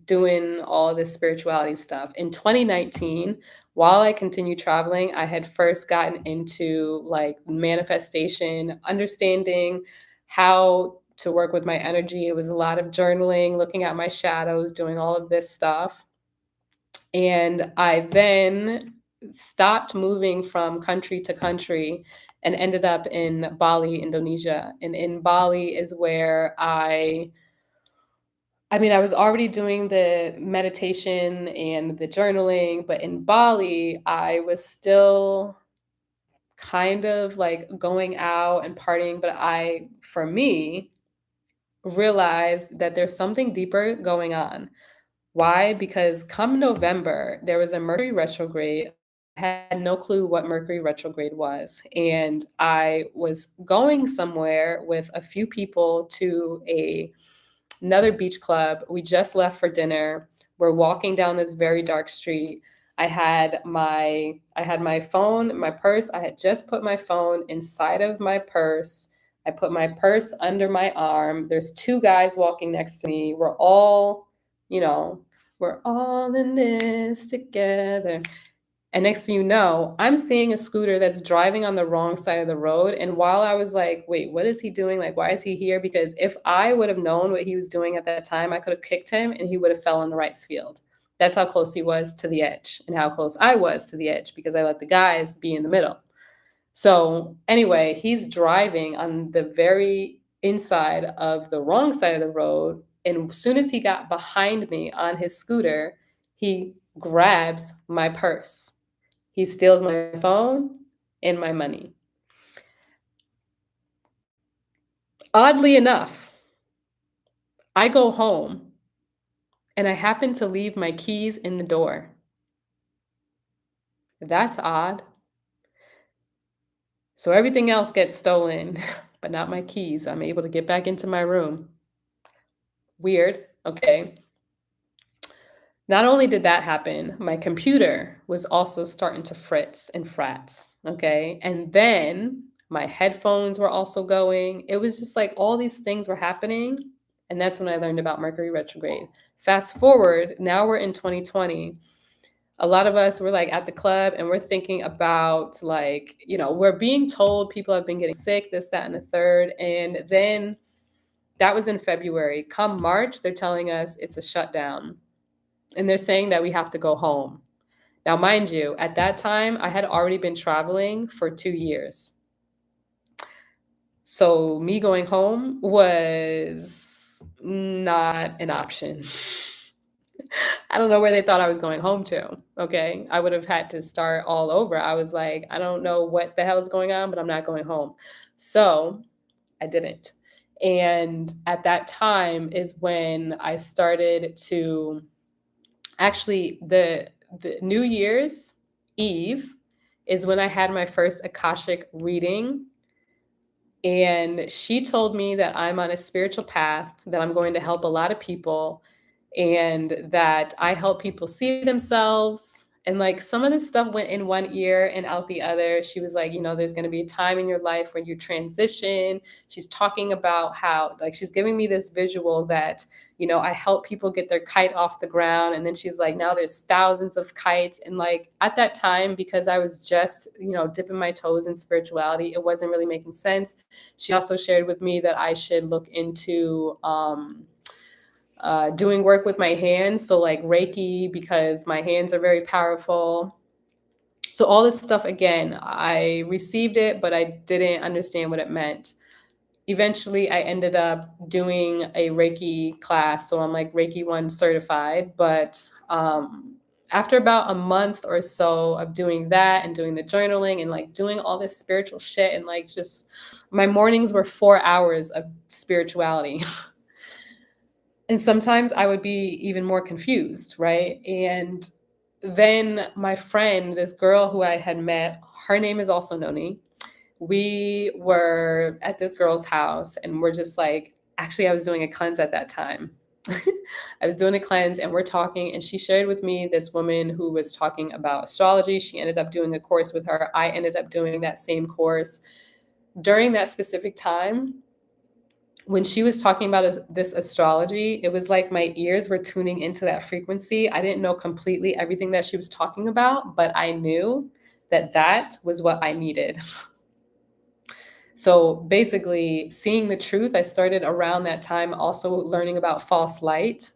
Speaker 1: doing all this spirituality stuff. In 2019, while I continued traveling, I had first gotten into like manifestation, understanding how to work with my energy. It was a lot of journaling, looking at my shadows, doing all of this stuff. And I then stopped moving from country to country and ended up in Bali, Indonesia. And in Bali is where I I mean, I was already doing the meditation and the journaling, but in Bali, I was still kind of like going out and partying, but for me, realized that there's something deeper going on. Why? Because come November, there was a Mercury retrograde. I had no clue what Mercury retrograde was. And I was going somewhere with a few people to another beach club. We just left for dinner. We're walking down this very dark street. I had my phone, my purse. I had just put my phone inside of my purse. I put my purse under my arm. There's two guys walking next to me. You know, we're all in this together. And next thing you know, I'm seeing a scooter that's driving on the wrong side of the road. And while I was like, wait, what is he doing? Like, why is he here? Because if I would have known what he was doing at that time, I could have kicked him and he would have fell in the rice field. That's how close he was to the edge and how close I was to the edge because I let the guys be in the middle. So, anyway, he's driving on the very inside of the wrong side of the road. And as soon as he got behind me on his scooter, he grabs my purse. He steals my phone and my money. Oddly enough, I go home and I happen to leave my keys in the door. That's odd. So everything else gets stolen, but not my keys. I'm able to get back into my room. Weird. Okay. Not only did that happen, my computer was also starting to fritz and frats, okay? And then my headphones were also going. It was just like all these things were happening, and that's when I learned about Mercury retrograde. Fast forward, now we're in 2020. A lot of us were like at the club and we're thinking about like, we're being told people have been getting sick, this, that, and the third. And then that was in February. Come March, they're telling us it's a shutdown and they're saying that we have to go home. Now, mind you, at that time, I had already been traveling for 2 years. So me going home was not an option. I don't know where they thought I was going home to. Okay. I would have had to start all over. I was like, I don't know what the hell is going on, but I'm not going home. So I didn't. And at that time is when I started to actually the New Year's Eve is when I had my first Akashic reading. And she told me that I'm on a spiritual path, that I'm going to help a lot of people, and that I help people see themselves. And like some of this stuff went in one ear and out the other. She was like, there's going to be a time in your life when you transition. She's talking about how, like, she's giving me this visual that, I help people get their kite off the ground. And then she's like, now there's thousands of kites. And like at that time, because I was just, dipping my toes in spirituality, it wasn't really making sense. She also shared with me that I should look into, doing work with my hands. So like Reiki, because my hands are very powerful. So all this stuff, again, I received it, but I didn't understand what it meant. Eventually, I ended up doing a Reiki class. So I'm like Reiki 1 certified. But after about a month or so of doing that and doing the journaling and like doing all this spiritual shit and like just my mornings were 4 hours of spirituality. And sometimes I would be even more confused, right? And then my friend, this girl who I had met, her name is also Noni. We were at this girl's house and we're just like, actually, I was doing a cleanse at that time. I was doing a cleanse and we're talking, and she shared with me this woman who was talking about astrology. She ended up doing a course with her. I ended up doing that same course. During that specific time, when she was talking about this astrology, it was like my ears were tuning into that frequency. I didn't know completely everything that she was talking about, but I knew that that was what I needed. So basically, seeing the truth, I started around that time also learning about false light.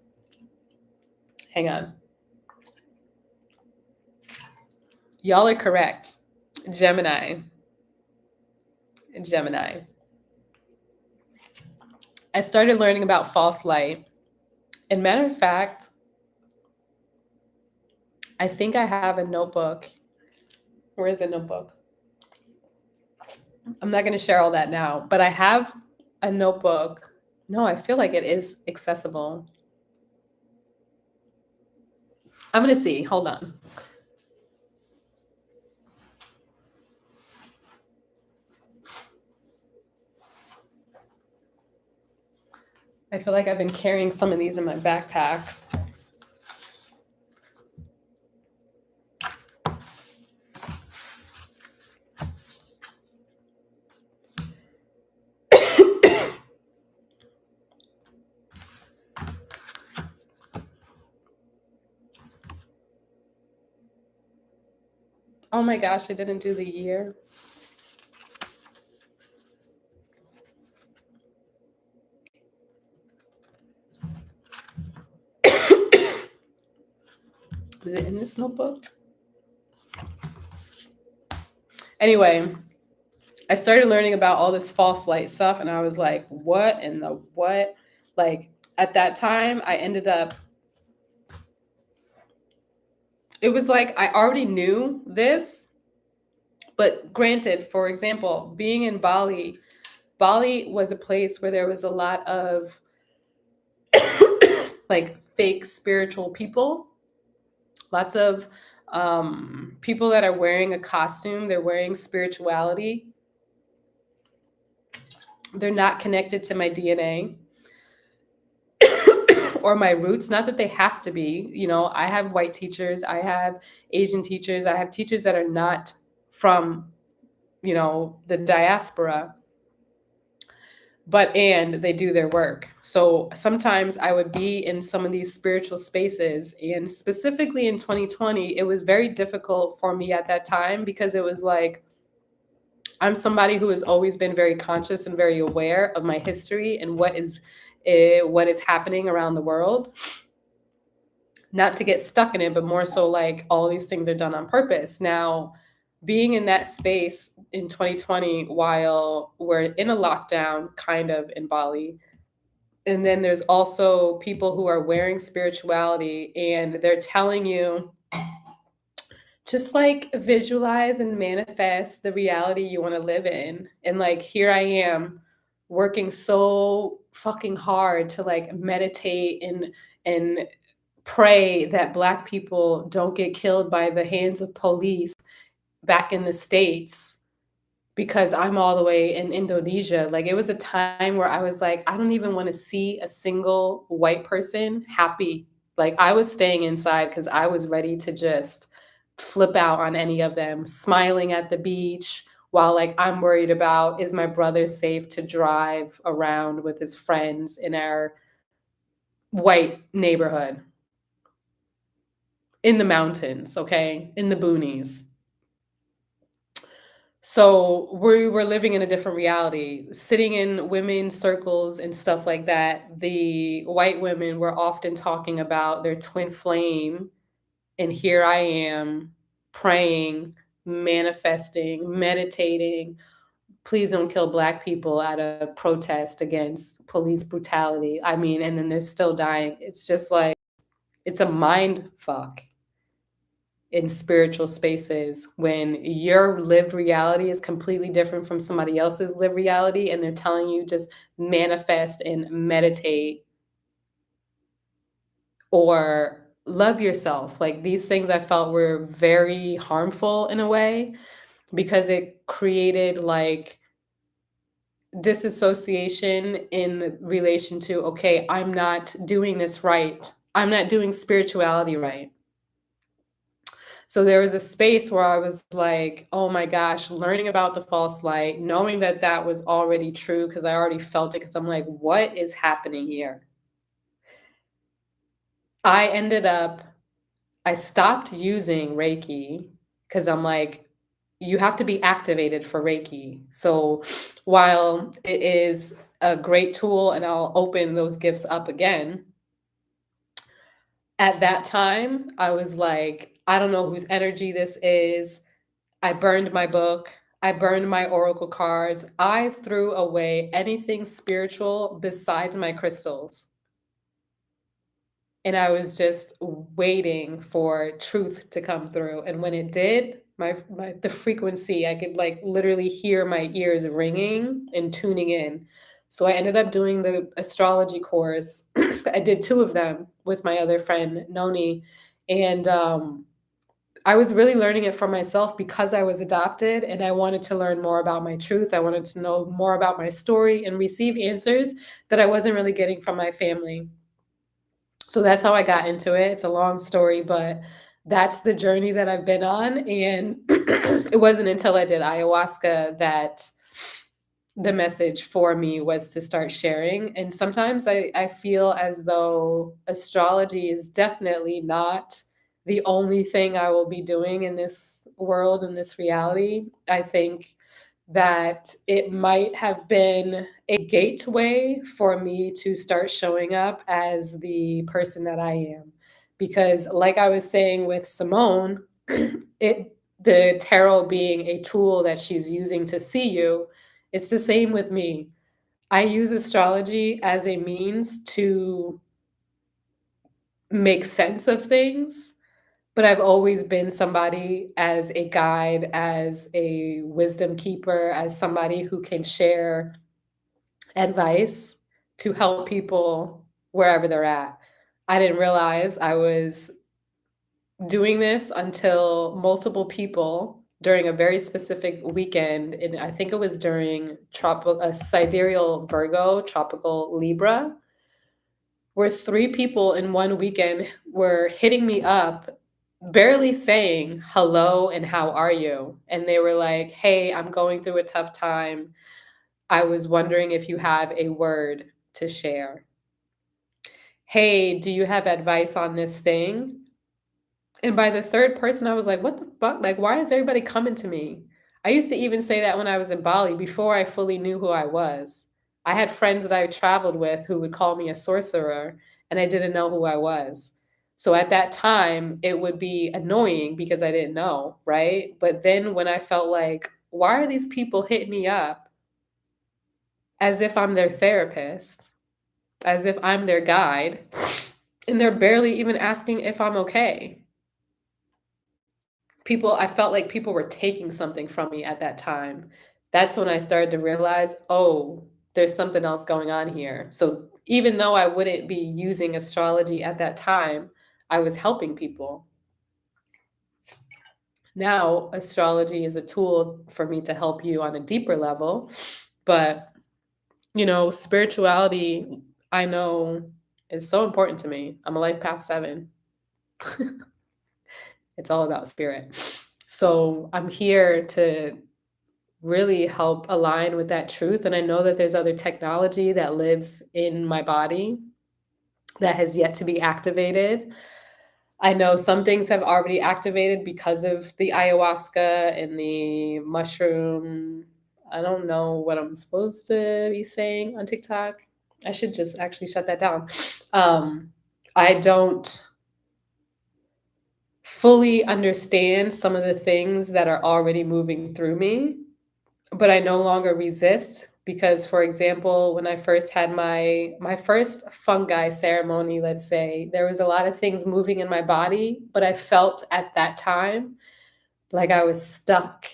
Speaker 1: Hang on. Y'all are correct. Gemini. I started learning about false light. And matter of fact, I think I have a notebook. Where is the notebook? I'm not going to share all that now, but I have a notebook. No, I feel like it is accessible. I'm going to see. Hold on. I feel like I've been carrying some of these in my backpack. Oh my gosh, I didn't do the year. Is it in this notebook? Anyway, I started learning about all this false light stuff, and I was like, what in the what? Like, at that time, I ended up, it was like I already knew this, but granted, for example, being in Bali, Bali was a place where there was a lot of like fake spiritual people, lots of people that are wearing a costume, they're wearing spirituality. They're not connected to my DNA or my roots. Not that they have to be. You know, I have white teachers, I have Asian teachers, I have teachers that are not from, you know, the diaspora, and they do their work. So sometimes I would be in some of these spiritual spaces, and specifically in 2020, it was very difficult for me at that time because it was like, I'm somebody who has always been very conscious and very aware of my history and what is happening around the world. Not to get stuck in it, but more so like all these things are done on purpose. Now, being in that space in 2020 while we're in a lockdown, kind of in Bali, and then there's also people who are wearing spirituality and they're telling you just like visualize and manifest the reality you want to live in. And like, here I am working so fucking hard to like meditate and pray that Black people don't get killed by the hands of police back in the States because I'm all the way in Indonesia. Like, it was a time where I was like, I don't even want to see a single white person happy. Like, I was staying inside because I was ready to just flip out on any of them, smiling at the beach while like I'm worried about, is my brother safe to drive around with his friends in our white neighborhood in the mountains, okay, in the boonies. So we were living in a different reality, sitting in women's circles and stuff like that. The white women were often talking about their twin flame. And here I am praying, manifesting, meditating. Please don't kill Black people at a protest against police brutality. I mean, and then they're still dying. It's just like, it's a mind fuck in spiritual spaces when your lived reality is completely different from somebody else's lived reality, and they're telling you just manifest and meditate or love yourself. Like, these things I felt were very harmful in a way because it created like disassociation in relation to, okay, I'm not doing this right. I'm not doing spirituality right. So there was a space where I was like, oh my gosh, learning about the false light, knowing that that was already true because I already felt it, because I'm like, what is happening here? I ended up, I stopped using Reiki because I'm like, you have to be activated for Reiki. So while it is a great tool and I'll open those gifts up again, at that time, I was like, I don't know whose energy this is. I burned my book. I burned my oracle cards. I threw away anything spiritual besides my crystals. and I was just waiting for truth to come through. And when it did, the frequency, I could like literally hear my ears ringing and tuning in. So I ended up doing the astrology course. I did two of them with my other friend Noni, and I was really learning it for myself because I was adopted and I wanted to learn more about my truth. I wanted to know more about my story and receive answers that I wasn't really getting from my family. So that's how I got into it. It's a long story, but that's the journey that I've been on. And it wasn't until I did ayahuasca that the message for me was to start sharing. And sometimes I feel as though astrology is definitely not the only thing I will be doing in this world, in this reality. I think that it might have been a gateway for me to start showing up as the person that I am. Because, like I was saying with Simone, the tarot being a tool that she's using to see you, it's the same with me. I use astrology as a means to make sense of things, but I've always been somebody as a guide, as a wisdom keeper, as somebody who can share advice to help people wherever they're at. I didn't realize I was doing this until multiple people during a very specific weekend, and I think it was during a sidereal Virgo, tropical Libra, where three people in one weekend were hitting me up, barely saying hello and how are you? And they were like, "Hey, I'm going through a tough time. I was wondering if you have a word to share. Hey, do you have advice on this thing?" And by the third person, I was like, "What the fuck? Like, why is everybody coming to me?" I used to even say that when I was in Bali before I fully knew who I was. I had friends that I traveled with who would call me a sorcerer, and I didn't know who I was. So at that time, it would be annoying because I didn't know, right? But then when I felt like, why are these people hitting me up as if I'm their therapist, as if I'm their guide, and they're barely even asking if I'm okay? I felt like people were taking something from me at that time. That's when I started to realize, oh, there's something else going on here. So even though I wouldn't be using astrology at that time, I was helping people. Now, astrology is a tool for me to help you on a deeper level. But, spirituality, I know, is so important to me. I'm a life path 7. It's all about spirit. So I'm here to really help align with that truth. And I know that there's other technology that lives in my body that has yet to be activated. I know some things have already activated because of the ayahuasca and the mushroom. I don't know what I'm supposed to be saying on TikTok. I should just actually shut that down. I don't fully understand some of the things that are already moving through me, but I no longer resist because, for example, when I first had my first fungi ceremony, let's say, there was a lot of things moving in my body, but I felt at that time like I was stuck.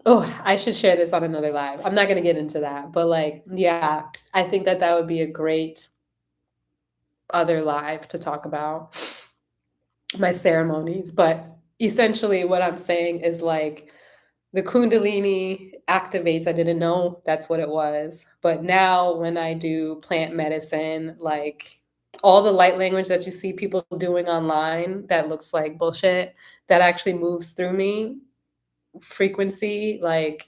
Speaker 1: Oh, I should share this on another live. I'm not going to get into that, but like, yeah, I think that that would be a great other live to talk about my ceremonies. But essentially, what I'm saying is like, the Kundalini activates. I didn't know that's what it was. But now when I do plant medicine, like all the light language that you see people doing online that looks like bullshit, that actually moves through me, frequency, like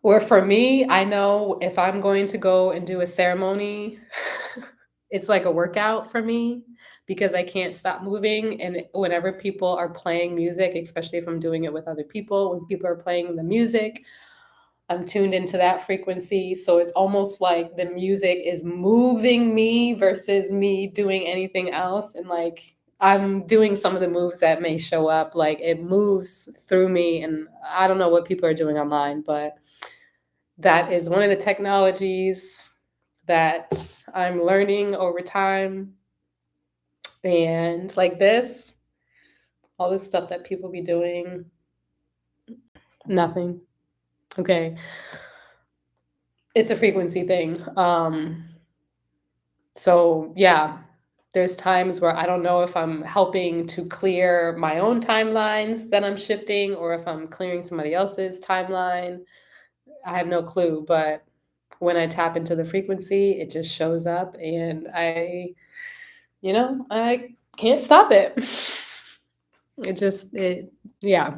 Speaker 1: where for me, I know if I'm going to go and do a ceremony, it's like a workout for me because I can't stop moving. And whenever people are playing music, especially if I'm doing it with other people, when people are playing the music, I'm tuned into that frequency. So it's almost like the music is moving me versus me doing anything else. And like I'm doing some of the moves that may show up, like it moves through me. And I don't know what people are doing online, but that is one of the technologies that I'm learning over time. And like this, all this stuff that people be doing, nothing. Okay. It's a frequency thing. So yeah, there's times where I don't know if I'm helping to clear my own timelines that I'm shifting or if I'm clearing somebody else's timeline. I have no clue, but when I tap into the frequency, it just shows up and I can't stop it. Yeah,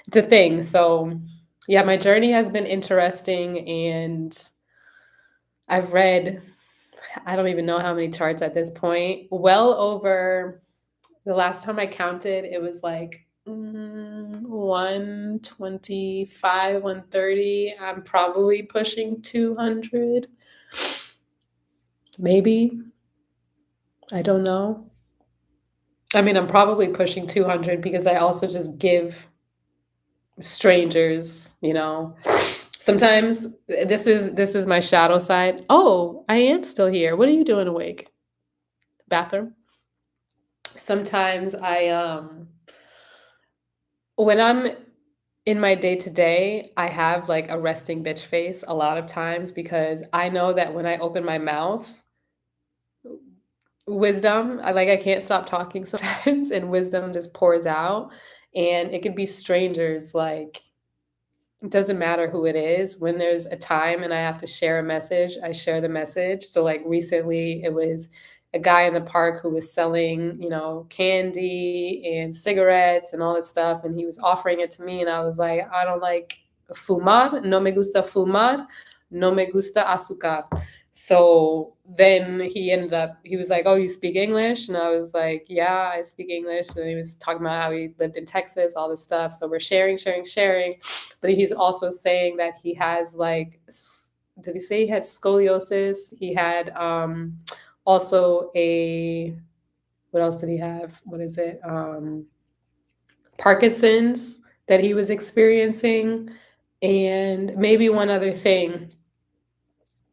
Speaker 1: it's a thing. So, yeah, my journey has been interesting and I've read, I don't even know how many charts at this point, well over the last time I counted, it was like 125, 130. I'm probably pushing 200, maybe. I don't know. I mean, I'm probably pushing 200 because I also just give strangers, Sometimes this is my shadow side. Oh, I am still here. What are you doing awake? Bathroom. Sometimes when I'm in my day to day, I have like a resting bitch face a lot of times because I know that when I open my mouth, wisdom, I can't stop talking sometimes and wisdom just pours out. And it could be strangers, like it doesn't matter who it is. When there's a time and I have to share a message, I share the message. So, like recently, it was a guy in the park who was selling, candy and cigarettes and all this stuff. And he was offering it to me. And I was like, I don't like fumar. No me gusta fumar. No me gusta azúcar. So then he was like, "Oh, you speak English?" And I was like, "Yeah, I speak English." And he was talking about how he lived in Texas, all this stuff. So we're sharing, sharing, sharing. But he's also saying that he has like, did he say he had scoliosis? He had also what else did he have? What is it? Parkinson's that he was experiencing, and maybe one other thing.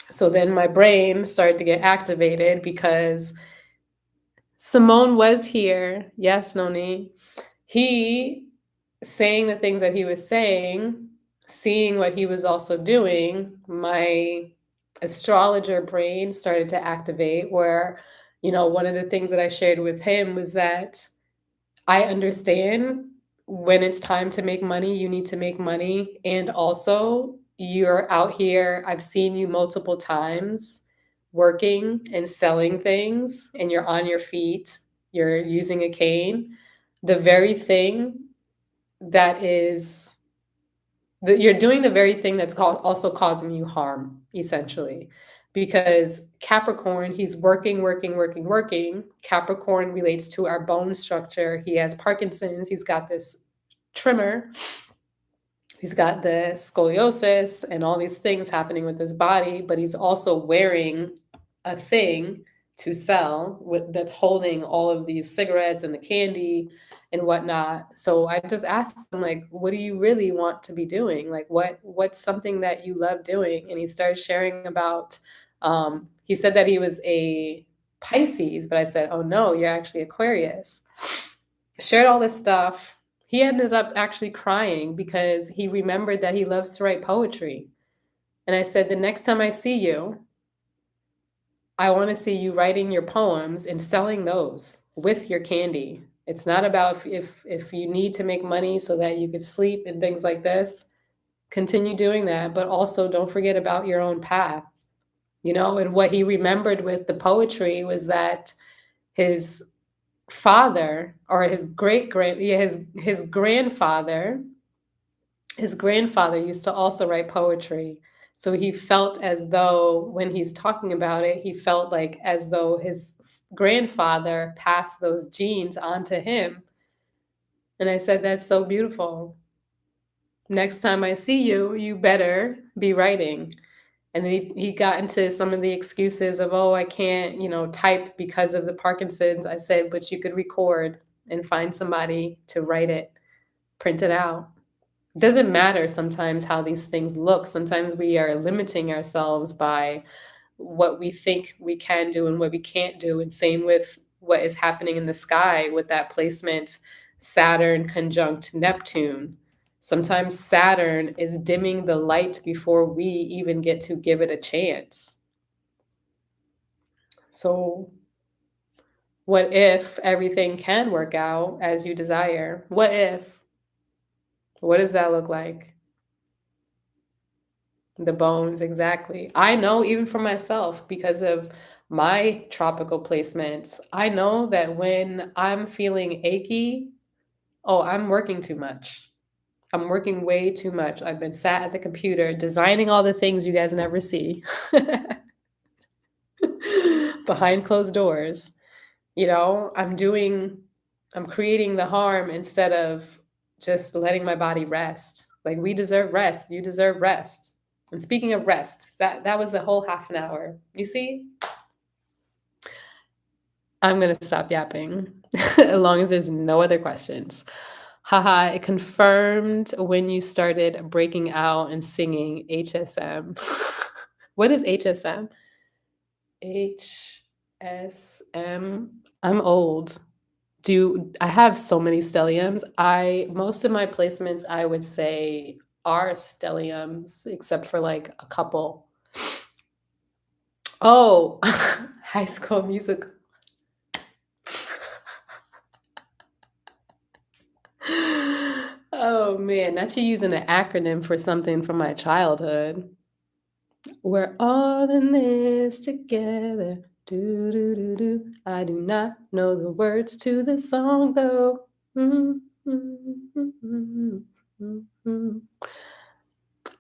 Speaker 1: So then my brain started to get activated because Simone was here. Yes, Noni. He saying the things that he was saying, seeing what he was also doing, my astrologer brain started to activate where, one of the things that I shared with him was that I understand when it's time to make money, you need to make money. And also, you're out here, I've seen you multiple times working and selling things, and you're on your feet, you're using a cane. The very thing that is that you're doing the very thing that's also causing you harm, essentially. Because Capricorn, he's working, working, working, working. Capricorn relates to our bone structure. He has Parkinson's. He's got this tremor. He's got the scoliosis and all these things happening with his body, but he's also wearing a thing to sell that's holding all of these cigarettes and the candy and whatnot. So I just asked him, like, what do you really want to be doing? Like, what's something that you love doing? And he started sharing about, he said that he was a Pisces, but I said, oh no, you're actually Aquarius. Shared all this stuff. He ended up actually crying because he remembered that he loves to write poetry. And I said, the next time I see you, I want to see you writing your poems and selling those with your candy. It's not about if you need to make money so that you could sleep and things like this, continue doing that, but also don't forget about your own path. And what he remembered with the poetry was that his father or his great grand yeah, his grandfather used to also write poetry. So he felt as though when he's talking about it, he felt like as though his grandfather passed those genes on to him. And I said, that's so beautiful. Next time I see you, you better be writing. And then he got into some of the excuses of, oh, I can't, type because of the Parkinson's. I said, but you could record and find somebody to write it, print it out. It doesn't matter sometimes how these things look. Sometimes we are limiting ourselves by what we think we can do and what we can't do. And same with what is happening in the sky with that placement, Saturn conjunct Neptune. Sometimes Saturn is dimming the light before we even get to give it a chance. So, what if everything can work out as you desire? What if? What does that look like? The bones, exactly. I know even for myself because of my tropical placements, I know that when I'm feeling achy, oh, I'm working too much. I'm working way too much. I've been sat at the computer designing all the things you guys never see behind closed doors. You know, I'm creating the harm instead of just letting my body rest. Like we deserve rest. You deserve rest. And speaking of rest, that was a whole half an hour. You see? I'm gonna stop yapping as long as there's no other questions. Haha, it confirmed when you started breaking out and singing HSM. What is HSM? HSM. I'm old. I have so many stelliums. Most of my placements I would say are stelliums, except for like a couple. Oh, High School Music. Oh man, not you using an acronym for something from my childhood. We're all in this together. Do do do do. I do not know the words to the song though. Mm, mm, mm, mm, mm, mm.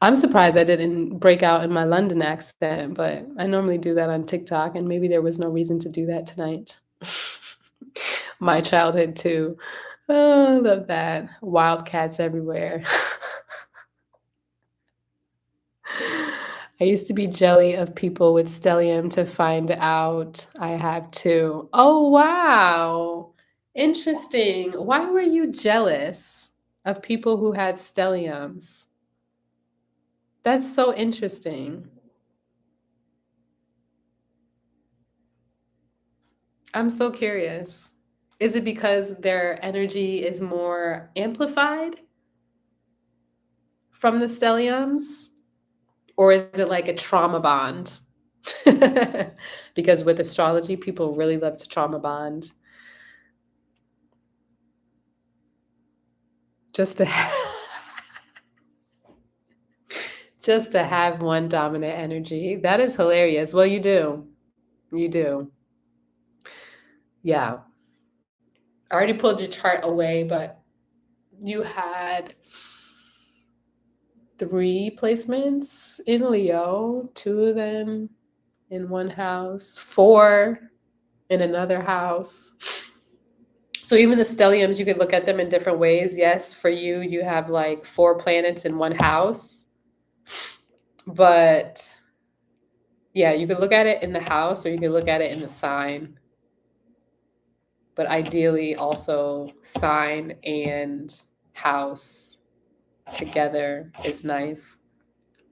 Speaker 1: I'm surprised I didn't break out in my London accent, but I normally do that on TikTok, and maybe there was no reason to do that tonight. My childhood too. Oh, I love that. Wildcats everywhere. I used to be jelly of people with stellium to find out I have two. Oh, wow. Interesting. Why were you jealous of people who had stelliums? That's so interesting. I'm so curious. Is it because their energy is more amplified from the stelliums? Or is it like a trauma bond? Because with astrology, people really love to trauma bond. Just to just to have one dominant energy. That is hilarious. Well, you do. You do. Yeah. I already pulled your chart away, but you had 3 placements in Leo, 2 of them in one house, 4 in another house. So even the stelliums, you could look at them in different ways. Yes, for you, you have like 4 planets in one house. But yeah, you could look at it in the house or you could look at it in the sign. But ideally, also sign and house together is nice.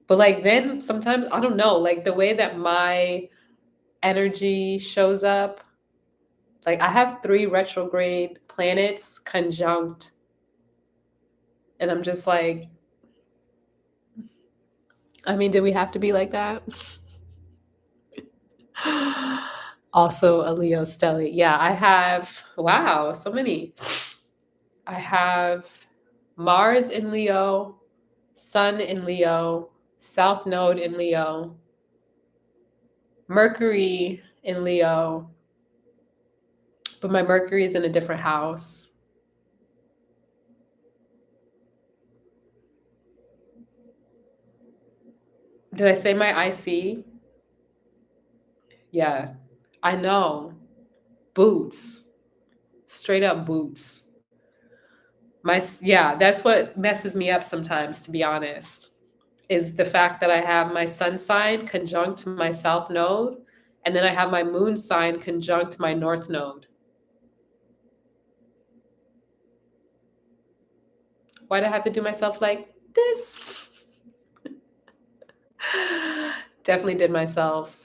Speaker 1: But like then sometimes, I don't know, like the way that my energy shows up, like I have 3 retrograde planets conjunct. And I'm just like, I mean, did we have to be like that? Also a Leo stellium. Yeah, I have, wow, so many. I have Mars in Leo, Sun in Leo, South Node in Leo, Mercury in Leo, but my Mercury is in a different house. Did I say my IC? Yeah, I know. Boots, straight up boots. Yeah, that's what messes me up sometimes, to be honest, is the fact that I have my sun sign conjunct my south node, and then I have my moon sign conjunct my north node. Why'd I have to do myself like this? Definitely did myself.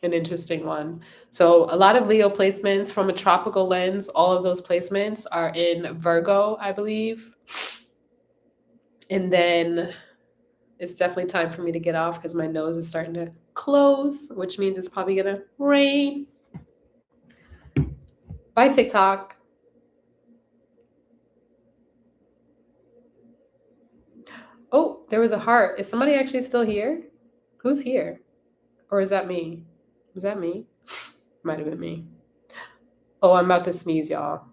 Speaker 1: an interesting one. So a lot of Leo placements from a tropical lens, all of those placements are in Virgo, I believe. And then it's definitely time for me to get off because my nose is starting to close, which means it's probably gonna rain. Bye, TikTok. Oh, there was a heart. Is somebody actually still here? Who's here? Or is that me? Was that me? Might have been me. Oh, I'm about to sneeze, y'all.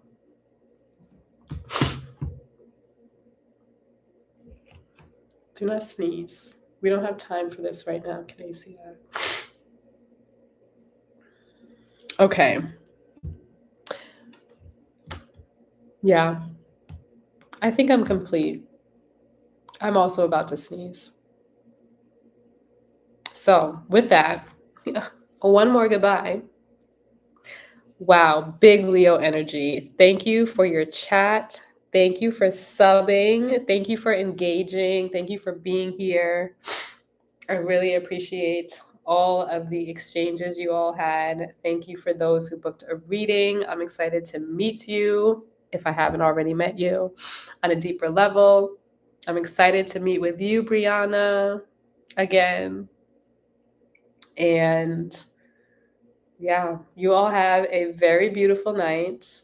Speaker 1: Do not sneeze. We don't have time for this right now. Can I see that? Okay. Yeah. I think I'm complete. I'm also about to sneeze. So, with that, one more goodbye. Wow, big Leo energy. Thank you for your chat. Thank you for subbing. Thank you for engaging. Thank you for being here. I really appreciate all of the exchanges you all had. Thank you for those who booked a reading. I'm excited to meet you, if I haven't already met you, on a deeper level. I'm excited to meet with you, Brianna, again. And yeah, you all have a very beautiful night.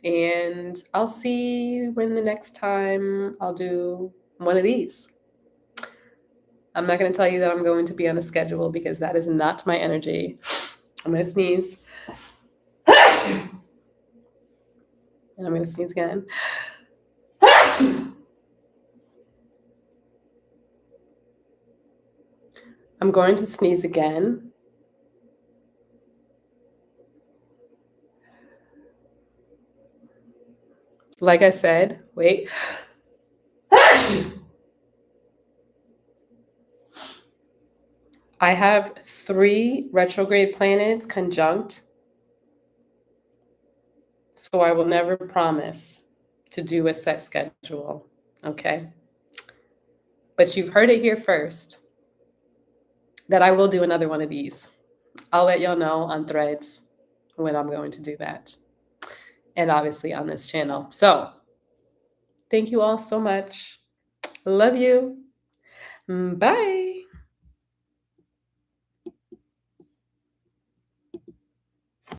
Speaker 1: And I'll see you when the next time I'll do one of these. I'm not going to tell you that I'm going to be on a schedule because that is not my energy. I'm going to sneeze. And I'm going to sneeze again. I'm going to sneeze again. Like I said, wait. I have 3 retrograde planets conjunct, so I will never promise to do a set schedule, okay? But you've heard it here first that I will do another one of these. I'll let y'all know on Threads when I'm going to do that, and obviously on this channel. So thank you all so much. Love you. Bye.